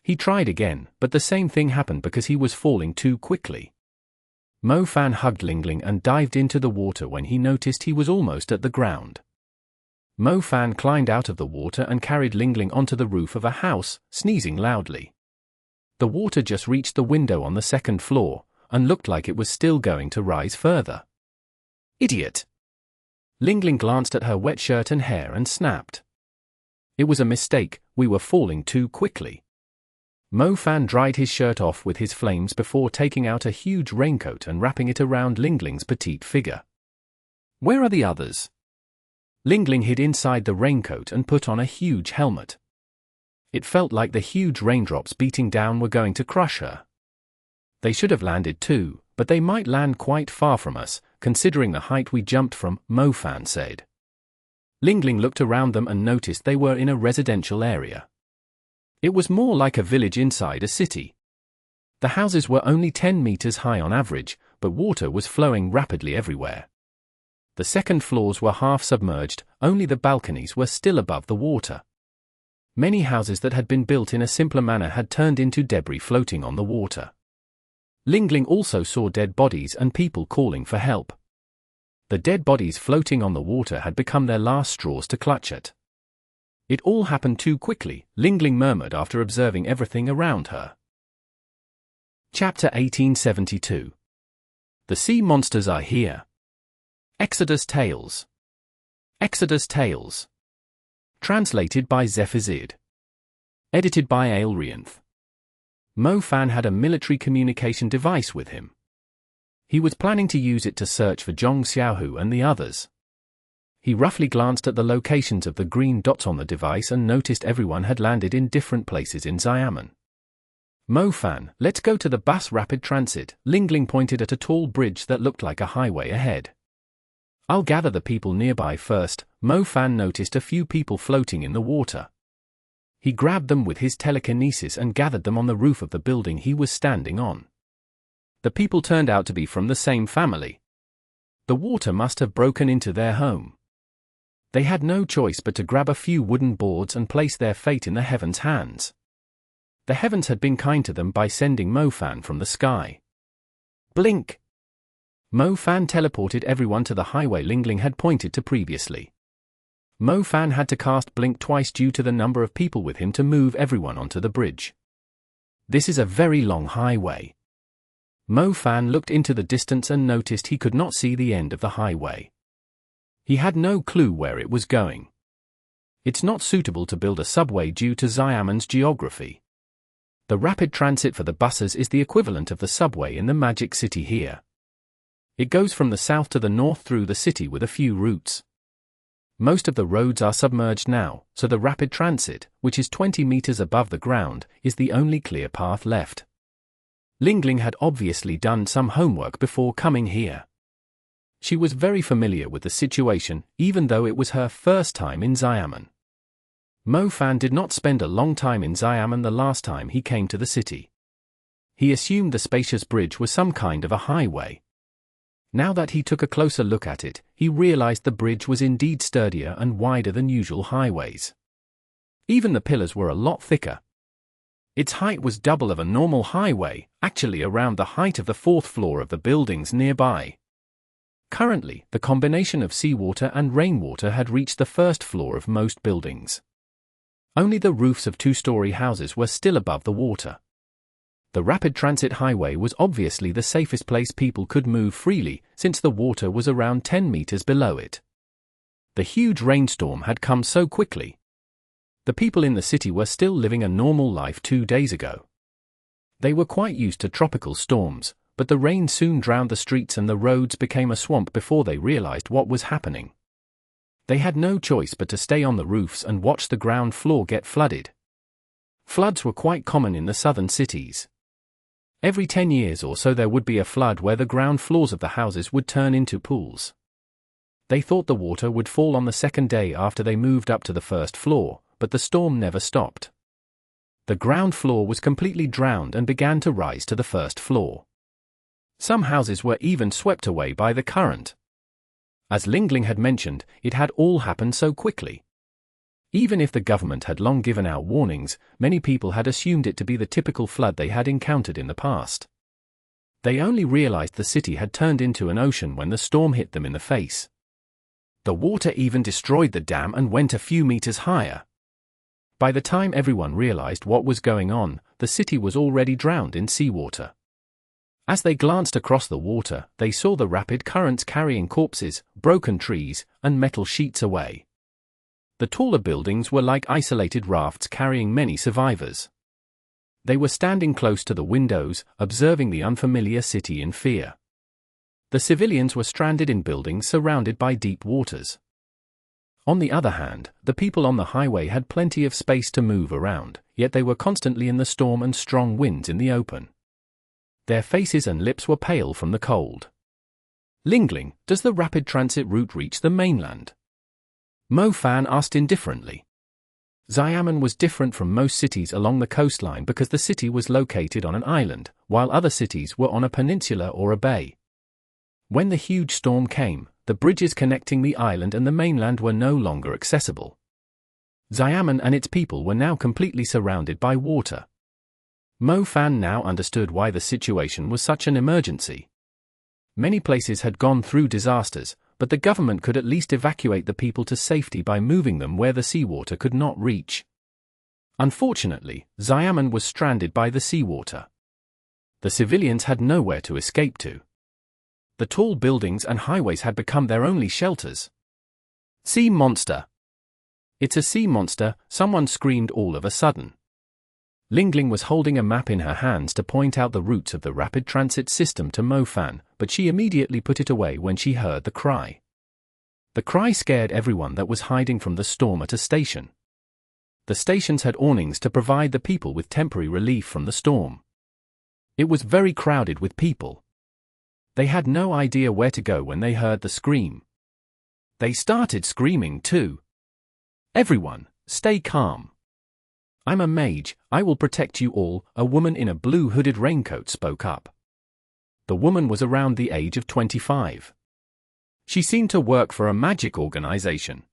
He tried again, but the same thing happened because he was falling too quickly. Mo Fan hugged Lingling and dived into the water when he noticed he was almost at the ground. Mo Fan climbed out of the water and carried Lingling onto the roof of a house, sneezing loudly. The water just reached the window on the 2nd floor, and looked like it was still going to rise further. Idiot! Lingling glanced at her wet shirt and hair and snapped. It was a mistake, we were falling too quickly. Mo Fan dried his shirt off with his flames before taking out a huge raincoat and wrapping it around Lingling's petite figure. Where are the others? Lingling hid inside the raincoat and put on a huge helmet. It felt like the huge raindrops beating down were going to crush her. They should have landed too, but they might land quite far from us, considering the height we jumped from, Mo Fan said. Lingling looked around them and noticed they were in a residential area. It was more like a village inside a city. The houses were only 10 meters high on average, but water was flowing rapidly everywhere. The 2nd floors were half submerged, only the balconies were still above the water. Many houses that had been built in a simpler manner had turned into debris floating on the water. Lingling also saw dead bodies and people calling for help. The dead bodies floating on the water had become their last straws to clutch at. It all happened too quickly, Lingling murmured after observing everything around her. Chapter 1872. The Sea Monsters Are Here. Exodus Tales. Exodus Tales. Translated by Zephazid. Edited by Aelrianth. Mo Fan had a military communication device with him. He was planning to use it to search for Zhong Xiaohu and the others. He roughly glanced at the locations of the green dots on the device and noticed everyone had landed in different places in Xiamen. Mo Fan, let's go to the bus rapid transit. Qinling pointed at a tall bridge that looked like a highway ahead. I'll gather the people nearby first. Mo Fan noticed a few people floating in the water. He grabbed them with his telekinesis and gathered them on the roof of the building he was standing on. The people turned out to be from the same family. The water must have broken into their home. They had no choice but to grab a few wooden boards and place their fate in the heavens' hands. The heavens had been kind to them by sending Mo Fan from the sky. Blink! Mo Fan teleported everyone to the highway Qinling had pointed to previously. Mo Fan had to cast Blink twice due to the number of people with him to move everyone onto the bridge. This is a very long highway. Mo Fan looked into the distance and noticed he could not see the end of the highway. He had no clue where it was going. It's not suitable to build a subway due to Xiamen's geography. The rapid transit for the buses is the equivalent of the subway in the Magic City here. It goes from the south to the north through the city with a few routes. Most of the roads are submerged now, so the rapid transit, which is 20 meters above the ground, is the only clear path left. Qinling had obviously done some homework before coming here. She was very familiar with the situation, even though it was her first time in Xiamen. Mo Fan did not spend a long time in Xiamen the last time he came to the city. He assumed the spacious bridge was some kind of a highway. Now that he took a closer look at it, he realized the bridge was indeed sturdier and wider than usual highways. Even the pillars were a lot thicker. Its height was double of a normal highway, actually around the height of the fourth floor of the buildings nearby. Currently, the combination of seawater and rainwater had reached the first floor of most buildings. Only the roofs of two-story houses were still above the water. The rapid transit highway was obviously the safest place people could move freely, since the water was around 10 meters below it. The huge rainstorm had come so quickly. The people in the city were still living a normal life 2 days ago. They were quite used to tropical storms, but the rain soon drowned the streets and the roads became a swamp before they realized what was happening. They had no choice but to stay on the roofs and watch the ground floor get flooded. Floods were quite common in the southern cities. Every 10 years or so there would be a flood where the ground floors of the houses would turn into pools. They thought the water would fall on the second day after they moved up to the first floor, but the storm never stopped. The ground floor was completely drowned and began to rise to the first floor. Some houses were even swept away by the current. As Qinling had mentioned, it had all happened so quickly. Even if the government had long given out warnings, many people had assumed it to be the typical flood they had encountered in the past. They only realized the city had turned into an ocean when the storm hit them in the face. The water even destroyed the dam and went a few meters higher. By the time everyone realized what was going on, the city was already drowned in seawater. As they glanced across the water, they saw the rapid currents carrying corpses, broken trees, and metal sheets away. The taller buildings were like isolated rafts carrying many survivors. They were standing close to the windows, observing the unfamiliar city in fear. The civilians were stranded in buildings surrounded by deep waters. On the other hand, the people on the highway had plenty of space to move around, yet they were constantly in the storm and strong winds in the open. Their faces and lips were pale from the cold. Qinling, does the rapid transit route reach the mainland? Mo Fan asked indifferently. Xiamen was different from most cities along the coastline because the city was located on an island, while other cities were on a peninsula or a bay. When the huge storm came, the bridges connecting the island and the mainland were no longer accessible. Xiamen and its people were now completely surrounded by water. Mo Fan now understood why the situation was such an emergency. Many places had gone through disasters, but the government could at least evacuate the people to safety by moving them where the seawater could not reach. Unfortunately, Xiamen was stranded by the seawater. The civilians had nowhere to escape to. The tall buildings and highways had become their only shelters. Sea monster! It's a sea monster, someone screamed all of a sudden. Qinling was holding a map in her hands to point out the routes of the rapid transit system to Mofan, but she immediately put it away when she heard the cry. The cry scared everyone that was hiding from the storm at a station. The stations had awnings to provide the people with temporary relief from the storm. It was very crowded with people. They had no idea where to go when they heard the scream. They started screaming too. "Everyone, stay calm. I'm a mage, I will protect you all," a woman in a blue hooded raincoat spoke up. The woman was around the age of 25. She seemed to work for a magic organization.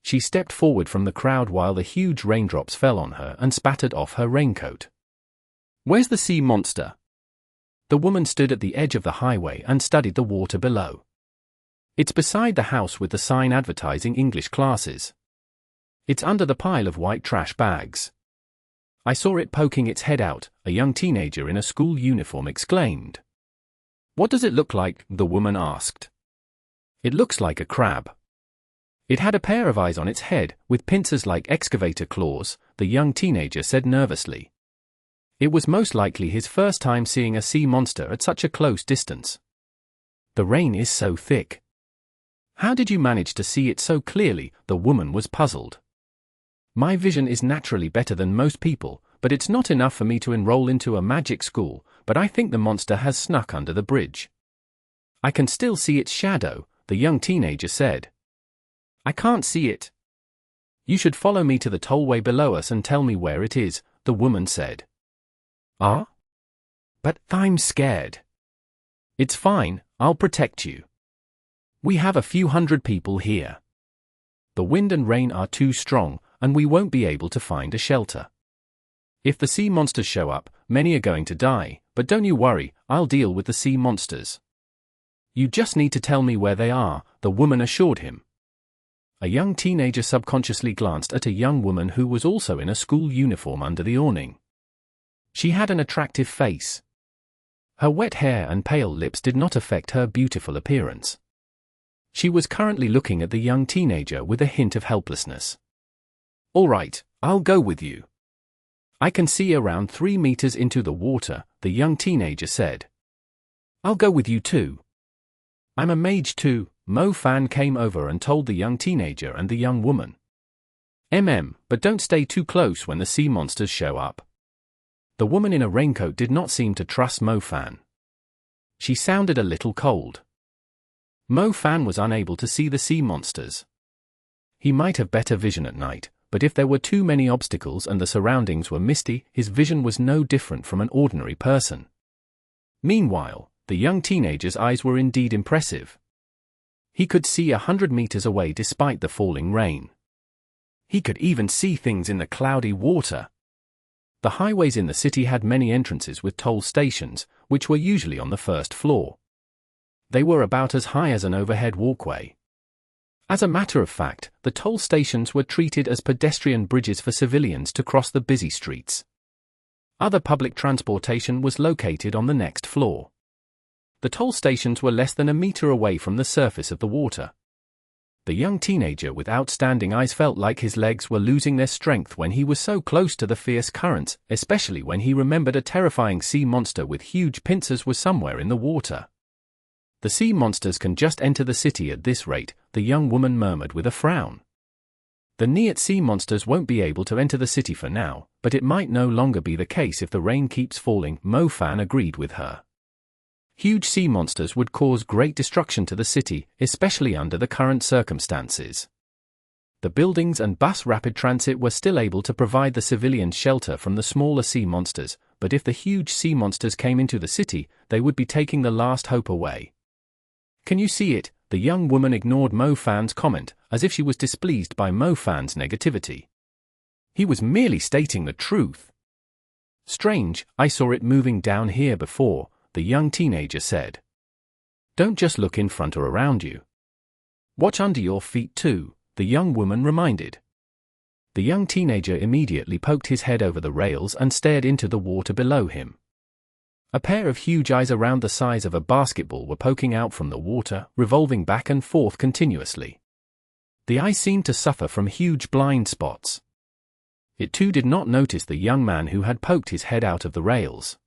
She stepped forward from the crowd while the huge raindrops fell on her and spattered off her raincoat. "Where's the sea monster?" The woman stood at the edge of the highway and studied the water below. "It's beside the house with the sign advertising English classes. It's under the pile of white trash bags. I saw it poking its head out," a young teenager in a school uniform exclaimed. "What does it look like?" the woman asked. "It looks like a crab. It had a pair of eyes on its head, with pincers like excavator claws," the young teenager said nervously. It was most likely his first time seeing a sea monster at such a close distance. "The rain is so thick. How did you manage to see it so clearly?" the woman was puzzled. "My vision is naturally better than most people, but it's not enough for me to enroll into a magic school, but I think the monster has snuck under the bridge. I can still see its shadow," the young teenager said. "I can't see it." "You should follow me to the tollway below us and tell me where it is," the woman said. "Ah? But I'm scared." "It's fine, I'll protect you. We have a few hundred people here. The wind and rain are too strong, and we won't be able to find a shelter. If the sea monsters show up, many are going to die, but don't you worry, I'll deal with the sea monsters. You just need to tell me where they are," the woman assured him. A young teenager subconsciously glanced at a young woman who was also in a school uniform under the awning. She had an attractive face. Her wet hair and pale lips did not affect her beautiful appearance. She was currently looking at the young teenager with a hint of helplessness. "All right, I'll go with you. I can see around 3 meters into the water," the young teenager said. "I'll go with you too. I'm a mage too," Mo Fan came over and told the young teenager and the young woman. But don't stay too close when the sea monsters show up." The woman in a raincoat did not seem to trust Mo Fan. She sounded a little cold. Mo Fan was unable to see the sea monsters. He might have better vision at night, but if there were too many obstacles and the surroundings were misty, his vision was no different from an ordinary person. Meanwhile, the young teenager's eyes were indeed impressive. He could see 100 meters away despite the falling rain. He could even see things in the cloudy water. The highways in the city had many entrances with toll stations, which were usually on the first floor. They were about as high as an overhead walkway. As a matter of fact, the toll stations were treated as pedestrian bridges for civilians to cross the busy streets. Other public transportation was located on the next floor. The toll stations were less than a meter away from the surface of the water. The young teenager with outstanding eyes felt like his legs were losing their strength when he was so close to the fierce currents, especially when he remembered a terrifying sea monster with huge pincers was somewhere in the water. "The sea monsters can just enter the city at this rate," the young woman murmured with a frown. "The Niet sea monsters won't be able to enter the city for now, but it might no longer be the case if the rain keeps falling," Mo Fan agreed with her. Huge sea monsters would cause great destruction to the city, especially under the current circumstances. The buildings and bus rapid transit were still able to provide the civilians shelter from the smaller sea monsters, but if the huge sea monsters came into the city, they would be taking the last hope away. "Can you see it?" The young woman ignored Mo Fan's comment, as if she was displeased by Mo Fan's negativity. He was merely stating the truth. "Strange, I saw it moving down here before," the young teenager said. "Don't just look in front or around you. Watch under your feet too," the young woman reminded. The young teenager immediately poked his head over the rails and stared into the water below him. A pair of huge eyes around the size of a basketball were poking out from the water, revolving back and forth continuously. The eyes seemed to suffer from huge blind spots. It too did not notice the young man who had poked his head out of the rails.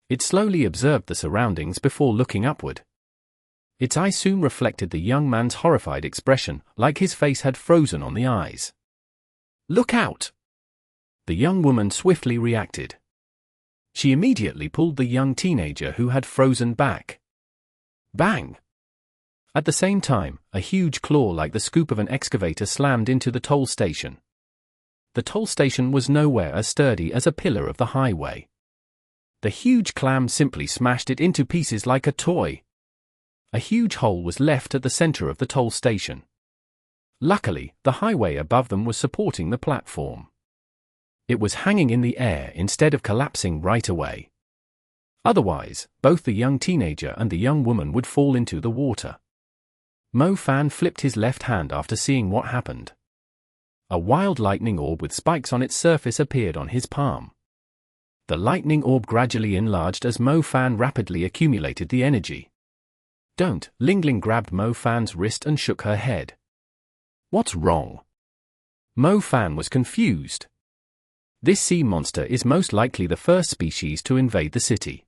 It slowly observed the surroundings before looking upward. Its eye soon reflected the young man's horrified expression, like his face had frozen on the eyes. "Look out!" The young woman swiftly reacted. She immediately pulled the young teenager who had frozen back. Bang! At the same time, a huge claw like the scoop of an excavator slammed into the toll station. The toll station was nowhere as sturdy as a pillar of the highway. The huge clam simply smashed it into pieces like a toy. A huge hole was left at the center of the toll station. Luckily, the highway above them was supporting the platform. It was hanging in the air instead of collapsing right away. Otherwise, both the young teenager and the young woman would fall into the water. Mo Fan flipped his left hand after seeing what happened. A wild lightning orb with spikes on its surface appeared on his palm. The lightning orb gradually enlarged as Mo Fan rapidly accumulated the energy. "Don't!" Qinling grabbed Mo Fan's wrist and shook her head. "What's wrong?" Mo Fan was confused. This sea monster is most likely the first species to invade the city.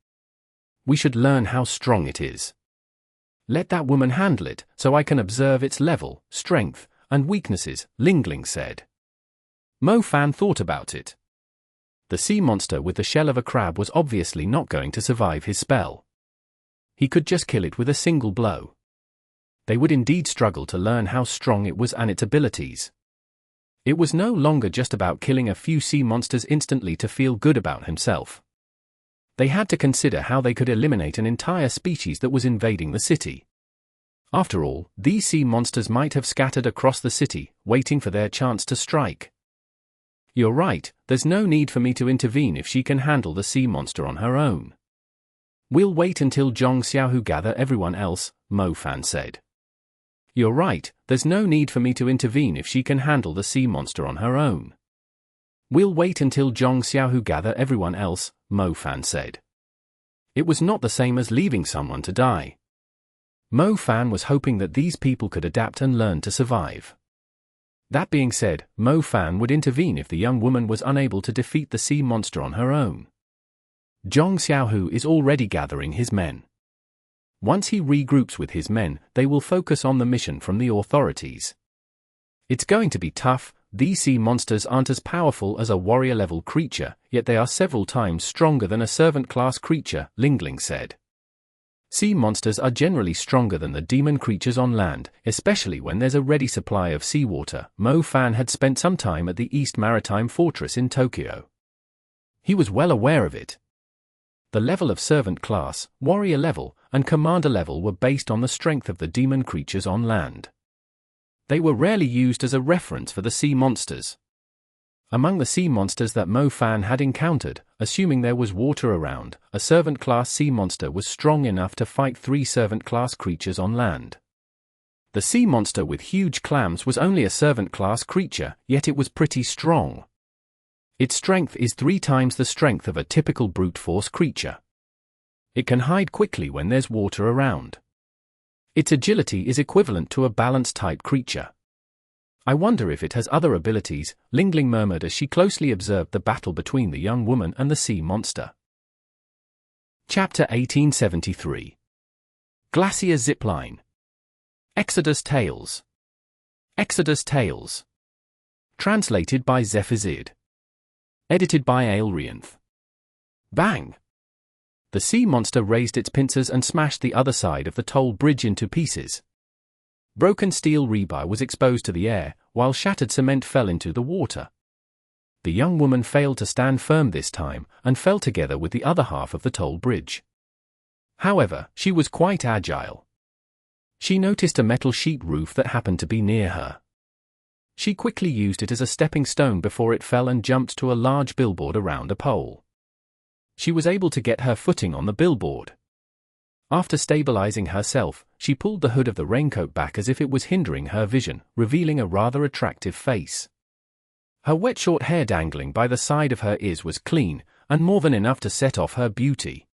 We should learn how strong it is. Let that woman handle it, so I can observe its level, strength, and weaknesses, Qinling said. Mo Fan thought about it. The sea monster with the shell of a crab was obviously not going to survive his spell. He could just kill it with a single blow. They would indeed struggle to learn how strong it was and its abilities. It was no longer just about killing a few sea monsters instantly to feel good about himself. They had to consider how they could eliminate an entire species that was invading the city. After all, these sea monsters might have scattered across the city, waiting for their chance to strike. "You're right, there's no need for me to intervene if she can handle the sea monster on her own. We'll wait until Zhong Xiaohu gather everyone else," Mo Fan said. "You're right, there's no need for me to intervene if she can handle the sea monster on her own. We'll wait until Zhong Xiaohu gather everyone else," Mo Fan said. It was not the same as leaving someone to die. Mo Fan was hoping that these people could adapt and learn to survive. That being said, Mo Fan would intervene if the young woman was unable to defeat the sea monster on her own. Zhong Xiaohu is already gathering his men. Once he regroups with his men, they will focus on the mission from the authorities. It's going to be tough. These sea monsters aren't as powerful as a warrior-level creature, yet they are several times stronger than a servant-class creature, Qinling said. Sea monsters are generally stronger than the demon creatures on land, especially when there's a ready supply of seawater. Mo Fan had spent some time at the East Maritime Fortress in Tokyo. He was well aware of it. The level of servant class, warrior level, and commander level were based on the strength of the demon creatures on land. They were rarely used as a reference for the sea monsters. Among the sea monsters that Mo Fan had encountered, assuming there was water around, a servant-class sea monster was strong enough to fight 3 servant-class creatures on land. The sea monster with huge clams was only a servant-class creature, yet it was pretty strong. Its strength is 3 times the strength of a typical brute force creature. It can hide quickly when there's water around. Its agility is equivalent to a balance-type creature. "I wonder if it has other abilities," Qinling murmured as she closely observed the battle between the young woman and the sea monster. Chapter 1873. Glacier Zipline. Exodus Tales. Exodus Tales. Translated by Zephizid. Edited by Aelrianth. Bang! The sea monster raised its pincers and smashed the other side of the toll bridge into pieces. Broken steel rebar was exposed to the air, while shattered cement fell into the water. The young woman failed to stand firm this time, and fell together with the other half of the toll bridge. However, she was quite agile. She noticed a metal sheet roof that happened to be near her. She quickly used it as a stepping stone before it fell and jumped to a large billboard around a pole. She was able to get her footing on the billboard. After stabilizing herself, she pulled the hood of the raincoat back as if it was hindering her vision, revealing a rather attractive face. Her wet short hair dangling by the side of her ears was clean, and more than enough to set off her beauty.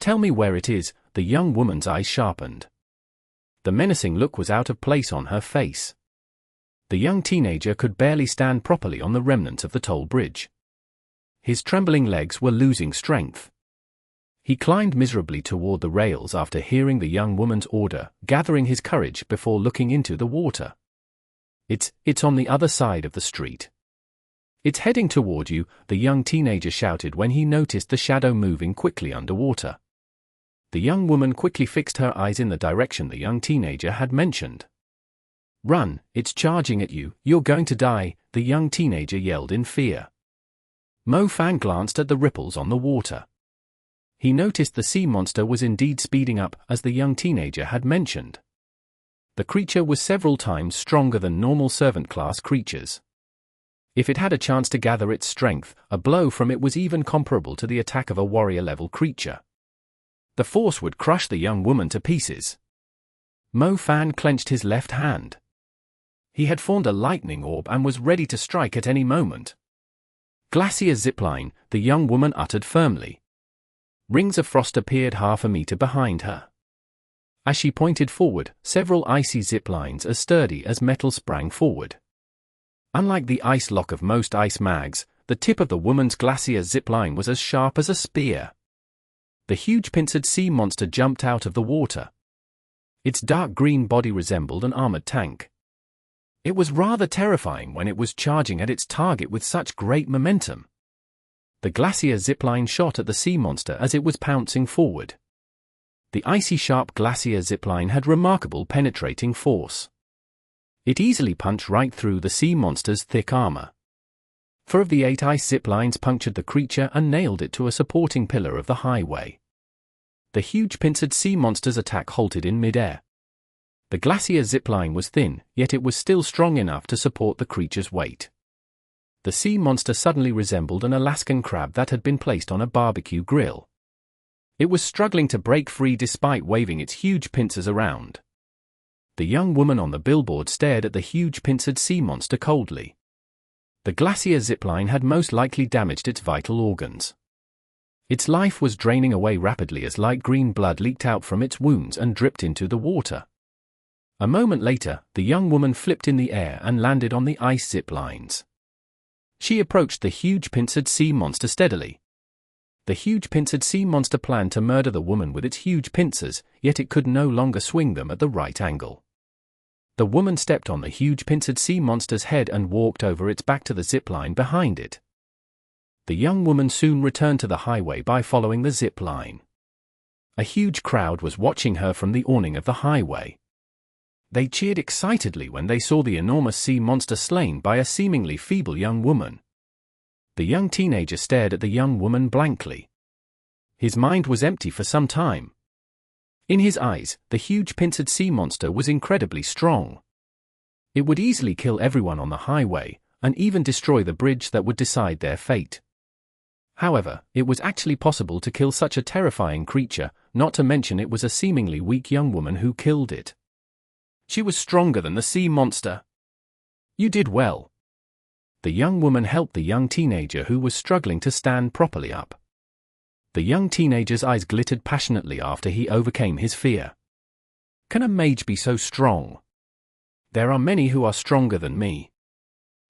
"Tell me where it is," the young woman's eyes sharpened. The menacing look was out of place on her face. The young teenager could barely stand properly on the remnants of the toll bridge. His trembling legs were losing strength. He climbed miserably toward the rails after hearing the young woman's order, gathering his courage before looking into the water. It's on the other side of the street. It's heading toward you, the young teenager shouted when he noticed the shadow moving quickly underwater. The young woman quickly fixed her eyes in the direction the young teenager had mentioned. Run, it's charging at you, you're going to die, the young teenager yelled in fear. Mo Fan glanced at the ripples on the water. He noticed the sea monster was indeed speeding up, as the young teenager had mentioned. The creature was several times stronger than normal servant-class creatures. If it had a chance to gather its strength, a blow from it was even comparable to the attack of a warrior-level creature. The force would crush the young woman to pieces. Mo Fan clenched his left hand. He had formed a lightning orb and was ready to strike at any moment. Glacier Zipline, the young woman uttered firmly. Rings of frost appeared half a meter behind her. As she pointed forward, several icy ziplines as sturdy as metal sprang forward. Unlike the ice lock of most ice mags, the tip of the woman's glacier zipline was as sharp as a spear. The huge pincered sea monster jumped out of the water. Its dark green body resembled an armored tank. It was rather terrifying when it was charging at its target with such great momentum. The glacier zipline shot at the sea monster as it was pouncing forward. The icy sharp glacier zipline had remarkable penetrating force. It easily punched right through the sea monster's thick armor. 4 of the 8 ice ziplines punctured the creature and nailed it to a supporting pillar of the highway. The huge pincered sea monster's attack halted in midair. The glacier zipline was thin, yet it was still strong enough to support the creature's weight. The sea monster suddenly resembled an Alaskan crab that had been placed on a barbecue grill. It was struggling to break free despite waving its huge pincers around. The young woman on the billboard stared at the huge pincered sea monster coldly. The glacier zipline had most likely damaged its vital organs. Its life was draining away rapidly as light green blood leaked out from its wounds and dripped into the water. A moment later, the young woman flipped in the air and landed on the ice ziplines. She approached the huge pincered sea monster steadily. The huge pincered sea monster planned to murder the woman with its huge pincers, yet it could no longer swing them at the right angle. The woman stepped on the huge pincered sea monster's head and walked over its back to the zipline behind it. The young woman soon returned to the highway by following the zipline. A huge crowd was watching her from the awning of the highway. They cheered excitedly when they saw the enormous sea monster slain by a seemingly feeble young woman. The young teenager stared at the young woman blankly. His mind was empty for some time. In his eyes, the huge pincered sea monster was incredibly strong. It would easily kill everyone on the highway, and even destroy the bridge that would decide their fate. However, it was actually possible to kill such a terrifying creature, not to mention it was a seemingly weak young woman who killed it. She was stronger than the sea monster. You did well. The young woman helped the young teenager who was struggling to stand properly up. The young teenager's eyes glittered passionately after he overcame his fear. Can a mage be so strong? There are many who are stronger than me.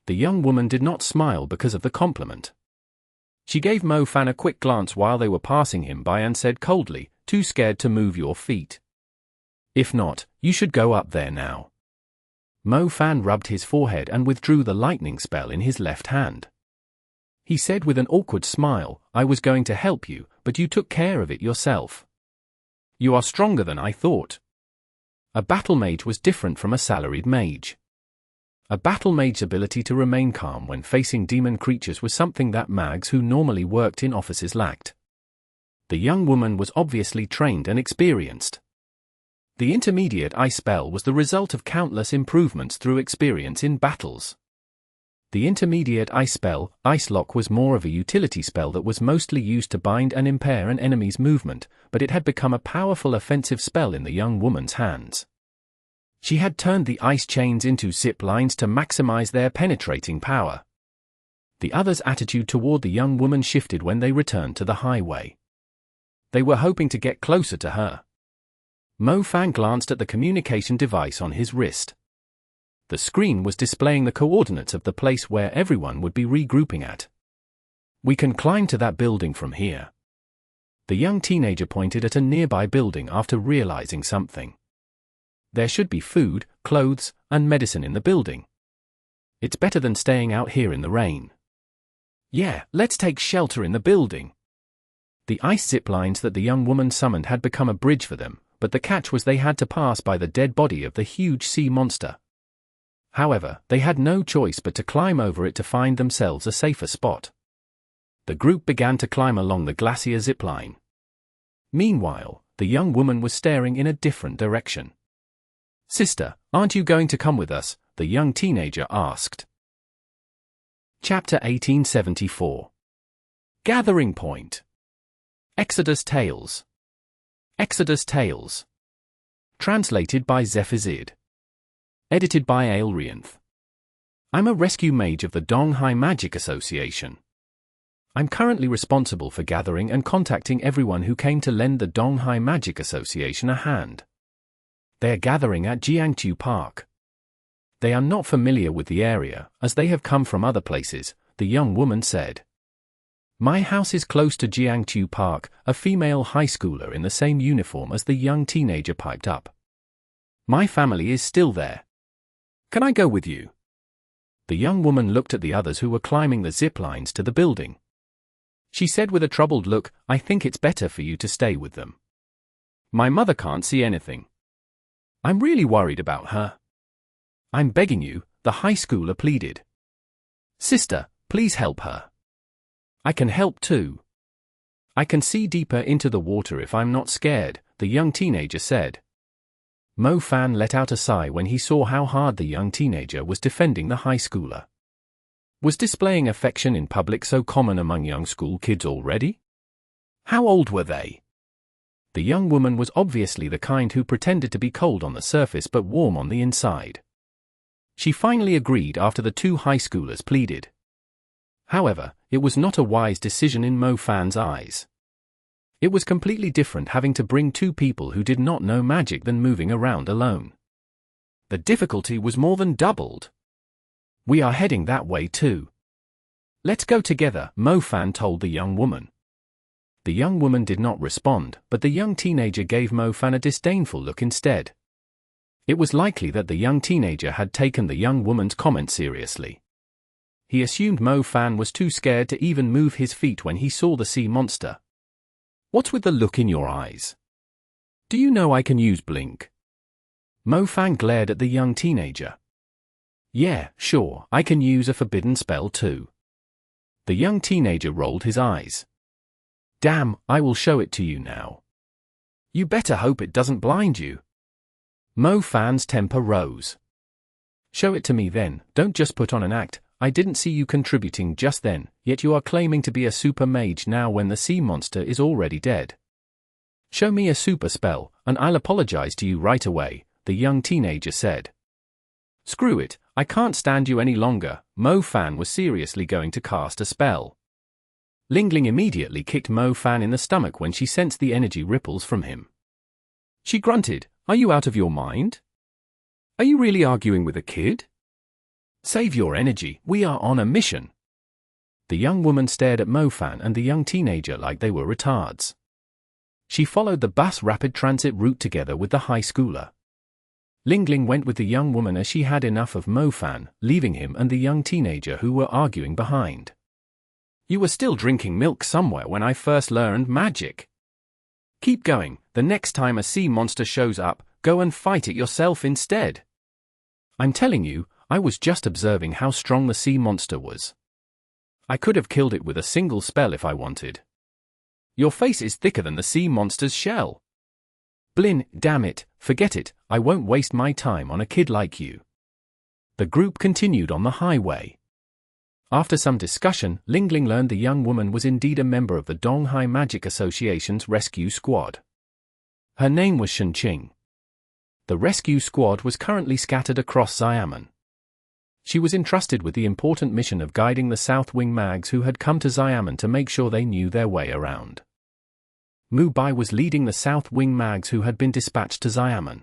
The young woman did not smile because of the compliment. She gave Mo Fan a quick glance while they were passing him by and said coldly, "Too scared to move your feet? If not, you should go up there now." Mo Fan rubbed his forehead and withdrew the lightning spell in his left hand. He said with an awkward smile, "I was going to help you, but you took care of it yourself. You are stronger than I thought." A battle mage was different from a salaried mage. A battle mage's ability to remain calm when facing demon creatures was something that mags who normally worked in offices lacked. The young woman was obviously trained and experienced. The intermediate ice spell was the result of countless improvements through experience in battles. The intermediate ice spell, Ice Lock, was more of a utility spell that was mostly used to bind and impair an enemy's movement, but it had become a powerful offensive spell in the young woman's hands. She had turned the ice chains into zip lines to maximize their penetrating power. The others' attitude toward the young woman shifted when they returned to the highway. They were hoping to get closer to her. Mo Fan glanced at the communication device on his wrist. The screen was displaying the coordinates of the place where everyone would be regrouping at. We can climb to that building from here. The young teenager pointed at a nearby building after realizing something. There should be food, clothes, and medicine in the building. It's better than staying out here in the rain. Yeah, let's take shelter in the building. The ice ziplines that the young woman summoned had become a bridge for them, but the catch was they had to pass by the dead body of the huge sea monster. However, they had no choice but to climb over it to find themselves a safer spot. The group began to climb along the Glacier zipline. Meanwhile, the young woman was staring in a different direction. "Sister, aren't you going to come with us?" the young teenager asked. Chapter 1874. Gathering Point. Exodus Tales. Exodus Tales. Translated by Zephizid. Edited by Aelrianth. I'm a rescue mage of the Donghai Magic Association. I'm currently responsible for gathering and contacting everyone who came to lend the Donghai Magic Association a hand. They're gathering at Jiangqiu Park. They are not familiar with the area, as they have come from other places, the young woman said. My house is close to Jiangqiu Park, a female high schooler in the same uniform as the young teenager piped up. My family is still there. Can I go with you? The young woman looked at the others who were climbing the zip lines to the building. She said with a troubled look, I think it's better for you to stay with them. My mother can't see anything. I'm really worried about her. I'm begging you, the high schooler pleaded. Sister, please help her. I can help too. I can see deeper into the water if I'm not scared, the young teenager said. Mo Fan let out a sigh when he saw how hard the young teenager was defending the high schooler. Was displaying affection in public so common among young school kids already? How old were they? The young woman was obviously the kind who pretended to be cold on the surface but warm on the inside. She finally agreed after the two high schoolers pleaded. However, it was not a wise decision in Mo Fan's eyes. It was completely different having to bring two people who did not know magic than moving around alone. The difficulty was more than doubled. We are heading that way too. Let's go together, Mo Fan told the young woman. The young woman did not respond, but the young teenager gave Mo Fan a disdainful look instead. It was likely that the young teenager had taken the young woman's comment seriously. He assumed Mo Fan was too scared to even move his feet when he saw the sea monster. What's with the look in your eyes? Do you know I can use blink? Mo Fan glared at the young teenager. Yeah, sure, I can use a forbidden spell too. The young teenager rolled his eyes. Damn, I will show it to you now. You better hope it doesn't blind you. Mo Fan's temper rose. Show it to me then, don't just put on an act. I didn't see you contributing just then, yet you are claiming to be a super mage now when the sea monster is already dead. Show me a super spell, and I'll apologize to you right away, the young teenager said. Screw it, I can't stand you any longer. Mo Fan was seriously going to cast a spell. Lingling immediately kicked Mo Fan in the stomach when she sensed the energy ripples from him. She grunted, Are you out of your mind? Are you really arguing with a kid? Save your energy, we are on a mission. The young woman stared at Mo Fan and the young teenager like they were retards. She followed the bus rapid transit route together with the high schooler. Lingling went with the young woman as she had enough of Mo Fan, leaving him and the young teenager who were arguing behind. You were still drinking milk somewhere when I first learned magic. Keep going, the next time a sea monster shows up, go and fight it yourself instead. I'm telling you, I was just observing how strong the sea monster was. I could have killed it with a single spell if I wanted. Your face is thicker than the sea monster's shell. Blin, damn it, forget it, I won't waste my time on a kid like you. The group continued on the highway. After some discussion, Lingling learned the young woman was indeed a member of the Donghai Magic Association's rescue squad. Her name was Shenqing. The rescue squad was currently scattered across Xiamen. She was entrusted with the important mission of guiding the South Wing Mags who had come to Xiamen to make sure they knew their way around. Mu Bai was leading the South Wing Mags who had been dispatched to Xiamen.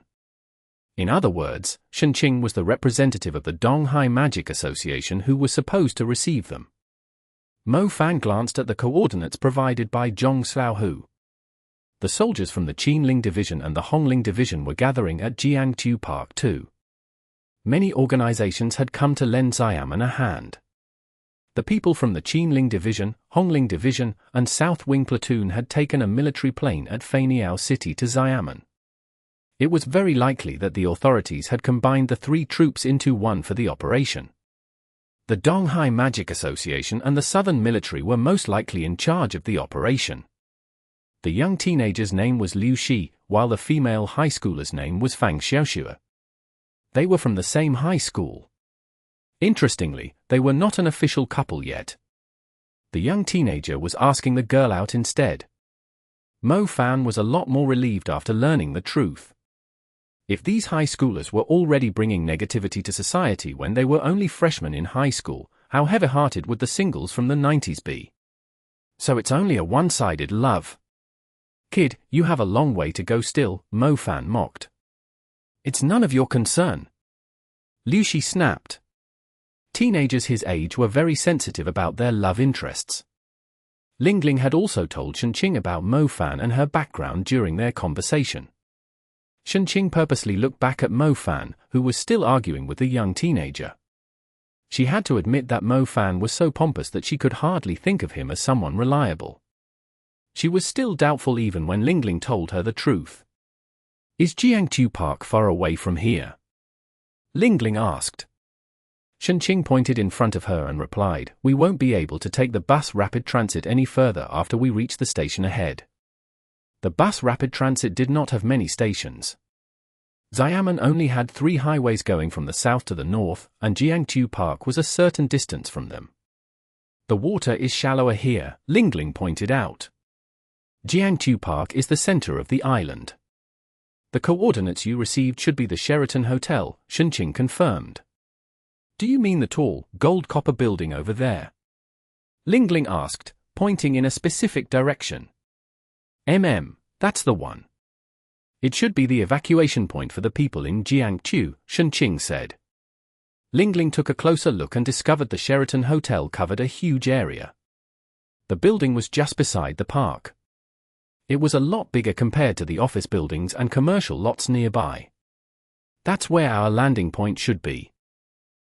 In other words, Qinling was the representative of the Donghai Magic Association who was supposed to receive them. Mo Fan glanced at the coordinates provided by Zhong Xiaohu. The soldiers from the Qinling Division and the Hongling Division were gathering at Jiangtu Park too. Many organizations had come to lend Xiamen a hand. The people from the Qinling Division, Hongling Division, and South Wing Platoon had taken a military plane at Feiniao City to Xiamen. It was very likely that the authorities had combined the three troops into one for the operation. The Donghai Magic Association and the Southern Military were most likely in charge of the operation. The young teenager's name was Liu Shi, while the female high schooler's name was Fang Xiaoxue. They were from the same high school. Interestingly, they were not an official couple yet. The young teenager was asking the girl out instead. Mo Fan was a lot more relieved after learning the truth. If these high schoolers were already bringing negativity to society when they were only freshmen in high school, how heavy-hearted would the singles from the 90s be? So it's only a one-sided love. Kid, you have a long way to go still, Mo Fan mocked. It's none of your concern. Liu Shi snapped. Teenagers his age were very sensitive about their love interests. Lingling had also told Qinling about Mo Fan and her background during their conversation. Qinling purposely looked back at Mo Fan, who was still arguing with the young teenager. She had to admit that Mo Fan was so pompous that she could hardly think of him as someone reliable. She was still doubtful even when Lingling told her the truth. Is Jiangtu Park far away from here? Lingling asked. Qinling pointed in front of her and replied, we won't be able to take the bus rapid transit any further after we reach the station ahead. The bus rapid transit did not have many stations. Xiamen only had 3 highways going from the south to the north, and Jiangtu Park was a certain distance from them. The water is shallower here, Lingling pointed out. Jiangtu Park is the center of the island. The coordinates you received should be the Sheraton Hotel, Qinling confirmed. Do you mean the tall, gold-copper building over there? Lingling asked, pointing in a specific direction. That's the one. It should be the evacuation point for the people in Jiangtu, Qinling said. Lingling took a closer look and discovered the Sheraton Hotel covered a huge area. The building was just beside the park. It was a lot bigger compared to the office buildings and commercial lots nearby. That's where our landing point should be.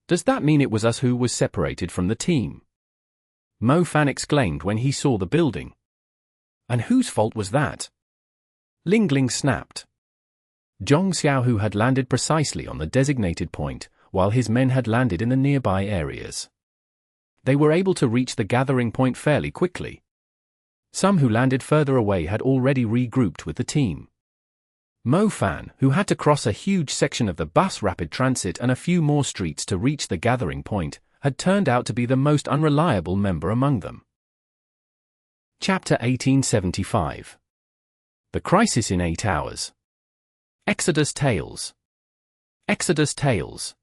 Does that mean it was us who was separated from the team? Mo Fan exclaimed when he saw the building. And whose fault was that? Lingling snapped. Zhong Xiaohu had landed precisely on the designated point, while his men had landed in the nearby areas. They were able to reach the gathering point fairly quickly. Some who landed further away had already regrouped with the team. Mo Fan, who had to cross a huge section of the bus rapid transit and a few more streets to reach the gathering point, had turned out to be the most unreliable member among them. Chapter 1875. The Crisis in 8 Hours. Exodus Tales. Exodus Tales.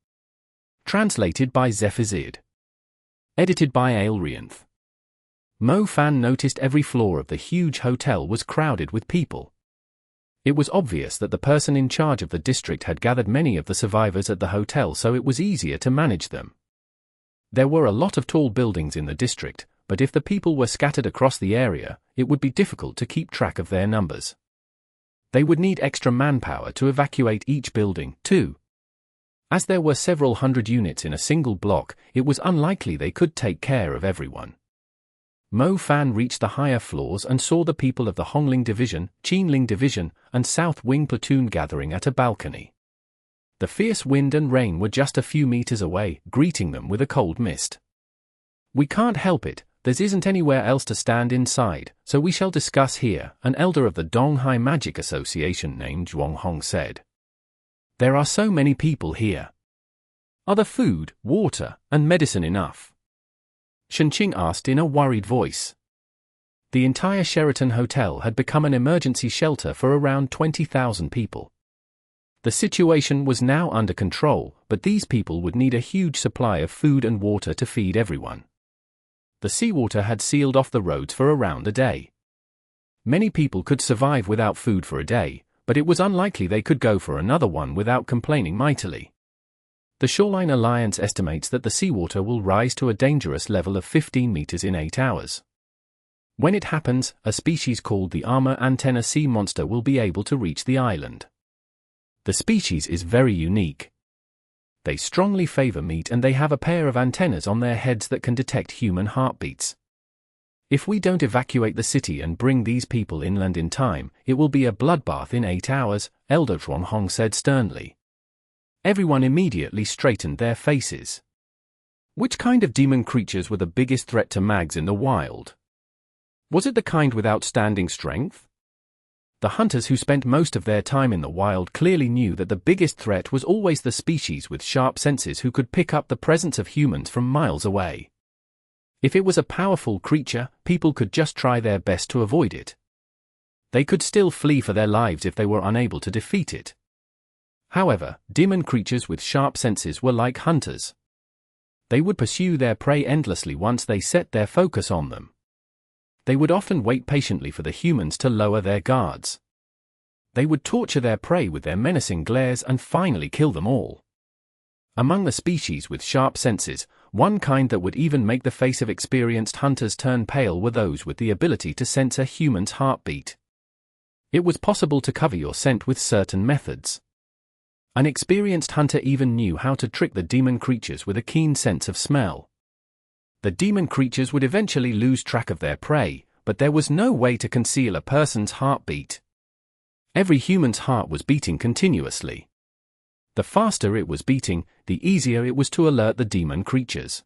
Translated by Zephizid. Edited by Aelrianth. Mo Fan noticed every floor of the huge hotel was crowded with people. It was obvious that the person in charge of the district had gathered many of the survivors at the hotel, so it was easier to manage them. There were a lot of tall buildings in the district, but if the people were scattered across the area, it would be difficult to keep track of their numbers. They would need extra manpower to evacuate each building, too. As there were several hundred units in a single block, it was unlikely they could take care of everyone. Mo Fan reached the higher floors and saw the people of the Hongling Division, Qinling Division, and South Wing Platoon gathering at a balcony. The fierce wind and rain were just a few meters away, greeting them with a cold mist. We can't help it, there isn't anywhere else to stand inside, so we shall discuss here, an elder of the Donghai Magic Association named Zhuang Hong said. There are so many people here. Are there food, water, and medicine enough? Qinling asked in a worried voice. The entire Sheraton Hotel had become an emergency shelter for around 20,000 people. The situation was now under control, but these people would need a huge supply of food and water to feed everyone. The seawater had sealed off the roads for around a day. Many people could survive without food for a day, but it was unlikely they could go for another one without complaining mightily. The Shoreline Alliance estimates that the seawater will rise to a dangerous level of 15 meters in 8 hours. When it happens, a species called the armor antenna sea monster will be able to reach the island. The species is very unique. They strongly favor meat and they have a pair of antennas on their heads that can detect human heartbeats. If we don't evacuate the city and bring these people inland in time, it will be a bloodbath in 8 hours, Elder Zhuanghong said sternly. Everyone immediately straightened their faces. Which kind of demon creatures were the biggest threat to mags in the wild? Was it the kind with outstanding strength? The hunters who spent most of their time in the wild clearly knew that the biggest threat was always the species with sharp senses who could pick up the presence of humans from miles away. If it was a powerful creature, people could just try their best to avoid it. They could still flee for their lives if they were unable to defeat it. However, demon creatures with sharp senses were like hunters. They would pursue their prey endlessly once they set their focus on them. They would often wait patiently for the humans to lower their guards. They would torture their prey with their menacing glares and finally kill them all. Among the species with sharp senses, one kind that would even make the face of experienced hunters turn pale were those with the ability to sense a human's heartbeat. It was possible to cover your scent with certain methods. An experienced hunter even knew how to trick the demon creatures with a keen sense of smell. The demon creatures would eventually lose track of their prey, but there was no way to conceal a person's heartbeat. Every human's heart was beating continuously. The faster it was beating, the easier it was to alert the demon creatures.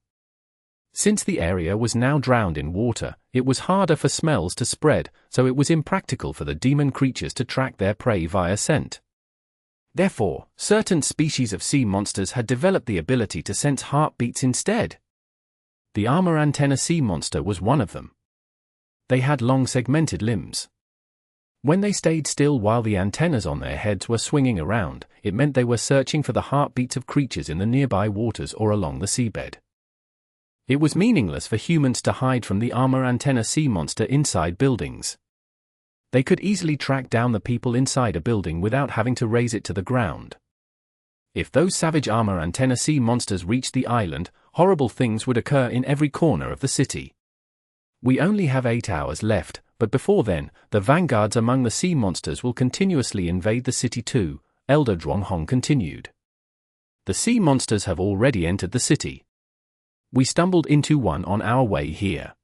Since the area was now drowned in water, it was harder for smells to spread, so it was impractical for the demon creatures to track their prey via scent. Therefore, certain species of sea monsters had developed the ability to sense heartbeats instead. The armor antenna sea monster was one of them. They had long segmented limbs. When they stayed still while the antennas on their heads were swinging around, it meant they were searching for the heartbeats of creatures in the nearby waters or along the seabed. It was meaningless for humans to hide from the armor antenna sea monster inside buildings. They could easily track down the people inside a building without having to raise it to the ground. If those savage armor antenna sea monsters reached the island, horrible things would occur in every corner of the city. We only have 8 hours left, but before then, the vanguards among the sea monsters will continuously invade the city too, Elder Zhuanghong continued. The sea monsters have already entered the city. We stumbled into one on our way here.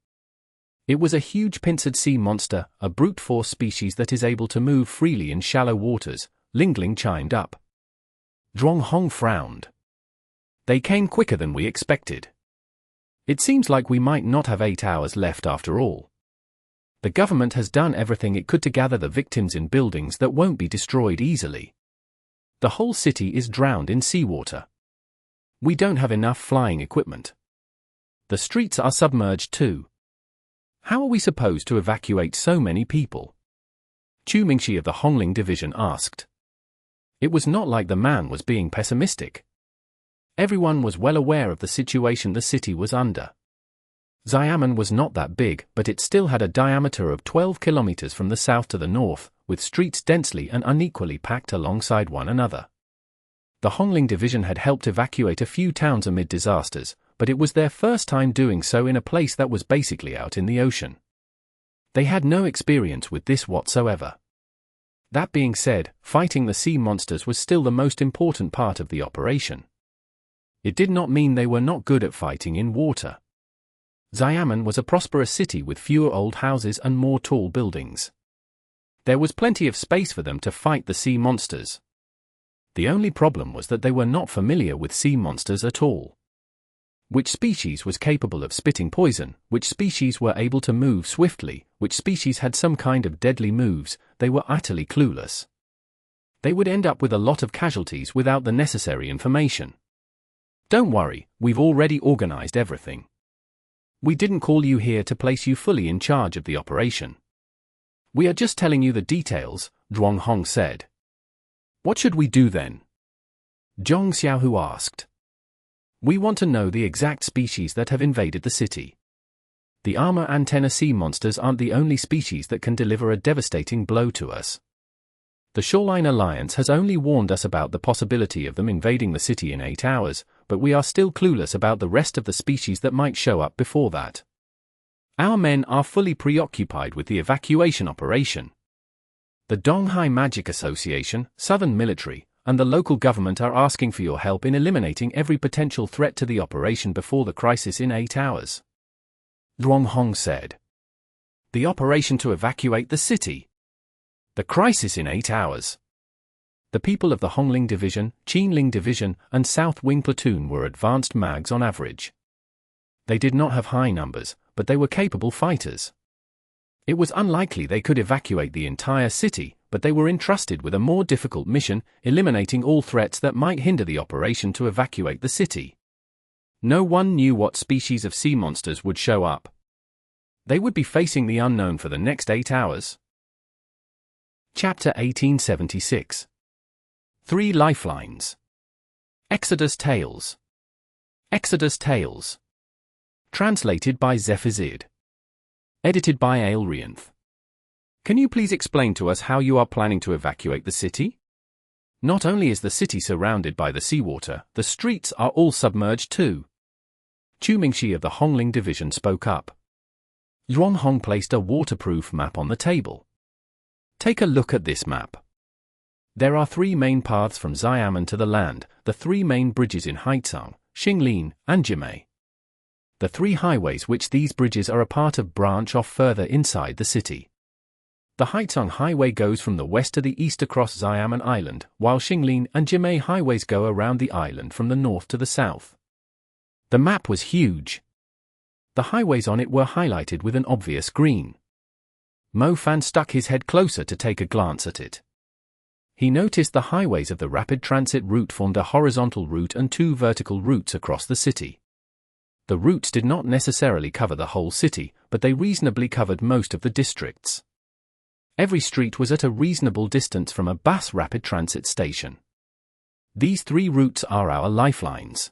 It was a huge pincered sea monster, a brute force species that is able to move freely in shallow waters, Qinling chimed up. Zhuanghong frowned. They came quicker than we expected. It seems like we might not have 8 hours left after all. The government has done everything it could to gather the victims in buildings that won't be destroyed easily. The whole city is drowned in seawater. We don't have enough flying equipment. The streets are submerged too. How are we supposed to evacuate so many people? Chu Mingxi of the Hongling division asked. It was not like the man was being pessimistic. Everyone was well aware of the situation the city was under. Xiamen was not that big, but it still had a diameter of 12 kilometers from the south to the north, with streets densely and unequally packed alongside one another. The Hongling division had helped evacuate a few towns amid disasters, but it was their first time doing so in a place that was basically out in the ocean. They had no experience with this whatsoever. That being said, fighting the sea monsters was still the most important part of the operation. It did not mean they were not good at fighting in water. Xiamen was a prosperous city with fewer old houses and more tall buildings. There was plenty of space for them to fight the sea monsters. The only problem was that they were not familiar with sea monsters at all. Which species was capable of spitting poison, which species were able to move swiftly, which species had some kind of deadly moves, they were utterly clueless. They would end up with a lot of casualties without the necessary information. Don't worry, we've already organized everything. We didn't call you here to place you fully in charge of the operation. We are just telling you the details, Zhuanghong said. What should we do then? Zhong Xiaohu asked. We want to know the exact species that have invaded the city. The armor antenna sea monsters aren't the only species that can deliver a devastating blow to us. The Shoreline Alliance has only warned us about the possibility of them invading the city in 8 hours, but we are still clueless about the rest of the species that might show up before that. Our men are fully preoccupied with the evacuation operation. The Donghai Magic Association, Southern Military, and the local government are asking for your help in eliminating every potential threat to the operation before the crisis in 8 hours. Zhuang Hong said. The operation to evacuate the city. The crisis in 8 hours. The people of the Hongling Division, Qinling Division, and South Wing Platoon were advanced mags on average. They did not have high numbers, but they were capable fighters. It was unlikely they could evacuate the entire city, but they were entrusted with a more difficult mission, eliminating all threats that might hinder the operation to evacuate the city. No one knew what species of sea monsters would show up. They would be facing the unknown for the next 8 hours. Chapter 1876. 3 Lifelines. Exodus Tales. Exodus Tales. Translated by Zephizid. Edited by Aelrianth. Can you please explain to us how you are planning to evacuate the city? Not only is the city surrounded by the seawater, the streets are all submerged too. Qumingshi of the Hongling Division spoke up. Zhuang Hong placed a waterproof map on the table. Take a look at this map. There are 3 main paths from Xiamen to the land, the 3 main bridges in Haizang, Qinling, and Jimei. The 3 highways which these bridges are a part of branch off further inside the city. The Haizang Highway goes from the west to the east across Xiamen Island, while Qinling and Jimei highways go around the island from the north to the south. The map was huge. The highways on it were highlighted with an obvious green. Mo Fan stuck his head closer to take a glance at it. He noticed the highways of the rapid transit route formed a horizontal route and 2 vertical routes across the city. The routes did not necessarily cover the whole city, but they reasonably covered most of the districts. Every street was at a reasonable distance from a bus rapid transit station. These 3 routes are our lifelines.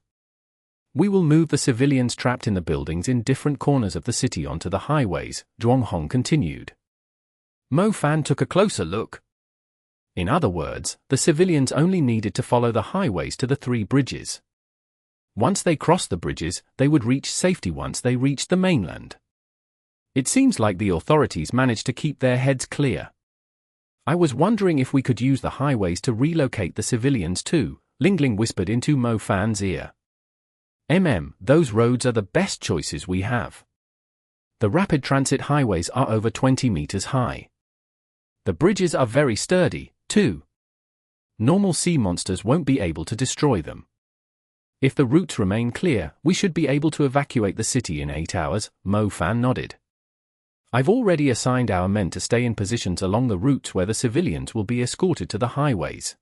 We will move the civilians trapped in the buildings in different corners of the city onto the highways, Zhuang Hong continued. Mo Fan took a closer look. In other words, the civilians only needed to follow the highways to the 3 bridges. Once they crossed the bridges, they would reach safety once they reached the mainland. It seems like the authorities managed to keep their heads clear. I was wondering if we could use the highways to relocate the civilians too, Lingling whispered into Mo Fan's ear. Those roads are the best choices we have. The rapid transit highways are over 20 meters high. The bridges are very sturdy, too. Normal sea monsters won't be able to destroy them. If the routes remain clear, we should be able to evacuate the city in 8 hours, Mo Fan nodded. I've already assigned our men to stay in positions along the routes where the civilians will be escorted to the highways.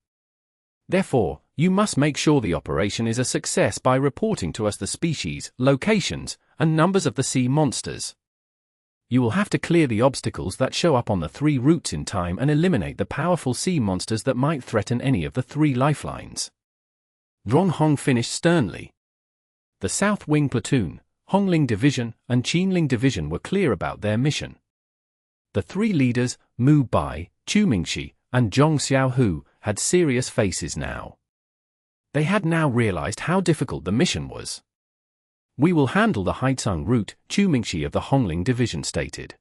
Therefore, you must make sure the operation is a success by reporting to us the species, locations, and numbers of the sea monsters. You will have to clear the obstacles that show up on the 3 routes in time and eliminate the powerful sea monsters that might threaten any of the 3 lifelines. Zhuang Hong finished sternly. The South Wing Platoon, Hongling Division, and Qinling Division were clear about their mission. The 3 leaders, Mu Bai, Qumingshi, and Zhong Xiaohu, had serious faces now. They had now realized how difficult the mission was. We will handle the Haizang route, Qumingshi of the Hongling Division stated.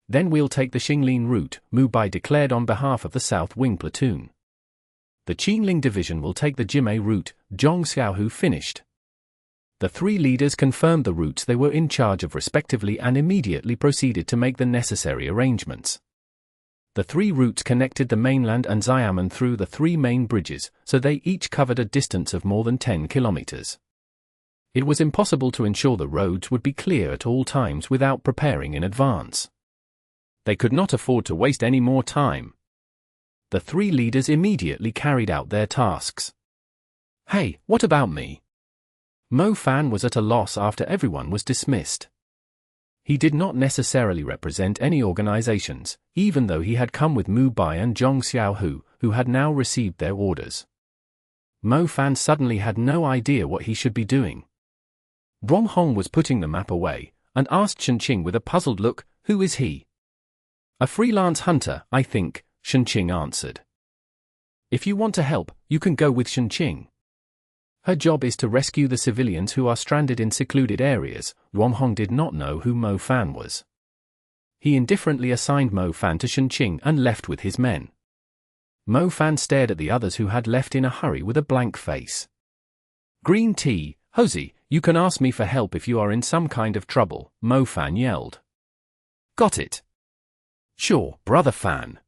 Then we'll take the Qinling route, Mu Bai declared on behalf of the South Wing Platoon. The Qinling Division will take the Jimei route, Zhong Xiaohu finished. The 3 leaders confirmed the routes they were in charge of respectively and immediately proceeded to make the necessary arrangements. The 3 routes connected the mainland and Xiamen through the 3 main bridges, so they each covered a distance of more than 10 kilometers. It was impossible to ensure the roads would be clear at all times without preparing in advance. They could not afford to waste any more time. The 3 leaders immediately carried out their tasks. Hey, what about me? Mo Fan was at a loss after everyone was dismissed. He did not necessarily represent any organizations, even though he had come with Mu Bai and Zhong Xiaohu, who had now received their orders. Mo Fan suddenly had no idea what he should be doing. Zhuang Hong was putting the map away, and asked Shen Qing with a puzzled look, who is he? A freelance hunter, I think, Ching answered. If you want to help, you can go with Ching. Her job is to rescue the civilians who are stranded in secluded areas. Hong did not know who Mo Fan was. He indifferently assigned Mo Fan to Ching and left with his men. Mo Fan stared at the others who had left in a hurry with a blank face. Green tea, Hosey, you can ask me for help if you are in some kind of trouble, Mo Fan yelled. Got it. Sure, Brother Fan.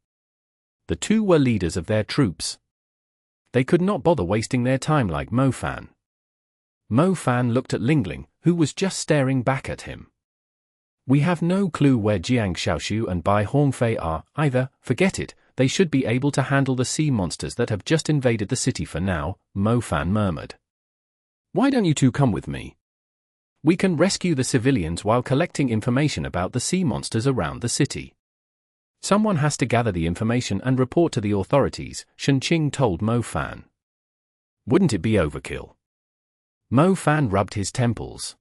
The two were leaders of their troops. They could not bother wasting their time like Mo Fan. Mo Fan looked at Qinling, who was just staring back at him. We have no clue where Jiang Xiaoshu and Bai Hongfei are, either. Forget it, they should be able to handle the sea monsters that have just invaded the city for now, Mo Fan murmured. Why don't you two come with me? We can rescue the civilians while collecting information about the sea monsters around the city. Someone has to gather the information and report to the authorities, Ching told Mo Fan. Wouldn't it be overkill? Mo Fan rubbed his temples.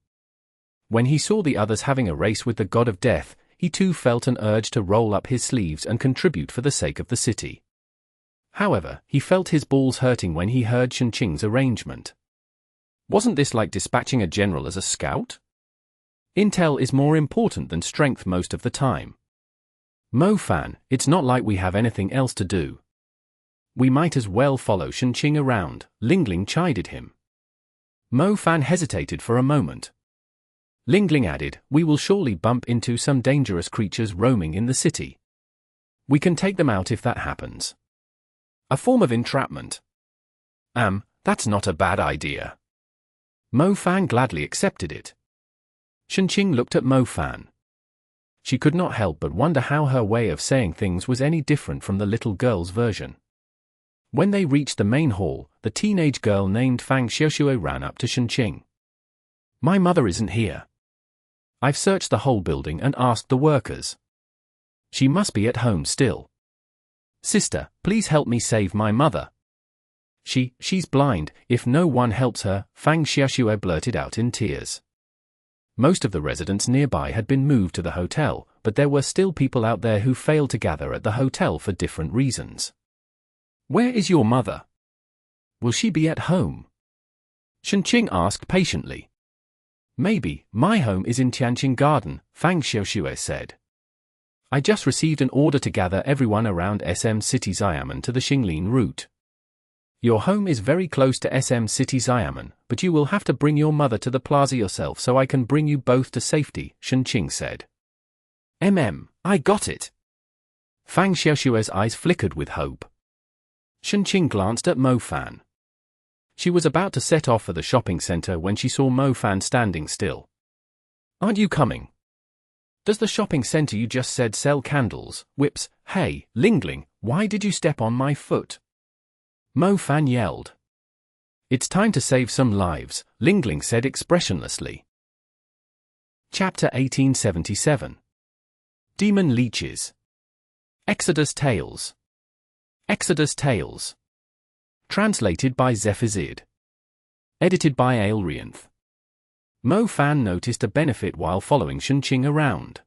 When he saw the others having a race with the god of death, he too felt an urge to roll up his sleeves and contribute for the sake of the city. However, he felt his balls hurting when he heard Ching's arrangement. Wasn't this like dispatching a general as a scout? Intel is more important than strength most of the time. Mo Fan, it's not like we have anything else to do. We might as well follow Ching around, Qinling chided him. Mo Fan hesitated for a moment. Qinling added, we will surely bump into some dangerous creatures roaming in the city. We can take them out if that happens. A form of entrapment. That's not a bad idea. Mo Fan gladly accepted it. Ching looked at Mo Fan. She could not help but wonder how her way of saying things was any different from the little girl's version. When they reached the main hall, the teenage girl named Fang Xiaoxue ran up to Ching. My mother isn't here. I've searched the whole building and asked the workers. She must be at home still. Sister, please help me save my mother. She's blind, if no one helps her, Fang Xiaoxue blurted out in tears. Most of the residents nearby had been moved to the hotel, but there were still people out there who failed to gather at the hotel for different reasons. Where is your mother? Will she be at home? Ching asked patiently. Maybe, my home is in Tianqing Garden, Fang Xiaoxue said. I just received an order to gather everyone around SM City Xiamen to the Qinling route. Your home is very close to SM City Xiamen, but you will have to bring your mother to the plaza yourself so I can bring you both to safety, Ching said. I got it. Fang Xiaoxue's eyes flickered with hope. Ching glanced at Mo Fan. She was about to set off for the shopping center when she saw Mo Fan standing still. Aren't you coming? Does the shopping center you just said sell candles, whips? Hey, Qinling, why did you step on my foot? Mo Fan yelled. It's time to save some lives, Qinling said expressionlessly. Chapter 1877. Demon Leeches. Exodus Tales. Exodus Tales. Translated by Zephizid. Edited by Aelrianth. Mo Fan noticed a benefit while following Ching around.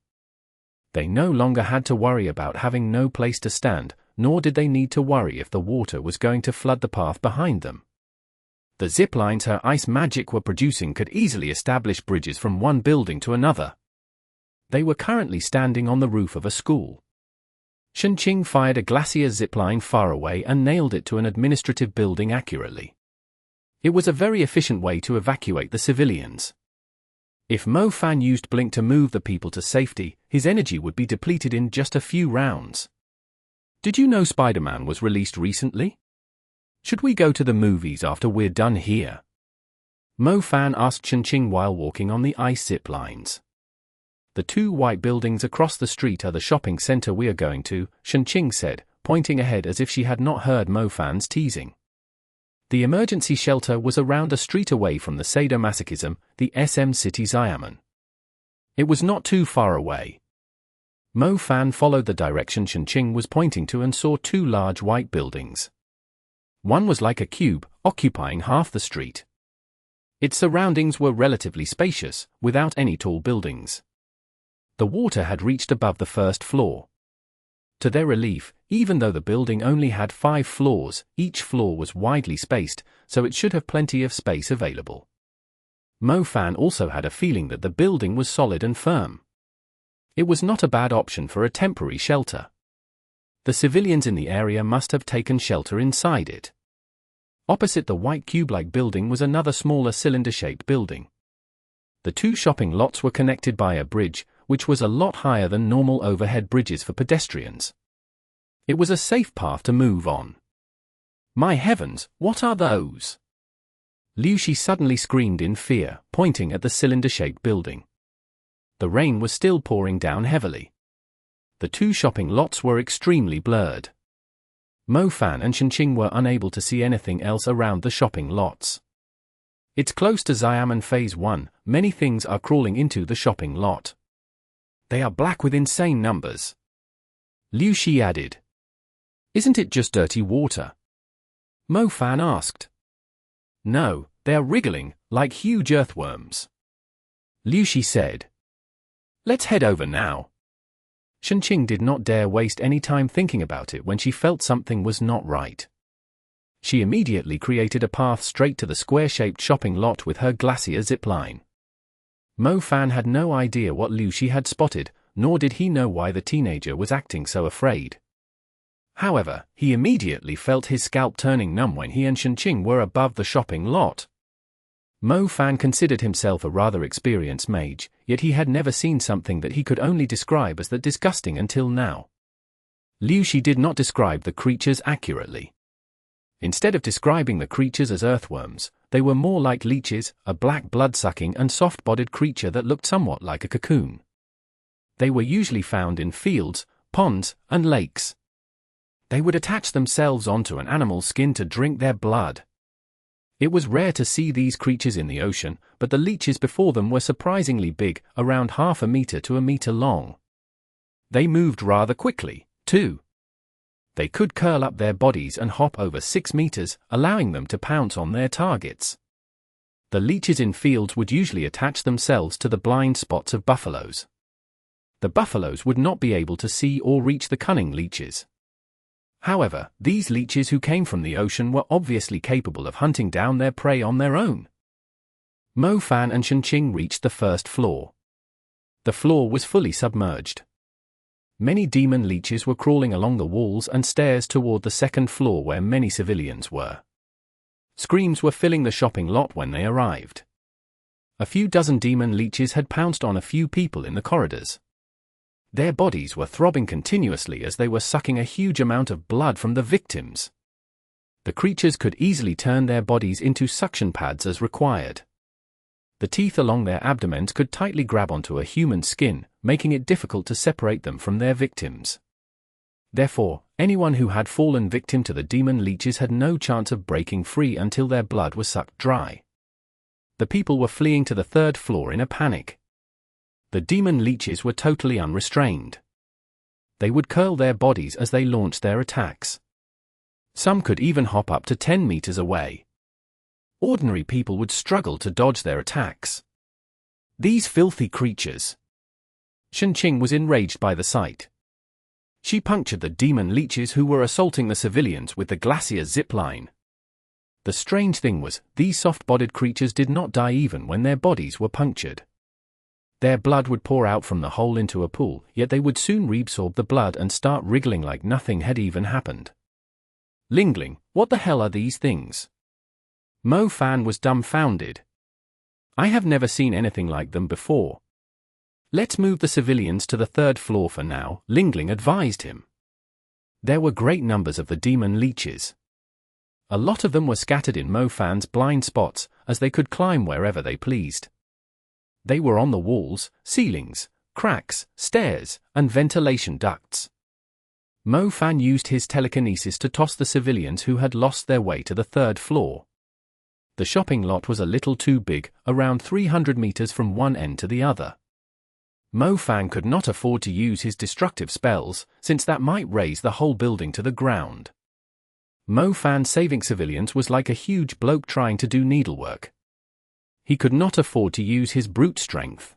They no longer had to worry about having no place to stand, nor did they need to worry if the water was going to flood the path behind them. The ziplines her ice magic were producing could easily establish bridges from one building to another. They were currently standing on the roof of a school. Ching fired a Glacier zipline far away and nailed it to an administrative building accurately. It was a very efficient way to evacuate the civilians. If Mo Fan used Blink to move the people to safety, his energy would be depleted in just a few rounds. Did you know Spider-Man was released recently? Should we go to the movies after we're done here? Mo Fan asked Ching while walking on the ice zip lines. The two white buildings across the street are the shopping center we are going to, Ching said, pointing ahead as if she had not heard Mo Fan's teasing. The emergency shelter was around a street away from the sadomasochism, the SM City Xiamen. It was not too far away. Mo Fan followed the direction Ching was pointing to and saw two large white buildings. One was like a cube, occupying half the street. Its surroundings were relatively spacious, without any tall buildings. The water had reached above the first floor. To their relief, even though the building only had 5 floors, each floor was widely spaced, so it should have plenty of space available. Mo Fan also had a feeling that the building was solid and firm. It was not a bad option for a temporary shelter. The civilians in the area must have taken shelter inside it. Opposite the white cube-like building was another smaller cylinder-shaped building. The 2 shopping lots were connected by a bridge, which was a lot higher than normal overhead bridges for pedestrians. It was a safe path to move on. My heavens, what are those? Liushi suddenly screamed in fear, pointing at the cylinder-shaped building. The rain was still pouring down heavily. The 2 shopping lots were extremely blurred. Mo Fan and Chingqing were unable to see anything else around the shopping lots. It's close to Xiamen Phase 1, many things are crawling into the shopping lot. They are black with insane numbers. Liu Shi added. Isn't it just dirty water? Mo Fan asked. No, they are wriggling, like huge earthworms. Liu Shi said. Let's head over now. Chingqing did not dare waste any time thinking about it when she felt something was not right. She immediately created a path straight to the square-shaped shopping lot with her Glacier zipline. Mo Fan had no idea what Liu Shi had spotted, nor did he know why the teenager was acting so afraid. However, he immediately felt his scalp turning numb when he and Chingqing were above the shopping lot. Mo Fan considered himself a rather experienced mage, yet he had never seen something that he could only describe as that disgusting until now. Liu Shi did not describe the creatures accurately. Instead of describing the creatures as earthworms, they were more like leeches, a black blood-sucking and soft-bodied creature that looked somewhat like a cocoon. They were usually found in fields, ponds, and lakes. They would attach themselves onto an animal's skin to drink their blood. It was rare to see these creatures in the ocean, but the leeches before them were surprisingly big, around half a meter to a meter long. They moved rather quickly, too. They could curl up their bodies and hop over 6 meters, allowing them to pounce on their targets. The leeches in fields would usually attach themselves to the blind spots of buffaloes. The buffaloes would not be able to see or reach the cunning leeches. However, these leeches who came from the ocean were obviously capable of hunting down their prey on their own. Mo Fan and Chingqing reached the first floor. The floor was fully submerged. Many demon leeches were crawling along the walls and stairs toward the second floor where many civilians were. Screams were filling the shopping lot when they arrived. A few dozen demon leeches had pounced on a few people in the corridors. Their bodies were throbbing continuously as they were sucking a huge amount of blood from the victims. The creatures could easily turn their bodies into suction pads as required. The teeth along their abdomens could tightly grab onto a human skin, making it difficult to separate them from their victims. Therefore, anyone who had fallen victim to the demon leeches had no chance of breaking free until their blood was sucked dry. The people were fleeing to the 3rd floor in a panic. The demon leeches were totally unrestrained. They would curl their bodies as they launched their attacks. Some could even hop up to 10 meters away. Ordinary people would struggle to dodge their attacks. These filthy creatures. Chingqing was enraged by the sight. She punctured the demon leeches who were assaulting the civilians with the Glacier zipline. The strange thing was, these soft-bodied creatures did not die even when their bodies were punctured. Their blood would pour out from the hole into a pool, yet they would soon reabsorb the blood and start wriggling like nothing had even happened. Lingling, what the hell are these things? Mo Fan was dumbfounded. I have never seen anything like them before. Let's move the civilians to the 3rd floor for now, Lingling advised him. There were great numbers of the demon leeches. A lot of them were scattered in Mo Fan's blind spots, as they could climb wherever they pleased. They were on the walls, ceilings, cracks, stairs, and ventilation ducts. Mo Fan used his telekinesis to toss the civilians who had lost their way to the 3rd floor. The shopping lot was a little too big, around 300 meters from one end to the other. Mo Fan could not afford to use his destructive spells, since that might raise the whole building to the ground. Mo Fan saving civilians was like a huge bloke trying to do needlework. He could not afford to use his brute strength.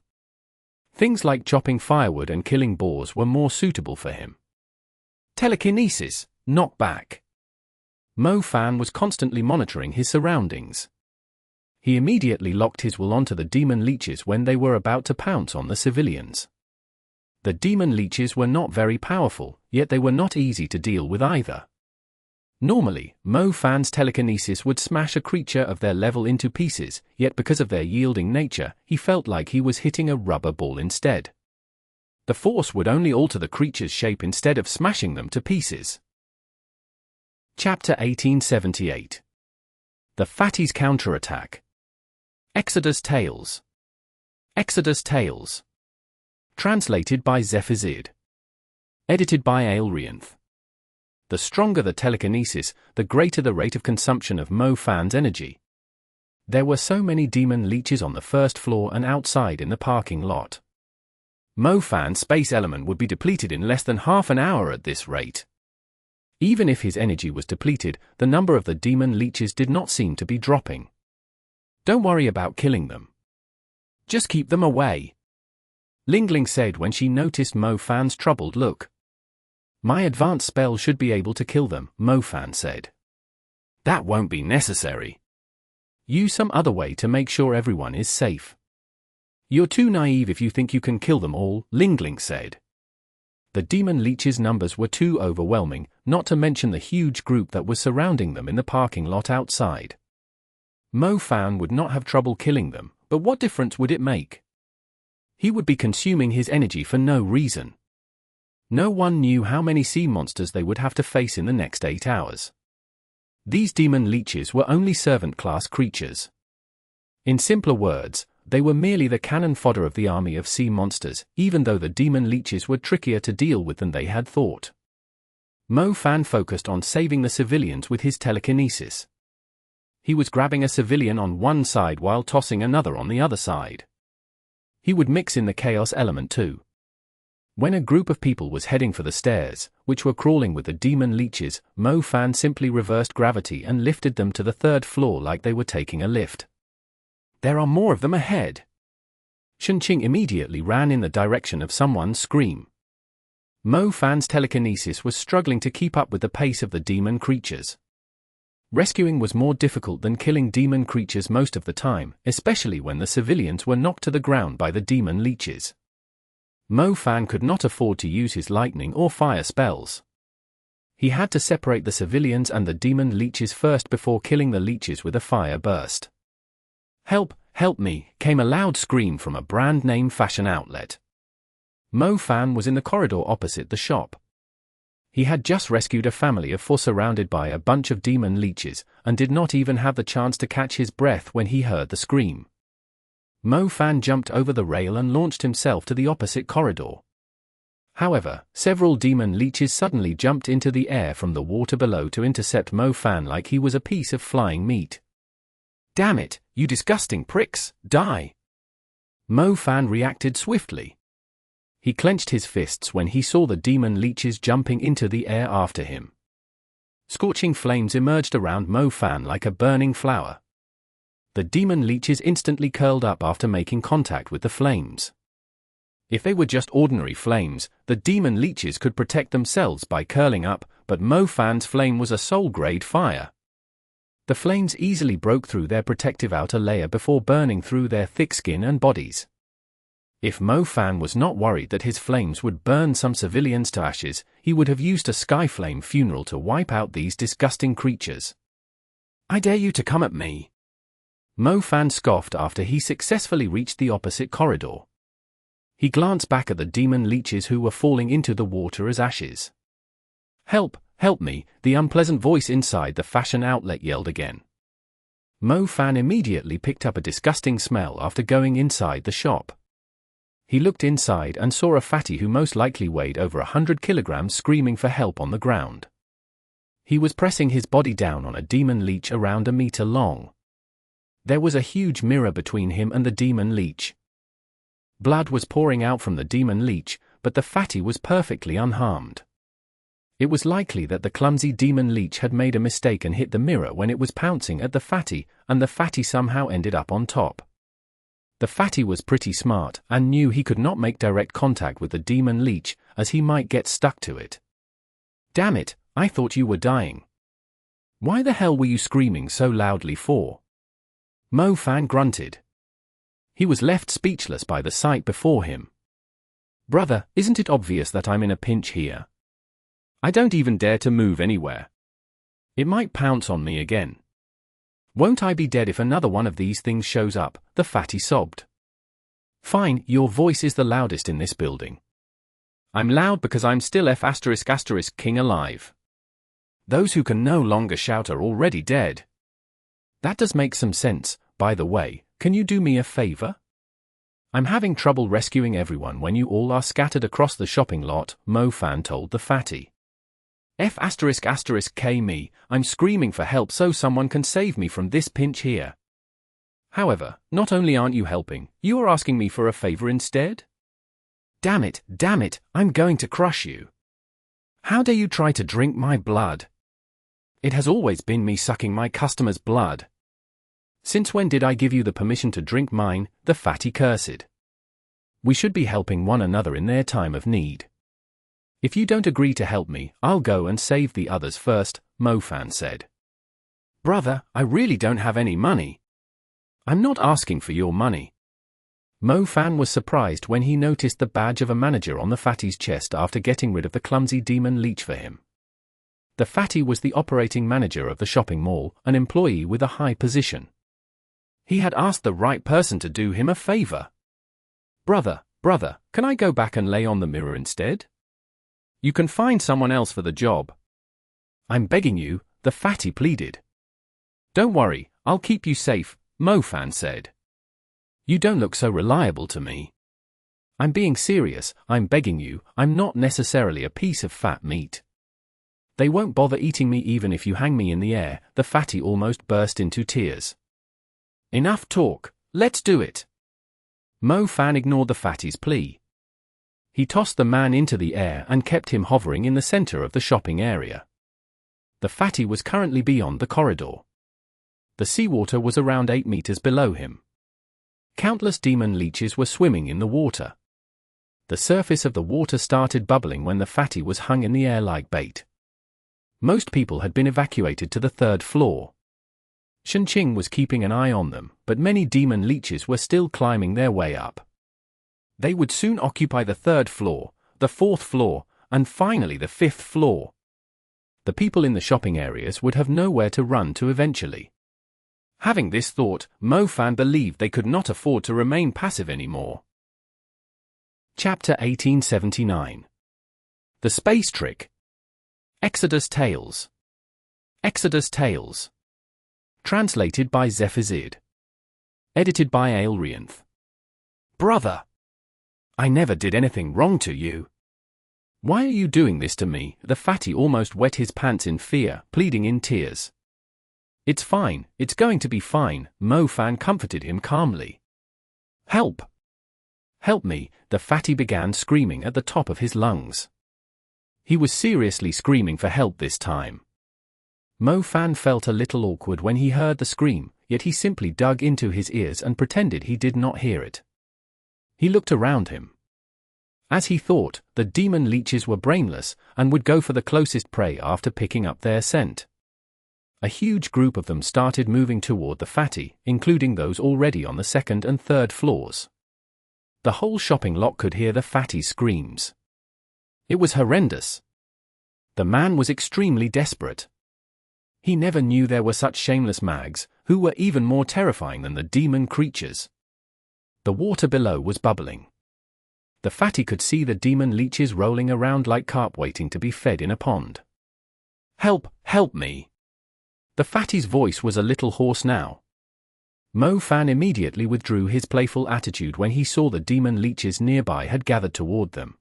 Things like chopping firewood and killing boars were more suitable for him. Telekinesis, knockback. Mo Fan was constantly monitoring his surroundings. He immediately locked his will onto the demon leeches when they were about to pounce on the civilians. The demon leeches were not very powerful, yet they were not easy to deal with either. Normally, Mo Fan's telekinesis would smash a creature of their level into pieces, yet because of their yielding nature, he felt like he was hitting a rubber ball instead. The force would only alter the creature's shape instead of smashing them to pieces. Chapter 1878. The Fatty's Counterattack. Exodus Tales. Exodus Tales. Translated by Zephyr. Edited by Aelrianth. The stronger the telekinesis, the greater the rate of consumption of Mo Fan's energy. There were so many demon leeches on the first floor and outside in the parking lot. Mo Fan's space element would be depleted in less than half an hour at this rate. Even if his energy was depleted, the number of the demon leeches did not seem to be dropping. Don't worry about killing them. Just keep them away, Qinling said when she noticed Mo Fan's troubled look. My advanced spell should be able to kill them, Mo Fan said. That won't be necessary. Use some other way to make sure everyone is safe. You're too naive if you think you can kill them all, Qinling said. The demon leeches' numbers were too overwhelming, not to mention the huge group that was surrounding them in the parking lot outside. Mo Fan would not have trouble killing them, but what difference would it make? He would be consuming his energy for no reason. No one knew how many sea monsters they would have to face in the next 8 hours. These demon leeches were only servant-class creatures. In simpler words, they were merely the cannon fodder of the army of sea monsters, even though the demon leeches were trickier to deal with than they had thought. Mo Fan focused on saving the civilians with his telekinesis. He was grabbing a civilian on one side while tossing another on the other side. He would mix in the chaos element too. When a group of people was heading for the stairs, which were crawling with the demon leeches, Mo Fan simply reversed gravity and lifted them to the 3rd floor like they were taking a lift. There are more of them ahead. Chinqing immediately ran in the direction of someone's scream. Mo Fan's telekinesis was struggling to keep up with the pace of the demon creatures. Rescuing was more difficult than killing demon creatures most of the time, especially when the civilians were knocked to the ground by the demon leeches. Mo Fan could not afford to use his lightning or fire spells. He had to separate the civilians and the demon leeches first before killing the leeches with a fire burst. Help, help me, came a loud scream from a brand-name fashion outlet. Mo Fan was in the corridor opposite the shop. He had just rescued a family of 4 surrounded by a bunch of demon leeches, and did not even have the chance to catch his breath when he heard the scream. Mo Fan jumped over the rail and launched himself to the opposite corridor. However, several demon leeches suddenly jumped into the air from the water below to intercept Mo Fan like he was a piece of flying meat. Damn it, you disgusting pricks, die! Mo Fan reacted swiftly. He clenched his fists when he saw the demon leeches jumping into the air after him. Scorching flames emerged around Mo Fan like a burning flower. The demon leeches instantly curled up after making contact with the flames. If they were just ordinary flames, the demon leeches could protect themselves by curling up, but Mo Fan's flame was a soul-grade fire. The flames easily broke through their protective outer layer before burning through their thick skin and bodies. If Mo Fan was not worried that his flames would burn some civilians to ashes, he would have used a skyflame funeral to wipe out these disgusting creatures. I dare you to come at me! Mo Fan scoffed after he successfully reached the opposite corridor. He glanced back at the demon leeches who were falling into the water as ashes. Help, help me, the unpleasant voice inside the fashion outlet yelled again. Mo Fan immediately picked up a disgusting smell after going inside the shop. He looked inside and saw a fatty who most likely weighed over 100 kilograms screaming for help on the ground. He was pressing his body down on a demon leech around a meter long. There was a huge mirror between him and the demon leech. Blood was pouring out from the demon leech, but the fatty was perfectly unharmed. It was likely that the clumsy demon leech had made a mistake and hit the mirror when it was pouncing at the fatty, and the fatty somehow ended up on top. The fatty was pretty smart, and knew he could not make direct contact with the demon leech, as he might get stuck to it. Damn it, I thought you were dying. Why the hell were you screaming so loudly for? Mo Fan grunted. He was left speechless by the sight before him. Brother, isn't it obvious that I'm in a pinch here? I don't even dare to move anywhere. It might pounce on me again. Won't I be dead if another one of these things shows up? The fatty sobbed. Fine, your voice is the loudest in this building. I'm loud because I'm still ***king alive. Those who can no longer shout are already dead. That does make some sense. By the way, can you do me a favor? I'm having trouble rescuing everyone when you all are scattered across the shopping lot, Mo Fan told the fatty. ***k me, I'm screaming for help so someone can save me from this pinch here. However, not only aren't you helping, you are asking me for a favor instead? Damn it, I'm going to crush you. How dare you try to drink my blood? It has always been me sucking my customers' blood. Since when did I give you the permission to drink mine? The fatty cursed. We should be helping one another in their time of need. If you don't agree to help me, I'll go and save the others first, Mo Fan said. Brother, I really don't have any money. I'm not asking for your money. Mo Fan was surprised when he noticed the badge of a manager on the fatty's chest after getting rid of the clumsy demon leech for him. The fatty was the operating manager of the shopping mall, an employee with a high position. He had asked the right person to do him a favor. Brother, can I go back and lay on the mirror instead? You can find someone else for the job. I'm begging you, the fatty pleaded. Don't worry, I'll keep you safe, Mo Fan said. You don't look so reliable to me. I'm being serious, I'm begging you, I'm not necessarily a piece of fat meat. They won't bother eating me even if you hang me in the air, the fatty almost burst into tears. Enough talk, let's do it. Mo Fan ignored the fatty's plea. He tossed the man into the air and kept him hovering in the center of the shopping area. The fatty was currently beyond the corridor. The seawater was around 8 meters below him. Countless demon leeches were swimming in the water. The surface of the water started bubbling when the fatty was hung in the air like bait. Most people had been evacuated to the 3rd floor. Qinling was keeping an eye on them, but many demon leeches were still climbing their way up. They would soon occupy the 3rd floor, the 4th floor, and finally the 5th floor. The people in the shopping areas would have nowhere to run to eventually. Having this thought, Mo Fan believed they could not afford to remain passive anymore. Chapter 1879. The Space Trick. Exodus Tales. Exodus Tales. Translated by Zephyr. Edited by Aelrianth. Brother! I never did anything wrong to you. Why are you doing this to me? The fatty almost wet his pants in fear, pleading in tears. It's fine, it's going to be fine, Mo Fan comforted him calmly. Help! Help me, the fatty began screaming at the top of his lungs. He was seriously screaming for help this time. Mo Fan felt a little awkward when he heard the scream, yet he simply dug into his ears and pretended he did not hear it. He looked around him. As he thought, the demon leeches were brainless and would go for the closest prey after picking up their scent. A huge group of them started moving toward the fatty, including those already on the 2nd and 3rd floors. The whole shopping lot could hear the fatty's screams. It was horrendous. The man was extremely desperate. He never knew there were such shameless mags, who were even more terrifying than the demon creatures. The water below was bubbling. The fatty could see the demon leeches rolling around like carp waiting to be fed in a pond. Help me! The fatty's voice was a little hoarse now. Mo Fan immediately withdrew his playful attitude when he saw the demon leeches nearby had gathered toward them.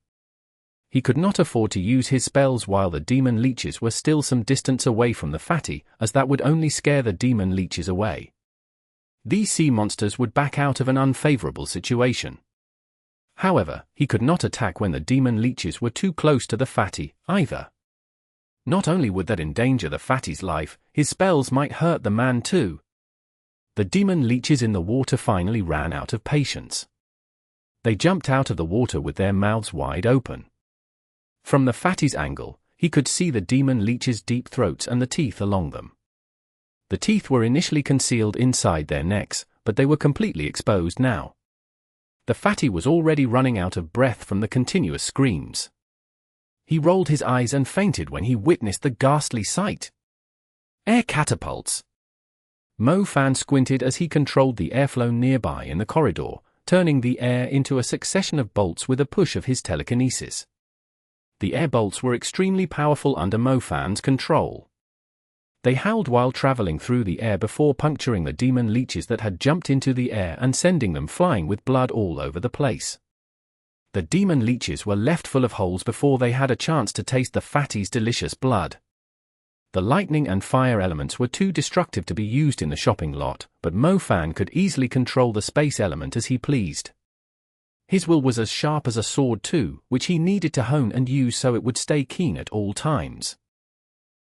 He could not afford to use his spells while the demon leeches were still some distance away from the fatty, as that would only scare the demon leeches away. These sea monsters would back out of an unfavorable situation. However, he could not attack when the demon leeches were too close to the fatty, either. Not only would that endanger the fatty's life, his spells might hurt the man too. The demon leeches in the water finally ran out of patience. They jumped out of the water with their mouths wide open. From the fatty's angle, he could see the demon leeches' deep throats and the teeth along them. The teeth were initially concealed inside their necks, but they were completely exposed now. The fatty was already running out of breath from the continuous screams. He rolled his eyes and fainted when he witnessed the ghastly sight. Air catapults! Mo Fan squinted as he controlled the airflow nearby in the corridor, turning the air into a succession of bolts with a push of his telekinesis. The air bolts were extremely powerful under Mo Fan's control. They howled while traveling through the air before puncturing the demon leeches that had jumped into the air and sending them flying with blood all over the place. The demon leeches were left full of holes before they had a chance to taste the fatty's delicious blood. The lightning and fire elements were too destructive to be used in the shopping lot, but Mo Fan could easily control the space element as he pleased. His will was as sharp as a sword too, which he needed to hone and use so it would stay keen at all times.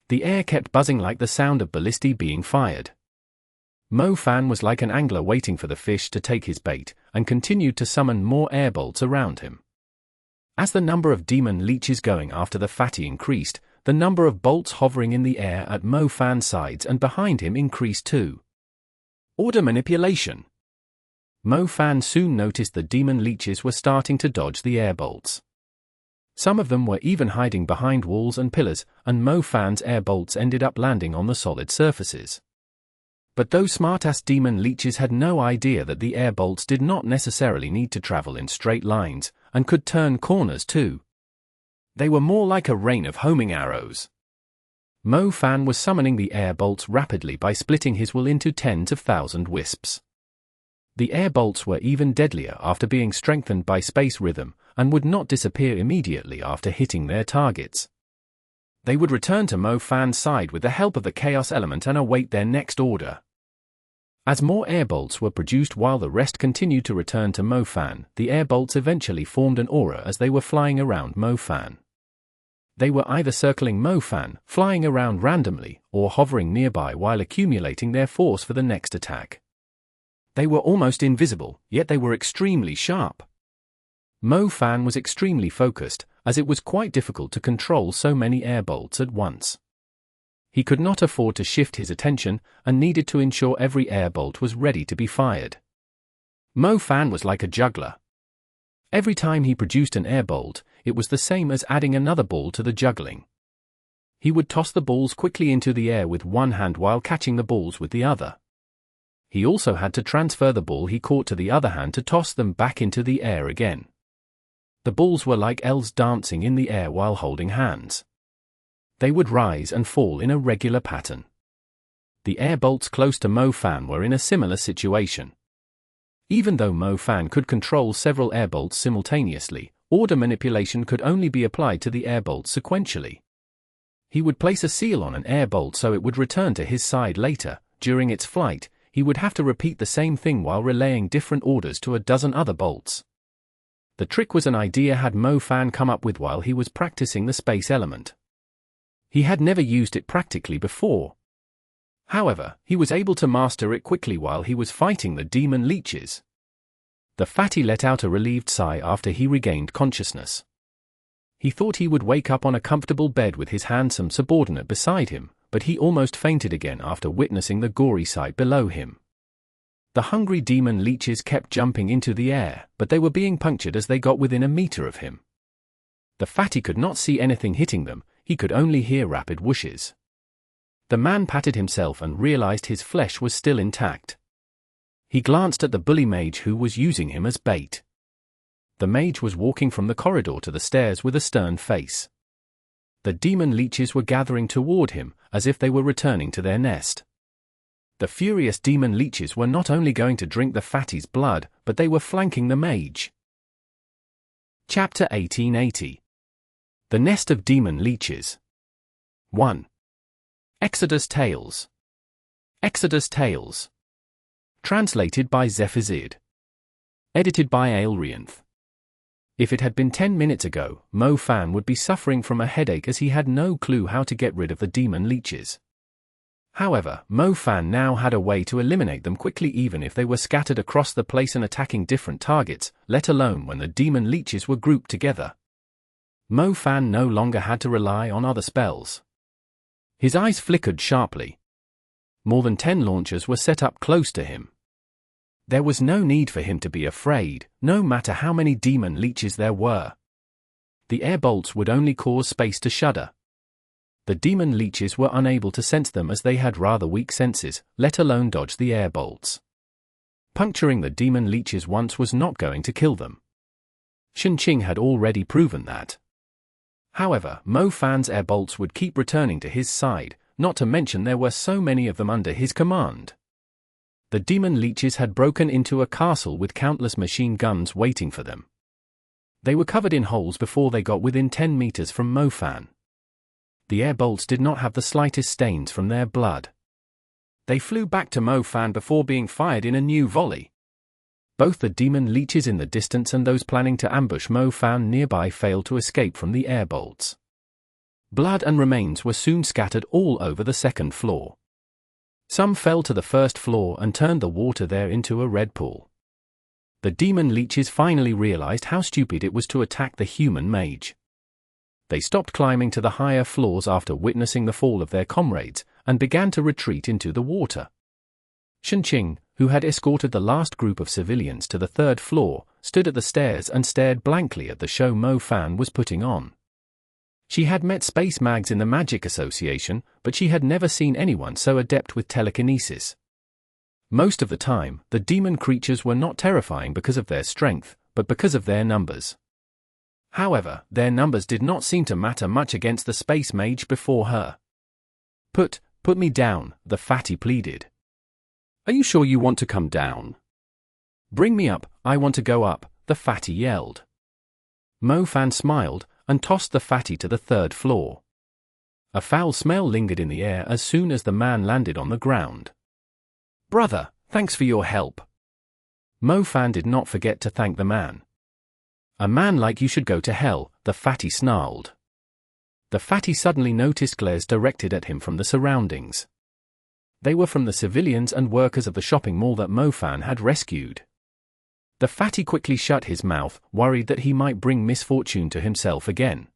The air kept buzzing like the sound of ballistae being fired. Mo Fan was like an angler waiting for the fish to take his bait, and continued to summon more air bolts around him. As the number of demon leeches going after the fatty increased, the number of bolts hovering in the air at Mo Fan's sides and behind him increased too. Order manipulation. Mo Fan soon noticed the demon leeches were starting to dodge the air bolts. Some of them were even hiding behind walls and pillars, and Mo Fan's air bolts ended up landing on the solid surfaces. But those smart-ass demon leeches had no idea that the air bolts did not necessarily need to travel in straight lines, and could turn corners too. They were more like a rain of homing arrows. Mo Fan was summoning the air bolts rapidly by splitting his will into tens of thousand wisps. The air bolts were even deadlier after being strengthened by space rhythm, and would not disappear immediately after hitting their targets. They would return to Mo Fan's side with the help of the chaos element and await their next order. As more air bolts were produced while the rest continued to return to Mo Fan, the air bolts eventually formed an aura as they were flying around Mo Fan. They were either circling Mo Fan, flying around randomly, or hovering nearby while accumulating their force for the next attack. They were almost invisible, yet they were extremely sharp. Mo Fan was extremely focused, as it was quite difficult to control so many air bolts at once. He could not afford to shift his attention, and needed to ensure every air bolt was ready to be fired. Mo Fan was like a juggler. Every time he produced an air bolt, it was the same as adding another ball to the juggling. He would toss the balls quickly into the air with one hand while catching the balls with the other. He also had to transfer the ball he caught to the other hand to toss them back into the air again. The balls were like elves dancing in the air while holding hands. They would rise and fall in a regular pattern. The air bolts close to Mo Fan were in a similar situation. Even though Mo Fan could control several air bolts simultaneously, order manipulation could only be applied to the air bolts sequentially. He would place a seal on an air bolt so it would return to his side later. During its flight, he would have to repeat the same thing while relaying different orders to a dozen other bolts. The trick was an idea had Mo Fan come up with while he was practicing the space element. He had never used it practically before. However, he was able to master it quickly while he was fighting the demon leeches. The fatty let out a relieved sigh after he regained consciousness. He thought he would wake up on a comfortable bed with his handsome subordinate beside him, but he almost fainted again after witnessing the gory sight below him. The hungry demon leeches kept jumping into the air, but they were being punctured as they got within a meter of him. The fatty could not see anything hitting them, he could only hear rapid whooshes. The man patted himself and realized his flesh was still intact. He glanced at the bully mage who was using him as bait. The mage was walking from the corridor to the stairs with a stern face. The demon leeches were gathering toward him, as if they were returning to their nest. The furious demon leeches were not only going to drink the fatty's blood, but they were flanking the mage. Chapter 1880. The Nest of Demon Leeches. 1. Exodus Tales. Exodus Tales. Translated by Zephyr. Edited by Aelrianth. If it had been 10 minutes ago, Mo Fan would be suffering from a headache as he had no clue how to get rid of the demon leeches. However, Mo Fan now had a way to eliminate them quickly even if they were scattered across the place and attacking different targets, let alone when the demon leeches were grouped together. Mo Fan no longer had to rely on other spells. His eyes flickered sharply. More than 10 launchers were set up close to him. There was no need for him to be afraid, no matter how many demon leeches there were. The air bolts would only cause space to shudder. The demon leeches were unable to sense them as they had rather weak senses, let alone dodge the air bolts. Puncturing the demon leeches once was not going to kill them. Qinling had already proven that. However, Mo Fan's air bolts would keep returning to his side, not to mention there were so many of them under his command. The demon leeches had broken into a castle with countless machine guns waiting for them. They were covered in holes before they got within 10 meters from Mo Fan. The air bolts did not have the slightest stains from their blood. They flew back to Mo Fan before being fired in a new volley. Both the demon leeches in the distance and those planning to ambush Mo Fan nearby failed to escape from the air bolts. Blood and remains were soon scattered all over the second floor. Some fell to the first floor and turned the water there into a red pool. The demon leeches finally realized how stupid it was to attack the human mage. They stopped climbing to the higher floors after witnessing the fall of their comrades, and began to retreat into the water. Qinling, who had escorted the last group of civilians to the third floor, stood at the stairs and stared blankly at the show Mo Fan was putting on. She had met space mags in the Magic Association, but she had never seen anyone so adept with telekinesis. Most of the time, the demon creatures were not terrifying because of their strength, but because of their numbers. However, their numbers did not seem to matter much against the space mage before her. Put me down," the fatty pleaded. "Are you sure you want to come down?" "Bring me up, I want to go up," the fatty yelled. Mo Fan smiled, and tossed the fatty to the third floor. A foul smell lingered in the air as soon as the man landed on the ground. "Brother, thanks for your help." Mo Fan did not forget to thank the man. "A man like you should go to hell," the fatty snarled. The fatty suddenly noticed glares directed at him from the surroundings. They were from the civilians and workers of the shopping mall that Mo Fan had rescued. The fatty quickly shut his mouth, worried that he might bring misfortune to himself again.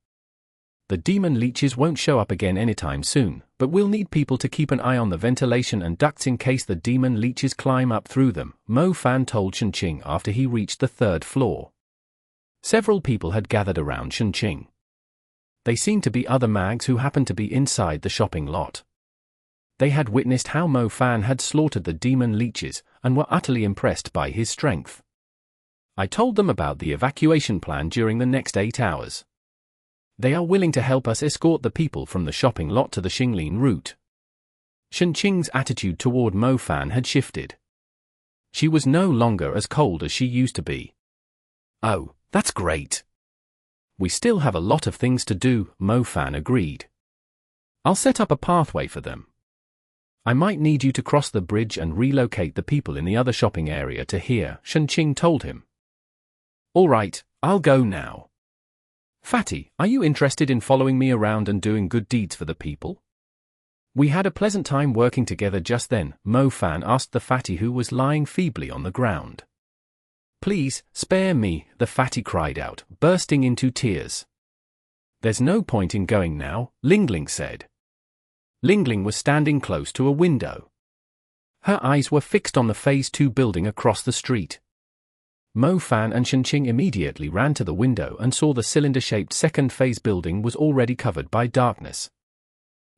"The demon leeches won't show up again anytime soon, but we'll need people to keep an eye on the ventilation and ducts in case the demon leeches climb up through them," Mo Fan told Qinling after he reached the third floor. Several people had gathered around Qinling. They seemed to be other mags who happened to be inside the shopping lot. They had witnessed how Mo Fan had slaughtered the demon leeches, and were utterly impressed by his strength. "I told them about the evacuation plan during the next 8 hours. They are willing to help us escort the people from the shopping lot to the Qinling route." Qinling's attitude toward Mo Fan had shifted. She was no longer as cold as she used to be. "Oh, that's great. We still have a lot of things to do," Mo Fan agreed. "I'll set up a pathway for them. I might need you to cross the bridge and relocate the people in the other shopping area to here," Qinling told him. "All right, I'll go now." "Fatty, are you interested in following me around and doing good deeds for the people?" "We had a pleasant time working together just then," Mo Fan asked the fatty who was lying feebly on the ground. "Please, spare me," the fatty cried out, bursting into tears. "There's no point in going now," Lingling said. Lingling was standing close to a window. Her eyes were fixed on the Phase 2 building across the street. Mo Fan and Qinling immediately ran to the window and saw the cylinder-shaped second phase building was already covered by darkness.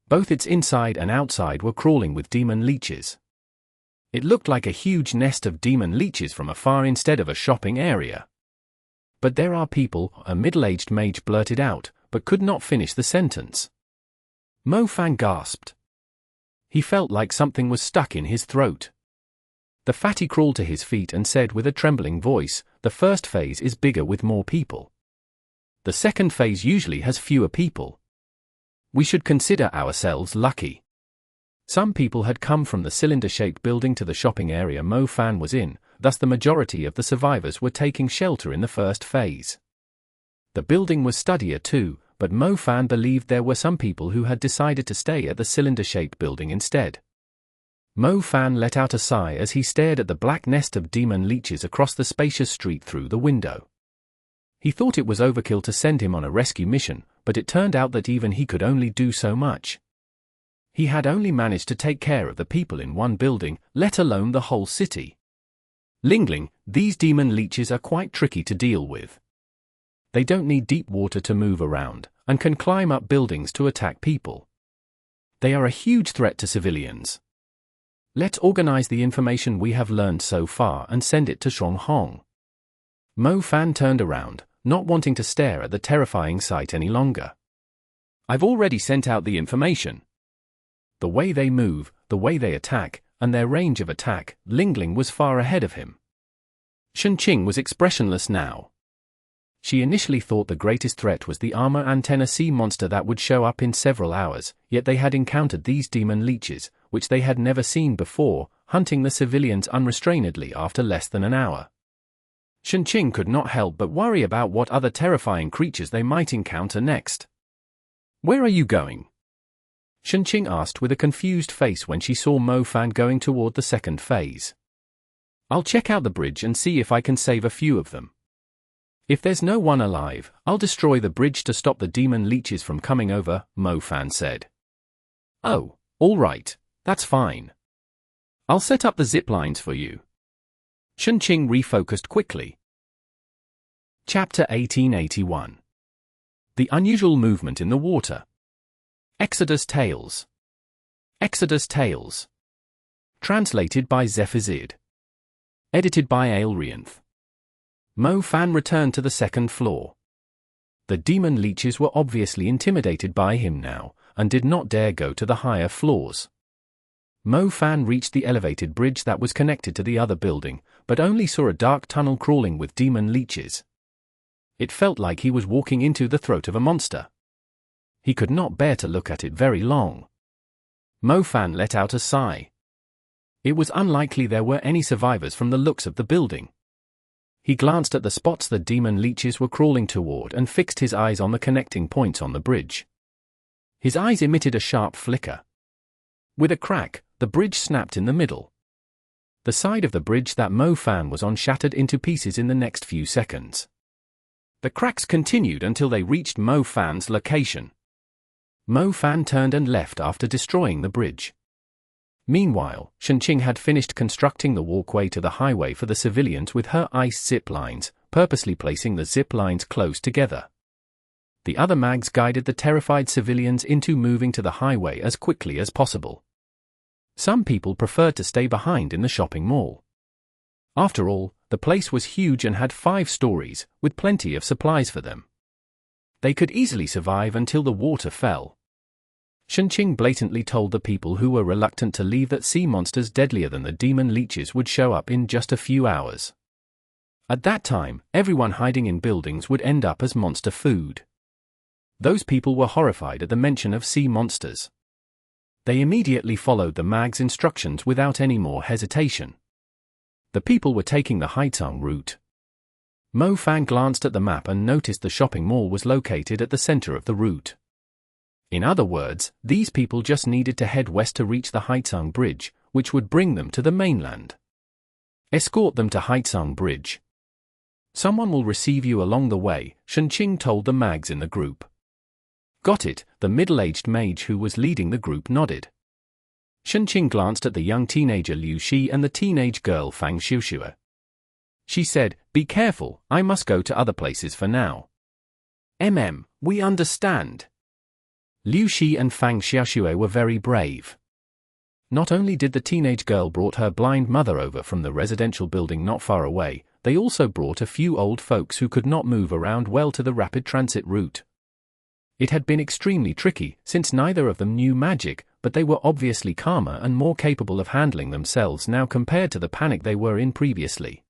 Both its inside and outside were crawling with demon leeches. It looked like a huge nest of demon leeches from afar instead of a shopping area. "But there are people," a middle-aged mage blurted out, but could not finish the sentence. Mo Fan gasped. He felt like something was stuck in his throat. The fatty crawled to his feet and said with a trembling voice, "The first phase is bigger with more people. The second phase usually has fewer people. We should consider ourselves lucky." Some people had come from the cylinder-shaped building to the shopping area Mo Fan was in, thus the majority of the survivors were taking shelter in the first phase. The building was sturdier too, but Mo Fan believed there were some people who had decided to stay at the cylinder-shaped building instead. Mo Fan let out a sigh as he stared at the black nest of demon leeches across the spacious street through the window. He thought it was overkill to send him on a rescue mission, but it turned out that even he could only do so much. He had only managed to take care of the people in one building, let alone the whole city. Qinling, these demon leeches are quite tricky to deal with. They don't need deep water to move around, and can climb up buildings to attack people. They are a huge threat to civilians. Let's organize the information we have learned so far and send it to Shuanghong. Mo Fan turned around, not wanting to stare at the terrifying sight any longer. I've already sent out the information. The way they move, the way they attack, and their range of attack, Qinling was far ahead of him. Shunqing was expressionless now. She initially thought the greatest threat was the armor antenna sea monster that would show up in several hours, yet they had encountered these demon leeches, which they had never seen before, hunting the civilians unrestrainedly after less than an hour. Shunqing could not help but worry about what other terrifying creatures they might encounter next. Where are you going? Shunqing asked with a confused face when she saw Mo Fan going toward the second phase. I'll check out the bridge and see if I can save a few of them. If there's no one alive, I'll destroy the bridge to stop the demon leeches from coming over, Mo Fan said. Oh, all right, that's fine. I'll set up the ziplines for you. Shunqing refocused quickly. Chapter 1881. The unusual movement in the water. Exodus Tales. Exodus Tales. Translated by Zephizid. Edited by Aelrianth. Mo Fan returned to the second floor. The demon leeches were obviously intimidated by him now, and did not dare go to the higher floors. Mo Fan reached the elevated bridge that was connected to the other building, but only saw a dark tunnel crawling with demon leeches. It felt like he was walking into the throat of a monster. He could not bear to look at it very long. Mo Fan let out a sigh. It was unlikely there were any survivors from the looks of the building. He glanced at the spots the demon leeches were crawling toward and fixed his eyes on the connecting points on the bridge. His eyes emitted a sharp flicker. With a crack, the bridge snapped in the middle. The side of the bridge that Mo Fan was on shattered into pieces in the next few seconds. The cracks continued until they reached Mo Fan's location. Mo Fan turned and left after destroying the bridge. Meanwhile, Shunqing had finished constructing the walkway to the highway for the civilians with her ice zip lines, purposely placing the zip lines close together. The other mags guided the terrified civilians into moving to the highway as quickly as possible. Some people preferred to stay behind in the shopping mall. After all, the place was huge and had 5 stories, with plenty of supplies for them. They could easily survive until the water fell. Shunqing blatantly told the people who were reluctant to leave that sea monsters deadlier than the demon leeches would show up in just a few hours. At that time, everyone hiding in buildings would end up as monster food. Those people were horrified at the mention of sea monsters. They immediately followed the mag's instructions without any more hesitation. The people were taking the Haitong route. Mo Fan glanced at the map and noticed the shopping mall was located at the center of the route. In other words, these people just needed to head west to reach the Haitong Bridge, which would bring them to the mainland. Escort them to Haitong Bridge. Someone will receive you along the way, Shunqing told the mags in the group. Got it, the middle-aged mage who was leading the group nodded. Shunqing glanced at the young teenager Liu Shi and the teenage girl Fang Xiuxue. She said, be careful, I must go to other places for now. We understand. Liu Shi and Fang Xiaoxue were very brave. Not only did the teenage girl brought her blind mother over from the residential building not far away, they also brought a few old folks who could not move around well to the rapid transit route. It had been extremely tricky, since neither of them knew magic, but they were obviously calmer and more capable of handling themselves now compared to the panic they were in previously.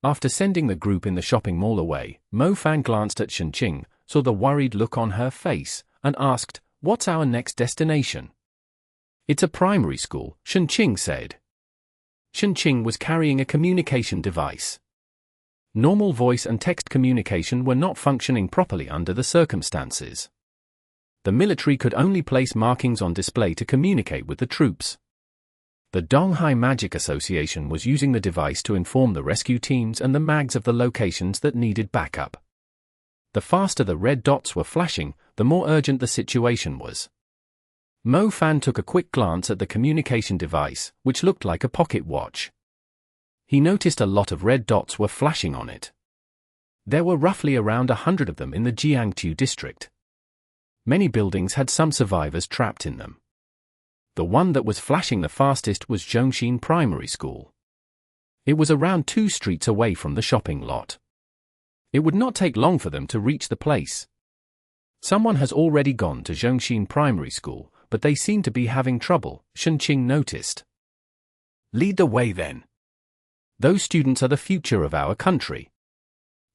After sending the group in the shopping mall away, Mo Fan glanced at Shunqing, saw the worried look on her face, and asked, what's our next destination? It's a primary school, Shunqing said. Shunqing was carrying a communication device. Normal voice and text communication were not functioning properly under the circumstances. The military could only place markings on display to communicate with the troops. The Donghai Magic Association was using the device to inform the rescue teams and the mags of the locations that needed backup. The faster the red dots were flashing, the more urgent the situation was. Mo Fan took a quick glance at the communication device, which looked like a pocket watch. He noticed a lot of red dots were flashing on it. There were roughly around 100 of them in the Jiangtu district. Many buildings had some survivors trapped in them. The one that was flashing the fastest was Zhongxin Primary School. It was around 2 streets away from the shopping lot. It would not take long for them to reach the place. Someone has already gone to Zhongxin Primary School, but they seem to be having trouble, Shenqing noticed. Lead the way then. Those students are the future of our country.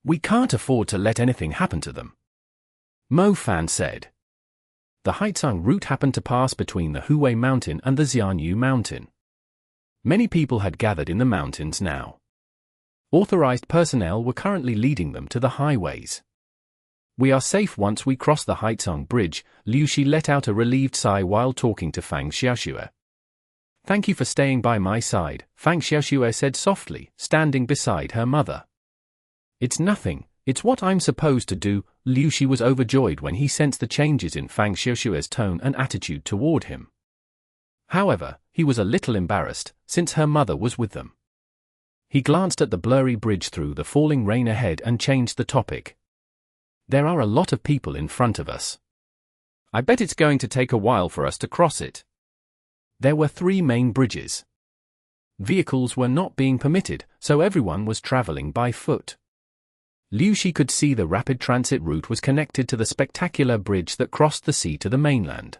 We can't afford to let anything happen to them. Mo Fan said. The Haizang route happened to pass between the Huwei Mountain and the Xianyu Mountain. Many people had gathered in the mountains now. Authorized personnel were currently leading them to the highways. We are safe once we cross the Haizang Bridge, Liu Shi let out a relieved sigh while talking to Fang Xiaoxue. Thank you for staying by my side, Fang Xiaoxue said softly, standing beside her mother. It's nothing, it's what I'm supposed to do. Liu Shi was overjoyed when he sensed the changes in Fang Xiaoxue's tone and attitude toward him. However, he was a little embarrassed, since her mother was with them. He glanced at the blurry bridge through the falling rain ahead and changed the topic. There are a lot of people in front of us. I bet it's going to take a while for us to cross it. There were 3 main bridges. Vehicles were not being permitted, so everyone was traveling by foot. Liu Shi could see the rapid transit route was connected to the spectacular bridge that crossed the sea to the mainland.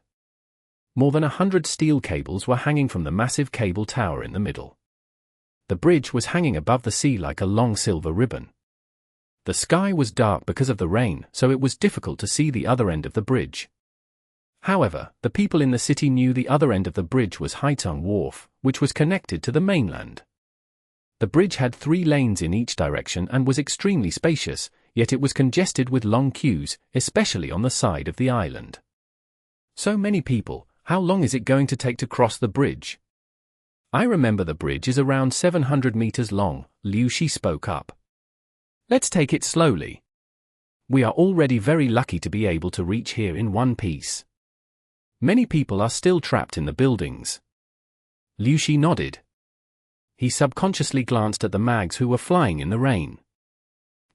More than 100 steel cables were hanging from the massive cable tower in the middle. The bridge was hanging above the sea like a long silver ribbon. The sky was dark because of the rain, so it was difficult to see the other end of the bridge. However, the people in the city knew the other end of the bridge was Haitong Wharf, which was connected to the mainland. The bridge had 3 lanes in each direction and was extremely spacious, yet it was congested with long queues, especially on the side of the island. So many people, how long is it going to take to cross the bridge? I remember the bridge is around 700 meters long, Liu Shi spoke up. Let's take it slowly. We are already very lucky to be able to reach here in one piece. Many people are still trapped in the buildings. Liu Shi nodded. He subconsciously glanced at the mags who were flying in the rain.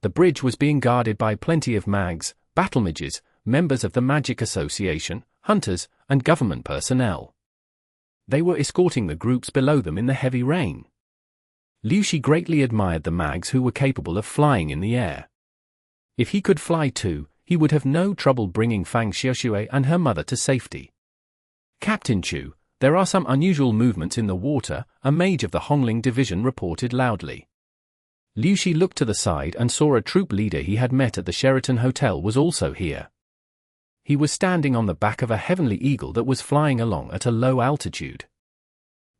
The bridge was being guarded by plenty of mags, battle mages, members of the Magic Association, hunters, and government personnel. They were escorting the groups below them in the heavy rain. Liu Shi greatly admired the mags who were capable of flying in the air. If he could fly too, he would have no trouble bringing Fang Xiaoxue and her mother to safety. Captain Chu, there are some unusual movements in the water, a mage of the Qinling division reported loudly. Liu Shi looked to the side and saw a troop leader he had met at the Sheraton Hotel was also here. He was standing on the back of a heavenly eagle that was flying along at a low altitude.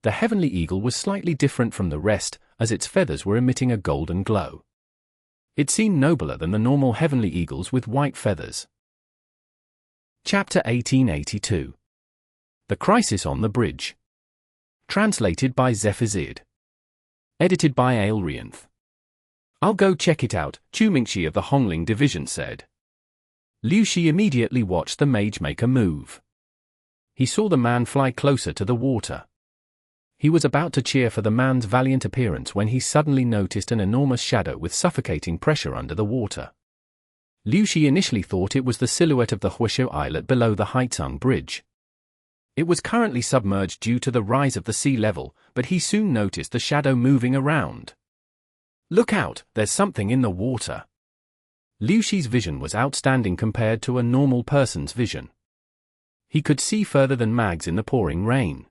The heavenly eagle was slightly different from the rest, as its feathers were emitting a golden glow. It seemed nobler than the normal heavenly eagles with white feathers. Chapter 1882. The Crisis on the Bridge. Translated by Zephizid. Edited by Aelrianth. I'll go check it out, Chu Mingxi of the Qinling division said. Liu Shi immediately watched the mage make a move. He saw the man fly closer to the water. He was about to cheer for the man's valiant appearance when he suddenly noticed an enormous shadow with suffocating pressure under the water. Liu Shi initially thought it was the silhouette of the Huishu islet below the Haizang Bridge. It was currently submerged due to the rise of the sea level, but he soon noticed the shadow moving around. Look out, there's something in the water. Liu Shi's vision was outstanding compared to a normal person's vision. He could see further than mags in the pouring rain.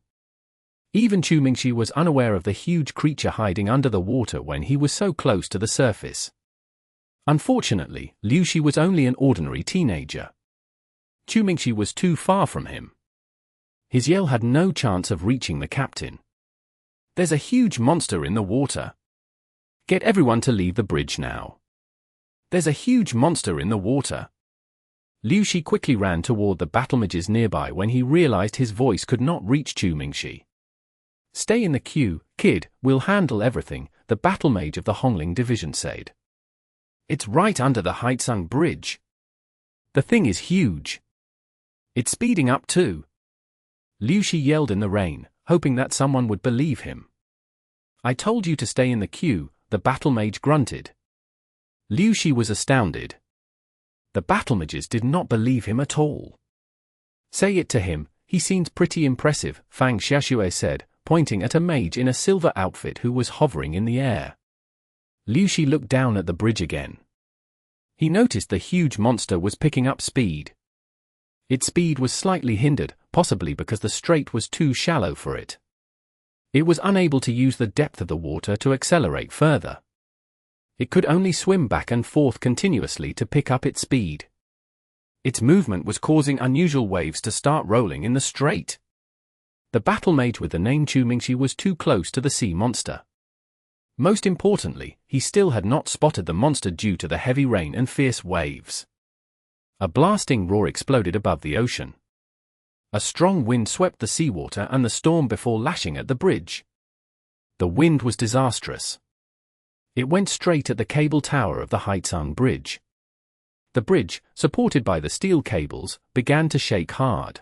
Even Chu Mingxi was unaware of the huge creature hiding under the water when he was so close to the surface. Unfortunately, Liu Shi was only an ordinary teenager. Chu Mingxi was too far from him. His yell had no chance of reaching the captain. There's a huge monster in the water. Get everyone to leave the bridge now. There's a huge monster in the water. Liu Shi quickly ran toward the battle mages nearby when he realized his voice could not reach Chu Mingxi. Stay in the queue, kid, we'll handle everything, the battle mage of the Qinling division said. It's right under the Haizang Bridge. The thing is huge. It's speeding up too. Liu Shi yelled in the rain, hoping that someone would believe him. I told you to stay in the queue, the battle mage grunted. Liu Shi was astounded. The battle mages did not believe him at all. Say it to him, he seems pretty impressive, Fang Xiaoxue said, pointing at a mage in a silver outfit who was hovering in the air. Liu Shi looked down at the bridge again. He noticed the huge monster was picking up speed. Its speed was slightly hindered, possibly because the strait was too shallow for it. It was unable to use the depth of the water to accelerate further. It could only swim back and forth continuously to pick up its speed. Its movement was causing unusual waves to start rolling in the strait. The battle mage with the name Qinling was too close to the sea monster. Most importantly, he still had not spotted the monster due to the heavy rain and fierce waves. A blasting roar exploded above the ocean. A strong wind swept the seawater and the storm before lashing at the bridge. The wind was disastrous. It went straight at the cable tower of the Haizang Bridge. The bridge, supported by the steel cables, began to shake hard.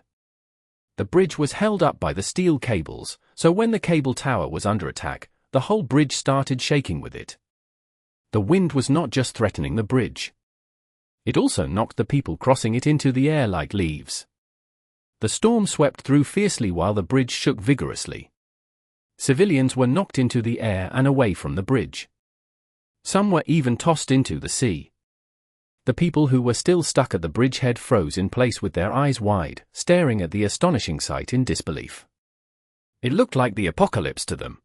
The bridge was held up by the steel cables, so when the cable tower was under attack, the whole bridge started shaking with it. The wind was not just threatening the bridge. It also knocked the people crossing it into the air like leaves. The storm swept through fiercely while the bridge shook vigorously. Civilians were knocked into the air and away from the bridge. Some were even tossed into the sea. The people who were still stuck at the bridgehead froze in place with their eyes wide, staring at the astonishing sight in disbelief. It looked like the apocalypse to them.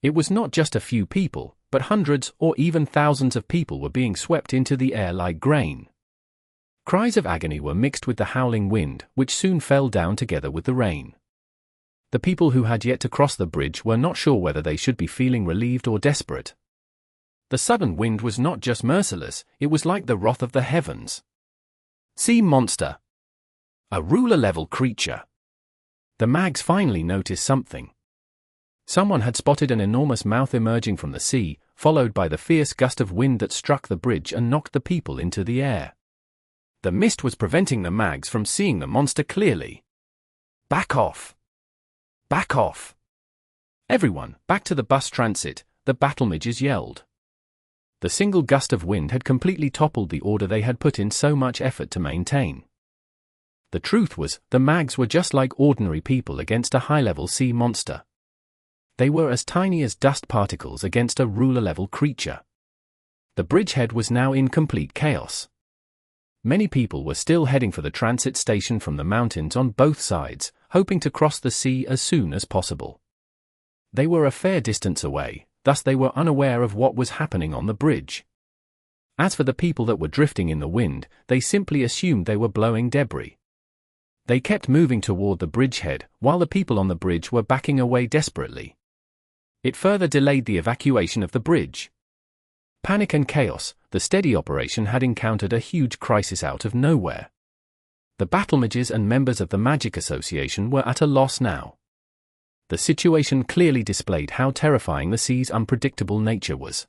It was not just a few people, but hundreds or even thousands of people were being swept into the air like grain. Cries of agony were mixed with the howling wind, which soon fell down together with the rain. The people who had yet to cross the bridge were not sure whether they should be feeling relieved or desperate. The sudden wind was not just merciless, it was like the wrath of the heavens. Sea monster. A ruler-level creature. The mags finally noticed something. Someone had spotted an enormous mouth emerging from the sea, followed by the fierce gust of wind that struck the bridge and knocked the people into the air. The mist was preventing the mags from seeing the monster clearly. Back off! Back off! Everyone, back to the bus transit, the battle mages yelled. The single gust of wind had completely toppled the order they had put in so much effort to maintain. The truth was, the mags were just like ordinary people against a high-level sea monster. They were as tiny as dust particles against a ruler-level creature. The bridgehead was now in complete chaos. Many people were still heading for the transit station from the mountains on both sides, hoping to cross the sea as soon as possible. They were a fair distance away, thus they were unaware of what was happening on the bridge. As for the people that were drifting in the wind, they simply assumed they were blowing debris. They kept moving toward the bridgehead, while the people on the bridge were backing away desperately. It further delayed the evacuation of the bridge. Panic and chaos, the steady operation had encountered a huge crisis out of nowhere. The battle mages and members of the Magic Association were at a loss now. The situation clearly displayed how terrifying the sea's unpredictable nature was.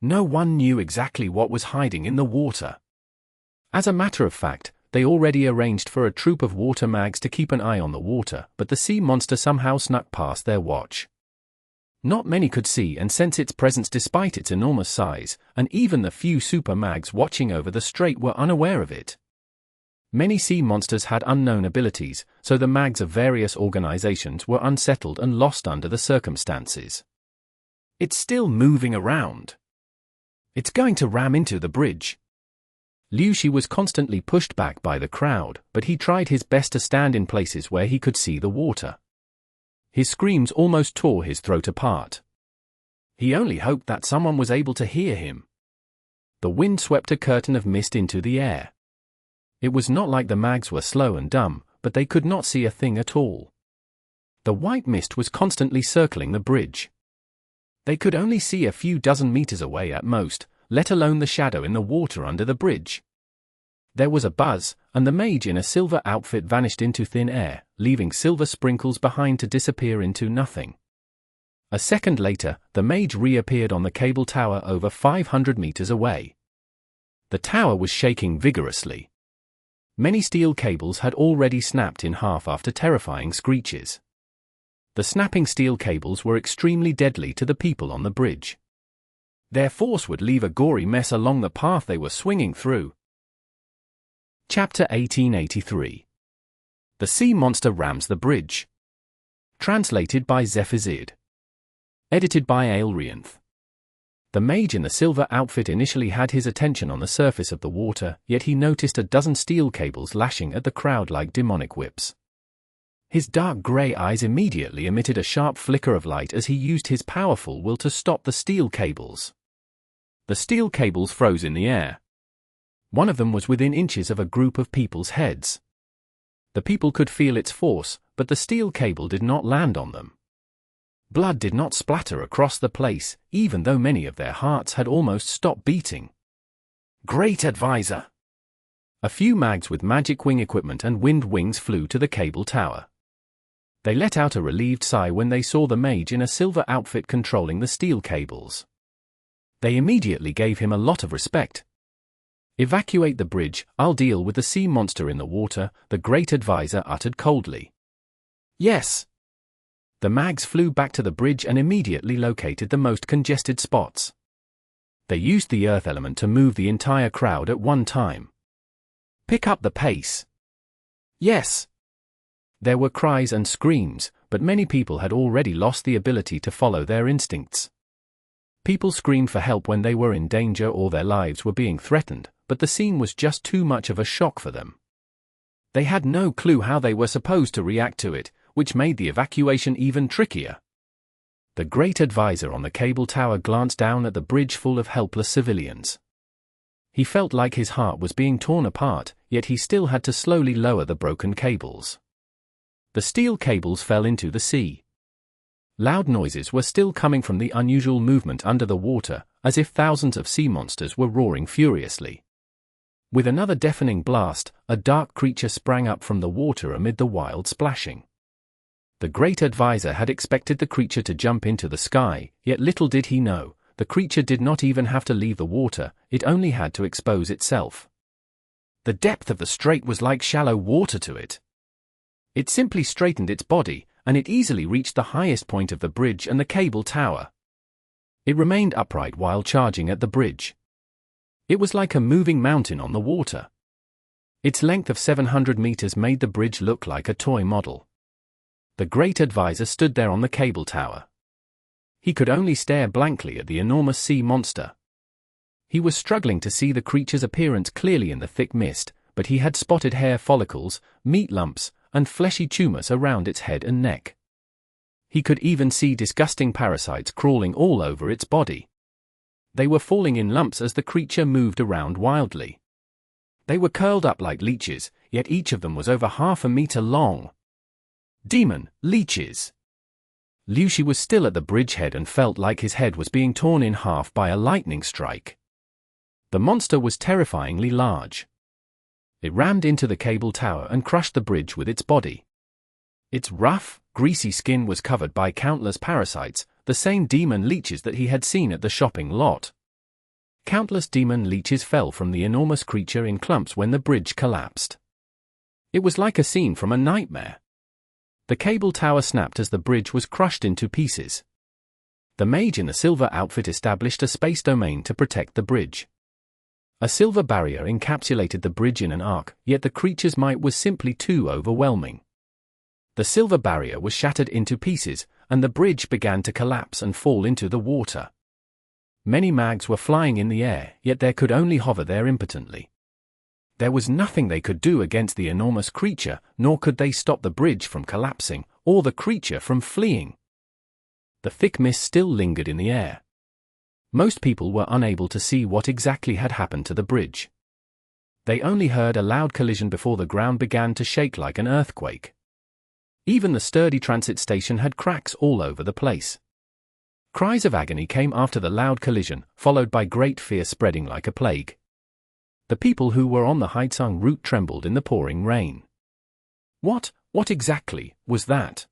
No one knew exactly what was hiding in the water. As a matter of fact, they already arranged for a troop of water mags to keep an eye on the water, but the sea monster somehow snuck past their watch. Not many could see and sense its presence despite its enormous size, and even the few super mags watching over the strait were unaware of it. Many sea monsters had unknown abilities, so the mags of various organizations were unsettled and lost under the circumstances. It's still moving around. It's going to ram into the bridge. Liu Shi was constantly pushed back by the crowd, but he tried his best to stand in places where he could see the water. His screams almost tore his throat apart. He only hoped that someone was able to hear him. The wind swept a curtain of mist into the air. It was not like the mags were slow and dumb, but they could not see a thing at all. The white mist was constantly circling the bridge. They could only see a few dozen meters away at most, let alone the shadow in the water under the bridge. There was a buzz, and the mage in a silver outfit vanished into thin air, leaving silver sprinkles behind to disappear into nothing. A second later, the Mage reappeared on the cable tower over 500 meters away. The tower was shaking vigorously. Many steel cables had already snapped in half after terrifying screeches. The snapping steel cables were extremely deadly to the people on the bridge. Their force would leave a gory mess along the path they were swinging through. Chapter 1883. The Sea Monster Rams the Bridge. Translated by Zephizid. Edited by Aelrianth. The Mage in the silver outfit initially had his attention on the surface of the water, yet he noticed a dozen steel cables lashing at the crowd like demonic whips. His dark grey eyes immediately emitted a sharp flicker of light as he used his powerful will to stop the steel cables. The steel cables froze in the air. One of them was within inches of a group of people's heads. The people could feel its force, but the steel cable did not land on them. Blood did not splatter across the place, even though many of their hearts had almost stopped beating. Great Advisor! A few mags with magic wing equipment and wind wings flew to the cable tower. They let out a relieved sigh when they saw the Mage in a silver outfit controlling the steel cables. They immediately gave him a lot of respect. Evacuate the bridge, I'll deal with the sea monster in the water, the Great Advisor uttered coldly. Yes. The mags flew back to the bridge and immediately located the most congested spots. They used the earth element to move the entire crowd at one time. Pick up the pace. Yes. There were cries and screams, but many people had already lost the ability to follow their instincts. People screamed for help when they were in danger or their lives were being threatened, but the scene was just too much of a shock for them. They had no clue how they were supposed to react to it, which made the evacuation even trickier. The Great Advisor on the cable tower glanced down at the bridge full of helpless civilians. He felt like his heart was being torn apart, yet he still had to slowly lower the broken cables. The steel cables fell into the sea. Loud noises were still coming from the unusual movement under the water, as if thousands of sea monsters were roaring furiously. With another deafening blast, a dark creature sprang up from the water amid the wild splashing. The Great Advisor had expected the creature to jump into the sky, yet little did he know, the creature did not even have to leave the water, it only had to expose itself. The depth of the strait was like shallow water to it. It simply straightened its body, and it easily reached the highest point of the bridge and the cable tower. It remained upright while charging at the bridge. It was like a moving mountain on the water. Its length of 700 meters made the bridge look like a toy model. The Great Advisor stood there on the cable tower. He could only stare blankly at the enormous sea monster. He was struggling to see the creature's appearance clearly in the thick mist, but he had spotted hair follicles, meat lumps, and fleshy tumors around its head and neck. He could even see disgusting parasites crawling all over its body. They were falling in lumps as the creature moved around wildly. They were curled up like leeches, yet each of them was over half a meter long. Demon Leeches! Liu Shi was still at the bridgehead and felt like his head was being torn in half by a lightning strike. The monster was terrifyingly large. It rammed into the cable tower and crushed the bridge with its body. Its rough, greasy skin was covered by countless parasites, the same demon leeches that he had seen at the shopping lot. Countless demon leeches fell from the enormous creature in clumps when the bridge collapsed. It was like a scene from a nightmare. The cable tower snapped as the bridge was crushed into pieces. The Mage in the silver outfit established a space domain to protect the bridge. A silver barrier encapsulated the bridge in an arc, yet the creature's might was simply too overwhelming. The silver barrier was shattered into pieces, and the bridge began to collapse and fall into the water. Many mags were flying in the air, yet they could only hover there impotently. There was nothing they could do against the enormous creature, nor could they stop the bridge from collapsing, or the creature from fleeing. The thick mist still lingered in the air. Most people were unable to see what exactly had happened to the bridge. They only heard a loud collision before the ground began to shake like an earthquake. Even the sturdy transit station had cracks all over the place. Cries of agony came after the loud collision, followed by great fear spreading like a plague. The people who were on the Haizang route trembled in the pouring rain. What exactly was that?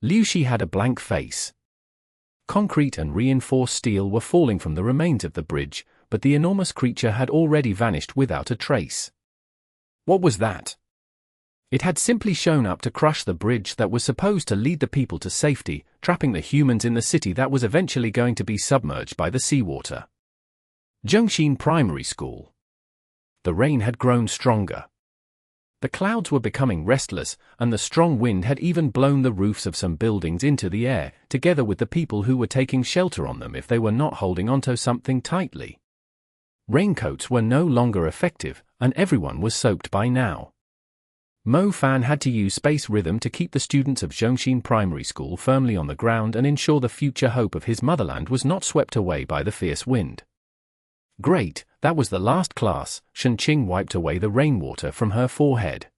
Liu Shi had a blank face. Concrete and reinforced steel were falling from the remains of the bridge, but the enormous creature had already vanished without a trace. What was that? It had simply shown up to crush the bridge that was supposed to lead the people to safety, trapping the humans in the city that was eventually going to be submerged by the seawater. Zhongxin Primary School. The rain had grown stronger. The clouds were becoming restless, and the strong wind had even blown the roofs of some buildings into the air, together with the people who were taking shelter on them if they were not holding onto something tightly. Raincoats were no longer effective, and everyone was soaked by now. Mo Fan had to use space rhythm to keep the students of Zhongxin Primary School firmly on the ground and ensure the future hope of his motherland was not swept away by the fierce wind. Great, that was the last class. Ching wiped away the rainwater from her forehead.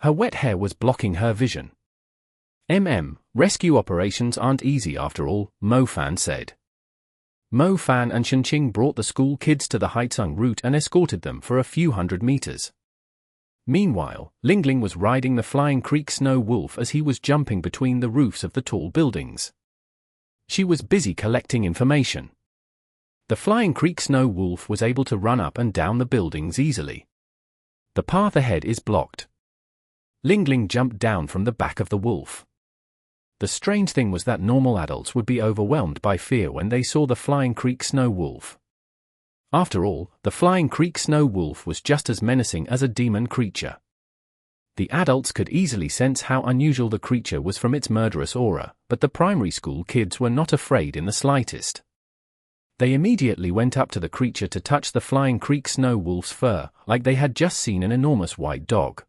Her wet hair was blocking her vision. Rescue operations aren't easy after all, Mo Fan said. Mo Fan and Ching brought the school kids to the Haizang route and escorted them for a few hundred meters. Meanwhile, Lingling was riding the Flying Creek Snow Wolf as he was jumping between the roofs of the tall buildings. She was busy collecting information. The Flying Creek Snow Wolf was able to run up and down the buildings easily. The path ahead is blocked. Lingling jumped down from the back of the wolf. The strange thing was that normal adults would be overwhelmed by fear when they saw the Flying Creek Snow Wolf. After all, the Flying Creek Snow Wolf was just as menacing as a demon creature. The adults could easily sense how unusual the creature was from its murderous aura, but the primary school kids were not afraid in the slightest. They immediately went up to the creature to touch the Flying Creek Snow Wolf's fur, like they had just seen an enormous white dog.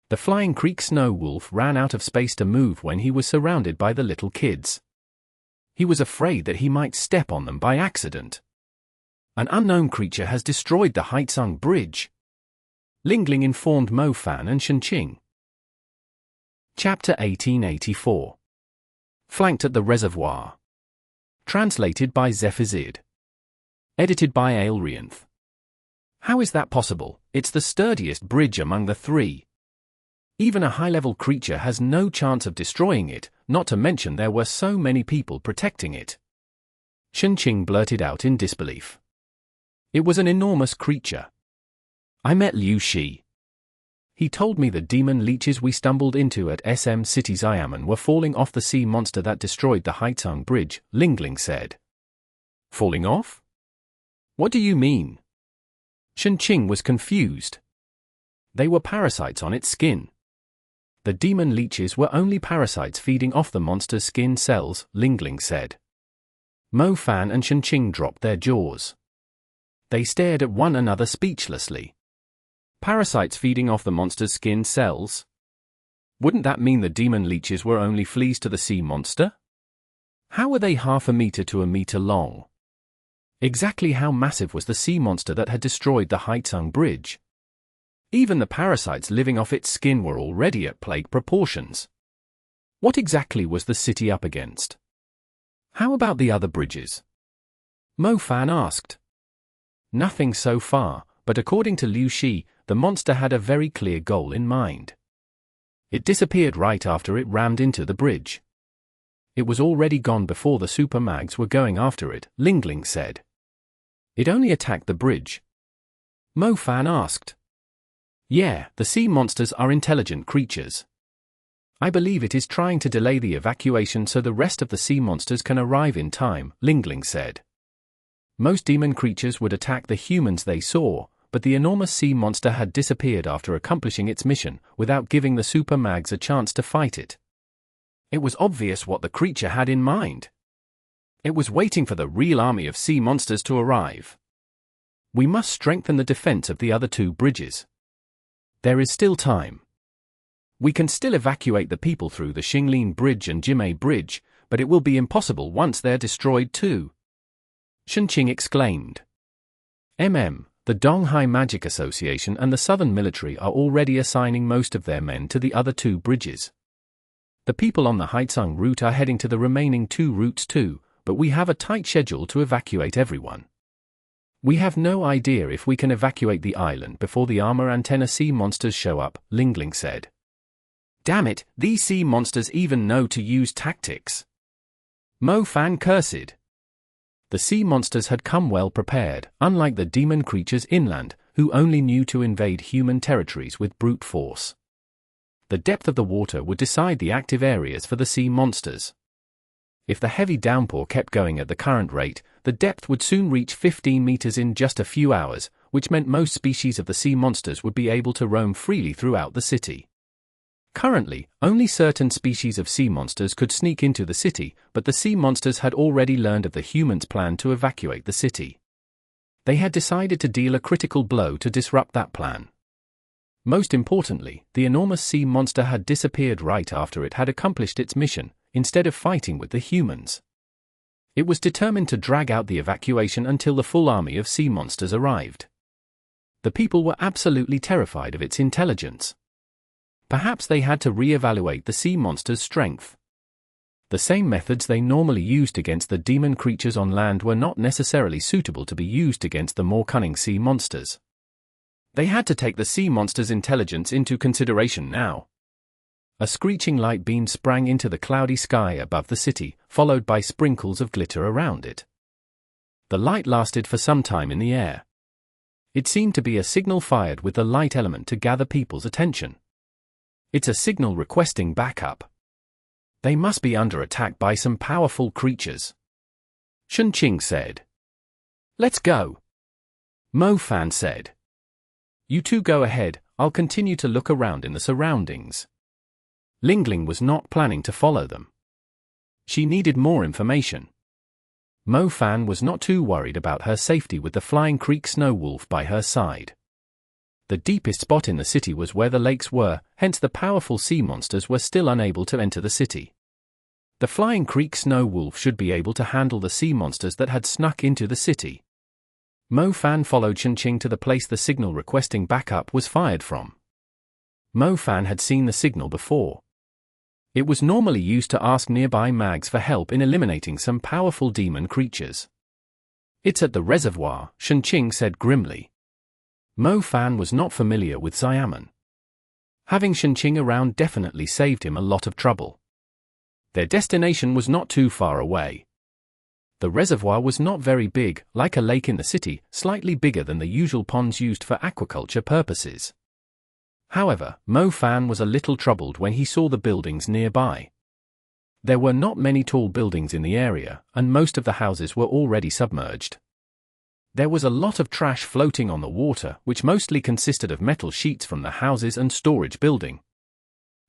The Flying Creek Snow Wolf ran out of space to move when he was surrounded by the little kids. He was afraid that he might step on them by accident. An unknown creature has destroyed the Haizang Bridge. Lingling informed Mo Fan and Ching. Chapter 1884. Flanked at the Reservoir. Translated by Zephizid. Edited by Aelrianth. How is that possible? It's the sturdiest bridge among the three. Even a high-level creature has no chance of destroying it, not to mention there were so many people protecting it. Ching blurted out in disbelief. It was an enormous creature. I met Liu Shi. He told me the demon leeches we stumbled into at SM City Xiamen were falling off the sea monster that destroyed the Haizang Bridge, Lingling said. Falling off? What do you mean? Ching was confused. They were parasites on its skin. The demon leeches were only parasites feeding off the monster's skin cells, Lingling said. Mo Fan and Ching dropped their jaws. They stared at one another speechlessly. Parasites feeding off the monster's skin cells? Wouldn't that mean the demon leeches were only fleas to the sea monster? How were they 1/2 meter to 1 meter long? Exactly how massive was the sea monster that had destroyed the Haizang Bridge? Even the parasites living off its skin were already at plague proportions. What exactly was the city up against? How about the other bridges? Mo Fan asked. Nothing so far, but according to Liu Shi, the monster had a very clear goal in mind. It disappeared right after it rammed into the bridge. It was already gone before the super mags were going after it, Lingling said. It only attacked the bridge. Mo Fan asked. Yeah, the sea monsters are intelligent creatures. I believe it is trying to delay the evacuation so the rest of the sea monsters can arrive in time, Lingling said. Most demon creatures would attack the humans they saw, but the enormous sea monster had disappeared after accomplishing its mission, without giving the super mags a chance to fight it. It was obvious what the creature had in mind. It was waiting for the real army of sea monsters to arrive. We must strengthen the defense of the other 2 bridges. There is still time. We can still evacuate the people through the Qinling Bridge and Jimei Bridge, but it will be impossible once they're destroyed too. Ching exclaimed. The Donghai Magic Association and the Southern Military are already assigning most of their men to the other 2 bridges. The people on the Haizang route are heading to the remaining 2 routes too, but we have a tight schedule to evacuate everyone. We have no idea if we can evacuate the island before the armor antenna sea monsters show up, Lingling said. Damn it, these sea monsters even know to use tactics. Mo Fan cursed. The sea monsters had come well prepared, unlike the demon creatures inland, who only knew to invade human territories with brute force. The depth of the water would decide the active areas for the sea monsters. If the heavy downpour kept going at the current rate, the depth would soon reach 15 meters in just a few hours, which meant most species of the sea monsters would be able to roam freely throughout the city. Currently, only certain species of sea monsters could sneak into the city, but the sea monsters had already learned of the humans' plan to evacuate the city. They had decided to deal a critical blow to disrupt that plan. Most importantly, the enormous sea monster had disappeared right after it had accomplished its mission, instead of fighting with the humans. It was determined to drag out the evacuation until the full army of sea monsters arrived. The people were absolutely terrified of its intelligence. Perhaps they had to re-evaluate the sea monster's strength. The same methods they normally used against the demon creatures on land were not necessarily suitable to be used against the more cunning sea monsters. They had to take the sea monster's intelligence into consideration now. A screeching light beam sprang into the cloudy sky above the city, followed by sprinkles of glitter around it. The light lasted for some time in the air. It seemed to be a signal fired with the light element to gather people's attention. It's a signal requesting backup. They must be under attack by some powerful creatures. Chinling said. Let's go. Mo Fan said. You two go ahead, I'll continue to look around in the surroundings. Qinling was not planning to follow them. She needed more information. Mo Fan was not too worried about her safety with the Flying Creek Snow Wolf by her side. The deepest spot in the city was where the lakes were, hence the powerful sea monsters were still unable to enter the city. The Flying Creek Snow Wolf should be able to handle the sea monsters that had snuck into the city. Mo Fan followed Chinling to the place the signal requesting backup was fired from. Mo Fan had seen the signal before. It was normally used to ask nearby mags for help in eliminating some powerful demon creatures. It's at the reservoir, Chinling said grimly. Mo Fan was not familiar with Xiamen. Having Chinling around definitely saved him a lot of trouble. Their destination was not too far away. The reservoir was not very big, like a lake in the city, slightly bigger than the usual ponds used for aquaculture purposes. However, Mo Fan was a little troubled when he saw the buildings nearby. There were not many tall buildings in the area, and most of the houses were already submerged. There was a lot of trash floating on the water, which mostly consisted of metal sheets from the houses and storage building.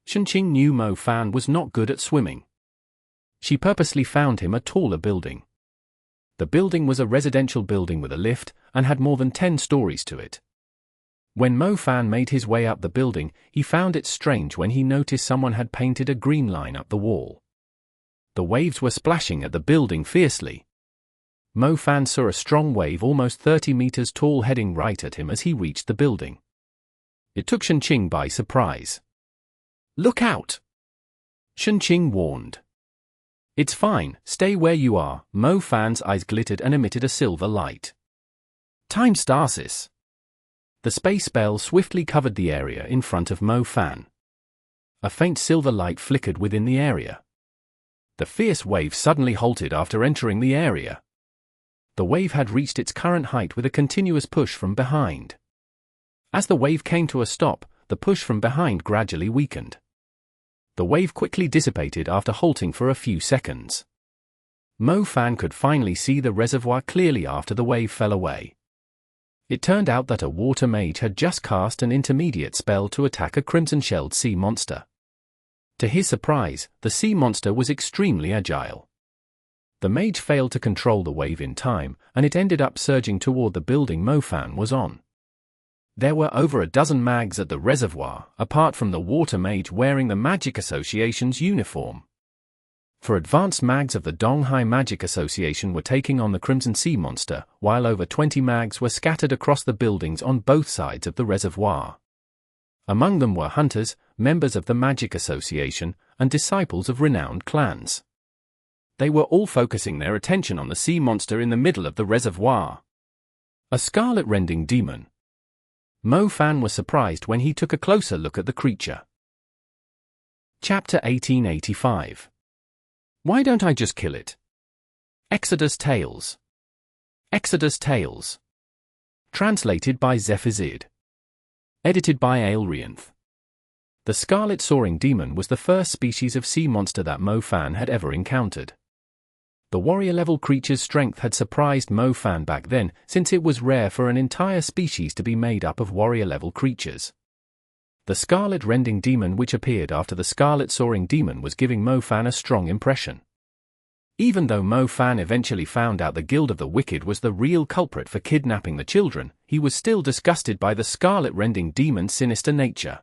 Chinling knew Mo Fan was not good at swimming. She purposely found him a taller building. The building was a residential building with a lift, and had more than 10 stories to it. When Mo Fan made his way up the building, he found it strange when he noticed someone had painted a green line up the wall. The waves were splashing at the building fiercely. Mo Fan saw a strong wave almost 30 meters tall heading right at him as he reached the building. It took Chinling by surprise. Look out! Chinling warned. It's fine, stay where you are. Mo Fan's eyes glittered and emitted a silver light. Time stasis. The space spell swiftly covered the area in front of Mo Fan. A faint silver light flickered within the area. The fierce wave suddenly halted after entering the area. The wave had reached its current height with a continuous push from behind. As the wave came to a stop, the push from behind gradually weakened. The wave quickly dissipated after halting for a few seconds. Mo Fan could finally see the reservoir clearly after the wave fell away. It turned out that a water mage had just cast an intermediate spell to attack a crimson-shelled sea monster. To his surprise, the sea monster was extremely agile. The mage failed to control the wave in time, and it ended up surging toward the building Mo Fan was on. There were over a dozen mags at the reservoir, apart from the water mage wearing the Magic Association's uniform. For advanced mags of the Donghai Magic Association were taking on the Crimson Sea Monster, while over 20 mags were scattered across the buildings on both sides of the reservoir. Among them were hunters, members of the Magic Association, and disciples of renowned clans. They were all focusing their attention on the sea monster in the middle of the reservoir. A scarlet-rending demon. Mo Fan was surprised when he took a closer look at the creature. Chapter 1885. Why don't I just kill it? Exodus Tales. Exodus Tales. Translated by Zephizid. Edited by Aelrianth. The Scarlet Soaring Demon was the first species of sea monster that Mo-Fan had ever encountered. The warrior-level creature's strength had surprised Mo-Fan back then, since it was rare for an entire species to be made up of warrior-level creatures. The Scarlet Rending Demon which appeared after the Scarlet Soaring Demon was giving Mo-Fan a strong impression. Even though Mo-Fan eventually found out the Guild of the Wicked was the real culprit for kidnapping the children, he was still disgusted by the Scarlet Rending Demon's sinister nature.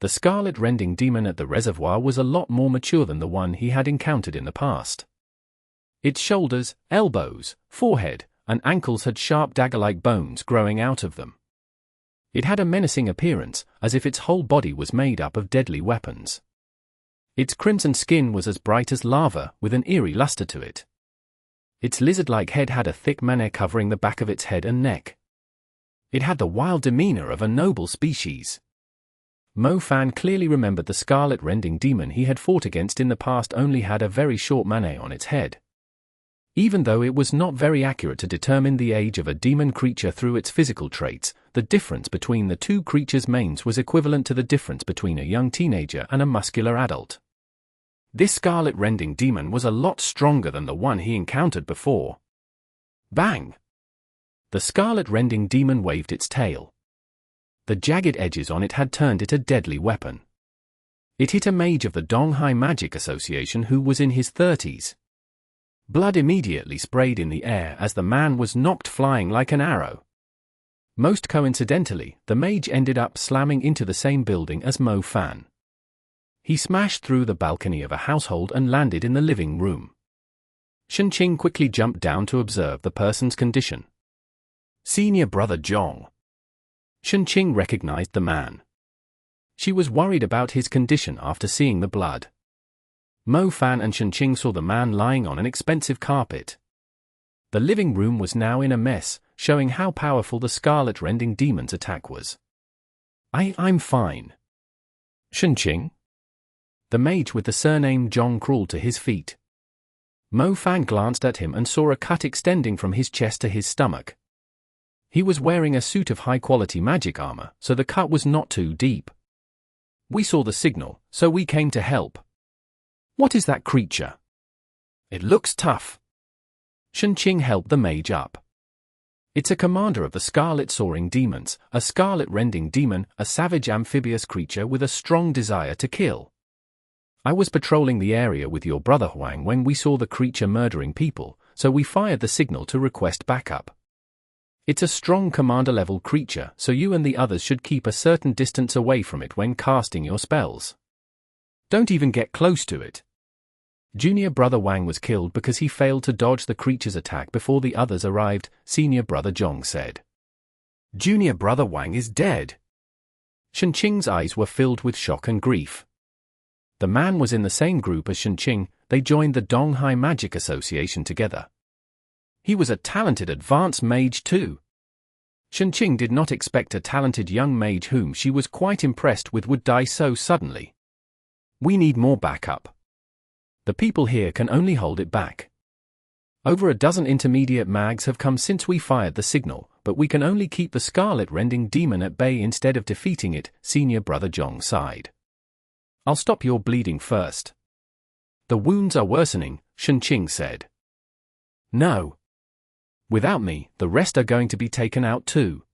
The Scarlet Rending Demon at the Reservoir was a lot more mature than the one he had encountered in the past. Its shoulders, elbows, forehead, and ankles had sharp dagger-like bones growing out of them. It had a menacing appearance, as if its whole body was made up of deadly weapons. Its crimson skin was as bright as lava, with an eerie luster to it. Its lizard-like head had a thick mane covering the back of its head and neck. It had the wild demeanor of a noble species. Mo-Fan clearly remembered the Scarlet Rending Demon he had fought against in the past only had a very short mane on its head. Even though it was not very accurate to determine the age of a demon creature through its physical traits, the difference between the two creatures' manes was equivalent to the difference between a young teenager and a muscular adult. This Scarlet Rending Demon was a lot stronger than the one he encountered before. Bang! The Scarlet Rending Demon waved its tail. The jagged edges on it had turned it a deadly weapon. It hit a mage of the Donghai Magic Association who was in his 30s. Blood immediately sprayed in the air as the man was knocked flying like an arrow. Most coincidentally, the mage ended up slamming into the same building as Mo-Fan. He smashed through the balcony of a household and landed in the living room. Qinling quickly jumped down to observe the person's condition. Senior Brother Zhong. Qinling recognized the man. She was worried about his condition after seeing the blood. Mo-Fan and Qinling saw the man lying on an expensive carpet. The living room was now in a mess, showing how powerful the Scarlet Rending Demon's attack was. I'm fine. Qinling? The mage with the surname Zhong crawled to his feet. Mo-Fan glanced at him and saw a cut extending from his chest to his stomach. He was wearing a suit of high-quality magic armor, so the cut was not too deep. We saw the signal, so we came to help. What is that creature? It looks tough. Qinling helped the mage up. It's a commander of the Scarlet Soaring Demons, a Scarlet Rending Demon, a savage amphibious creature with a strong desire to kill. I was patrolling the area with your brother Huang when we saw the creature murdering people, so we fired the signal to request backup. It's a strong commander-level creature, so you and the others should keep a certain distance away from it when casting your spells. Don't even get close to it. Junior Brother Wang was killed because he failed to dodge the creature's attack before the others arrived, Senior Brother Zhong said. Junior Brother Wang is dead. Qinling's eyes were filled with shock and grief. The man was in the same group as Qinling, they joined the Donghai Magic Association together. He was a talented advanced mage too. Qinling did not expect a talented young mage whom she was quite impressed with would die so suddenly. We need more backup. The people here can only hold it back. Over a dozen intermediate mags have come since we fired the signal, but we can only keep the Scarlet Rending Demon at bay instead of defeating it, Senior Brother Zhong sighed. I'll stop your bleeding first. The wounds are worsening, Qinling said. No. Without me, the rest are going to be taken out too.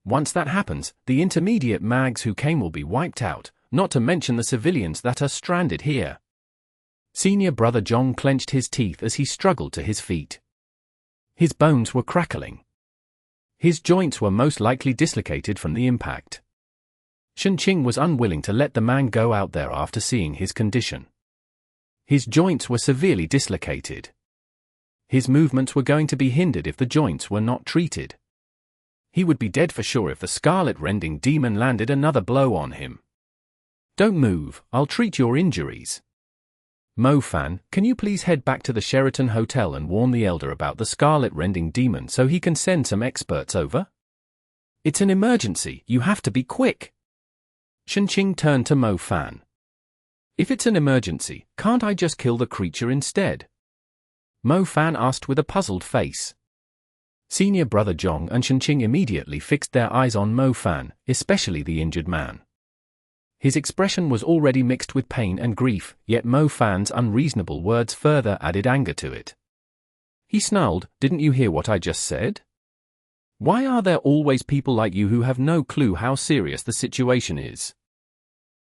Once that happens, the intermediate mags who came will be wiped out, not to mention the civilians that are stranded here. Senior Brother Zhong clenched his teeth as he struggled to his feet. His bones were crackling. His joints were most likely dislocated from the impact. Qinling was unwilling to let the man go out there after seeing his condition. His joints were severely dislocated. His movements were going to be hindered if the joints were not treated. He would be dead for sure if the Scarlet Rending Demon landed another blow on him. Don't move, I'll treat your injuries. Mo-Fan, can you please head back to the Sheraton Hotel and warn the Elder about the Scarlet Rending Demon so he can send some experts over? It's an emergency, you have to be quick. Qinling turned to Mo-Fan. If it's an emergency, can't I just kill the creature instead? Mo Fan asked with a puzzled face. Senior Brother Zhong and Qinling immediately fixed their eyes on Mo Fan, especially the injured man. His expression was already mixed with pain and grief, yet Mo Fan's unreasonable words further added anger to it. He snarled, "Didn't you hear what I just said? Why are there always people like you who have no clue how serious the situation is?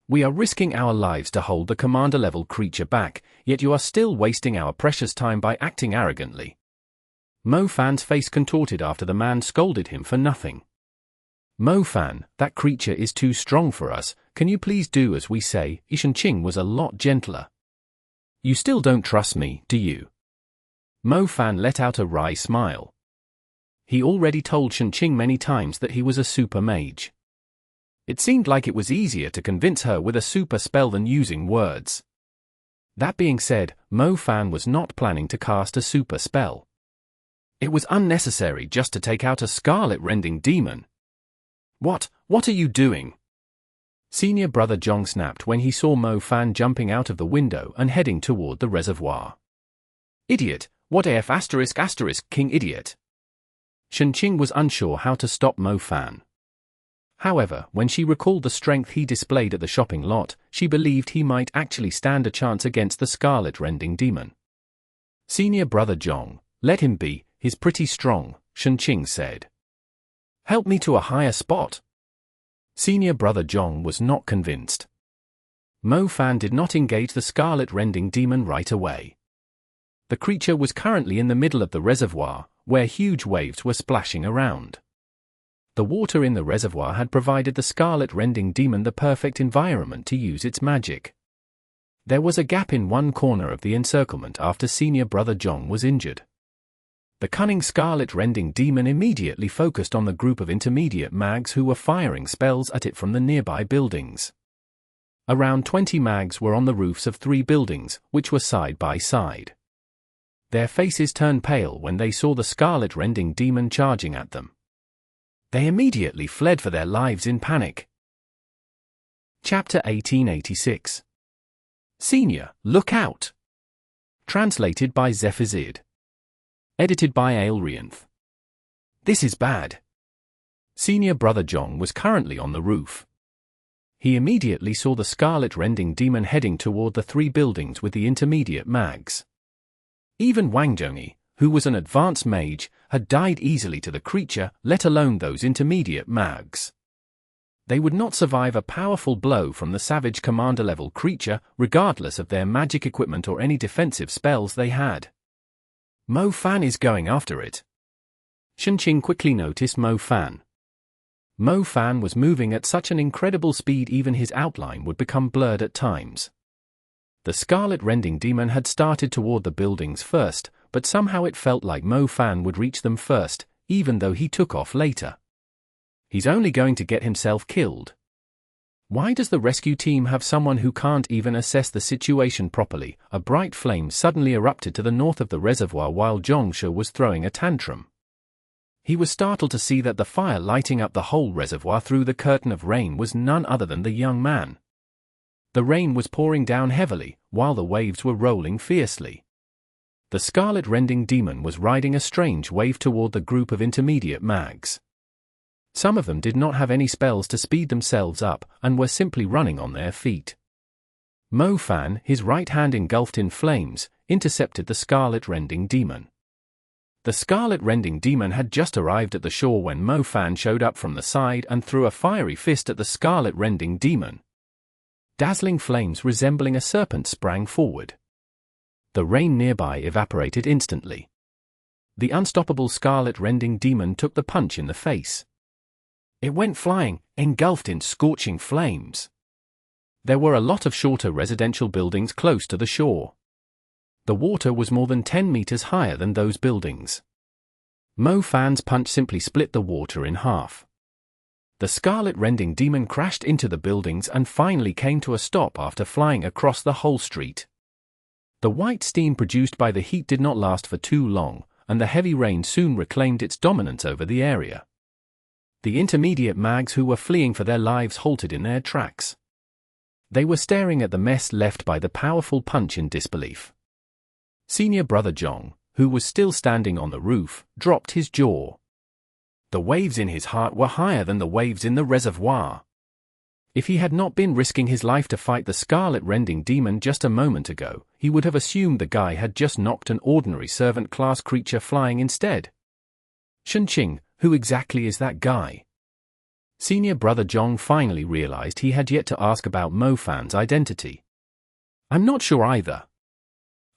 We are risking our lives to hold the commander-level creature back, yet you are still wasting our precious time by acting arrogantly." Mo Fan's face contorted after the man scolded him for nothing. "Mo Fan, that creature is too strong for us, can you please do as we say?" Qinling was a lot gentler. "You still don't trust me, do you?" Mo Fan let out a wry smile. He already told Qinling many times that he was a super mage. It seemed like it was easier to convince her with a super spell than using words. That being said, Mo Fan was not planning to cast a super spell. It was unnecessary just to take out a scarlet-rending demon. What are you doing?" Senior Brother Zhong snapped when he saw Mo Fan jumping out of the window and heading toward the reservoir. "Idiot, what if ***, king idiot?" Qinling was unsure how to stop Mo Fan. However, when she recalled the strength he displayed at the shopping lot, she believed he might actually stand a chance against the scarlet-rending demon. "Senior Brother Zhong, let him be, he's pretty strong," Qinling said. "Help me to a higher spot." Senior Brother Zhong was not convinced. Mo Fan did not engage the scarlet-rending demon right away. The creature was currently in the middle of the reservoir, where huge waves were splashing around. The water in the reservoir had provided the scarlet-rending demon the perfect environment to use its magic. There was a gap in one corner of the encirclement after Senior Brother Zhong was injured. The cunning scarlet-rending demon immediately focused on the group of intermediate mags who were firing spells at it from the nearby buildings. Around 20 mags were on the roofs of 3 buildings, which were side by side. Their faces turned pale when they saw the scarlet-rending demon charging at them. They immediately fled for their lives in panic. Chapter 1886. Senior, look out! Translated by Zephizid. Edited by Aelrianth. This is bad. Senior Brother Zhong was currently on the roof. He immediately saw the scarlet-rending demon heading toward the 3 buildings with the intermediate mags. Even Wang Zhongyi, who was an advanced mage, had died easily to the creature, let alone those intermediate mags. They would not survive a powerful blow from the savage commander-level creature, regardless of their magic equipment or any defensive spells they had. Mo Fan is going after it. Qinling quickly noticed Mo Fan. Mo Fan was moving at such an incredible speed even his outline would become blurred at times. The scarlet-rending demon had started toward the buildings first, but somehow it felt like Mo Fan would reach them first, even though he took off later. He's only going to get himself killed. Why does the rescue team have someone who can't even assess the situation properly? A bright flame suddenly erupted to the north of the reservoir while Zhongshe was throwing a tantrum. He was startled to see that the fire lighting up the whole reservoir through the curtain of rain was none other than the young man. The rain was pouring down heavily, while the waves were rolling fiercely. The scarlet-rending demon was riding a strange wave toward the group of intermediate mags. Some of them did not have any spells to speed themselves up, and were simply running on their feet. Mo Fan, his right hand engulfed in flames, intercepted the scarlet-rending demon. The scarlet-rending demon had just arrived at the shore when Mo Fan showed up from the side and threw a fiery fist at the scarlet-rending demon. Dazzling flames resembling a serpent sprang forward. The rain nearby evaporated instantly. The unstoppable scarlet-rending demon took the punch in the face. It went flying, engulfed in scorching flames. There were a lot of shorter residential buildings close to the shore. The water was more than 10 meters higher than those buildings. Mo Fan's punch simply split the water in half. The scarlet-rending demon crashed into the buildings and finally came to a stop after flying across the whole street. The white steam produced by the heat did not last for too long, and the heavy rain soon reclaimed its dominance over the area. The intermediate mags who were fleeing for their lives halted in their tracks. They were staring at the mess left by the powerful punch in disbelief. Senior Brother Zhong, who was still standing on the roof, dropped his jaw. The waves in his heart were higher than the waves in the reservoir. If he had not been risking his life to fight the scarlet-rending demon just a moment ago, he would have assumed the guy had just knocked an ordinary servant-class creature flying instead. Chinqing, who exactly is that guy? Senior brother Zhong finally realized he had yet to ask about Mo Fan's identity. I'm not sure either.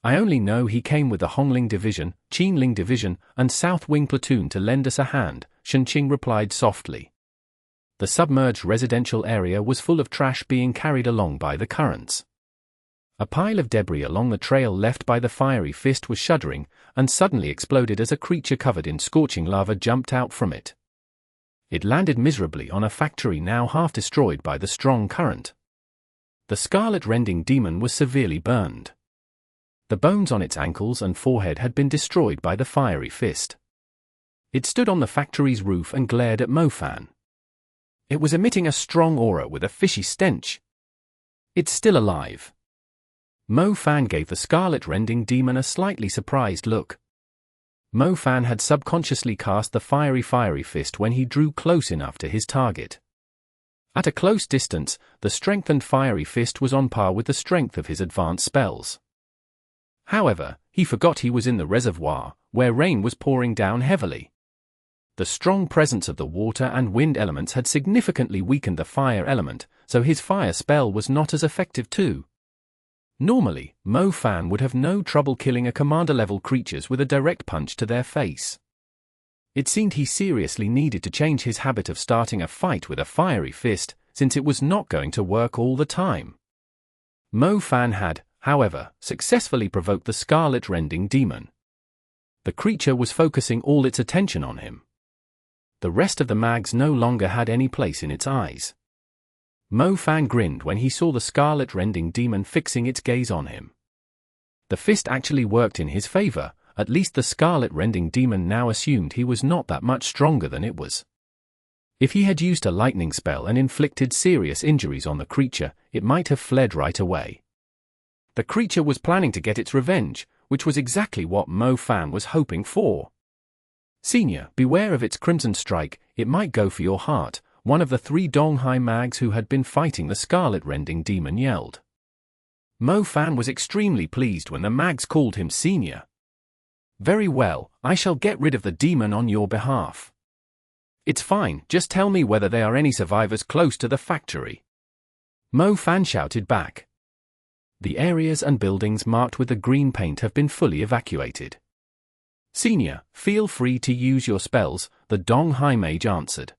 I only know he came with the Hongling Division, Qinling Division, and South Wing Platoon to lend us a hand, Chinqing replied softly. The submerged residential area was full of trash being carried along by the currents. A pile of debris along the trail left by the fiery fist was shuddering, and suddenly exploded as a creature covered in scorching lava jumped out from it. It landed miserably on a factory now half destroyed by the strong current. The scarlet-rending demon was severely burned. The bones on its ankles and forehead had been destroyed by the fiery fist. It stood on the factory's roof and glared at Mo Fan. It was emitting a strong aura with a fishy stench. It's still alive. Mo Fan gave the scarlet-rending demon a slightly surprised look. Mo Fan had subconsciously cast the fiery fist when he drew close enough to his target. At a close distance, the strengthened fiery fist was on par with the strength of his advanced spells. However, he forgot he was in the reservoir, where rain was pouring down heavily. The strong presence of the water and wind elements had significantly weakened the fire element, so his fire spell was not as effective too. Normally, Mo Fan would have no trouble killing a commander-level creatures with a direct punch to their face. It seemed he seriously needed to change his habit of starting a fight with a fiery fist, since it was not going to work all the time. Mo Fan had, however, successfully provoked the scarlet-rending demon. The creature was focusing all its attention on him. The rest of the mags no longer had any place in its eyes. Mo Fan grinned when he saw the scarlet-rending demon fixing its gaze on him. The fist actually worked in his favor. At least the scarlet-rending demon now assumed he was not that much stronger than it was. If he had used a lightning spell and inflicted serious injuries on the creature, it might have fled right away. The creature was planning to get its revenge, which was exactly what Mo Fan was hoping for. Senior, beware of its crimson strike, it might go for your heart, one of the 3 Donghai mags who had been fighting the scarlet-rending demon yelled. Mo Fan was extremely pleased when the mags called him senior. Very well, I shall get rid of the demon on your behalf. It's fine, just tell me whether there are any survivors close to the factory. Mo Fan shouted back. The areas and buildings marked with the green paint have been fully evacuated. Senior, feel free to use your spells, the Donghai mage answered.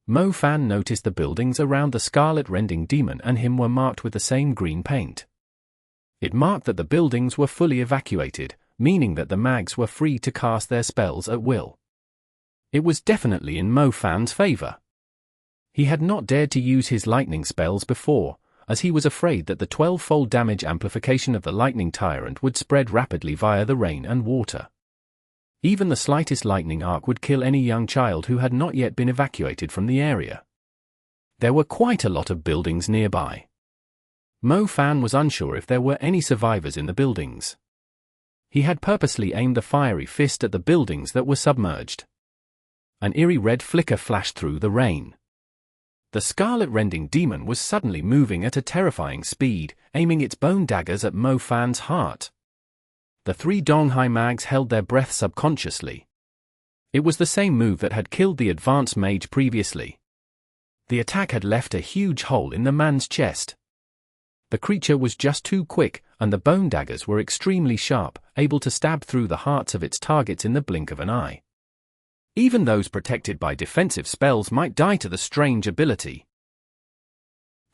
Mo Fan noticed the buildings around the scarlet-rending demon and him were marked with the same green paint. It marked that the buildings were fully evacuated, meaning that the mags were free to cast their spells at will. It was definitely in Mo Fan's favor. He had not dared to use his lightning spells before, as he was afraid that the 12-fold damage amplification of the lightning tyrant would spread rapidly via the rain and water. Even the slightest lightning arc would kill any young child who had not yet been evacuated from the area. There were quite a lot of buildings nearby. Mo Fan was unsure if there were any survivors in the buildings. He had purposely aimed the fiery fist at the buildings that were submerged. An eerie red flicker flashed through the rain. The scarlet-rending demon was suddenly moving at a terrifying speed, aiming its bone daggers at Mo Fan's heart. The 3 Donghai mags held their breath subconsciously. It was the same move that had killed the advanced mage previously. The attack had left a huge hole in the man's chest. The creature was just too quick, and the bone daggers were extremely sharp, able to stab through the hearts of its targets in the blink of an eye. Even those protected by defensive spells might die to the strange ability.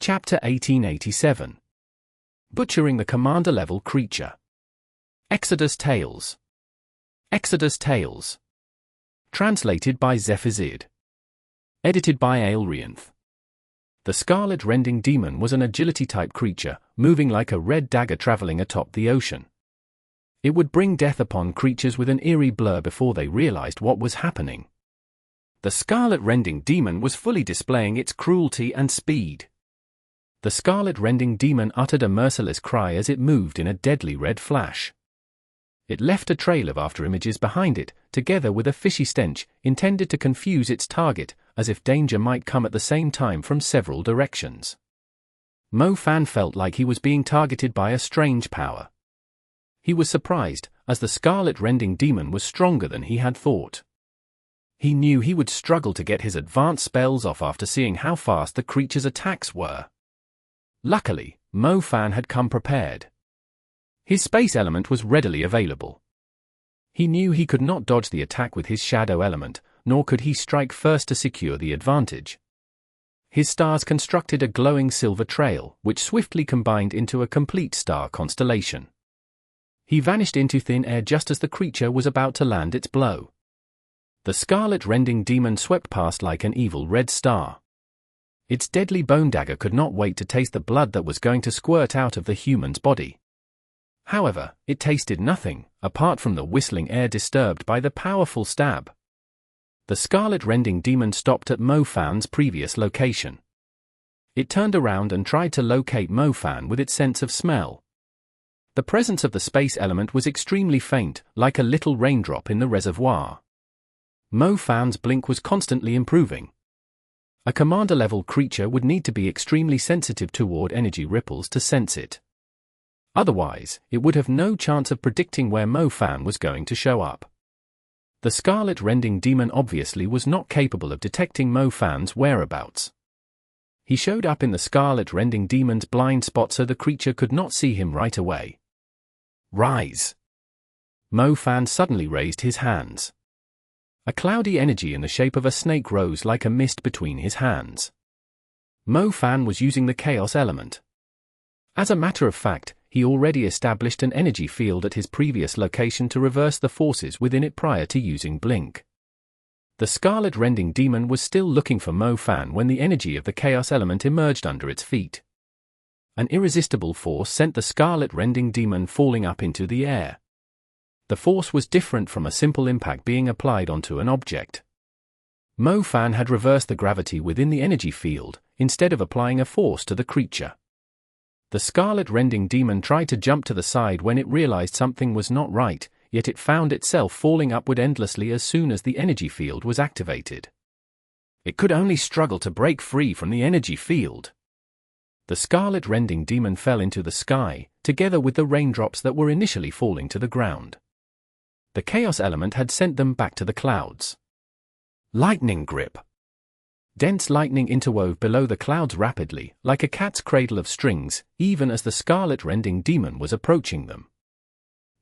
Chapter 1887. Butchering the commander-level creature. Exodus Tales. Exodus Tales. Translated by Zephizid. Edited by Aelrianth. The scarlet-rending demon was an agility-type creature, moving like a red dagger traveling atop the ocean. It would bring death upon creatures with an eerie blur before they realized what was happening. The scarlet-rending demon was fully displaying its cruelty and speed. The scarlet-rending demon uttered a merciless cry as it moved in a deadly red flash. It left a trail of afterimages behind it, together with a fishy stench, intended to confuse its target, as if danger might come at the same time from several directions. Mo Fan felt like he was being targeted by a strange power. He was surprised, as the Scarlet Rending Demon was stronger than he had thought. He knew he would struggle to get his advanced spells off after seeing how fast the creature's attacks were. Luckily, Mo Fan had come prepared. His space element was readily available. He knew he could not dodge the attack with his shadow element, nor could he strike first to secure the advantage. His stars constructed a glowing silver trail, which swiftly combined into a complete star constellation. He vanished into thin air just as the creature was about to land its blow. The Scarlet Rending Demon swept past like an evil red star. Its deadly bone dagger could not wait to taste the blood that was going to squirt out of the human's body. However, it tasted nothing, apart from the whistling air disturbed by the powerful stab. The Scarlet Rending Demon stopped at Mo Fan's previous location. It turned around and tried to locate Mo Fan with its sense of smell. The presence of the space element was extremely faint, like a little raindrop in the reservoir. Mo Fan's blink was constantly improving. A commander-level creature would need to be extremely sensitive toward energy ripples to sense it. Otherwise, it would have no chance of predicting where Mo Fan was going to show up. The Scarlet Rending Demon obviously was not capable of detecting Mo Fan's whereabouts. He showed up in the Scarlet Rending Demon's blind spot so the creature could not see him right away. Rise! Mo Fan suddenly raised his hands. A cloudy energy in the shape of a snake rose like a mist between his hands. Mo Fan was using the Chaos element. As a matter of fact, he already established an energy field at his previous location to reverse the forces within it prior to using Blink. The Scarlet Rending Demon was still looking for Mo Fan when the energy of the Chaos element emerged under its feet. An irresistible force sent the Scarlet Rending Demon falling up into the air. The force was different from a simple impact being applied onto an object. Mo Fan had reversed the gravity within the energy field, instead of applying a force to the creature. The Scarlet Rending Demon tried to jump to the side when it realized something was not right, yet it found itself falling upward endlessly as soon as the energy field was activated. It could only struggle to break free from the energy field. The Scarlet Rending Demon fell into the sky, together with the raindrops that were initially falling to the ground. The Chaos element had sent them back to the clouds. Lightning Grip. Dense lightning interwove below the clouds rapidly, like a cat's cradle of strings, even as the Scarlet Rending Demon was approaching them.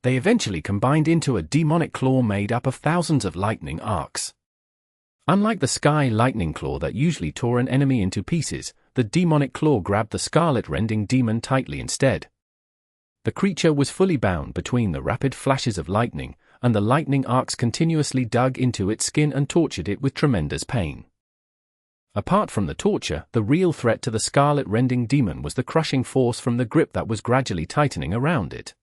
They eventually combined into a demonic claw made up of thousands of lightning arcs. Unlike the Sky Lightning Claw that usually tore an enemy into pieces, the demonic claw grabbed the Scarlet Rending Demon tightly instead. The creature was fully bound between the rapid flashes of lightning, and the lightning arcs continuously dug into its skin and tortured it with tremendous pain. Apart from the torture, the real threat to the Scarlet Rending Demon was the crushing force from the grip that was gradually tightening around it.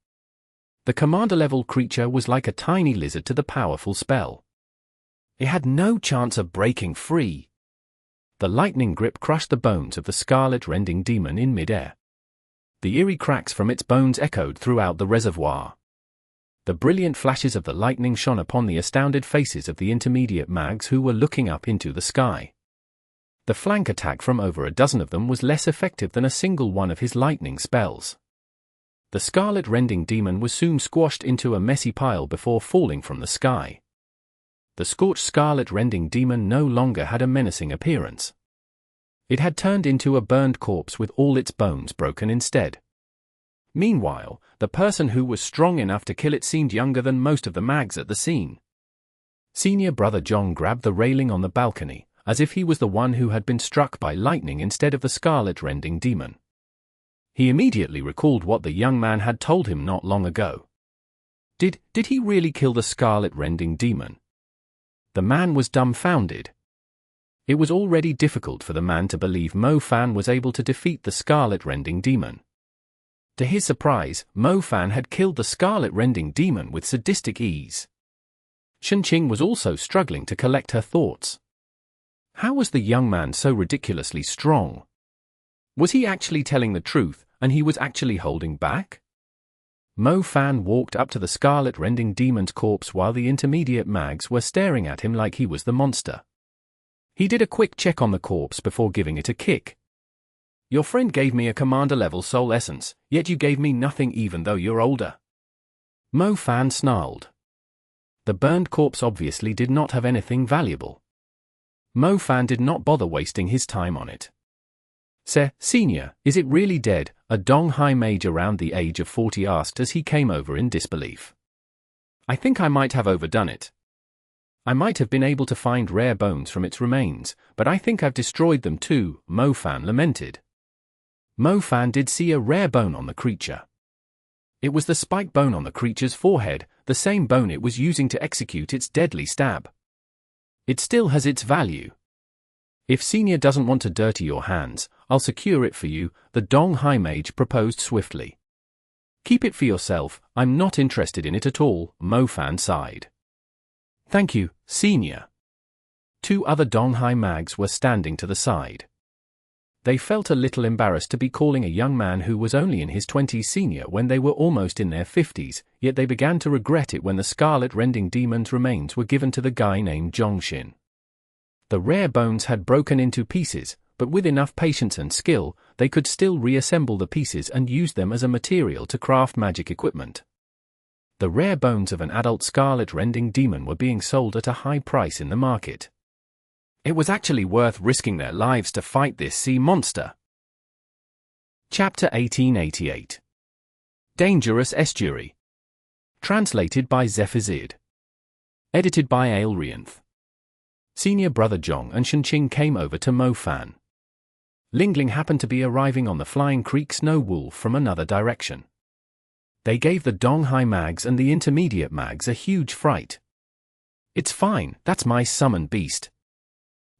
The commander-level creature was like a tiny lizard to the powerful spell. It had no chance of breaking free. The lightning grip crushed the bones of the Scarlet Rending Demon in midair. The eerie cracks from its bones echoed throughout the reservoir. The brilliant flashes of the lightning shone upon the astounded faces of the intermediate mags who were looking up into the sky. The flank attack from over a dozen of them was less effective than a single one of his lightning spells. The Scarlet Rending Demon was soon squashed into a messy pile before falling from the sky. The scorched Scarlet Rending Demon no longer had a menacing appearance. It had turned into a burned corpse with all its bones broken instead. Meanwhile, the person who was strong enough to kill it seemed younger than most of the mags at the scene. Senior Brother John grabbed the railing on the balcony, as if he was the one who had been struck by lightning instead of the Scarlet Rending Demon. He immediately recalled what the young man had told him not long ago. Did he really kill the Scarlet Rending Demon? The man was dumbfounded. It was already difficult for the man to believe Mo Fan was able to defeat the Scarlet Rending Demon. To his surprise, Mo Fan had killed the Scarlet Rending Demon with sadistic ease. Qinling was also struggling to collect her thoughts. How was the young man so ridiculously strong? Was he actually telling the truth, and he was actually holding back? Mo Fan walked up to the scarlet-rending demon's corpse while the intermediate mags were staring at him like he was the monster. He did a quick check on the corpse before giving it a kick. "Your friend gave me a commander-level soul essence, yet you gave me nothing even though you're older." Mo Fan snarled. The burned corpse obviously did not have anything valuable. Mo Fan did not bother wasting his time on it. "Senior, is it really dead?" a Dong Hai mage around the age of 40 asked as he came over in disbelief. "I think I might have overdone it. I might have been able to find rare bones from its remains, but I think I've destroyed them too," Mo Fan lamented. Mo Fan did see a rare bone on the creature. It was the spike bone on the creature's forehead, the same bone it was using to execute its deadly stab. "It still has its value. If Senior doesn't want to dirty your hands, I'll secure it for you," the Dong Hai mage proposed swiftly. "Keep it for yourself, I'm not interested in it at all," Mo Fan sighed. "Thank you, Senior." Two other Dong Hai mags were standing to the side. They felt a little embarrassed to be calling a young man who was only in his 20s senior when they were almost in their 50s, yet they began to regret it when the scarlet-rending demon's remains were given to the guy named Zhongxin. The rare bones had broken into pieces, but with enough patience and skill, they could still reassemble the pieces and use them as a material to craft magic equipment. The rare bones of an adult scarlet-rending demon were being sold at a high price in the market. It was actually worth risking their lives to fight this sea monster. Chapter 1888. Dangerous Estuary. Translated by Zephizid. Edited by Aelrianth. Senior brother Zhong and Shenqing came over to Mo Fan. Lingling happened to be arriving on the Flying Creek Snow Wolf from another direction. They gave the Dong Hai mags and the intermediate mags a huge fright. "It's fine, that's my summoned beast,"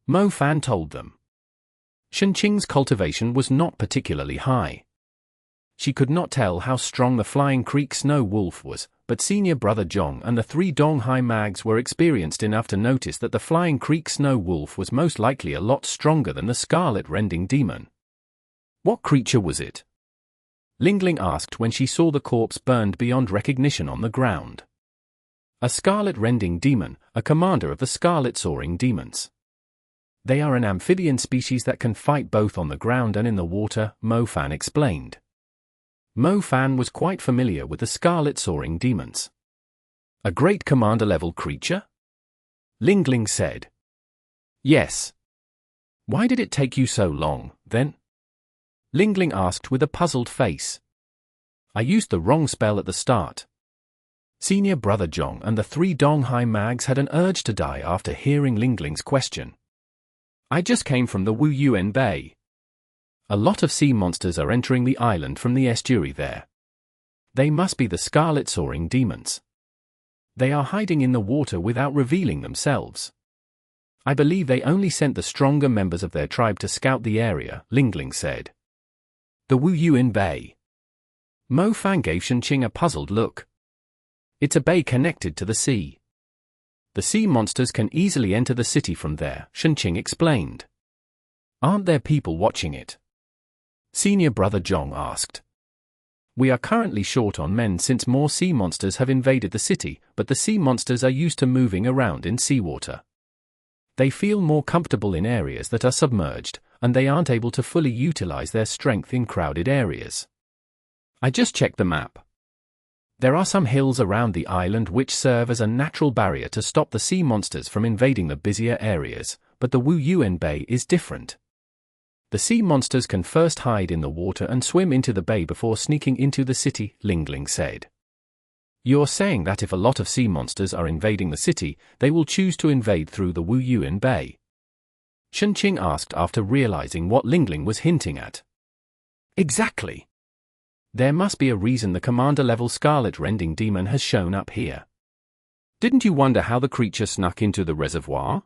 Mo Fan told them. Shenqing's cultivation was not particularly high. She could not tell how strong the Flying Creek Snow Wolf was, but senior brother Zhong and the three Dong Hai mags were experienced enough to notice that the Flying Creek Snow Wolf was most likely a lot stronger than the scarlet-rending demon. "What creature was it?" Lingling asked when she saw the corpse burned beyond recognition on the ground. "A scarlet-rending demon, a commander of the scarlet-soaring demons. They are an amphibian species that can fight both on the ground and in the water," Mo Fan explained. Mo Fan was quite familiar with the scarlet-soaring demons. "A great commander-level creature?" Lingling said. "Yes." "Why did it take you so long, then?" Lingling asked with a puzzled face. "I used the wrong spell at the start." Senior brother Zhong and the three Dong Hai mags had an urge to die after hearing Lingling's question. "I just came from the Wu Yuan Bay. A lot of sea monsters are entering the island from the estuary there. They must be the scarlet-soaring demons. They are hiding in the water without revealing themselves. I believe they only sent the stronger members of their tribe to scout the area," Lingling said. "The Wu Yuan Bay." Mo Fan gave Shenqing a puzzled look. "It's a bay connected to the sea. The sea monsters can easily enter the city from there," Shenqing explained. "Aren't there people watching it?" Senior brother Zhong asked. "We are currently short on men since more sea monsters have invaded the city, but the sea monsters are used to moving around in seawater. They feel more comfortable in areas that are submerged, and they aren't able to fully utilize their strength in crowded areas. I just checked the map. There are some hills around the island which serve as a natural barrier to stop the sea monsters from invading the busier areas, but the Wu Yuan Bay is different. The sea monsters can first hide in the water and swim into the bay before sneaking into the city," Lingling said. "You're saying that if a lot of sea monsters are invading the city, they will choose to invade through the Wu Yuan Bay?" Shenqing asked after realizing what Lingling was hinting at. "Exactly. There must be a reason the commander-level scarlet-rending demon has shown up here. Didn't you wonder how the creature snuck into the reservoir?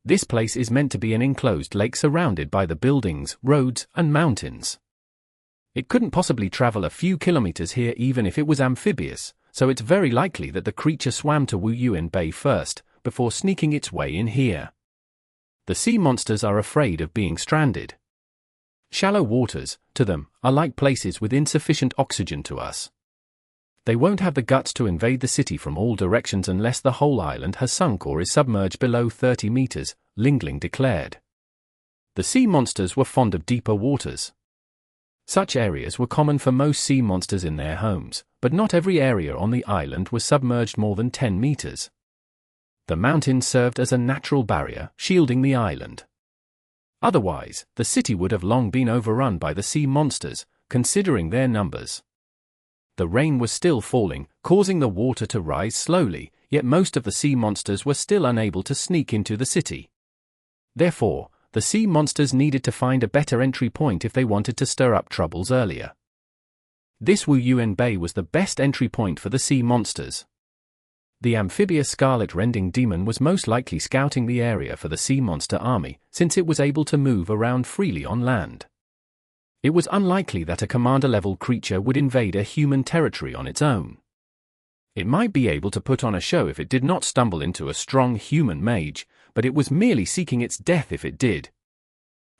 This place is meant to be an enclosed lake surrounded by the buildings, roads, and mountains. It couldn't possibly travel a few kilometers here even if it was amphibious, so it's very likely that the creature swam to Wu Yuan Bay first, before sneaking its way in here. The sea monsters are afraid of being stranded. Shallow waters, to them, are like places with insufficient oxygen to us. They won't have the guts to invade the city from all directions unless the whole island has sunk or is submerged below 30 meters, Qinling declared. The sea monsters were fond of deeper waters. Such areas were common for most sea monsters in their homes, but not every area on the island was submerged more than 10 meters. The mountains served as a natural barrier, shielding the island. Otherwise, the city would have long been overrun by the sea monsters, considering their numbers. The rain was still falling, causing the water to rise slowly, yet most of the sea monsters were still unable to sneak into the city. Therefore, the sea monsters needed to find a better entry point if they wanted to stir up troubles earlier. This Wuyuan Bay was the best entry point for the sea monsters. The amphibious scarlet rending demon was most likely scouting the area for the sea monster army, since it was able to move around freely on land. It was unlikely that a commander-level creature would invade a human territory on its own. It might be able to put on a show if it did not stumble into a strong human mage, but it was merely seeking its death if it did.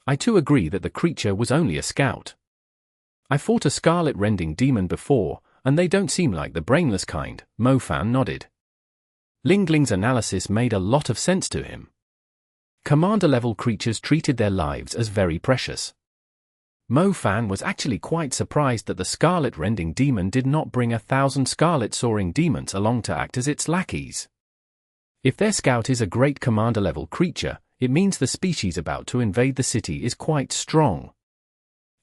I too agree that the creature was only a scout. I fought a scarlet rending demon before, and they don't seem like the brainless kind, Mofan nodded. Qingling's analysis made a lot of sense to him. Commander-level creatures treated their lives as very precious. Mofan was actually quite surprised that the scarlet rending demon did not bring 1,000 scarlet soaring demons along to act as its lackeys. If their scout is a great commander-level creature, it means the species about to invade the city is quite strong.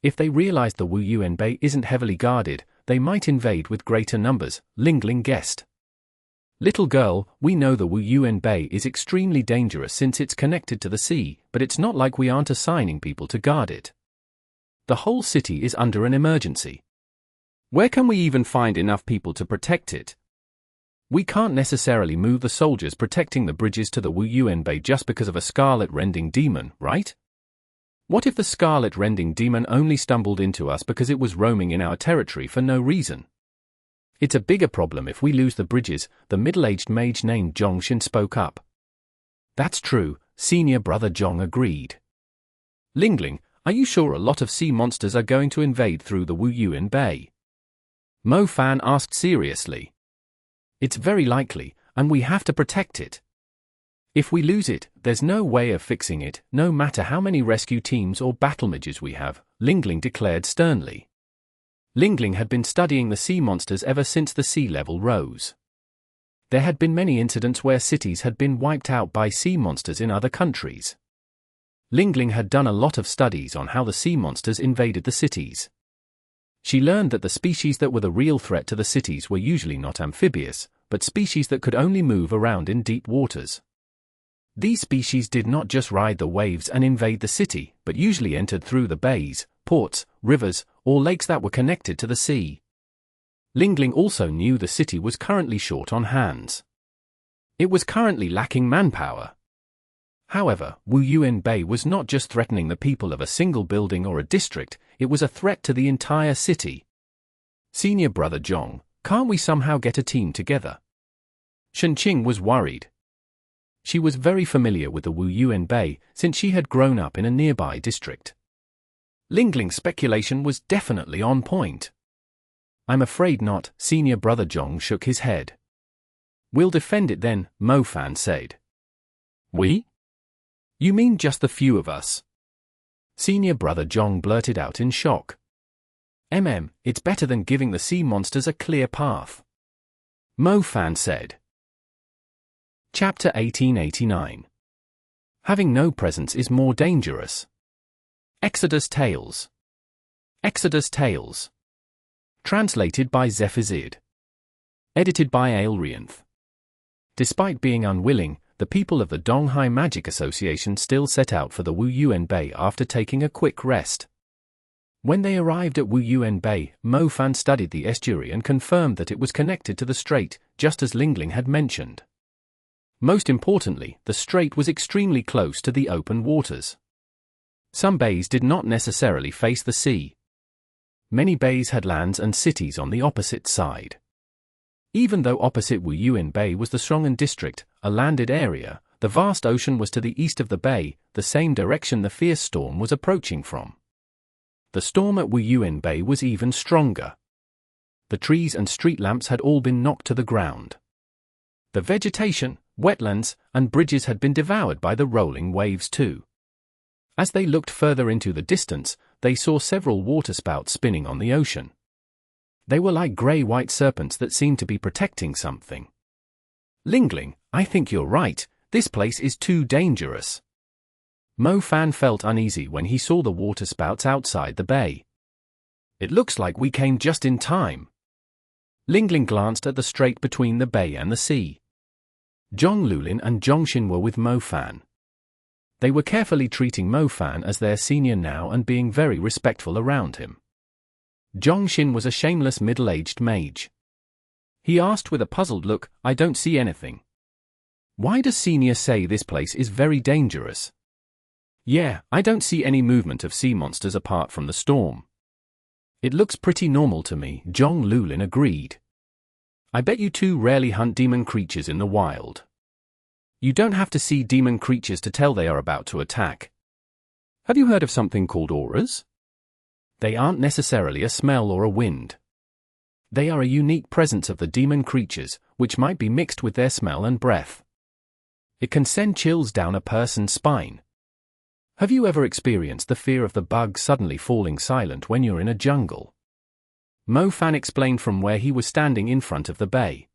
If they realize the Wuyuan Bay isn't heavily guarded, they might invade with greater numbers, Qingling guessed. Little girl, we know the Wuyuan Bay is extremely dangerous since it's connected to the sea, but it's not like we aren't assigning people to guard it. The whole city is under an emergency. Where can we even find enough people to protect it? We can't necessarily move the soldiers protecting the bridges to the Wuyuan Bay just because of a scarlet rending demon, right? What if the scarlet rending demon only stumbled into us because it was roaming in our territory for no reason? It's a bigger problem if we lose the bridges, the middle-aged mage named Zhongshin spoke up. That's true, senior brother Zhong agreed. Qingling, are you sure a lot of sea monsters are going to invade through the Wuyuan Bay? Mofan asked seriously. It's very likely, and we have to protect it. If we lose it, there's no way of fixing it, no matter how many rescue teams or battle mages we have, Qingling declared sternly. Qingling had been studying the sea monsters ever since the sea level rose. There had been many incidents where cities had been wiped out by sea monsters in other countries. Qingling had done a lot of studies on how the sea monsters invaded the cities. She learned that the species that were the real threat to the cities were usually not amphibious, but species that could only move around in deep waters. These species did not just ride the waves and invade the city, but usually entered through the bays, ports, rivers, or lakes that were connected to the sea. Qingling also knew the city was currently short on hands. It was currently lacking manpower. However, Wuyuan Bay was not just threatening the people of a single building or a district, it was a threat to the entire city. Senior brother Zhong, can't we somehow get a team together? Shenqing was worried. She was very familiar with the Wuyuan Bay since she had grown up in a nearby district. Qingling's speculation was definitely on point. I'm afraid not, senior brother Zhong shook his head. We'll defend it then, Mofan said. We? You mean just the few of us? Senior brother Zhong blurted out in shock. It's better than giving the sea monsters a clear path. Mofan said. Chapter 1889. Having no presence is more dangerous. Exodus Tales. Exodus Tales. Translated by Zephizid. Edited by Aelrianth. Despite being unwilling, the people of the Donghai Magic Association still set out for the Wuyuan Bay after taking a quick rest. When they arrived at Wuyuan Bay, Mofan studied the estuary and confirmed that it was connected to the strait, just as Qingling had mentioned. Most importantly, the strait was extremely close to the open waters. Some bays did not necessarily face the sea. Many bays had lands and cities on the opposite side. Even though opposite Wuyuan Bay was the Shongan district, a landed area, the vast ocean was to the east of the bay, the same direction the fierce storm was approaching from. The storm at Wuyuan Bay was even stronger. The trees and street lamps had all been knocked to the ground. The vegetation, wetlands, and bridges had been devoured by the rolling waves too. As they looked further into the distance, they saw several waterspouts spinning on the ocean. They were like grey-white serpents that seemed to be protecting something. Lingling, I think you're right, this place is too dangerous. Mo Fan felt uneasy when he saw the waterspouts outside the bay. It looks like we came just in time. Lingling glanced at the strait between the bay and the sea. Zhong Lulin and Zhongxin were with Mo Fan. They were carefully treating Mo Fan as their senior now and being very respectful around him. Zhongxin was a shameless middle-aged mage. He asked with a puzzled look, I don't see anything. Why does senior say this place is very dangerous? Yeah, I don't see any movement of sea monsters apart from the storm. It looks pretty normal to me, Zhong Lulin agreed. I bet you two rarely hunt demon creatures in the wild. You don't have to see demon creatures to tell they are about to attack. Have you heard of something called auras? They aren't necessarily a smell or a wind. They are a unique presence of the demon creatures, which might be mixed with their smell and breath. It can send chills down a person's spine. Have you ever experienced the fear of the bug suddenly falling silent when you're in a jungle? Mo Fan explained from where he was standing in front of the bay.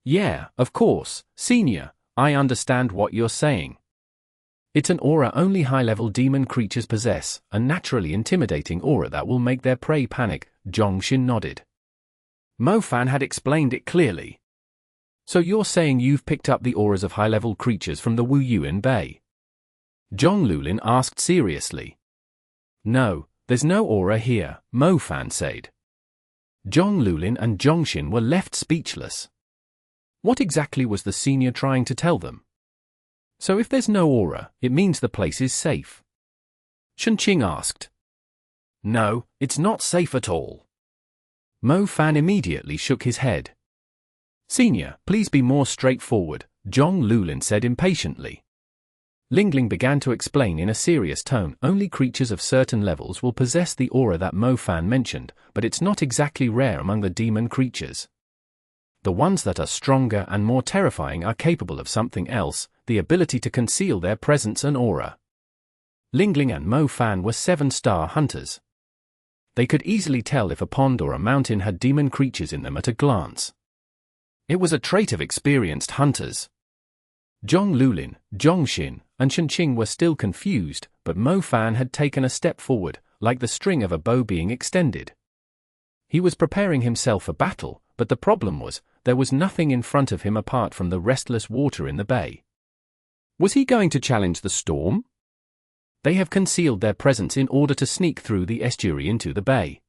Yeah, of course, senior, I understand what you're saying. It's an aura only high-level demon creatures possess, a naturally intimidating aura that will make their prey panic, Zhongxin nodded. Mo Fan had explained it clearly. So you're saying you've picked up the auras of high-level creatures from the Wu Yuan Bay? Zhong Lulin asked seriously. No, there's no aura here, Mo Fan said. Zhong Lulin and Zhongxin were left speechless. What exactly was the senior trying to tell them? So if there's no aura, it means the place is safe? Chunqing asked. No, it's not safe at all. Mo Fan immediately shook his head. Senior, please be more straightforward, Zhong Lulin said impatiently. Lingling began to explain in a serious tone, only creatures of certain levels will possess the aura that Mo Fan mentioned, but it's not exactly rare among the demon creatures. The ones that are stronger and more terrifying are capable of something else, the ability to conceal their presence and aura. Lingling and Mo Fan were 7-star hunters. They could easily tell if a pond or a mountain had demon creatures in them at a glance. It was a trait of experienced hunters. Zhong Lulin, Zhongxin, and Chunqing were still confused, but Mo Fan had taken a step forward, like the string of a bow being extended. He was preparing himself for battle, but the problem was, there was nothing in front of him apart from the restless water in the bay. Was he going to challenge the storm? They have concealed their presence in order to sneak through the estuary into the bay.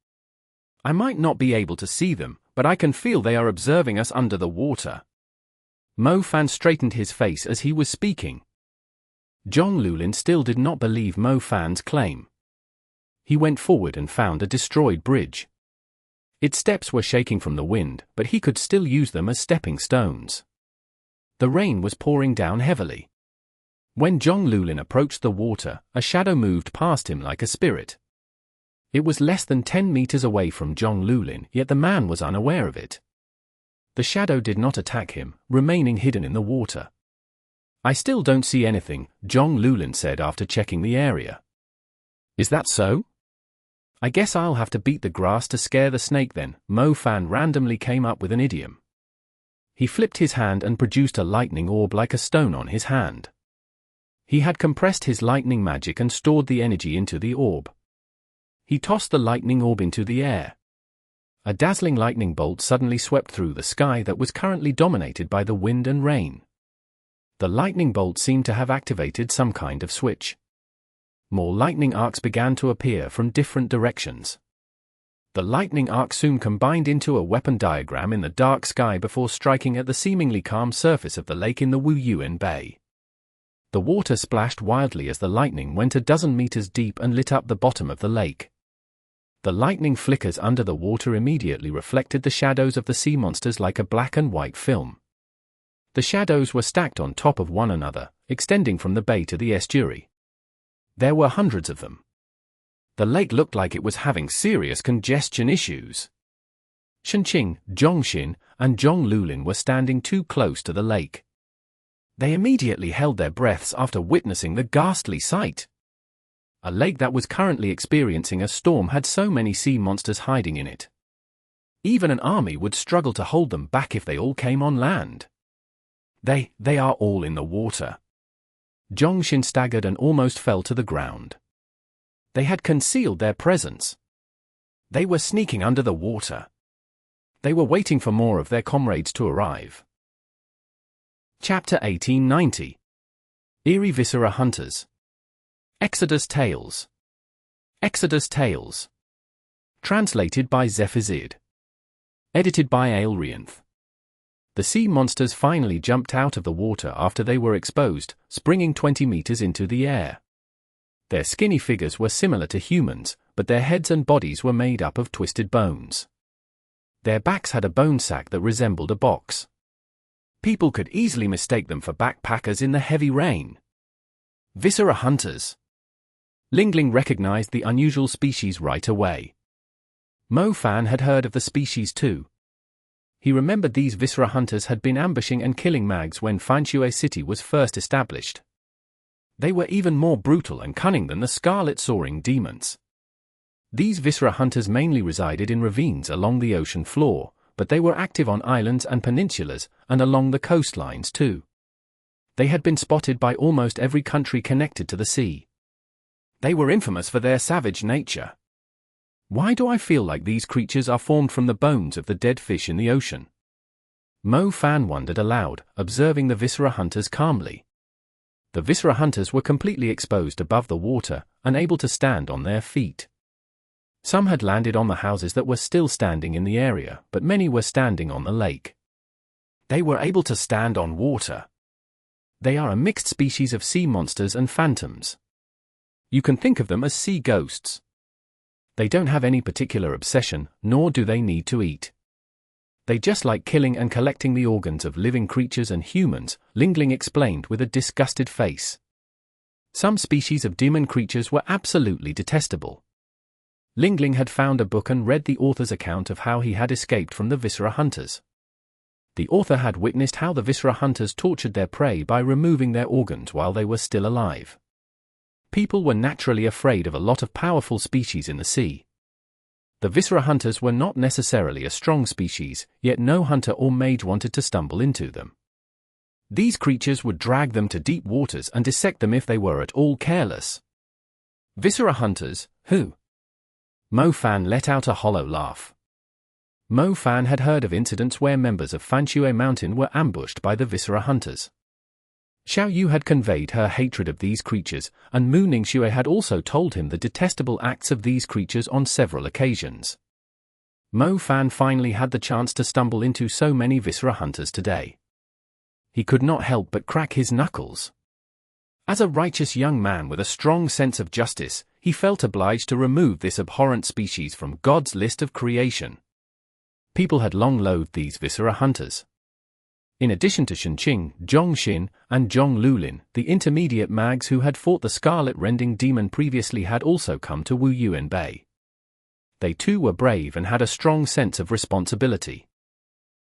I might not be able to see them, but I can feel they are observing us under the water. Mo Fan straightened his face as he was speaking. Zhong Lulin still did not believe Mo Fan's claim. He went forward and found a destroyed bridge. Its steps were shaking from the wind, but he could still use them as stepping stones. The rain was pouring down heavily. When Zhong Lulin approached the water, a shadow moved past him like a spirit. It was less than 10 meters away from Zhong Lulin, yet the man was unaware of it. The shadow did not attack him, remaining hidden in the water. I still don't see anything, Zhong Lulin said after checking the area. Is that so? I guess I'll have to beat the grass to scare the snake then, Mo Fan randomly came up with an idiom. He flipped his hand and produced a lightning orb like a stone on his hand. He had compressed his lightning magic and stored the energy into the orb. He tossed the lightning orb into the air. A dazzling lightning bolt suddenly swept through the sky that was currently dominated by the wind and rain. The lightning bolt seemed to have activated some kind of switch. More lightning arcs began to appear from different directions. The lightning arc soon combined into a weapon diagram in the dark sky before striking at the seemingly calm surface of the lake in the Wu Yuan Bay. The water splashed wildly as the lightning went a dozen meters deep and lit up the bottom of the lake. The lightning flickers under the water immediately reflected the shadows of the sea monsters like a black and white film. The shadows were stacked on top of one another, extending from the bay to the estuary. There were hundreds of them. The lake looked like it was having serious congestion issues. Chinling, Zhongxin, and Zhonglulin were standing too close to the lake. They immediately held their breaths after witnessing the ghastly sight. A lake that was currently experiencing a storm had so many sea monsters hiding in it. Even an army would struggle to hold them back if they all came on land. They are all in the water. Zhongxin staggered and almost fell to the ground. They had concealed their presence. They were sneaking under the water. They were waiting for more of their comrades to arrive. Chapter 1890. Eerie Viscera Hunters. Exodus Tales. Exodus Tales. Translated by Zephizid. Edited by Aelrianth. The sea monsters finally jumped out of the water after they were exposed, springing 20 meters into the air. Their skinny figures were similar to humans, but their heads and bodies were made up of twisted bones. Their backs had a bone sack that resembled a box. People could easily mistake them for backpackers in the heavy rain. Viscera Hunters. Qinling recognized the unusual species right away. Mo Fan had heard of the species too. He remembered these Viscera Hunters had been ambushing and killing Mags when Fanshui City was first established. They were even more brutal and cunning than the Scarlet Soaring Demons. These Viscera Hunters mainly resided in ravines along the ocean floor, but they were active on islands and peninsulas, and along the coastlines too. They had been spotted by almost every country connected to the sea. They were infamous for their savage nature. Why do I feel like these creatures are formed from the bones of the dead fish in the ocean? Mo Fan wondered aloud, observing the Viscera Hunters calmly. The Viscera Hunters were completely exposed above the water, unable to stand on their feet. Some had landed on the houses that were still standing in the area, but many were standing on the lake. They were able to stand on water. They are a mixed species of sea monsters and phantoms. You can think of them as sea ghosts. They don't have any particular obsession, nor do they need to eat. They just like killing and collecting the organs of living creatures and humans, Qinling explained with a disgusted face. Some species of demon creatures were absolutely detestable. Qinling had found a book and read the author's account of how he had escaped from the Viscera Hunters. The author had witnessed how the Viscera Hunters tortured their prey by removing their organs while they were still alive. People were naturally afraid of a lot of powerful species in the sea. The Viscera Hunters were not necessarily a strong species, yet no hunter or mage wanted to stumble into them. These creatures would drag them to deep waters and dissect them if they were at all careless. Viscera Hunters, who? Mo Fan let out a hollow laugh. Mo Fan had heard of incidents where members of Fanshui Mountain were ambushed by the Viscera Hunters. Xiao Yu had conveyed her hatred of these creatures, and Mu Ningxue had also told him the detestable acts of these creatures on several occasions. Mo Fan finally had the chance to stumble into so many Viscera Hunters today. He could not help but crack his knuckles. As a righteous young man with a strong sense of justice, he felt obliged to remove this abhorrent species from God's list of creation. People had long loathed these Viscera Hunters. In addition to Chinling, Zhongxin, and Zhonglulin, the intermediate mags who had fought the Scarlet Rending Demon previously had also come to Wu Yuan Bay. They too were brave and had a strong sense of responsibility.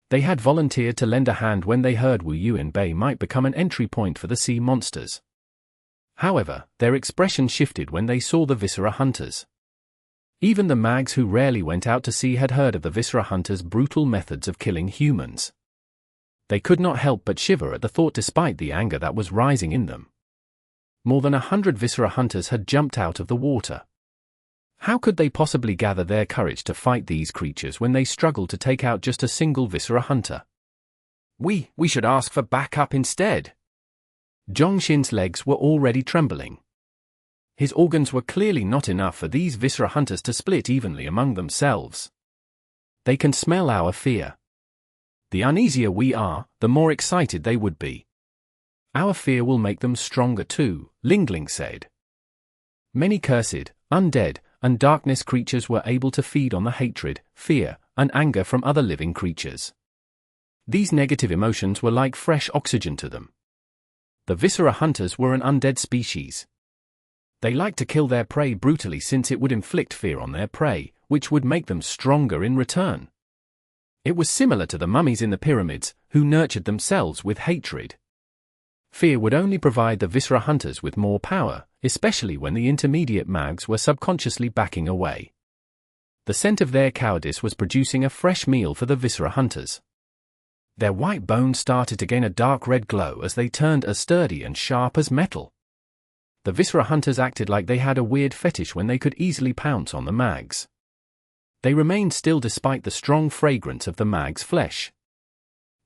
They had volunteered to lend a hand when they heard Wu Yuan Bay might become an entry point for the sea monsters. However, their expression shifted when they saw the Viscera Hunters. Even the mags who rarely went out to sea had heard of the Viscera Hunters' brutal methods of killing humans. They could not help but shiver at the thought despite the anger that was rising in them. More than 100 Viscera Hunters had jumped out of the water. How could they possibly gather their courage to fight these creatures when they struggled to take out just a single Viscera Hunter? We should ask for backup instead. Zhongxin's legs were already trembling. His organs were clearly not enough for these Viscera Hunters to split evenly among themselves. They can smell our fear. The uneasier we are, the more excited they would be. Our fear will make them stronger too, Qinling said. Many cursed, undead, and darkness creatures were able to feed on the hatred, fear, and anger from other living creatures. These negative emotions were like fresh oxygen to them. The Viscera Hunters were an undead species. They liked to kill their prey brutally since it would inflict fear on their prey, which would make them stronger in return. It was similar to the mummies in the pyramids, who nurtured themselves with hatred. Fear would only provide the Viscera hunters with more power, especially when the intermediate mags were subconsciously backing away. The scent of their cowardice was producing a fresh meal for the Viscera hunters. Their white bones started to gain a dark red glow as they turned as sturdy and sharp as metal. The Viscera hunters acted like they had a weird fetish when they could easily pounce on the mags. They remained still despite the strong fragrance of the mag's flesh.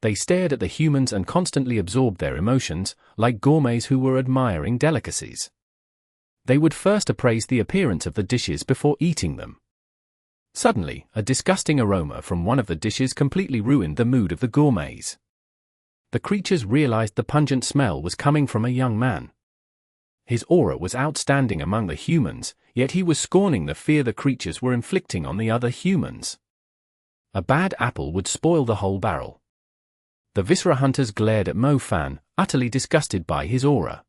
They stared at the humans and constantly absorbed their emotions, like gourmets who were admiring delicacies. They would first appraise the appearance of the dishes before eating them. Suddenly, a disgusting aroma from one of the dishes completely ruined the mood of the gourmets. The creatures realized the pungent smell was coming from a young man. His aura was outstanding among the humans, yet he was scorning the fear the creatures were inflicting on the other humans. A bad apple would spoil the whole barrel. The Viscera hunters glared at Moth, utterly disgusted by his aura.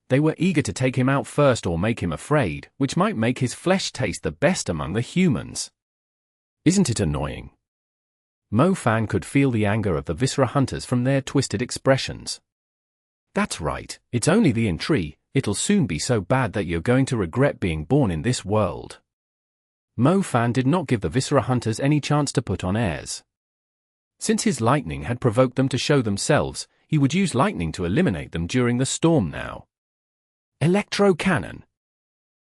They were eager to take him out first or make him afraid, which might make his flesh taste the best among the humans. Isn't it annoying? Moth could feel the anger of the Viscera hunters from their twisted expressions. That's right, it's only the Eerie, it'll soon be so bad that you're going to regret being born in this world. Moth did not give the Viscera hunters any chance to put on airs. Since his lightning had provoked them to show themselves, he would use lightning to eliminate them during the storm now. Electro Cannon.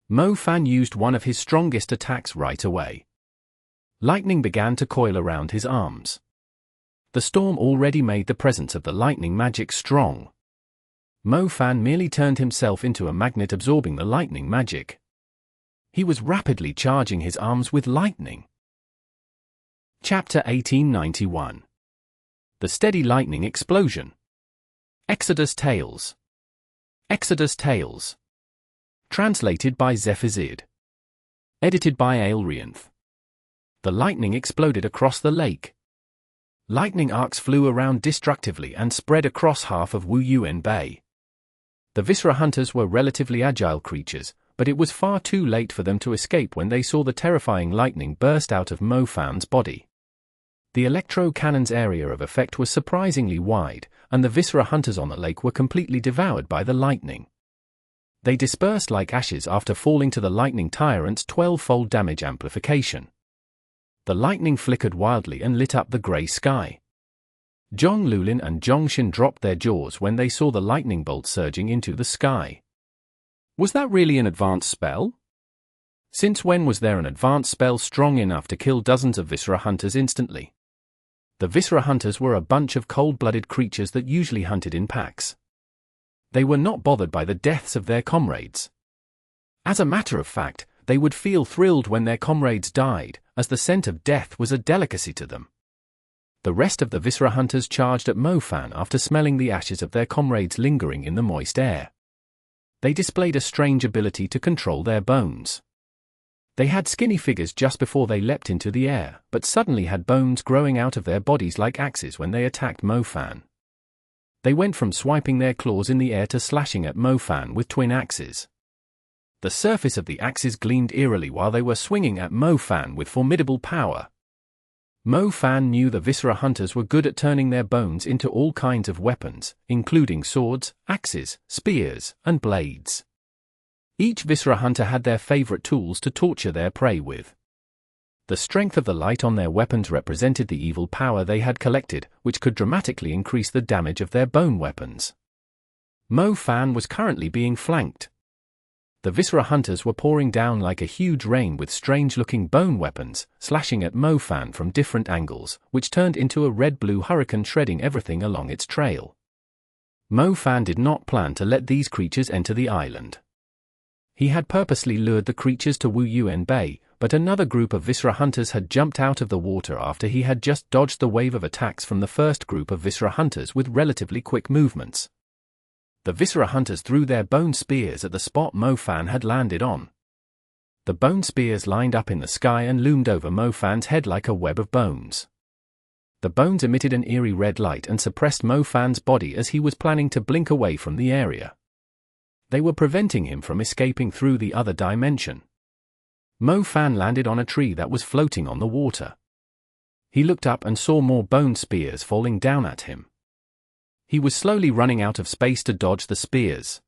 Moth used one of his strongest attacks right away. Lightning began to coil around his arms. The storm already made the presence of the lightning magic strong. Moth merely turned himself into a magnet absorbing the lightning magic. He was rapidly charging his arms with lightning. Chapter 1891. The Steady Lightning Explosion. Exodus Tales. Exodus Tales. Translated by Zephyr. Edited by Aelrianth. The lightning exploded across the lake. Lightning arcs flew around destructively and spread across half of Wu Yuan Bay. The Viscera hunters were relatively agile creatures, but it was far too late for them to escape when they saw the terrifying lightning burst out of Moth's body. The electro cannon's area of effect was surprisingly wide, and the Viscera hunters on the lake were completely devoured by the lightning. They dispersed like ashes after falling to the lightning tyrant's 12-fold damage amplification. The lightning flickered wildly and lit up the grey sky. Zhong Lulin and Zhong Xin dropped their jaws when they saw the lightning bolt surging into the sky. Was that really an advanced spell? Since when was there an advanced spell strong enough to kill dozens of Viscera hunters instantly? The Viscera hunters were a bunch of cold-blooded creatures that usually hunted in packs. They were not bothered by the deaths of their comrades. As a matter of fact, they would feel thrilled when their comrades died, as the scent of death was a delicacy to them. The rest of the Viscera hunters charged at Moth after smelling the ashes of their comrades lingering in the moist air. They displayed a strange ability to control their bones. They had skinny figures just before they leapt into the air, but suddenly had bones growing out of their bodies like axes when they attacked Moth. They went from swiping their claws in the air to slashing at Moth with twin axes. The surface of the axes gleamed eerily while they were swinging at Moth with formidable power. Moth knew the Viscera hunters were good at turning their bones into all kinds of weapons, including swords, axes, spears, and blades. Each Viscera hunter had their favorite tools to torture their prey with. The strength of the light on their weapons represented the evil power they had collected, which could dramatically increase the damage of their bone weapons. Moth was currently being flanked. The Viscera hunters were pouring down like a huge rain with strange-looking bone weapons, slashing at Moth from different angles, which turned into a red-blue hurricane shredding everything along its trail. Moth did not plan to let these creatures enter the island. He had purposely lured the creatures to Wu Yuan Bay, but another group of Viscera hunters had jumped out of the water after he had just dodged the wave of attacks from the first group of Viscera hunters with relatively quick movements. The Viscera hunters threw their bone spears at the spot Moth had landed on. The bone spears lined up in the sky and loomed over Moth's head like a web of bones. The bones emitted an eerie red light and suppressed Moth's body as he was planning to blink away from the area. They were preventing him from escaping through the other dimension. Moth landed on a tree that was floating on the water. He looked up and saw more bone spears falling down at him. He was slowly running out of space to dodge the spears.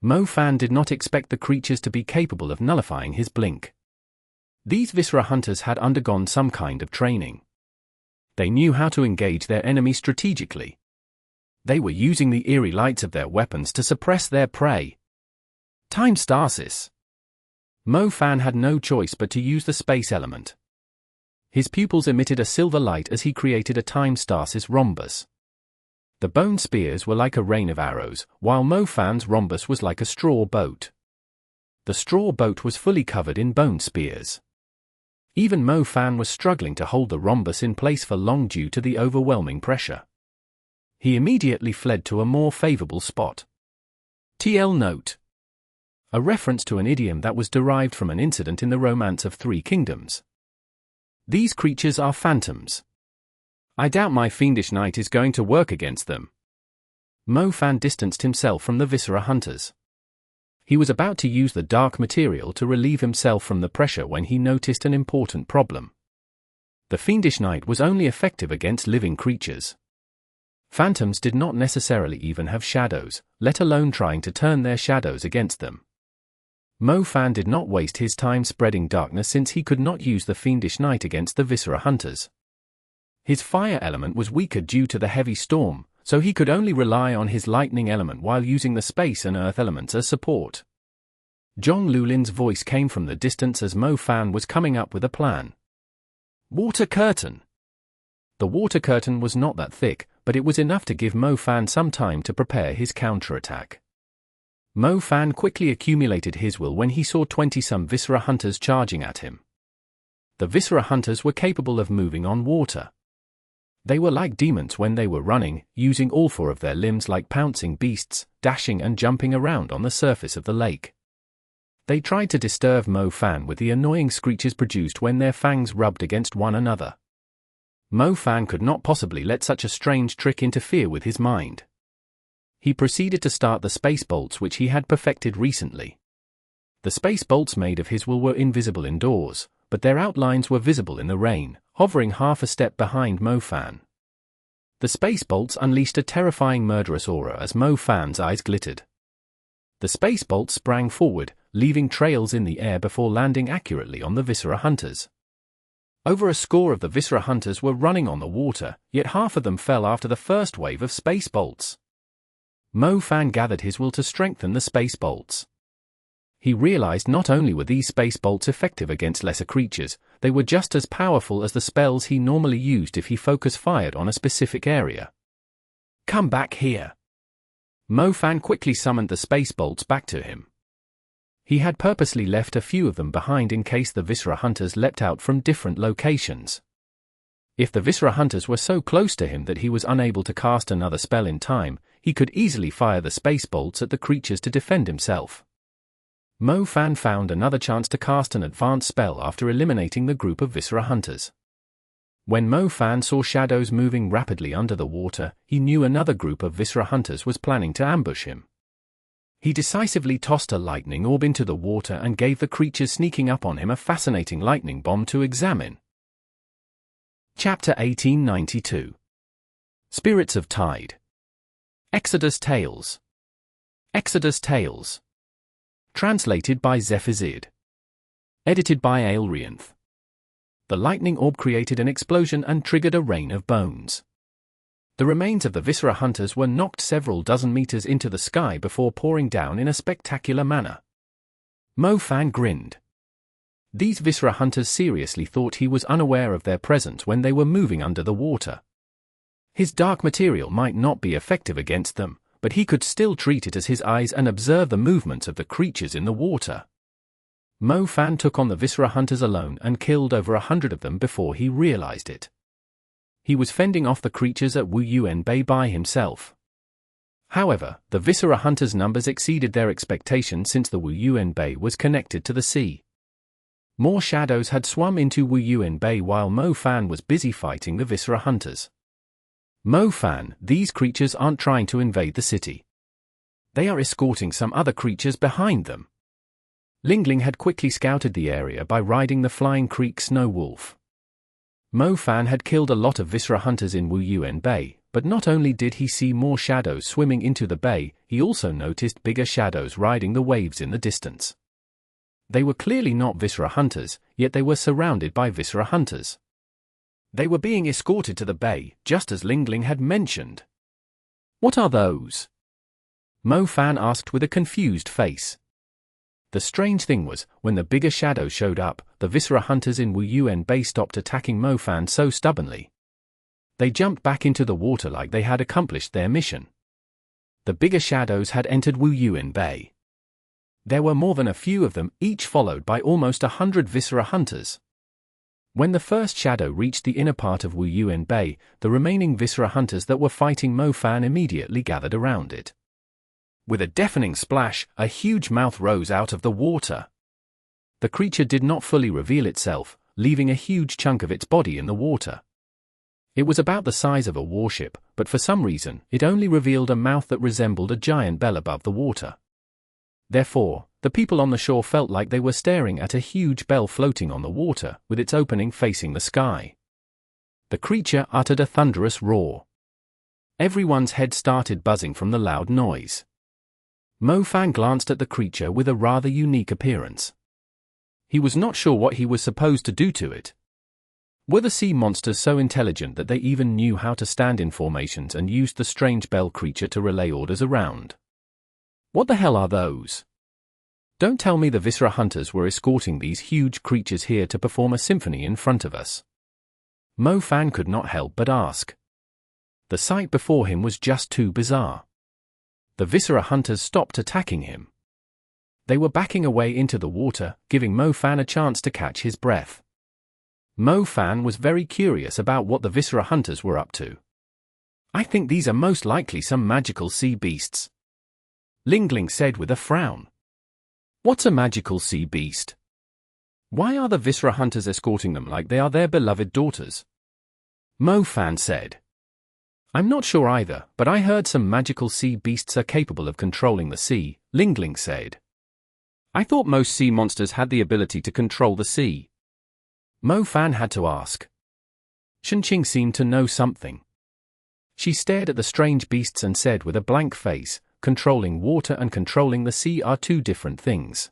Mo Fan did not expect the creatures to be capable of nullifying his blink. These Viscera hunters had undergone some kind of training. They knew how to engage their enemy strategically. They were using the eerie lights of their weapons to suppress their prey. Time stasis. Mo Fan had no choice but to use the space element. His pupils emitted a silver light as he created a time stasis rhombus. The bone spears were like a rain of arrows, while Mo Fan's rhombus was like a straw boat. The straw boat was fully covered in bone spears. Even Mo Fan was struggling to hold the rhombus in place for long due to the overwhelming pressure. He immediately fled to a more favorable spot. TL note. A reference to an idiom that was derived from an incident in the Romance of Three Kingdoms. These creatures are phantoms. I doubt my fiendish knight is going to work against them. Mo Fan distanced himself from the Viscera hunters. He was about to use the dark material to relieve himself from the pressure when he noticed an important problem. The fiendish knight was only effective against living creatures. Phantoms did not necessarily even have shadows, let alone trying to turn their shadows against them. Mo Fan did not waste his time spreading darkness since he could not use the fiendish knight against the Viscera hunters. His fire element was weaker due to the heavy storm, so he could only rely on his lightning element while using the space and earth elements as support. Zhong Lulin's voice came from the distance as Mo Fan was coming up with a plan. Water curtain. The water curtain was not that thick, but it was enough to give Mo Fan some time to prepare his counterattack. Mo Fan quickly accumulated his will when he saw 20-some Viscera hunters charging at him. The Viscera hunters were capable of moving on water. They were like demons when they were running, using all four of their limbs like pouncing beasts, dashing and jumping around on the surface of the lake. They tried to disturb Mo Fan with the annoying screeches produced when their fangs rubbed against one another. Mo Fan could not possibly let such a strange trick interfere with his mind. He proceeded to start the space bolts which he had perfected recently. The space bolts made of his will were invisible indoors, but their outlines were visible in the rain, hovering half a step behind Mo Fan. The space bolts unleashed a terrifying murderous aura as Mo Fan's eyes glittered. The space bolts sprang forward, leaving trails in the air before landing accurately on the Viscera hunters. Over a score of the Viscera hunters were running on the water, yet half of them fell after the first wave of space bolts. Mo Fan gathered his will to strengthen the space bolts. He realized not only were these space bolts effective against lesser creatures, they were just as powerful as the spells he normally used if he focus fired on a specific area. Come back here. Mo Fan quickly summoned the space bolts back to him. He had purposely left a few of them behind in case the Viscera hunters leapt out from different locations. If the Viscera hunters were so close to him that he was unable to cast another spell in time, he could easily fire the space bolts at the creatures to defend himself. Mo Fan found another chance to cast an advanced spell after eliminating the group of Viscera hunters. When Mo Fan saw shadows moving rapidly under the water, he knew another group of Viscera hunters was planning to ambush him. He decisively tossed a lightning orb into the water and gave the creatures sneaking up on him a fascinating lightning bomb to examine. Chapter 1892. Spirits of Tide. Exodus Tales. Exodus Tales. Translated by Zephizid. Edited by Aelrianth. The lightning orb created an explosion and triggered a rain of bones. The remains of the Viscera hunters were knocked several dozen meters into the sky before pouring down in a spectacular manner. Mo Fan grinned. These Viscera hunters seriously thought he was unaware of their presence when they were moving under the water. His dark material might not be effective against them, but he could still treat it as his eyes and observe the movements of the creatures in the water. Mo Fan took on the Viscera hunters alone and killed over 100 of them before he realized it. He was fending off the creatures at Wu Yuan Bay by himself. However, the Viscera hunters' numbers exceeded their expectations since the Wu Yuan Bay was connected to the sea. More shadows had swum into Wu Yuan Bay while Mo Fan was busy fighting the Viscera hunters. Mo Fan, these creatures aren't trying to invade the city. They are escorting some other creatures behind them. Lingling had quickly scouted the area by riding the Flying Creek Snow Wolf. Mo Fan had killed a lot of Viscera hunters in Wuyuan Bay, but not only did he see more shadows swimming into the bay, he also noticed bigger shadows riding the waves in the distance. They were clearly not Viscera hunters, yet they were surrounded by Viscera hunters. They were being escorted to the bay, just as Qinling had mentioned. What are those? Mo Fan asked with a confused face. The strange thing was, when the bigger shadow showed up, the Viscera hunters in Wuyuan Bay stopped attacking Mo Fan so stubbornly. They jumped back into the water like they had accomplished their mission. The bigger shadows had entered Wuyuan Bay. There were more than a few of them, each followed by almost 100 Viscera hunters. When the first shadow reached the inner part of Wuyuan Bay, the remaining Viscera hunters that were fighting Mo Fan immediately gathered around it. With a deafening splash, a huge mouth rose out of the water. The creature did not fully reveal itself, leaving a huge chunk of its body in the water. It was about the size of a warship, but for some reason, it only revealed a mouth that resembled a giant bell above the water. Therefore, the people on the shore felt like they were staring at a huge bell floating on the water, with its opening facing the sky. The creature uttered a thunderous roar. Everyone's head started buzzing from the loud noise. Mo Fan glanced at the creature with a rather unique appearance. He was not sure what he was supposed to do to it. Were the sea monsters so intelligent that they even knew how to stand in formations and used the strange bell creature to relay orders around? What the hell are those? Don't tell me the Viscera hunters were escorting these huge creatures here to perform a symphony in front of us. Mo Fan could not help but ask. The sight before him was just too bizarre. The Viscera hunters stopped attacking him. They were backing away into the water, giving Mo Fan a chance to catch his breath. Mo Fan was very curious about what the Viscera hunters were up to. I think these are most likely some magical sea beasts, Qinling said with a frown. What's a magical sea beast? Why are the Viscera hunters escorting them like they are their beloved daughters? Mo Fan said. I'm not sure either, but I heard some magical sea beasts are capable of controlling the sea, Qinling said. I thought most sea monsters had the ability to control the sea. Mo Fan had to ask. Qinling seemed to know something. She stared at the strange beasts and said with a blank face, controlling water and controlling the sea are two different things.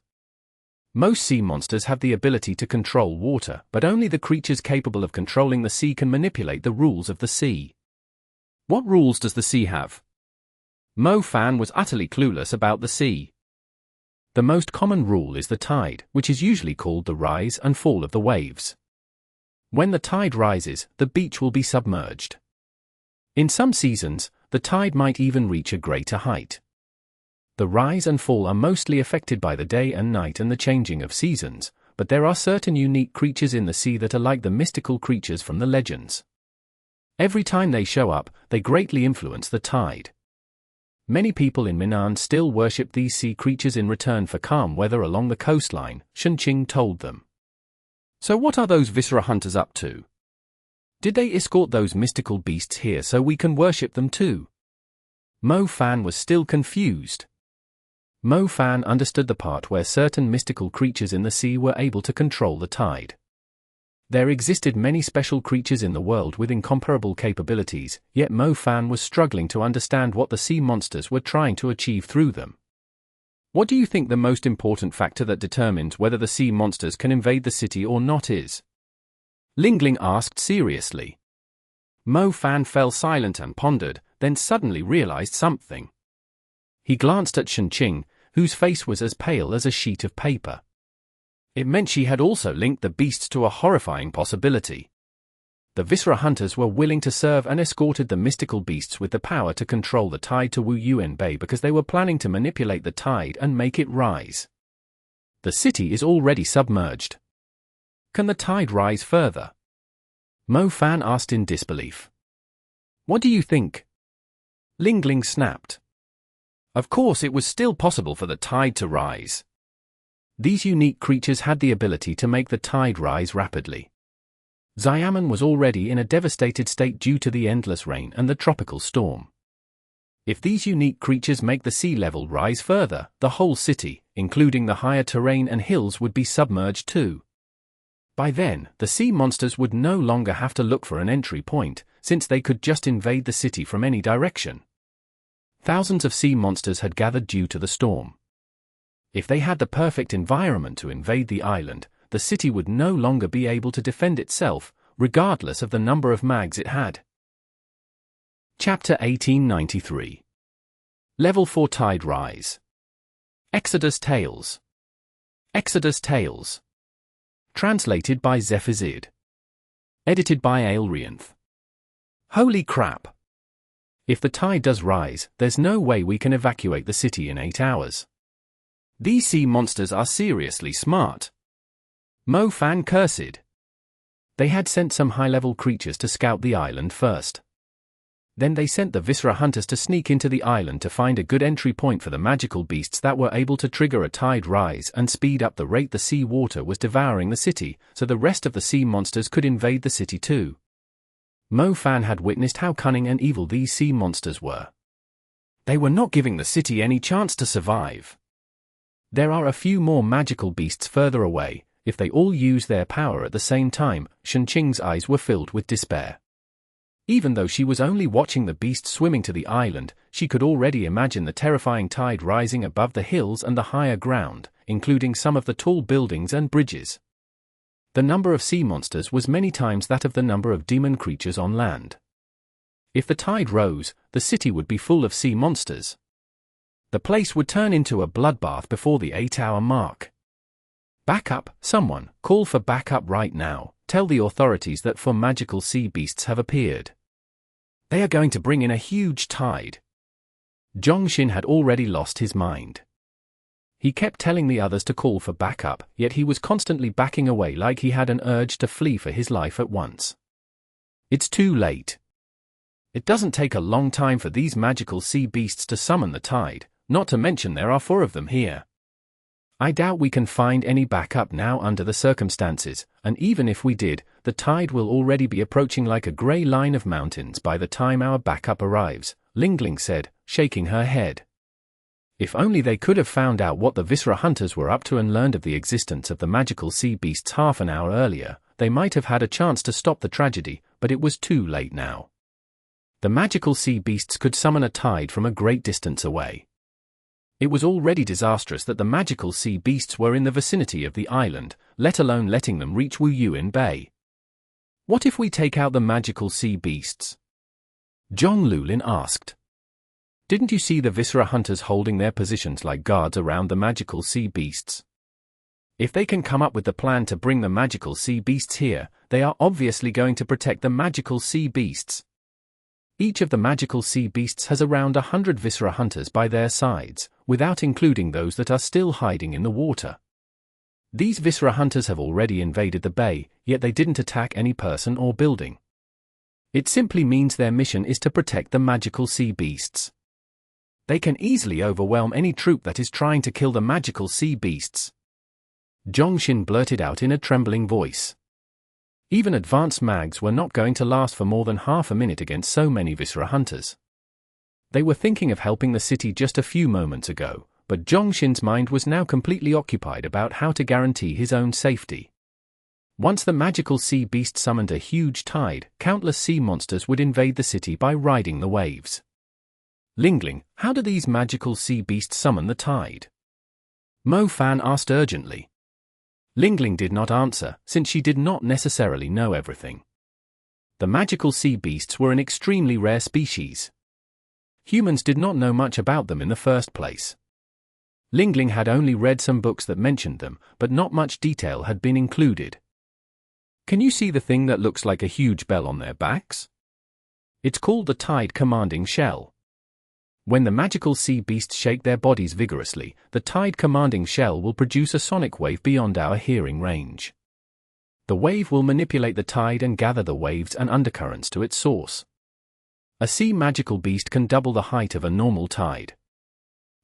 Most sea monsters have the ability to control water, but only the creatures capable of controlling the sea can manipulate the rules of the sea. What rules does the sea have? Mo Fan was utterly clueless about the sea. The most common rule is the tide, which is usually called the rise and fall of the waves. When the tide rises, the beach will be submerged. In some seasons, the tide might even reach a greater height. The rise and fall are mostly affected by the day and night and the changing of seasons, but there are certain unique creatures in the sea that are like the mystical creatures from the legends. Every time they show up, they greatly influence the tide. Many people in Minnan still worship these sea creatures in return for calm weather along the coastline, Qinling told them. So what are those Viscera hunters up to? Did they escort those mystical beasts here so we can worship them too? Mo Fan was still confused. Mo Fan understood the part where certain mystical creatures in the sea were able to control the tide. There existed many special creatures in the world with incomparable capabilities, yet Mo Fan was struggling to understand what the sea monsters were trying to achieve through them. What do you think the most important factor that determines whether the sea monsters can invade the city or not is? Qinling asked seriously. Mo Fan fell silent and pondered, then suddenly realized something. He glanced at Qinling, whose face was as pale as a sheet of paper. It meant she had also linked the beasts to a horrifying possibility. The Viscera hunters were willing to serve and escorted the mystical beasts with the power to control the tide to Wuyuan Bay because they were planning to manipulate the tide and make it rise. The city is already submerged. Can the tide rise further? Mo Fan asked in disbelief. What do you think? Qinling snapped. Of course it was still possible for the tide to rise. These unique creatures had the ability to make the tide rise rapidly. Xiamen was already in a devastated state due to the endless rain and the tropical storm. If these unique creatures make the sea level rise further, the whole city, including the higher terrain and hills, would be submerged too. By then, the sea monsters would no longer have to look for an entry point, since they could just invade the city from any direction. Thousands of sea monsters had gathered due to the storm. If they had the perfect environment to invade the island, the city would no longer be able to defend itself, regardless of the number of mags it had. Chapter 1893. Level 4 Tide Rise. Exodus Tales. Exodus Tales. Translated by Zephizid. Edited by Aelrianth. Holy crap! If the tide does rise, there's no way we can evacuate the city in 8 hours. These sea monsters are seriously smart. Moth cursed. They had sent some high-level creatures to scout the island first. Then they sent the Viscera hunters to sneak into the island to find a good entry point for the magical beasts that were able to trigger a tide rise and speed up the rate the sea water was devouring the city, so the rest of the sea monsters could invade the city too. Moth had witnessed how cunning and evil these sea monsters were. They were not giving the city any chance to survive. There are a few more magical beasts further away. If they all use their power at the same time, Dingcheng's eyes were filled with despair. Even though she was only watching the beasts swimming to the island, she could already imagine the terrifying tide rising above the hills and the higher ground, including some of the tall buildings and bridges. The number of sea monsters was many times that of the number of demon creatures on land. If the tide rose, the city would be full of sea monsters. The place would turn into a bloodbath before the 8-hour mark. Backup, someone, call for backup right now. Tell the authorities that 4 magical sea beasts have appeared. They are going to bring in a huge tide. Zhongshin had already lost his mind. He kept telling the others to call for backup, yet he was constantly backing away like he had an urge to flee for his life at once. It's too late. It doesn't take a long time for these magical sea beasts to summon the tide, not to mention there are 4 of them here. I doubt we can find any backup now under the circumstances, and even if we did, the tide will already be approaching like a grey line of mountains by the time our backup arrives, Qinling said, shaking her head. If only they could have found out what the Viscera hunters were up to and learned of the existence of the magical sea beasts half an hour earlier, they might have had a chance to stop the tragedy, but it was too late now. The magical sea beasts could summon a tide from a great distance away. It was already disastrous that the magical sea beasts were in the vicinity of the island, let alone letting them reach Wuyuan Bay. What if we take out the magical sea beasts? Zhong Lulin asked. Didn't you see the Viscera hunters holding their positions like guards around the magical sea beasts? If they can come up with the plan to bring the magical sea beasts here, they are obviously going to protect the magical sea beasts. Each of the magical sea beasts has around 100 Viscera hunters by their sides, without including those that are still hiding in the water. These Viscera hunters have already invaded the bay, yet they didn't attack any person or building. It simply means their mission is to protect the magical sea beasts. They can easily overwhelm any troop that is trying to kill the magical sea beasts. Zhongshin blurted out in a trembling voice. Even advanced mags were not going to last for more than half a minute against so many Viscera hunters. They were thinking of helping the city just a few moments ago, but Zhongshin's mind was now completely occupied about how to guarantee his own safety. Once the magical sea beast summoned a huge tide, countless sea monsters would invade the city by riding the waves. Qinling, how do these magical sea beasts summon the tide? Moth asked urgently. Qinling did not answer, since she did not necessarily know everything. The magical sea beasts were an extremely rare species. Humans did not know much about them in the first place. Qinling had only read some books that mentioned them, but not much detail had been included. Can you see the thing that looks like a huge bell on their backs? It's called the Tide Commanding Shell. When the magical sea beasts shake their bodies vigorously, the Tide Commanding Shell will produce a sonic wave beyond our hearing range. The wave will manipulate the tide and gather the waves and undercurrents to its source. A sea magical beast can double the height of a normal tide.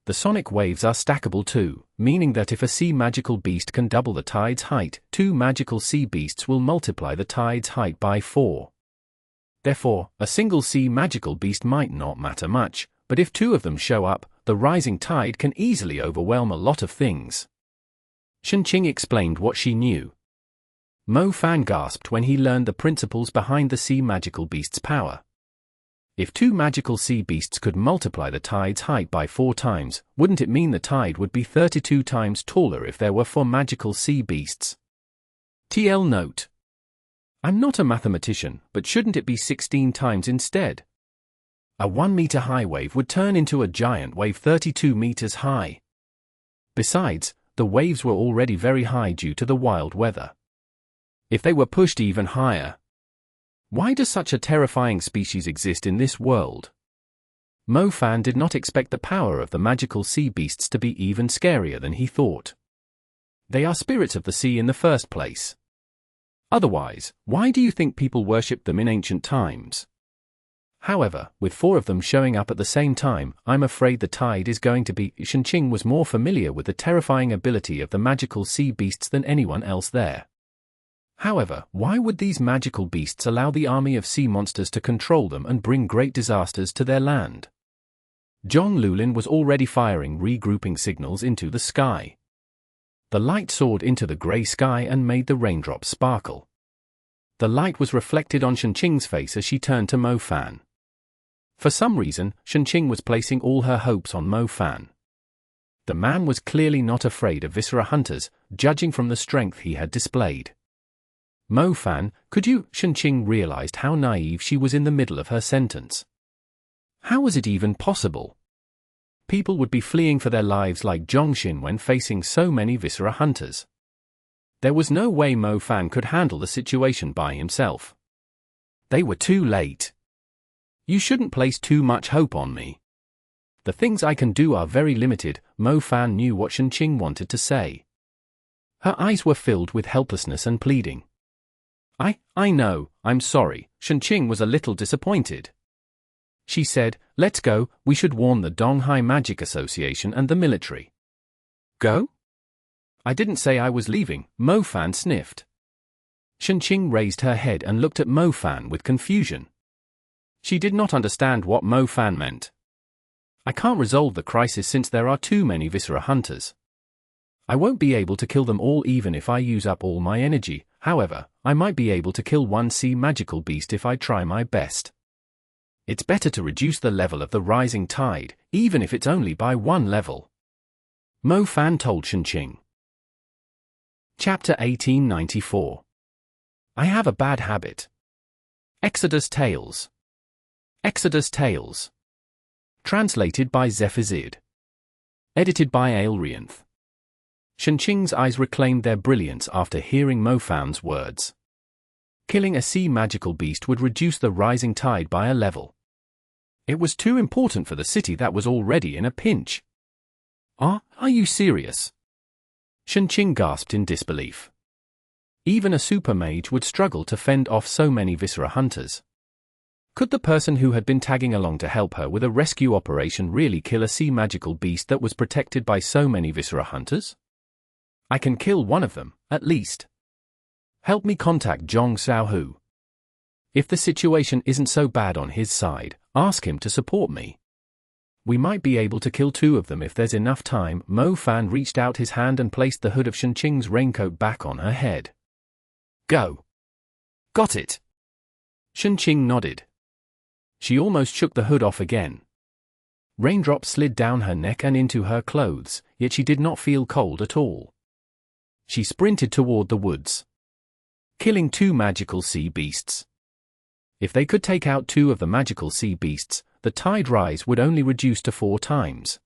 The sonic waves are stackable too, meaning that if a sea magical beast can double the tide's height, 2 magical sea beasts will multiply the tide's height by 4. Therefore, a single sea magical beast might not matter much, but if 2 of them show up, the rising tide can easily overwhelm a lot of things. Qinling explained what she knew. Mo Fan gasped when he learned the principles behind the sea magical beast's power. If 2 magical sea beasts could multiply the tide's height by 4 times, wouldn't it mean the tide would be 32 times taller if there were 4 magical sea beasts? TL note. I'm not a mathematician, but shouldn't it be 16 times instead? A 1-meter high wave would turn into a giant wave 32 meters high. Besides, the waves were already very high due to the wild weather. If they were pushed even higher. Why does such a terrifying species exist in this world? Mo Fan did not expect the power of the magical sea beasts to be even scarier than he thought. They are spirits of the sea in the first place. Otherwise, why do you think people worshipped them in ancient times? However, with 4 of them showing up at the same time, I'm afraid the tide is going to be. Qinling was more familiar with the terrifying ability of the magical sea beasts than anyone else there. However, why would these magical beasts allow the army of sea monsters to control them and bring great disasters to their land? Zhong Lulin was already firing regrouping signals into the sky. The light soared into the grey sky and made the raindrops sparkle. The light was reflected on Qinling's face as she turned to Mo Fan. For some reason, Qinling was placing all her hopes on Mo Fan. The man was clearly not afraid of Viscera hunters, judging from the strength he had displayed. Mo Fan, could you? Qinling realized how naive she was in the middle of her sentence. How was it even possible? People would be fleeing for their lives like Zhongxin when facing so many Viscera hunters. There was no way Mo Fan could handle the situation by himself. They were too late. You shouldn't place too much hope on me. The things I can do are very limited. Mo Fan knew what Qinling wanted to say. Her eyes were filled with helplessness and pleading. I know, I'm sorry. Qinling was a little disappointed. She said, let's go, we should warn the Donghai Magic Association and the military. Go? I didn't say I was leaving, Mo Fan sniffed. Qinling raised her head and looked at Mo Fan with confusion. She did not understand what Mo Fan meant. I can't resolve the crisis since there are too many Viscera hunters. I won't be able to kill them all even if I use up all my energy. However, I might be able to kill 1 sea magical beast if I try my best. It's better to reduce the level of the rising tide, even if it's only by 1 level. Mo Fan told Qinling. Chapter 1894. I have a bad habit. Exodus Tales. Exodus Tales. Translated by Zephizid. Edited by Aelrianth. Qinling's eyes reclaimed their brilliance after hearing Mo Fan's words. Killing a sea magical beast would reduce the rising tide by a level. It was too important for the city that was already in a pinch. Are you serious? Qinling gasped in disbelief. Even a super mage would struggle to fend off so many Viscera hunters. Could the person who had been tagging along to help her with a rescue operation really kill a sea magical beast that was protected by so many Viscera hunters? I can kill 1 of them, at least. Help me contact Zhong Xiaohu. If the situation isn't so bad on his side, ask him to support me. We might be able to kill 2 of them if there's enough time. Mo Fan reached out his hand and placed the hood of Qinling's raincoat back on her head. Go. Got it. Qinling nodded. She almost shook the hood off again. Raindrops slid down her neck and into her clothes, yet she did not feel cold at all. She sprinted toward the woods. Killing 2 magical sea beasts. If they could take out 2 of the magical sea beasts, the tide rise would only reduce to 4 times.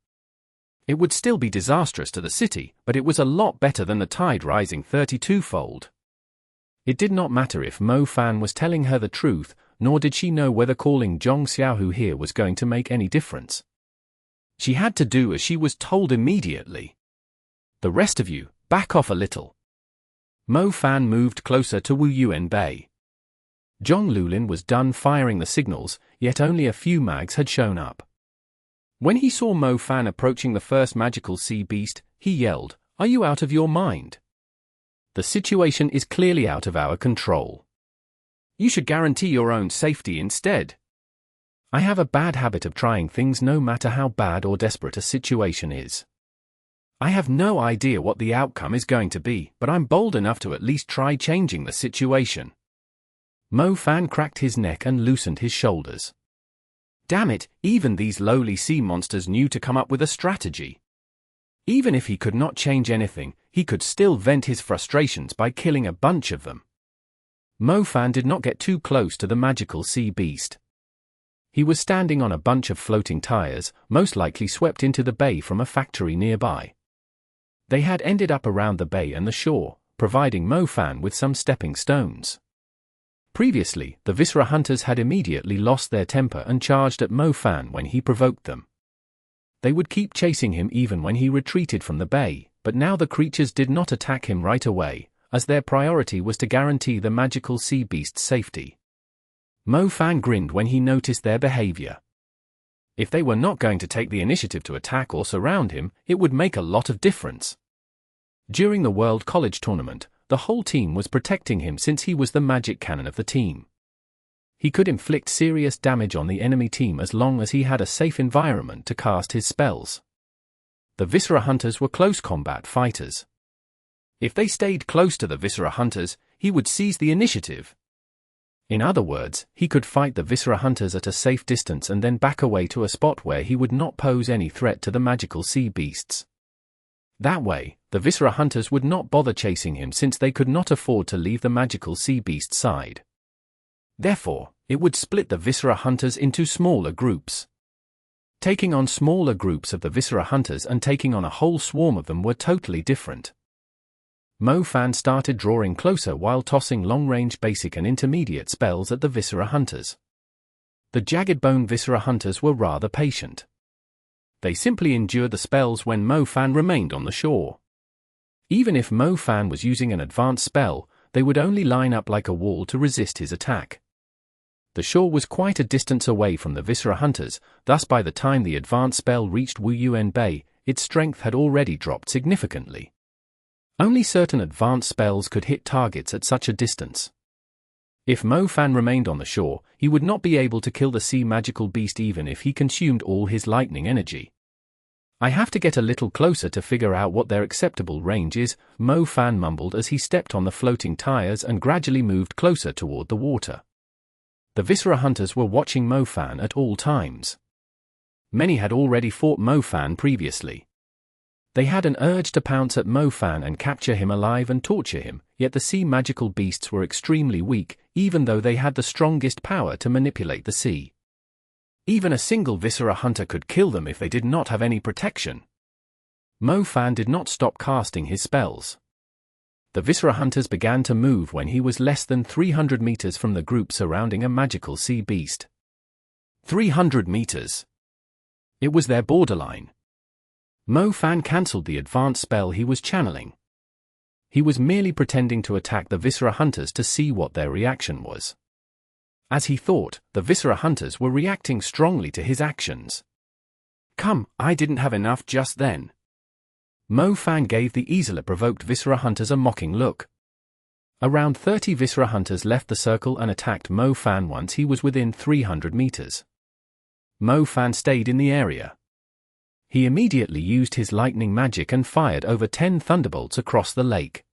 It would still be disastrous to the city, but it was a lot better than the tide rising 32-fold. It did not matter if Mo Fan was telling her the truth, nor did she know whether calling Zhong Xiaohu here was going to make any difference. She had to do as she was told immediately. The rest of you, back off a little. Mo Fan moved closer to Wu Yuan Bay. Zhong Lulin was done firing the signals, yet only a few mags had shown up. When he saw Mo Fan approaching the first magical sea beast, he yelled, "Are you out of your mind? The situation is clearly out of our control. You should guarantee your own safety instead. I have a bad habit of trying things no matter how bad or desperate a situation is. I have no idea what the outcome is going to be, but I'm bold enough to at least try changing the situation. Mo Fan cracked his neck and loosened his shoulders. Damn it, even these lowly sea monsters knew to come up with a strategy. Even if he could not change anything, he could still vent his frustrations by killing a bunch of them. Mo Fan did not get too close to the magical sea beast. He was standing on a bunch of floating tires, most likely swept into the bay from a factory nearby. They had ended up around the bay and the shore, providing Mo Fan with some stepping stones. Previously, the Viscera hunters had immediately lost their temper and charged at Mo Fan when he provoked them. They would keep chasing him even when he retreated from the bay, but now the creatures did not attack him right away, as their priority was to guarantee the magical sea beast's safety. Mo Fan grinned when he noticed their behavior. If they were not going to take the initiative to attack or surround him, it would make a lot of difference. During the World College Tournament, the whole team was protecting him since he was the magic cannon of the team. He could inflict serious damage on the enemy team as long as he had a safe environment to cast his spells. The Viscera hunters were close combat fighters. If they stayed close to the Viscera hunters, he would seize the initiative. In other words, he could fight the Viscera hunters at a safe distance and then back away to a spot where he would not pose any threat to the magical sea beasts. That way, the Viscera hunters would not bother chasing him since they could not afford to leave the magical sea beast side. Therefore, it would split the Viscera hunters into smaller groups. Taking on smaller groups of the Viscera hunters and taking on a whole swarm of them were totally different. Mo Fan started drawing closer while tossing long-range basic and intermediate spells at the Viscera hunters. The Jagged Bone Viscera hunters were rather patient. They simply endured the spells when Mo Fan remained on the shore. Even if Mo Fan was using an advanced spell, they would only line up like a wall to resist his attack. The shore was quite a distance away from the Viscera hunters, thus by the time the advanced spell reached Wu Yuan Bay, its strength had already dropped significantly. Only certain advanced spells could hit targets at such a distance. If Mo Fan remained on the shore, he would not be able to kill the sea magical beast even if he consumed all his lightning energy. I have to get a little closer to figure out what their acceptable range is, Mo Fan mumbled as he stepped on the floating tires and gradually moved closer toward the water. The Viscera hunters were watching Mo Fan at all times. Many had already fought Mo Fan previously. They had an urge to pounce at Mo Fan and capture him alive and torture him, yet the sea magical beasts were extremely weak, even though they had the strongest power to manipulate the sea. Even a single Viscera hunter could kill them if they did not have any protection. Mo Fan did not stop casting his spells. The Viscera hunters began to move when he was less than 300 meters from the group surrounding a magical sea beast. 300 meters. It was their borderline. Mo Fan cancelled the advanced spell he was channeling. He was merely pretending to attack the Viscera hunters to see what their reaction was. As he thought, the Viscera hunters were reacting strongly to his actions. Come, I didn't have enough just then. Mo Fan gave the easily provoked Viscera hunters a mocking look. Around 30 Viscera hunters left the circle and attacked Mo Fan once he was within 300 meters. Mo Fan stayed in the area. He immediately used his lightning magic and fired over 10 thunderbolts across the lake.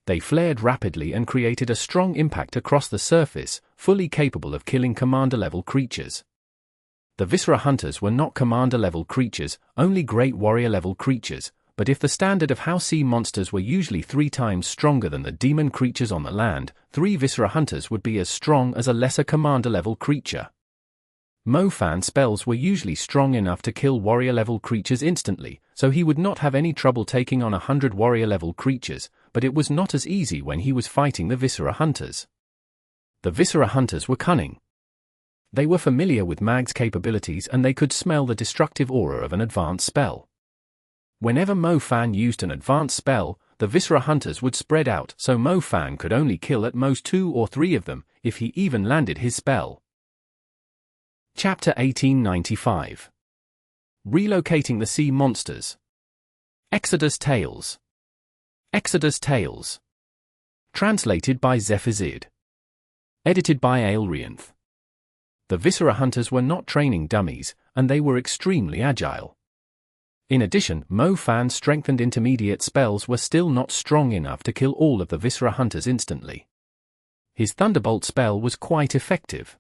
They flared rapidly and created a strong impact across the surface, fully capable of killing commander-level creatures. The Viscera hunters were not commander-level creatures, only great warrior-level creatures, but if the standard of how sea monsters were usually 3 times stronger than the demon creatures on the land, 3 Viscera hunters would be as strong as a lesser commander-level creature. Mo Fan's spells were usually strong enough to kill warrior-level creatures instantly, so he would not have any trouble taking on 100 warrior-level creatures, but it was not as easy when he was fighting the Viscera hunters. The Viscera hunters were cunning. They were familiar with Mage's capabilities and they could smell the destructive aura of an advanced spell. Whenever Mo Fan used an advanced spell, the Viscera hunters would spread out so Mo Fan could only kill at most 2 or 3 of them, if he even landed his spell. Chapter 1895. Relocating the Sea Monsters. Exodus Tales. Exodus Tales. Translated by Zephyr. Edited by Aelrianth. The Viscera hunters were not training dummies, and they were extremely agile. In addition, Mo Fan's strengthened intermediate spells were still not strong enough to kill all of the Viscera hunters instantly. His Thunderbolt spell was quite effective.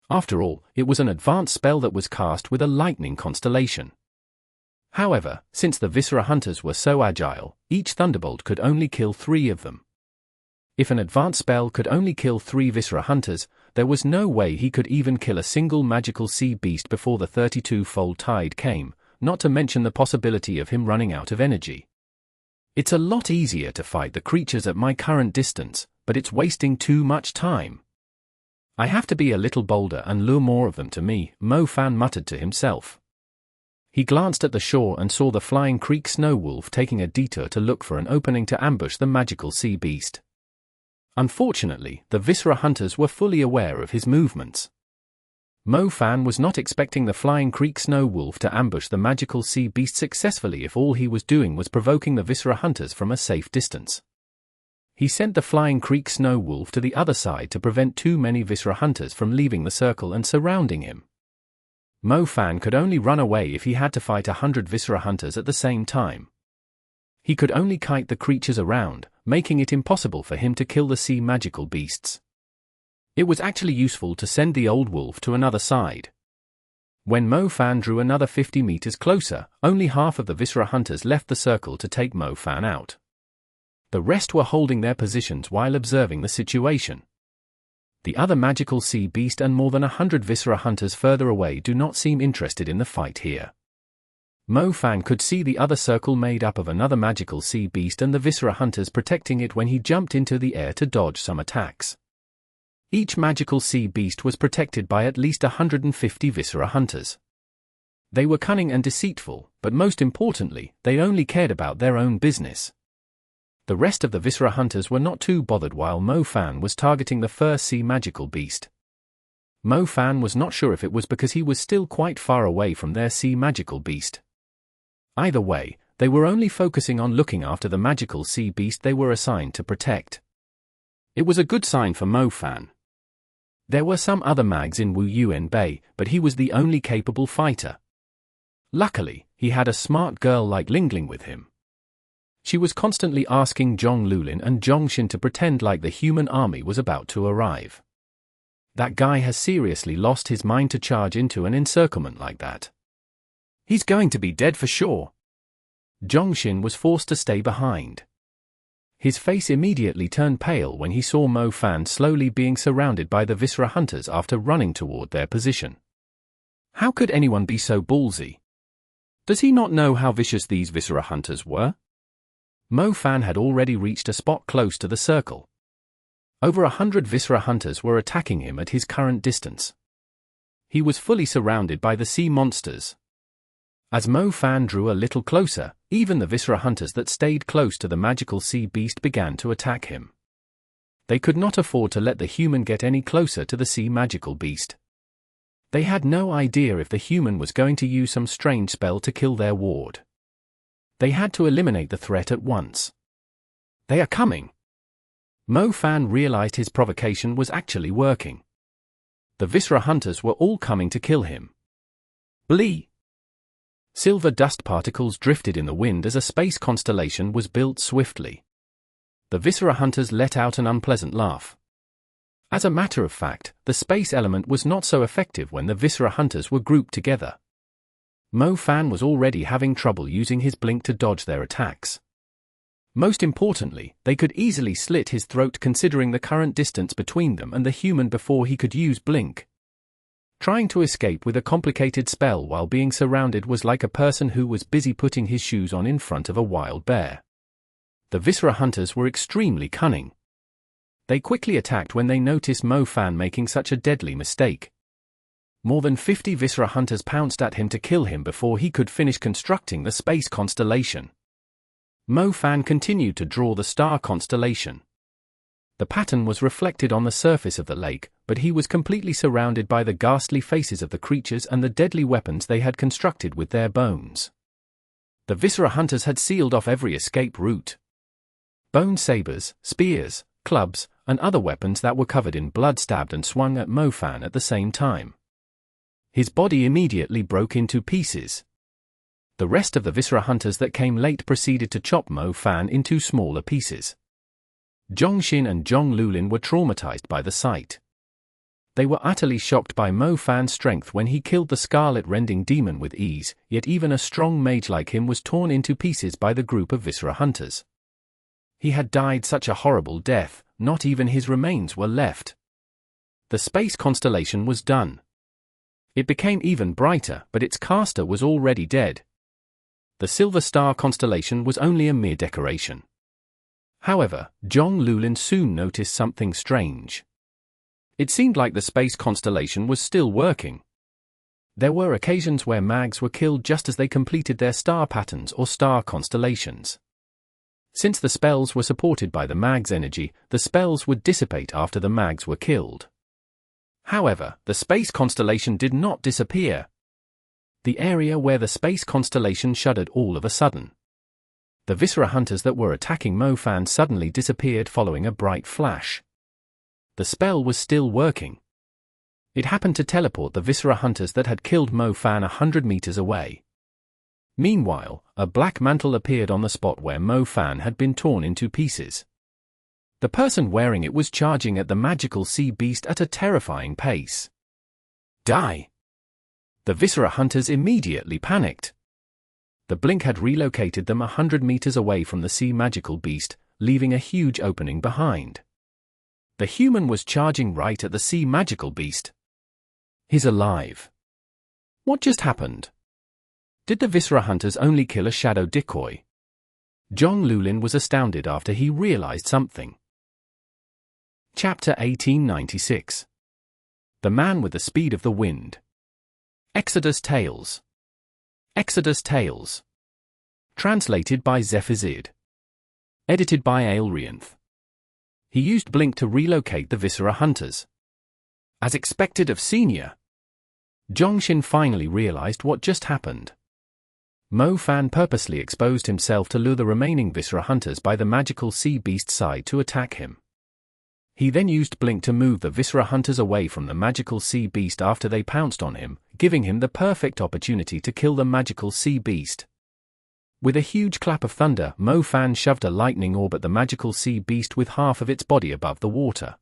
After all, it was an advanced spell that was cast with a lightning constellation. However, since the Viscera hunters were so agile, each Thunderbolt could only kill 3 of them. If an advanced spell could only kill 3 Viscera hunters, there was no way he could even kill a single magical sea beast before the 32-fold tide came, not to mention the possibility of him running out of energy. It's a lot easier to fight the creatures at my current distance, but it's wasting too much time. I have to be a little bolder and lure more of them to me, Mo Fan muttered to himself. He glanced at the shore and saw the Flying Creek Snow Wolf taking a detour to look for an opening to ambush the magical sea beast. Unfortunately, the Viscera hunters were fully aware of his movements. Mo Fan was not expecting the Flying Creek Snow Wolf to ambush the magical sea beast successfully if all he was doing was provoking the Viscera hunters from a safe distance. He sent the Flying Creek Snow Wolf to the other side to prevent too many Viscera hunters from leaving the circle and surrounding him. Mo Fan could only run away if he had to fight 100 Viscera hunters at the same time. He could only kite the creatures around, making it impossible for him to kill the sea magical beasts. It was actually useful to send the old wolf to another side. When Mo Fan drew another 50 meters closer, only half of the Viscera hunters left the circle to take Mo Fan out. The rest were holding their positions while observing the situation. The other magical sea beast and more than 100 Viscera hunters further away do not seem interested in the fight here. Mo Fan could see the other circle made up of another magical sea beast and the Viscera hunters protecting it when he jumped into the air to dodge some attacks. Each magical sea beast was protected by at least 150 Viscera hunters. They were cunning and deceitful, but most importantly, they only cared about their own business. The rest of the Viscera hunters were not too bothered while Mo Fan was targeting the first sea magical beast. Mo Fan was not sure if it was because he was still quite far away from their sea magical beast. Either way, they were only focusing on looking after the magical sea beast they were assigned to protect. It was a good sign for Mo Fan. There were some other mags in Wu Yuan Bay, but he was the only capable fighter. Luckily, he had a smart girl like Lingling with him. She was constantly asking Zhong Lulin and Zhongshin to pretend like the human army was about to arrive. That guy has seriously lost his mind to charge into an encirclement like that. He's going to be dead for sure. Zhongshin was forced to stay behind. His face immediately turned pale when he saw Mo Fan slowly being surrounded by the Viscera hunters after running toward their position. How could anyone be so ballsy? Does he not know how vicious these Viscera hunters were? Mo Fan had already reached a spot close to the circle. Over 100 Viscera hunters were attacking him at his current distance. He was fully surrounded by the sea monsters. As Mo Fan drew a little closer, even the Viscera hunters that stayed close to the magical sea beast began to attack him. They could not afford to let the human get any closer to the sea magical beast. They had no idea if the human was going to use some strange spell to kill their ward. They had to eliminate the threat at once. They are coming. Mo Fan realized his provocation was actually working. The Viscera hunters were all coming to kill him. Blee! Silver dust particles drifted in the wind as a space constellation was built swiftly. The Viscera hunters let out an unpleasant laugh. As a matter of fact, the space element was not so effective when the Viscera hunters were grouped together. Mo Fan was already having trouble using his blink to dodge their attacks. Most importantly, they could easily slit his throat considering the current distance between them and the human before he could use blink. Trying to escape with a complicated spell while being surrounded was like a person who was busy putting his shoes on in front of a wild bear. The Viscera hunters were extremely cunning. They quickly attacked when they noticed Mo Fan making such a deadly mistake. More than 50 Viscera hunters pounced at him to kill him before he could finish constructing the space constellation. Mo Fan continued to draw the star constellation. The pattern was reflected on the surface of the lake, but he was completely surrounded by the ghastly faces of the creatures and the deadly weapons they had constructed with their bones. The Viscera hunters had sealed off every escape route. Bone sabers, spears, clubs, and other weapons that were covered in blood stabbed and swung at Mo Fan at the same time. His body immediately broke into pieces. The rest of the Viscera hunters that came late proceeded to chop Mo Fan into smaller pieces. Zhongxin and Zhong Lulin were traumatized by the sight. They were utterly shocked by Mo Fan's strength when he killed the scarlet-rending demon with ease, yet even a strong mage like him was torn into pieces by the group of Viscera hunters. He had died such a horrible death, not even his remains were left. The space constellation was done. It became even brighter, but its caster was already dead. The Silver Star constellation was only a mere decoration. However, Zhong Lulin soon noticed something strange. It seemed like the space constellation was still working. There were occasions where mags were killed just as they completed their star patterns or star constellations. Since the spells were supported by the mag's energy, the spells would dissipate after the mags were killed. However, the space constellation did not disappear. The area where the space constellation shuddered all of a sudden. The Viscera hunters that were attacking Mo Fan suddenly disappeared following a bright flash. The spell was still working. It happened to teleport the Viscera hunters that had killed Mo Fan 100 meters away. Meanwhile, a black mantle appeared on the spot where Mo Fan had been torn into pieces. The person wearing it was charging at the magical sea beast at a terrifying pace. Die! The Viscera hunters immediately panicked. The blink had relocated them 100 meters away from the sea magical beast, leaving a huge opening behind. The human was charging right at the sea magical beast. He's alive. What just happened? Did the Viscera hunters only kill a shadow decoy? Zhong Lulin was astounded after he realized something. Chapter 1896. The Man with the Speed of the Wind. Exodus Tales. Exodus Tales. Translated by Zephizid. Edited by Aelrianth. He used Blink to relocate the Viscera hunters. As expected of Senior. Zhongxin finally realized what just happened. Mo Fan purposely exposed himself to lure the remaining Viscera hunters by the magical sea beast side to attack him. He then used Blink to move the Viscera hunters away from the magical sea beast after they pounced on him, giving him the perfect opportunity to kill the magical sea beast. With a huge clap of thunder, Mo Fan shoved a lightning orb at the magical sea beast with half of its body above the water.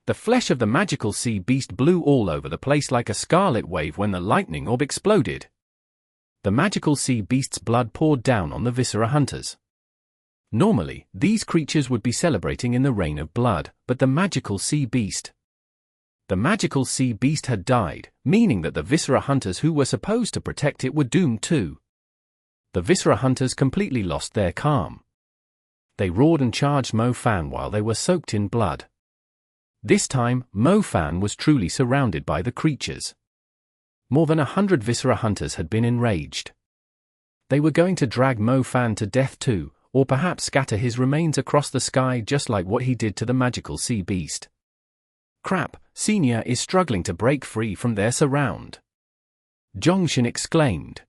The flesh of the magical sea beast blew all over the place like a scarlet wave when the lightning orb exploded. The magical sea beast's blood poured down on the Viscera hunters. Normally, these creatures would be celebrating in the rain of blood, but the magical sea beast. The magical sea beast had died, meaning that the Viscera hunters who were supposed to protect it were doomed too. The Viscera hunters completely lost their calm. They roared and charged Mo Fan while they were soaked in blood. This time, Mo Fan was truly surrounded by the creatures. More than 100 Viscera hunters had been enraged. They were going to drag Mo Fan to death too, or perhaps scatter his remains across the sky just like what he did to the magical sea beast. Crap, Senior is struggling to break free from their surround. Zhongxin exclaimed.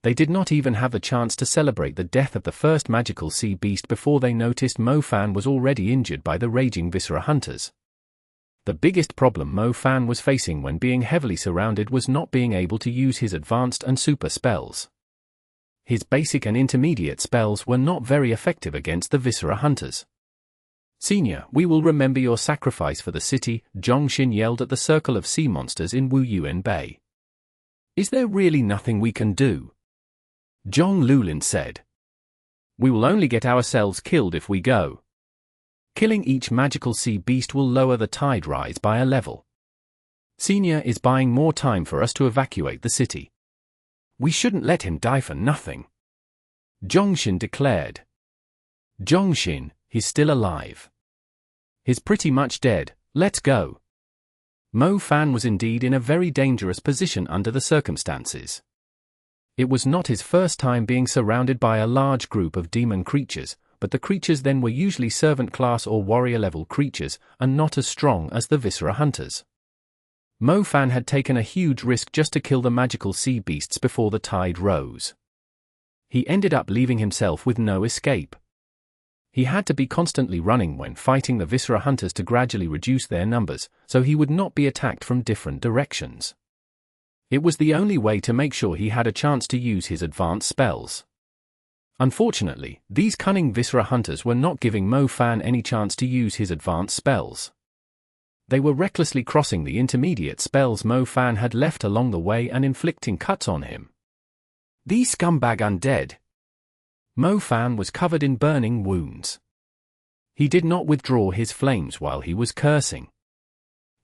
They did not even have a chance to celebrate the death of the first magical sea beast before they noticed Mo Fan was already injured by the raging Viscera hunters. The biggest problem Mo Fan was facing when being heavily surrounded was not being able to use his advanced and super spells. His basic and intermediate spells were not very effective against the Viscera hunters. Senior, we will remember your sacrifice for the city, Zhongxin yelled at the circle of sea monsters in Wuyuan Bay. Is there really nothing we can do? Zhong Lulin said. We will only get ourselves killed if we go. Killing each magical sea beast will lower the tide rise by a level. Senior is buying more time for us to evacuate the city. We shouldn't let him die for nothing. Zhongxin declared. Zhongxin, he's still alive. He's pretty much dead, let's go. Mo Fan was indeed in a very dangerous position under the circumstances. It was not his first time being surrounded by a large group of demon creatures, but the creatures then were usually servant class or warrior level creatures, and not as strong as the Viscera hunters. Mo Fan had taken a huge risk just to kill the magical sea beasts before the tide rose. He ended up leaving himself with no escape. He had to be constantly running when fighting the Viscera hunters to gradually reduce their numbers, so he would not be attacked from different directions. It was the only way to make sure he had a chance to use his advanced spells. Unfortunately, these cunning Viscera hunters were not giving Mo Fan any chance to use his advanced spells. They were recklessly crossing the intermediate spells Mo Fan had left along the way and inflicting cuts on him. These scumbag undead! Mo Fan was covered in burning wounds. He did not withdraw his flames while he was cursing.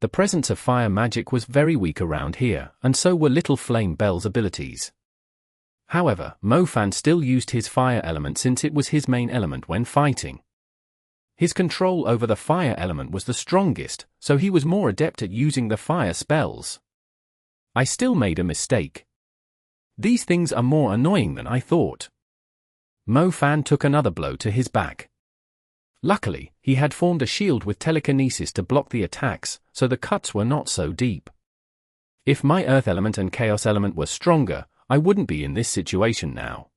The presence of fire magic was very weak around here, and so were Little Flame Bell's abilities. However, Mo Fan still used his fire element since it was his main element when fighting. His control over the fire element was the strongest, so he was more adept at using the fire spells. I still made a mistake. These things are more annoying than I thought. Mo Fan took another blow to his back. Luckily, he had formed a shield with telekinesis to block the attacks, so the cuts were not so deep. If my earth element and chaos element were stronger, I wouldn't be in this situation now.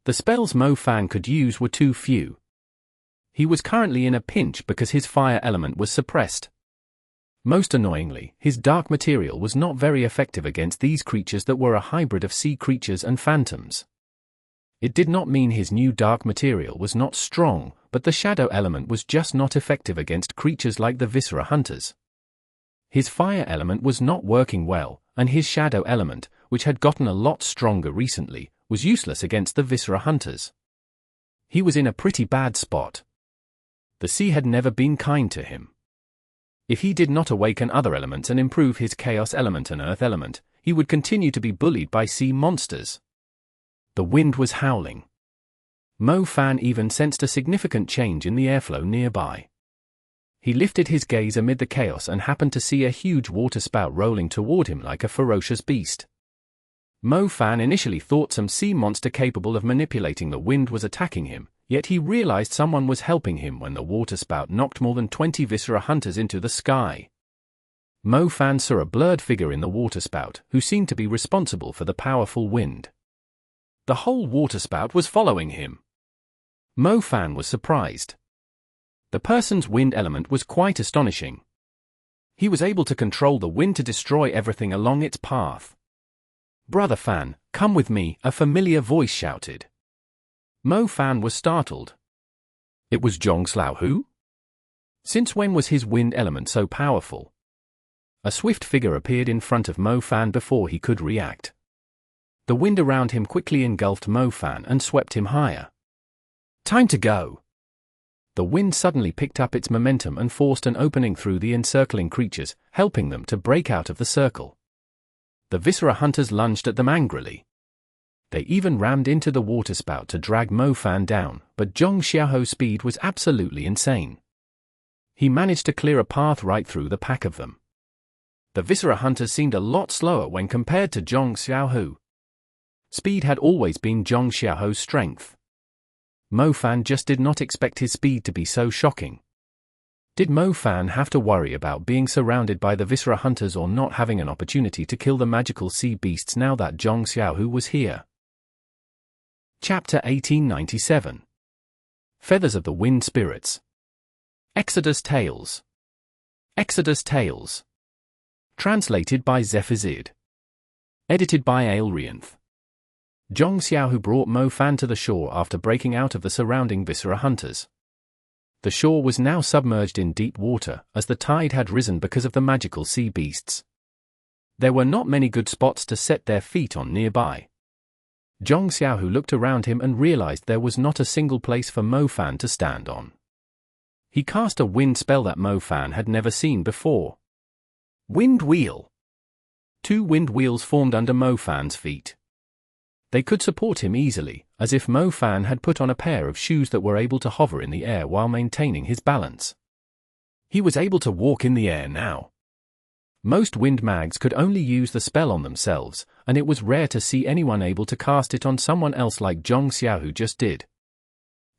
The spells Mo Fan could use were too few. He was currently in a pinch because his fire element was suppressed. Most annoyingly, his dark material was not very effective against these creatures that were a hybrid of sea creatures and phantoms. It did not mean his new dark material was not strong, but the shadow element was just not effective against creatures like the Viscera hunters. His fire element was not working well, and his shadow element, which had gotten a lot stronger recently, was useless against the Viscera hunters. He was in a pretty bad spot. The sea had never been kind to him. If he did not awaken other elements and improve his chaos element and earth element, he would continue to be bullied by sea monsters. The wind was howling. Mo Fan even sensed a significant change in the airflow nearby. He lifted his gaze amid the chaos and happened to see a huge water spout rolling toward him like a ferocious beast. Mo Fan initially thought some sea monster capable of manipulating the wind was attacking him, yet he realized someone was helping him when the water spout knocked more than 20 Viscera hunters into the sky. Mo Fan saw a blurred figure in the water spout who seemed to be responsible for the powerful wind. The whole water spout was following him. Mo Fan was surprised. The person's wind element was quite astonishing. He was able to control the wind to destroy everything along its path. "Brother Fan, come with me," a familiar voice shouted. Mo Fan was startled. It was Zhong Xiaohu? Since when was his wind element so powerful? A swift figure appeared in front of Mo Fan before he could react. The wind around him quickly engulfed Mo Fan and swept him higher. Time to go! The wind suddenly picked up its momentum and forced an opening through the encircling creatures, helping them to break out of the circle. The Viscera hunters lunged at them angrily. They even rammed into the water spout to drag Mo Fan down, but Zhong Xiaohu's speed was absolutely insane. He managed to clear a path right through the pack of them. The Viscera hunters seemed a lot slower when compared to Zhong Xiaohu. Speed had always been Zhong Xiaohu's strength. Mo Fan just did not expect his speed to be so shocking. Did Mo Fan have to worry about being surrounded by the Viscera hunters or not having an opportunity to kill the magical sea beasts now that Zhong Xiaohu was here? Chapter 1897. Feathers of the Wind Spirits. Exodus Tales. Exodus Tales. Translated by Zephyr. Edited by Aelrianth. Zhong Xiaohu brought Mo Fan to the shore after breaking out of the surrounding Viscera hunters. The shore was now submerged in deep water, as the tide had risen because of the magical sea beasts. There were not many good spots to set their feet on nearby. Zhong Xiaohu looked around him and realized there was not a single place for Mo Fan to stand on. He cast a wind spell that Mo Fan had never seen before. Wind Wheel. 2 wind wheels formed under Mo Fan's feet. They could support him easily, as if Mo Fan had put on a pair of shoes that were able to hover in the air while maintaining his balance. He was able to walk in the air now. Most wind mags could only use the spell on themselves, and it was rare to see anyone able to cast it on someone else like Zhong Xiaohu just did.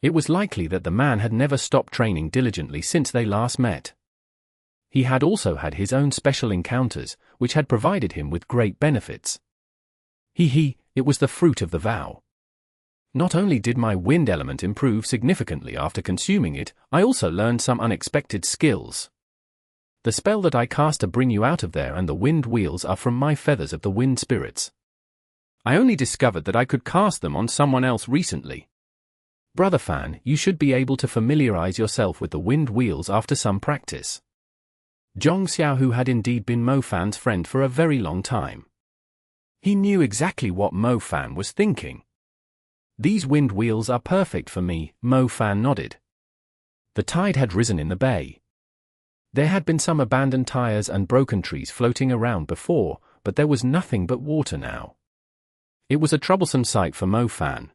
It was likely that the man had never stopped training diligently since they last met. He had also had his own special encounters, which had provided him with great benefits. It was the fruit of the vow. Not only did my wind element improve significantly after consuming it, I also learned some unexpected skills. The spell that I cast to bring you out of there and the wind wheels are from my feathers of the wind spirits. I only discovered that I could cast them on someone else recently. Brother Fan, you should be able to familiarize yourself with the wind wheels after some practice. Zhong Xiaohu had indeed been Mo Fan's friend for a very long time. He knew exactly what Mo Fan was thinking. These wind wheels are perfect for me, Mo Fan nodded. The tide had risen in the bay. There had been some abandoned tires and broken trees floating around before, but there was nothing but water now. It was a troublesome sight for Mo Fan.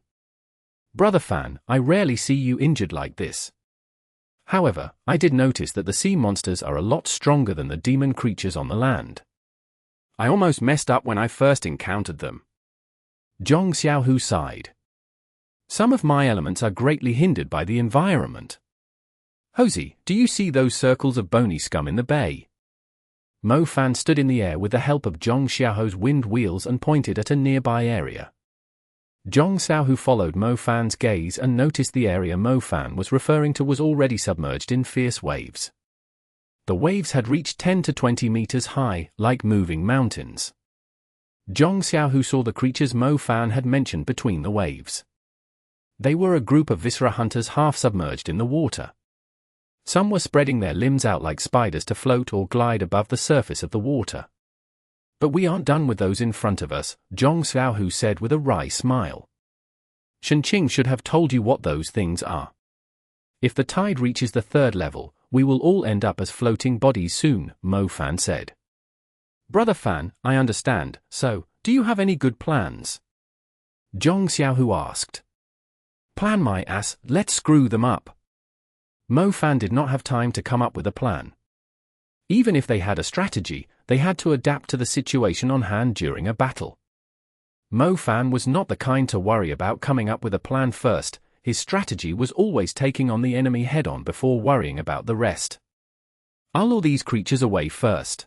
Brother Fan, I rarely see you injured like this. However, I did notice that the sea monsters are a lot stronger than the demon creatures on the land. I almost messed up when I first encountered them. Zhong Xiaohu sighed. Some of my elements are greatly hindered by the environment. Hosey, do you see those circles of bony scum in the bay? Mo Fan stood in the air with the help of Zhong Xiaohu's wind wheels and pointed at a nearby area. Zhong Xiaohu followed Mo Fan's gaze and noticed the area Mo Fan was referring to was already submerged in fierce waves. The waves had reached 10 to 20 meters high, like moving mountains. Zhong Xiaohu saw the creatures Mo Fan had mentioned between the waves. They were a group of Viscera hunters half submerged in the water. Some were spreading their limbs out like spiders to float or glide above the surface of the water. But we aren't done with those in front of us, Zhong Xiaohu said with a wry smile. Shenqing should have told you what those things are. If the tide reaches the third level, we will all end up as floating bodies soon, Mo Fan said. Brother Fan, I understand, so, do you have any good plans? Zhong Xiaohu asked. Plan my ass, let's screw them up. Mo Fan did not have time to come up with a plan. Even if they had a strategy, they had to adapt to the situation on hand during a battle. Mo Fan was not the kind to worry about coming up with a plan first. His strategy was always taking on the enemy head-on before worrying about the rest. I'll lure these creatures away first.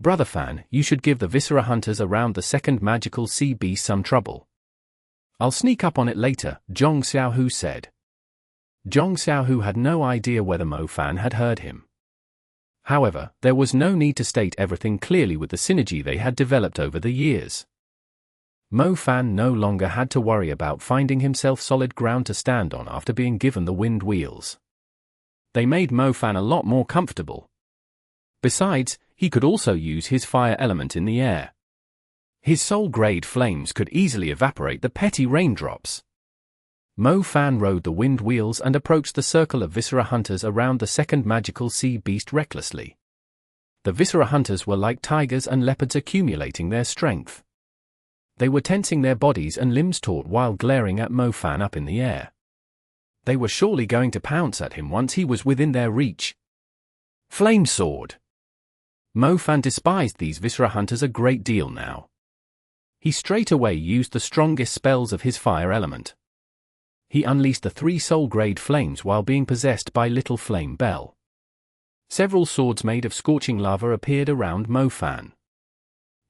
Brother Fan, you should give the Viscera hunters around the second magical sea beast some trouble. I'll sneak up on it later, Zhong Xiaohu said. Zhong Xiaohu had no idea whether Mo Fan had heard him. However, there was no need to state everything clearly with the synergy they had developed over the years. Mo Fan no longer had to worry about finding himself solid ground to stand on after being given the wind wheels. They made Mo Fan a lot more comfortable. Besides, he could also use his fire element in the air. His soul-grade flames could easily evaporate the petty raindrops. Mo Fan rode the wind wheels and approached the circle of Viscera hunters around the second magical sea beast recklessly. The Viscera hunters were like tigers and leopards accumulating their strength. They were tensing their bodies and limbs taut while glaring at Mo Fan up in the air. They were surely going to pounce at him once he was within their reach. Flame Sword! Mo Fan despised these Viscera hunters a great deal now. He straight away used the strongest spells of his fire element. He unleashed the 3 soul-grade flames while being possessed by Little Flame Bell. Several swords made of scorching lava appeared around Mo Fan.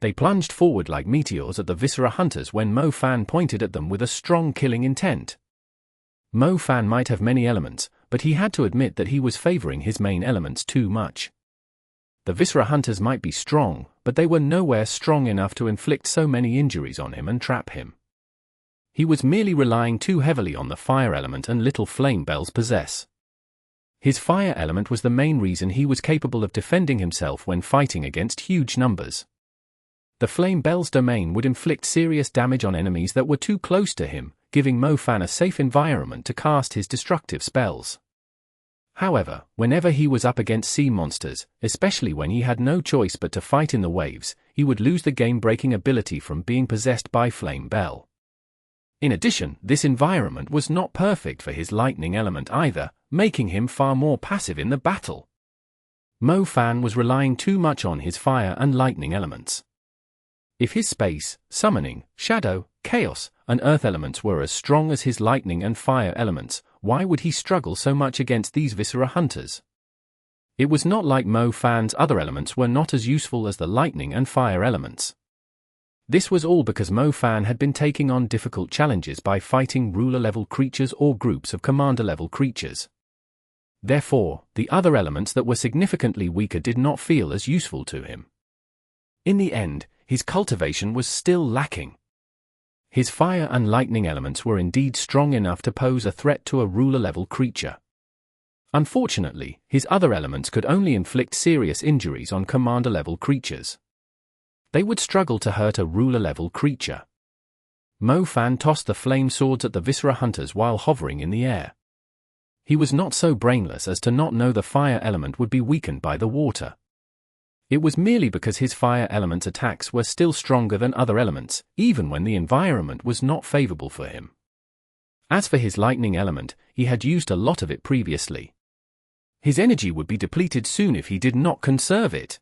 They plunged forward like meteors at the Viscera hunters when Mo Fan pointed at them with a strong killing intent. Mo Fan might have many elements, but he had to admit that he was favoring his main elements too much. The Viscera hunters might be strong, but they were nowhere strong enough to inflict so many injuries on him and trap him. He was merely relying too heavily on the fire element and Little Flame Bell's possess. His fire element was the main reason he was capable of defending himself when fighting against huge numbers. The Flame Bell's domain would inflict serious damage on enemies that were too close to him, giving Mo Fan a safe environment to cast his destructive spells. However, whenever he was up against sea monsters, especially when he had no choice but to fight in the waves, he would lose the game-breaking ability from being possessed by Flame Bell. In addition, this environment was not perfect for his lightning element either, making him far more passive in the battle. Mo Fan was relying too much on his fire and lightning elements. If his space, summoning, shadow, chaos, and earth elements were as strong as his lightning and fire elements, why would he struggle so much against these Viscera hunters? It was not like Mo Fan's other elements were not as useful as the lightning and fire elements. This was all because Mo Fan had been taking on difficult challenges by fighting ruler-level creatures or groups of commander-level creatures. Therefore, the other elements that were significantly weaker did not feel as useful to him. In the end, his cultivation was still lacking. His fire and lightning elements were indeed strong enough to pose a threat to a ruler-level creature. Unfortunately, his other elements could only inflict serious injuries on commander-level creatures. They would struggle to hurt a ruler-level creature. Mo Fan tossed the flame swords at the Viscera hunters while hovering in the air. He was not so brainless as to not know the fire element would be weakened by the water. It was merely because his fire element's attacks were still stronger than other elements, even when the environment was not favorable for him. As for his lightning element, he had used a lot of it previously. His energy would be depleted soon if he did not conserve it.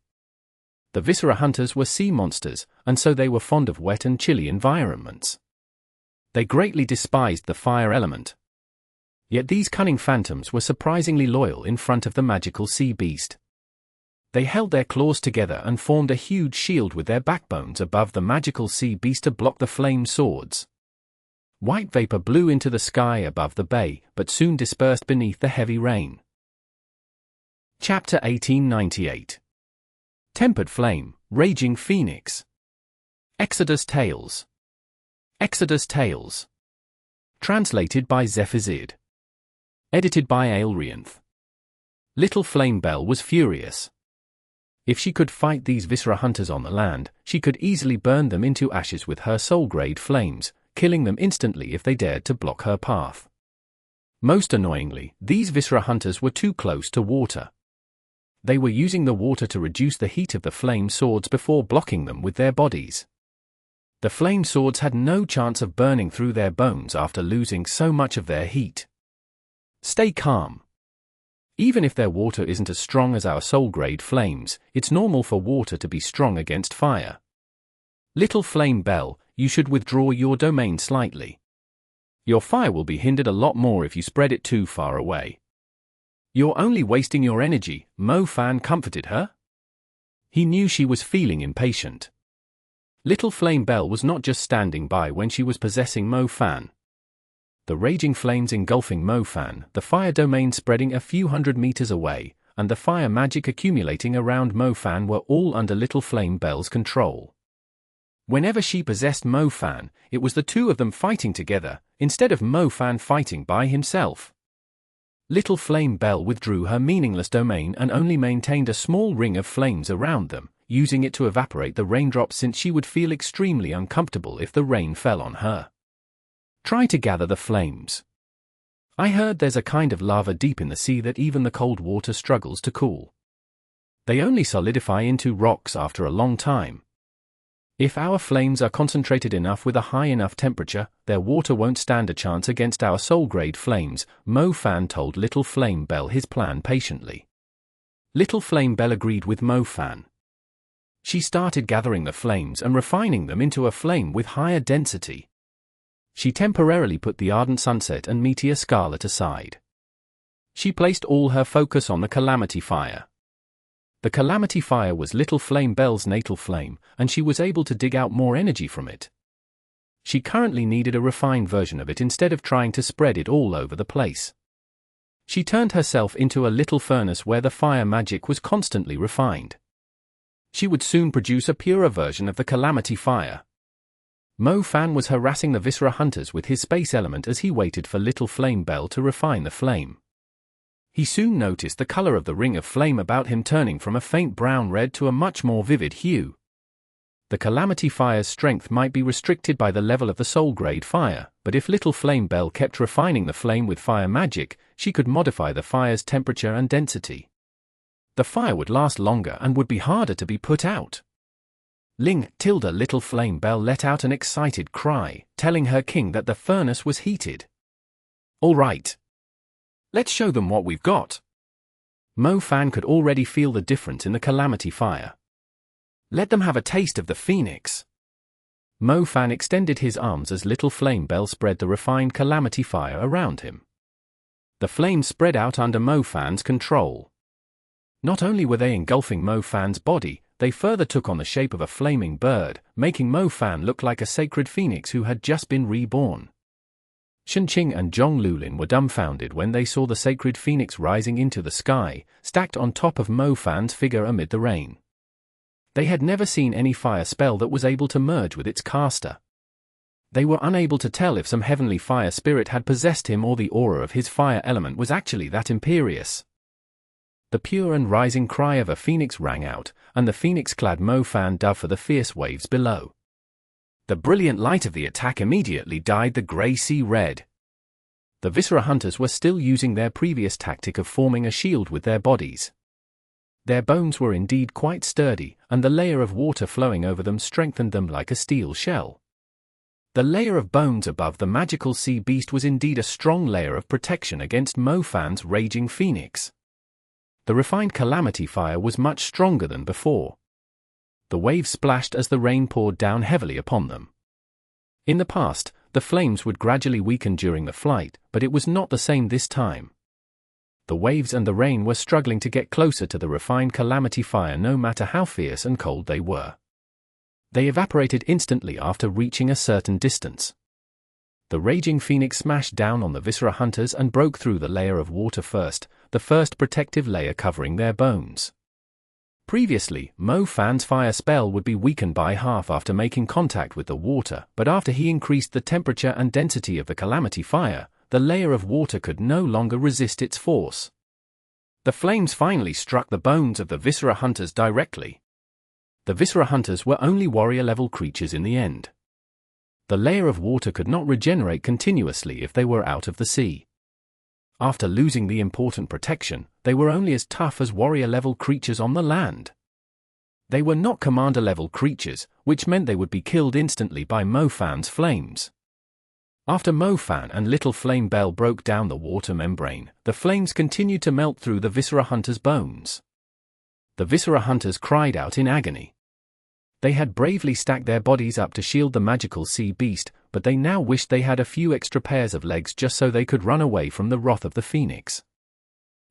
The Viscera hunters were sea monsters, and so they were fond of wet and chilly environments. They greatly despised the fire element. Yet these cunning phantoms were surprisingly loyal in front of the magical sea beast. They held their claws together and formed a huge shield with their backbones above the magical sea beast to block the flame swords. White vapor blew into the sky above the bay, but soon dispersed beneath the heavy rain. Chapter 1898. Tempered Flame, Raging Phoenix. Exodus Tales. Exodus Tales. Translated by Zephizid. Edited by Aelrianth. Little Flame Bell was furious. If she could fight these Viscera hunters on the land, she could easily burn them into ashes with her soul-grade flames, killing them instantly if they dared to block her path. Most annoyingly, these Viscera hunters were too close to water. They were using the water to reduce the heat of the flame swords before blocking them with their bodies. The flame swords had no chance of burning through their bones after losing so much of their heat. Stay calm. Even if their water isn't as strong as our soul-grade flames, it's normal for water to be strong against fire. Little Flame Bell, you should withdraw your domain slightly. Your fire will be hindered a lot more if you spread it too far away. You're only wasting your energy, Mo Fan comforted her. He knew she was feeling impatient. Little Flame Bell was not just standing by when she was possessing Mo Fan. The raging flames engulfing Mo Fan, the fire domain spreading a few hundred meters away, and the fire magic accumulating around Mo Fan were all under Little Flame Bell's control. Whenever she possessed Mo Fan, it was the two of them fighting together, instead of Mo Fan fighting by himself. Little Flame Bell withdrew her meaningless domain and only maintained a small ring of flames around them, using it to evaporate the raindrops since she would feel extremely uncomfortable if the rain fell on her. Try to gather the flames. I heard there's a kind of lava deep in the sea that even the cold water struggles to cool. They only solidify into rocks after a long time. If our flames are concentrated enough with a high enough temperature, their water won't stand a chance against our soul-grade flames, Mo Fan told Little Flame Bell his plan patiently. Little Flame Bell agreed with Mo Fan. She started gathering the flames and refining them into a flame with higher density. She temporarily put the Ardent Sunset and Meteor Scarlet aside. She placed all her focus on the Calamity Fire. The Calamity Fire was Little Flame Bell's natal flame, and she was able to dig out more energy from it. She currently needed a refined version of it instead of trying to spread it all over the place. She turned herself into a little furnace where the fire magic was constantly refined. She would soon produce a purer version of the Calamity Fire. Mo Fan was harassing the Viscera hunters with his space element as he waited for Little Flame Bell to refine the flame. He soon noticed the color of the ring of flame about him turning from a faint brown-red to a much more vivid hue. The Calamity Fire's strength might be restricted by the level of the soul-grade fire, but if Little Flame Bell kept refining the flame with fire magic, she could modify the fire's temperature and density. The fire would last longer and would be harder to be put out. Little Flame Bell let out an excited cry, telling her king that the furnace was heated. All right. Let's show them what we've got. Mo Fan could already feel the difference in the Calamity Fire. Let them have a taste of the Phoenix. Mo Fan extended his arms as Little Flame Bell spread the refined Calamity Fire around him. The flames spread out under Mo Fan's control. Not only were they engulfing Mo Fan's body, they further took on the shape of a flaming bird, making Mo Fan look like a sacred phoenix who had just been reborn. Shenqing and Zhong Lulin were dumbfounded when they saw the sacred phoenix rising into the sky, stacked on top of Mo Fan's figure amid the rain. They had never seen any fire spell that was able to merge with its caster. They were unable to tell if some heavenly fire spirit had possessed him or the aura of his fire element was actually that imperious. The pure and rising cry of a phoenix rang out, and the phoenix-clad Mo Fan dove for the fierce waves below. The brilliant light of the attack immediately dyed the grey sea red. The Viscera hunters were still using their previous tactic of forming a shield with their bodies. Their bones were indeed quite sturdy, and the layer of water flowing over them strengthened them like a steel shell. The layer of bones above the magical sea beast was indeed a strong layer of protection against Mo Fan's raging phoenix. The refined calamity fire was much stronger than before. The waves splashed as the rain poured down heavily upon them. In the past, the flames would gradually weaken during the flight, but it was not the same this time. The waves and the rain were struggling to get closer to the refined calamity fire no matter how fierce and cold they were. They evaporated instantly after reaching a certain distance. The raging phoenix smashed down on the Viscera hunters and broke through the layer of water first, the first protective layer covering their bones. Previously, Mo Fan's fire spell would be weakened by half after making contact with the water, but after he increased the temperature and density of the calamity fire, the layer of water could no longer resist its force. The flames finally struck the bones of the Viscera hunters directly. The Viscera hunters were only warrior-level creatures in the end. The layer of water could not regenerate continuously if they were out of the sea. After losing the important protection, they were only as tough as warrior-level creatures on the land. They were not commander-level creatures, which meant they would be killed instantly by Mo Fan's flames. After Mo Fan and Little Flame Bell broke down the water membrane, the flames continued to melt through the Viscera hunters' bones. The Viscera hunters cried out in agony. They had bravely stacked their bodies up to shield the magical sea beast, but they now wished they had a few extra pairs of legs just so they could run away from the wrath of the phoenix.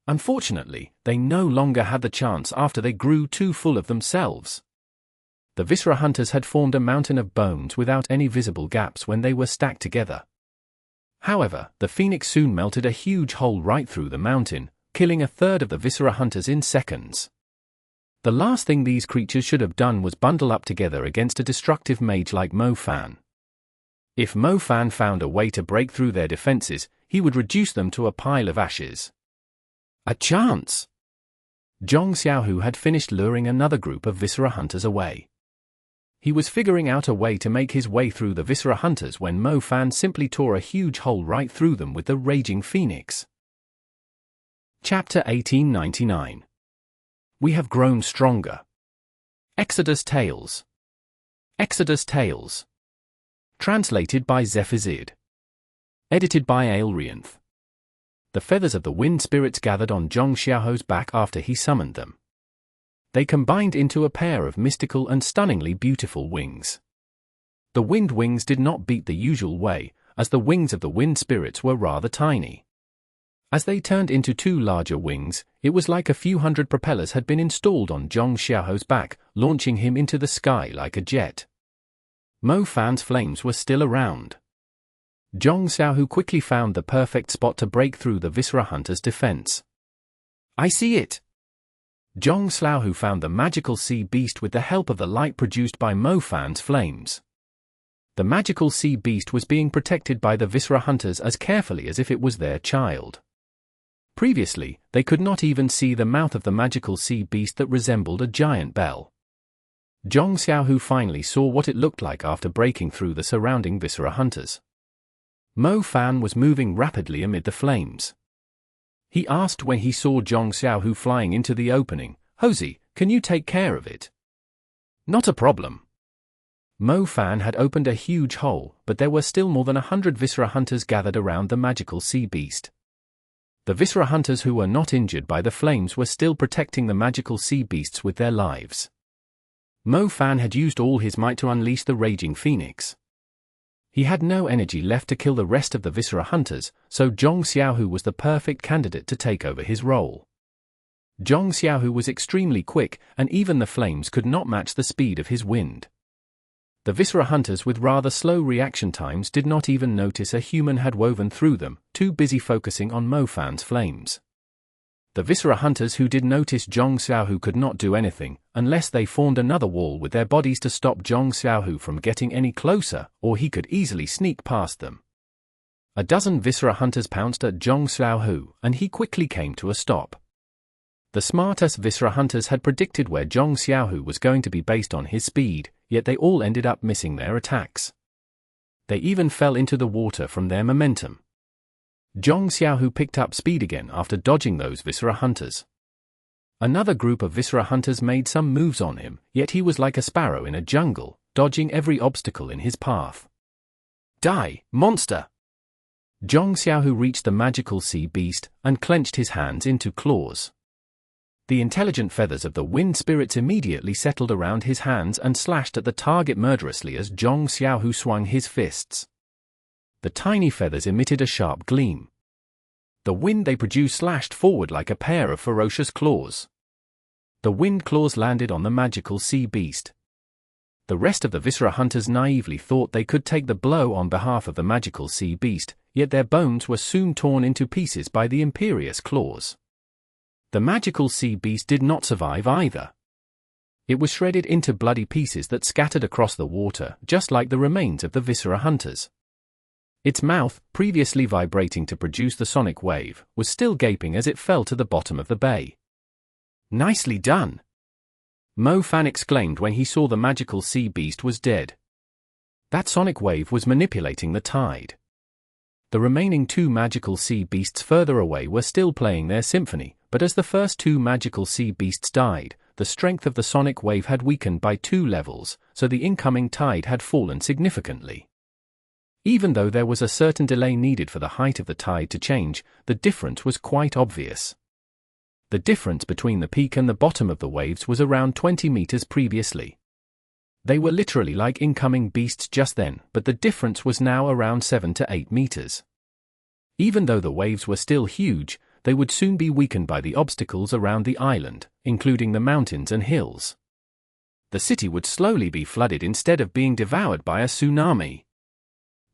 Unfortunately, they no longer had the chance after they grew too full of themselves. The Viscera hunters had formed a mountain of bones without any visible gaps when they were stacked together. However, the phoenix soon melted a huge hole right through the mountain, killing a third of the Viscera hunters in seconds. The last thing these creatures should have done was bundle up together against a destructive mage like Mo Fan. If Mo Fan found a way to break through their defenses, he would reduce them to a pile of ashes. A chance! Zhong Xiaohu had finished luring another group of Viscera hunters away. He was figuring out a way to make his way through the Viscera hunters when Mo Fan simply tore a huge hole right through them with the raging phoenix. Chapter 1899. We have grown stronger. Exodus Tales. Exodus Tales. Translated by Zephizid. Edited by Aelrianth. The feathers of the wind spirits gathered on Zhong Xiaohu's back after he summoned them. They combined into a pair of mystical and stunningly beautiful wings. The wind wings did not beat the usual way, as the wings of the wind spirits were rather tiny. As they turned into two larger wings, it was like a few hundred propellers had been installed on Zhong Xiaohu's back, launching him into the sky like a jet. Mo Fan's flames were still around. Zhong Xiaohu quickly found the perfect spot to break through the Viscera hunters' defense. I see it! Zhong Xiaohu found the magical sea beast with the help of the light produced by Mo Fan's flames. The magical sea beast was being protected by the Viscera hunters as carefully as if it was their child. Previously, they could not even see the mouth of the magical sea beast that resembled a giant bell. Zhong Xiaohu finally saw what it looked like after breaking through the surrounding Viscera hunters. Mo Fan was moving rapidly amid the flames. He asked when he saw Zhong Xiaohu flying into the opening, "Hosey, can you take care of it?" "Not a problem." Mo Fan had opened a huge hole, but there were still more than 100 Viscera hunters gathered around the magical sea beast. The Viscera hunters who were not injured by the flames were still protecting the magical sea beasts with their lives. Mo Fan had used all his might to unleash the raging phoenix. He had no energy left to kill the rest of the Viscera hunters, so Zhong Xiaohu was the perfect candidate to take over his role. Zhong Xiaohu was extremely quick, and even the flames could not match the speed of his wind. The Viscera hunters with rather slow reaction times did not even notice a human had woven through them, too busy focusing on Mo Fan's flames. The Viscera hunters who did notice Zhong Xiaohu could not do anything, unless they formed another wall with their bodies to stop Zhong Xiaohu from getting any closer, or he could easily sneak past them. A dozen Viscera hunters pounced at Zhong Xiaohu, and he quickly came to a stop. The smartest Viscera hunters had predicted where Zhong Xiaohu was going to be based on his speed, yet they all ended up missing their attacks. They even fell into the water from their momentum. Zhong Xiaohu picked up speed again after dodging those Viscera hunters. Another group of Viscera hunters made some moves on him, yet he was like a sparrow in a jungle, dodging every obstacle in his path. Die, monster! Zhong Xiaohu reached the magical sea beast, and clenched his hands into claws. The intelligent feathers of the wind spirits immediately settled around his hands and slashed at the target murderously as Zhong Xiaohu swung his fists. The tiny feathers emitted a sharp gleam. The wind they produced slashed forward like a pair of ferocious claws. The wind claws landed on the magical sea beast. The rest of the Viscera hunters naively thought they could take the blow on behalf of the magical sea beast, yet their bones were soon torn into pieces by the imperious claws. The magical sea beast did not survive either. It was shredded into bloody pieces that scattered across the water, just like the remains of the Viscera hunters. Its mouth, previously vibrating to produce the sonic wave, was still gaping as it fell to the bottom of the bay. Nicely done! Mo Fan exclaimed when he saw the magical sea beast was dead. That sonic wave was manipulating the tide. The remaining two magical sea beasts further away were still playing their symphony, but as the first two magical sea beasts died, the strength of the sonic wave had weakened by 2 levels, so the incoming tide had fallen significantly. Even though there was a certain delay needed for the height of the tide to change, the difference was quite obvious. The difference between the peak and the bottom of the waves was around 20 meters previously. They were literally like incoming beasts just then, but the difference was now around 7 to 8 meters. Even though the waves were still huge, they would soon be weakened by the obstacles around the island, including the mountains and hills. The city would slowly be flooded instead of being devoured by a tsunami.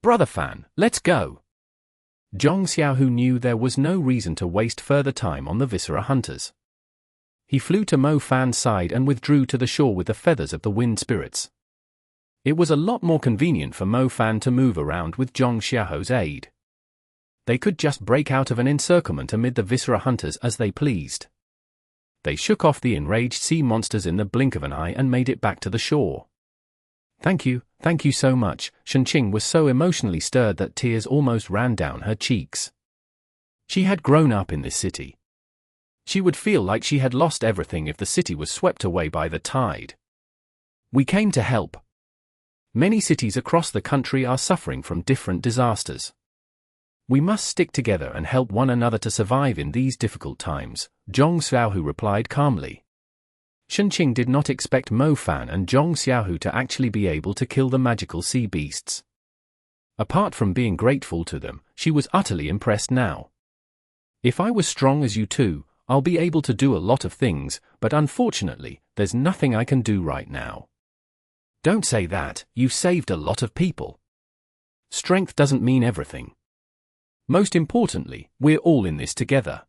Brother Fan, let's go! Zhong Xiaohu knew there was no reason to waste further time on the Viscera hunters. He flew to Mo Fan's side and withdrew to the shore with the feathers of the wind spirits. It was a lot more convenient for Mo Fan to move around with Zhong Xiaohu's aid. They could just break out of an encirclement amid the Viscera hunters as they pleased. They shook off the enraged sea monsters in the blink of an eye and made it back to the shore. Thank you so much. Qinling was so emotionally stirred that tears almost ran down her cheeks. She had grown up in this city. She would feel like she had lost everything if the city was swept away by the tide. We came to help. Many cities across the country are suffering from different disasters. We must stick together and help one another to survive in these difficult times, Zhong Xiaohu replied calmly. Qinling did not expect Mo Fan and Zhong Xiaohu to actually be able to kill the magical sea beasts. Apart from being grateful to them, she was utterly impressed now. If I was strong as you two, I'll be able to do a lot of things, but unfortunately, there's nothing I can do right now. Don't say that, you've saved a lot of people. Strength doesn't mean everything. Most importantly, we're all in this together.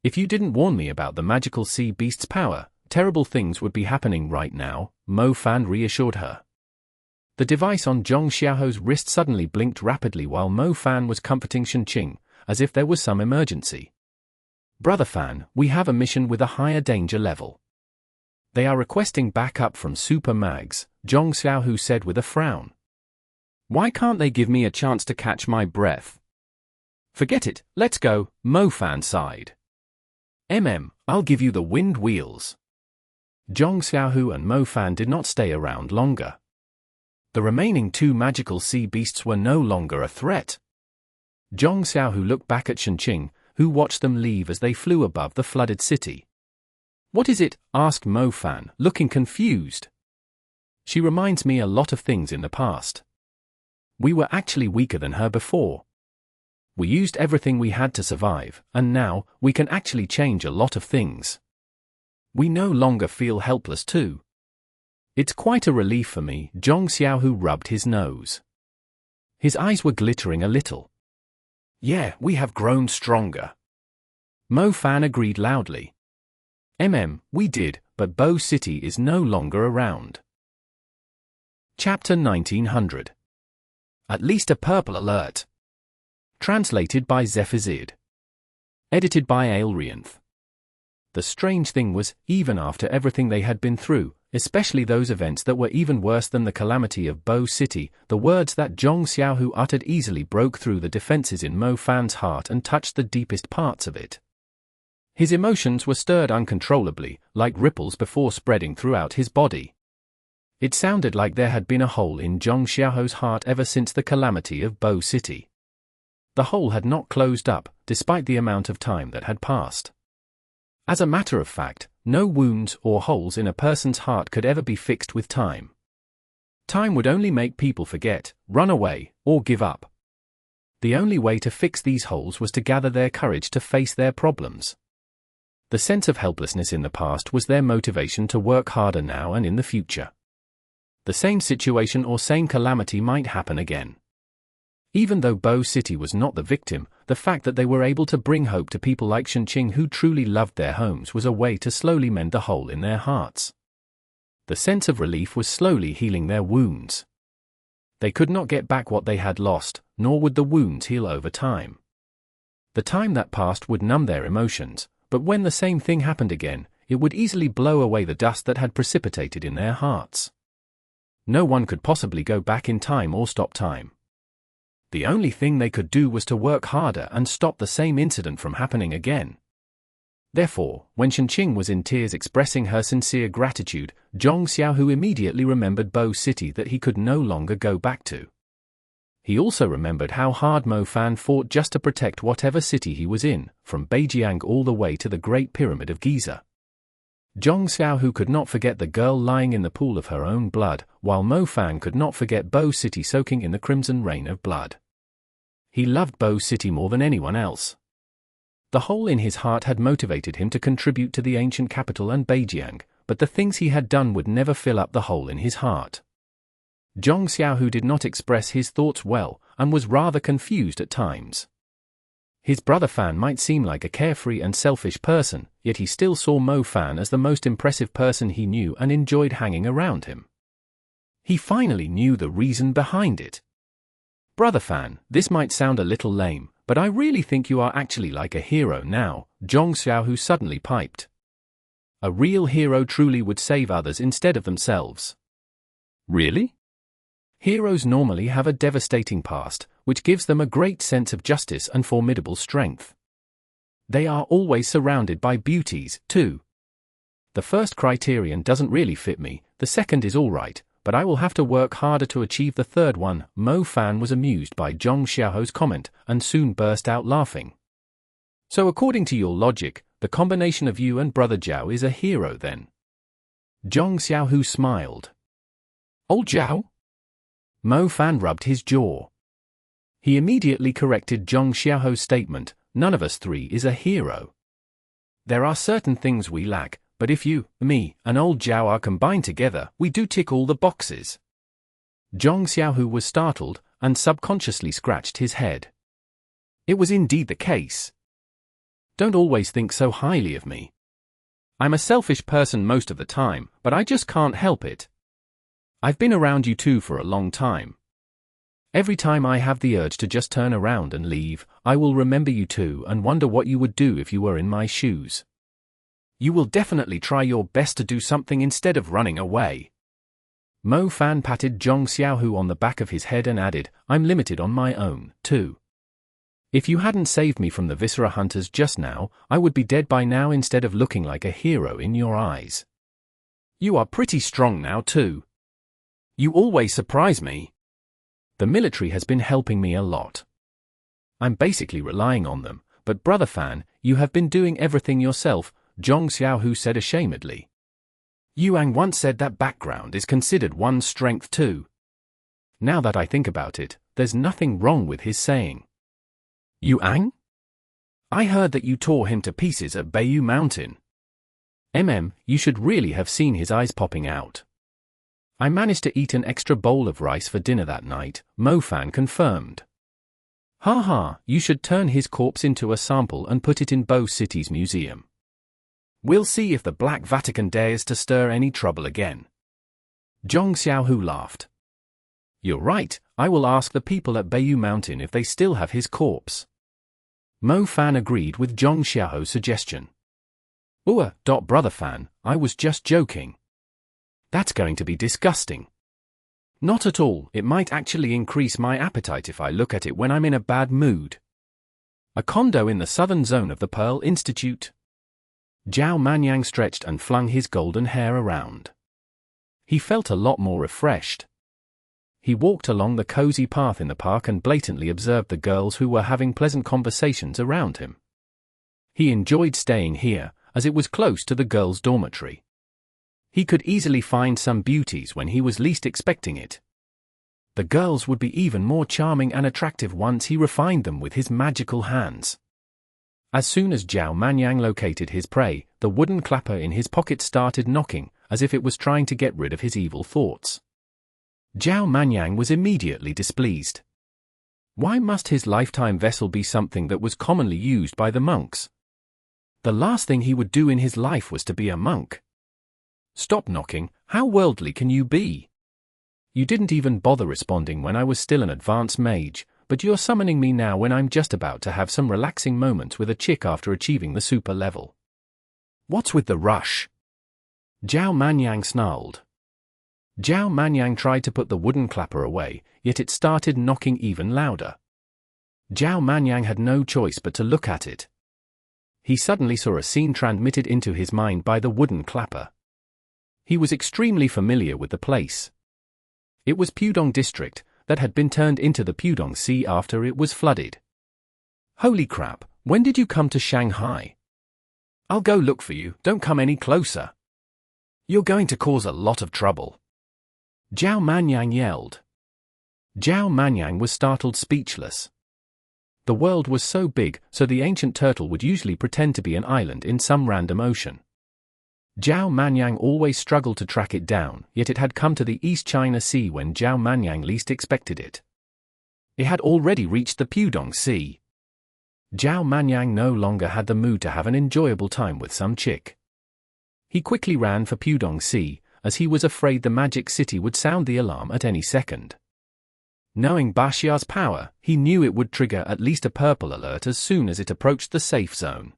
If you didn't warn me about the magical sea beast's power, terrible things would be happening right now, Mo Fan reassured her. The device on Zhong Xiaohu's wrist suddenly blinked rapidly while Mo Fan was comforting Qinling, as if there was some emergency. Brother Fan, we have a mission with a higher danger level. They are requesting backup from Super Mags, Zhong Xiaohu said with a frown. Why can't they give me a chance to catch my breath? Forget it, let's go, Mo Fan sighed. I'll give you the wind wheels. Zhong Xiaohu and Mo Fan did not stay around longer. The remaining two magical sea beasts were no longer a threat. Zhong Xiaohu looked back at Qinling, who watched them leave as they flew above the flooded city. What is it? Asked Mo Fan, looking confused. She reminds me a lot of things in the past. We were actually weaker than her before. We used everything we had to survive, and now, we can actually change a lot of things. We no longer feel helpless too. It's quite a relief for me, Zhong Xiaohu rubbed his nose. His eyes were glittering a little. Yeah, we have grown stronger. Mo Fan agreed loudly. We did, but Bo City is no longer around. Chapter 1900. At least a purple alert. Translated by Zephazid. Edited by Aelrianth. The strange thing was, even after everything they had been through, especially those events that were even worse than the calamity of Bo City, the words that Zhong Xiaohu uttered easily broke through the defenses in Mo Fan's heart and touched the deepest parts of it. His emotions were stirred uncontrollably, like ripples before spreading throughout his body. It sounded like there had been a hole in Zhong Xiaohu's heart ever since the calamity of Bo City. The hole had not closed up, despite the amount of time that had passed. As a matter of fact, no wounds or holes in a person's heart could ever be fixed with time. Time would only make people forget, run away, or give up. The only way to fix these holes was to gather their courage to face their problems. The sense of helplessness in the past was their motivation to work harder now and in the future. The same situation or same calamity might happen again. Even though Bo City was not the victim, the fact that they were able to bring hope to people like Qinling who truly loved their homes was a way to slowly mend the hole in their hearts. The sense of relief was slowly healing their wounds. They could not get back what they had lost, nor would the wounds heal over time. The time that passed would numb their emotions, but when the same thing happened again, it would easily blow away the dust that had precipitated in their hearts. No one could possibly go back in time or stop time. The only thing they could do was to work harder and stop the same incident from happening again. Therefore, when Qinling was in tears expressing her sincere gratitude, Zhong Xiaohu immediately remembered Bo City that he could no longer go back to. He also remembered how hard Mo Fan fought just to protect whatever city he was in, from Beijing all the way to the Great Pyramid of Giza. Zhong Xiaohu could not forget the girl lying in the pool of her own blood, while Mo Fan could not forget Bo City soaking in the crimson rain of blood. He loved Bo City more than anyone else. The hole in his heart had motivated him to contribute to the ancient capital and Beijing, but the things he had done would never fill up the hole in his heart. Zhong Xiaohu did not express his thoughts well, and was rather confused at times. His brother Fan might seem like a carefree and selfish person, yet he still saw Mo Fan as the most impressive person he knew and enjoyed hanging around him. He finally knew the reason behind it. Brother Fan, this might sound a little lame, but I really think you are actually like a hero now, Zhong Xiaohu suddenly piped. A real hero truly would save others instead of themselves. Really? Heroes normally have a devastating past, which gives them a great sense of justice and formidable strength. They are always surrounded by beauties, too. The first criterion doesn't really fit me, the second is alright, but I will have to work harder to achieve the third one. Mo Fan was amused by Zhong Xiaohu's comment, and soon burst out laughing. So according to your logic, the combination of you and Brother Zhao is a hero then? Zhong Xiaohu smiled. Old Zhao? Mo Fan rubbed his jaw. He immediately corrected Zhong Xiaohu's statement, none of us three is a hero. There are certain things we lack, but if you, me, and old Zhao are combined together, we do tick all the boxes. Zhong Xiaohu was startled, and subconsciously scratched his head. It was indeed the case. Don't always think so highly of me. I'm a selfish person most of the time, but I just can't help it. I've been around you two for a long time. Every time I have the urge to just turn around and leave, I will remember you two and wonder what you would do if you were in my shoes. You will definitely try your best to do something instead of running away. Mo Fan patted Zhong Xiaohu on the back of his head and added, I'm limited on my own, too. If you hadn't saved me from the Viscera hunters just now, I would be dead by now instead of looking like a hero in your eyes. You are pretty strong now, too. You always surprise me. The military has been helping me a lot. I'm basically relying on them, but Brother Fan, you have been doing everything yourself, Zhong Xiaohu said ashamedly. Yuang once said that background is considered one's strength too. Now that I think about it, there's nothing wrong with his saying. Yuang? I heard that you tore him to pieces at Bayou Mountain. You should really have seen his eyes popping out. I managed to eat an extra bowl of rice for dinner that night, Mofan confirmed. Haha, you should turn his corpse into a sample and put it in Bo City's museum. We'll see if the Black Vatican dares to stir any trouble again. Zhong Xiaohu laughed. You're right, I will ask the people at Bayou Mountain if they still have his corpse. Mo Fan agreed with Zhong Xiaohu's suggestion. Brother Fan, I was just joking. That's going to be disgusting. Not at all, it might actually increase my appetite if I look at it when I'm in a bad mood. A condo in the southern zone of the Pearl Institute. Zhao Manyang stretched and flung his golden hair around. He felt a lot more refreshed. He walked along the cozy path in the park and blatantly observed the girls who were having pleasant conversations around him. He enjoyed staying here, as it was close to the girls' dormitory. He could easily find some beauties when he was least expecting it. The girls would be even more charming and attractive once he refined them with his magical hands. As soon as Zhao Manyang located his prey, the wooden clapper in his pocket started knocking, as if it was trying to get rid of his evil thoughts. Zhao Manyang was immediately displeased. Why must his lifetime vessel be something that was commonly used by the monks? The last thing he would do in his life was to be a monk. Stop knocking, how worldly can you be? You didn't even bother responding when I was still an advanced mage, but you're summoning me now when I'm just about to have some relaxing moments with a chick after achieving the super level. What's with the rush? Zhao Manyang snarled. Zhao Manyang tried to put the wooden clapper away, yet it started knocking even louder. Zhao Manyang had no choice but to look at it. He suddenly saw a scene transmitted into his mind by the wooden clapper. He was extremely familiar with the place. It was Pudong District, that had been turned into the Pudong Sea after it was flooded. Holy crap, when did you come to Shanghai? I'll go look for you, don't come any closer. You're going to cause a lot of trouble. Zhao Manyang yelled. Zhao Manyang was startled speechless. The world was so big, so the ancient turtle would usually pretend to be an island in some random ocean. Zhao Manyang always struggled to track it down, yet it had come to the East China Sea when Zhao Manyang least expected it. It had already reached the Pudong Sea. Zhao Manyang no longer had the mood to have an enjoyable time with some chick. He quickly ran for Pudong Sea, as he was afraid the magic city would sound the alarm at any second. Knowing Bashia's power, he knew it would trigger at least a purple alert as soon as it approached the safe zone.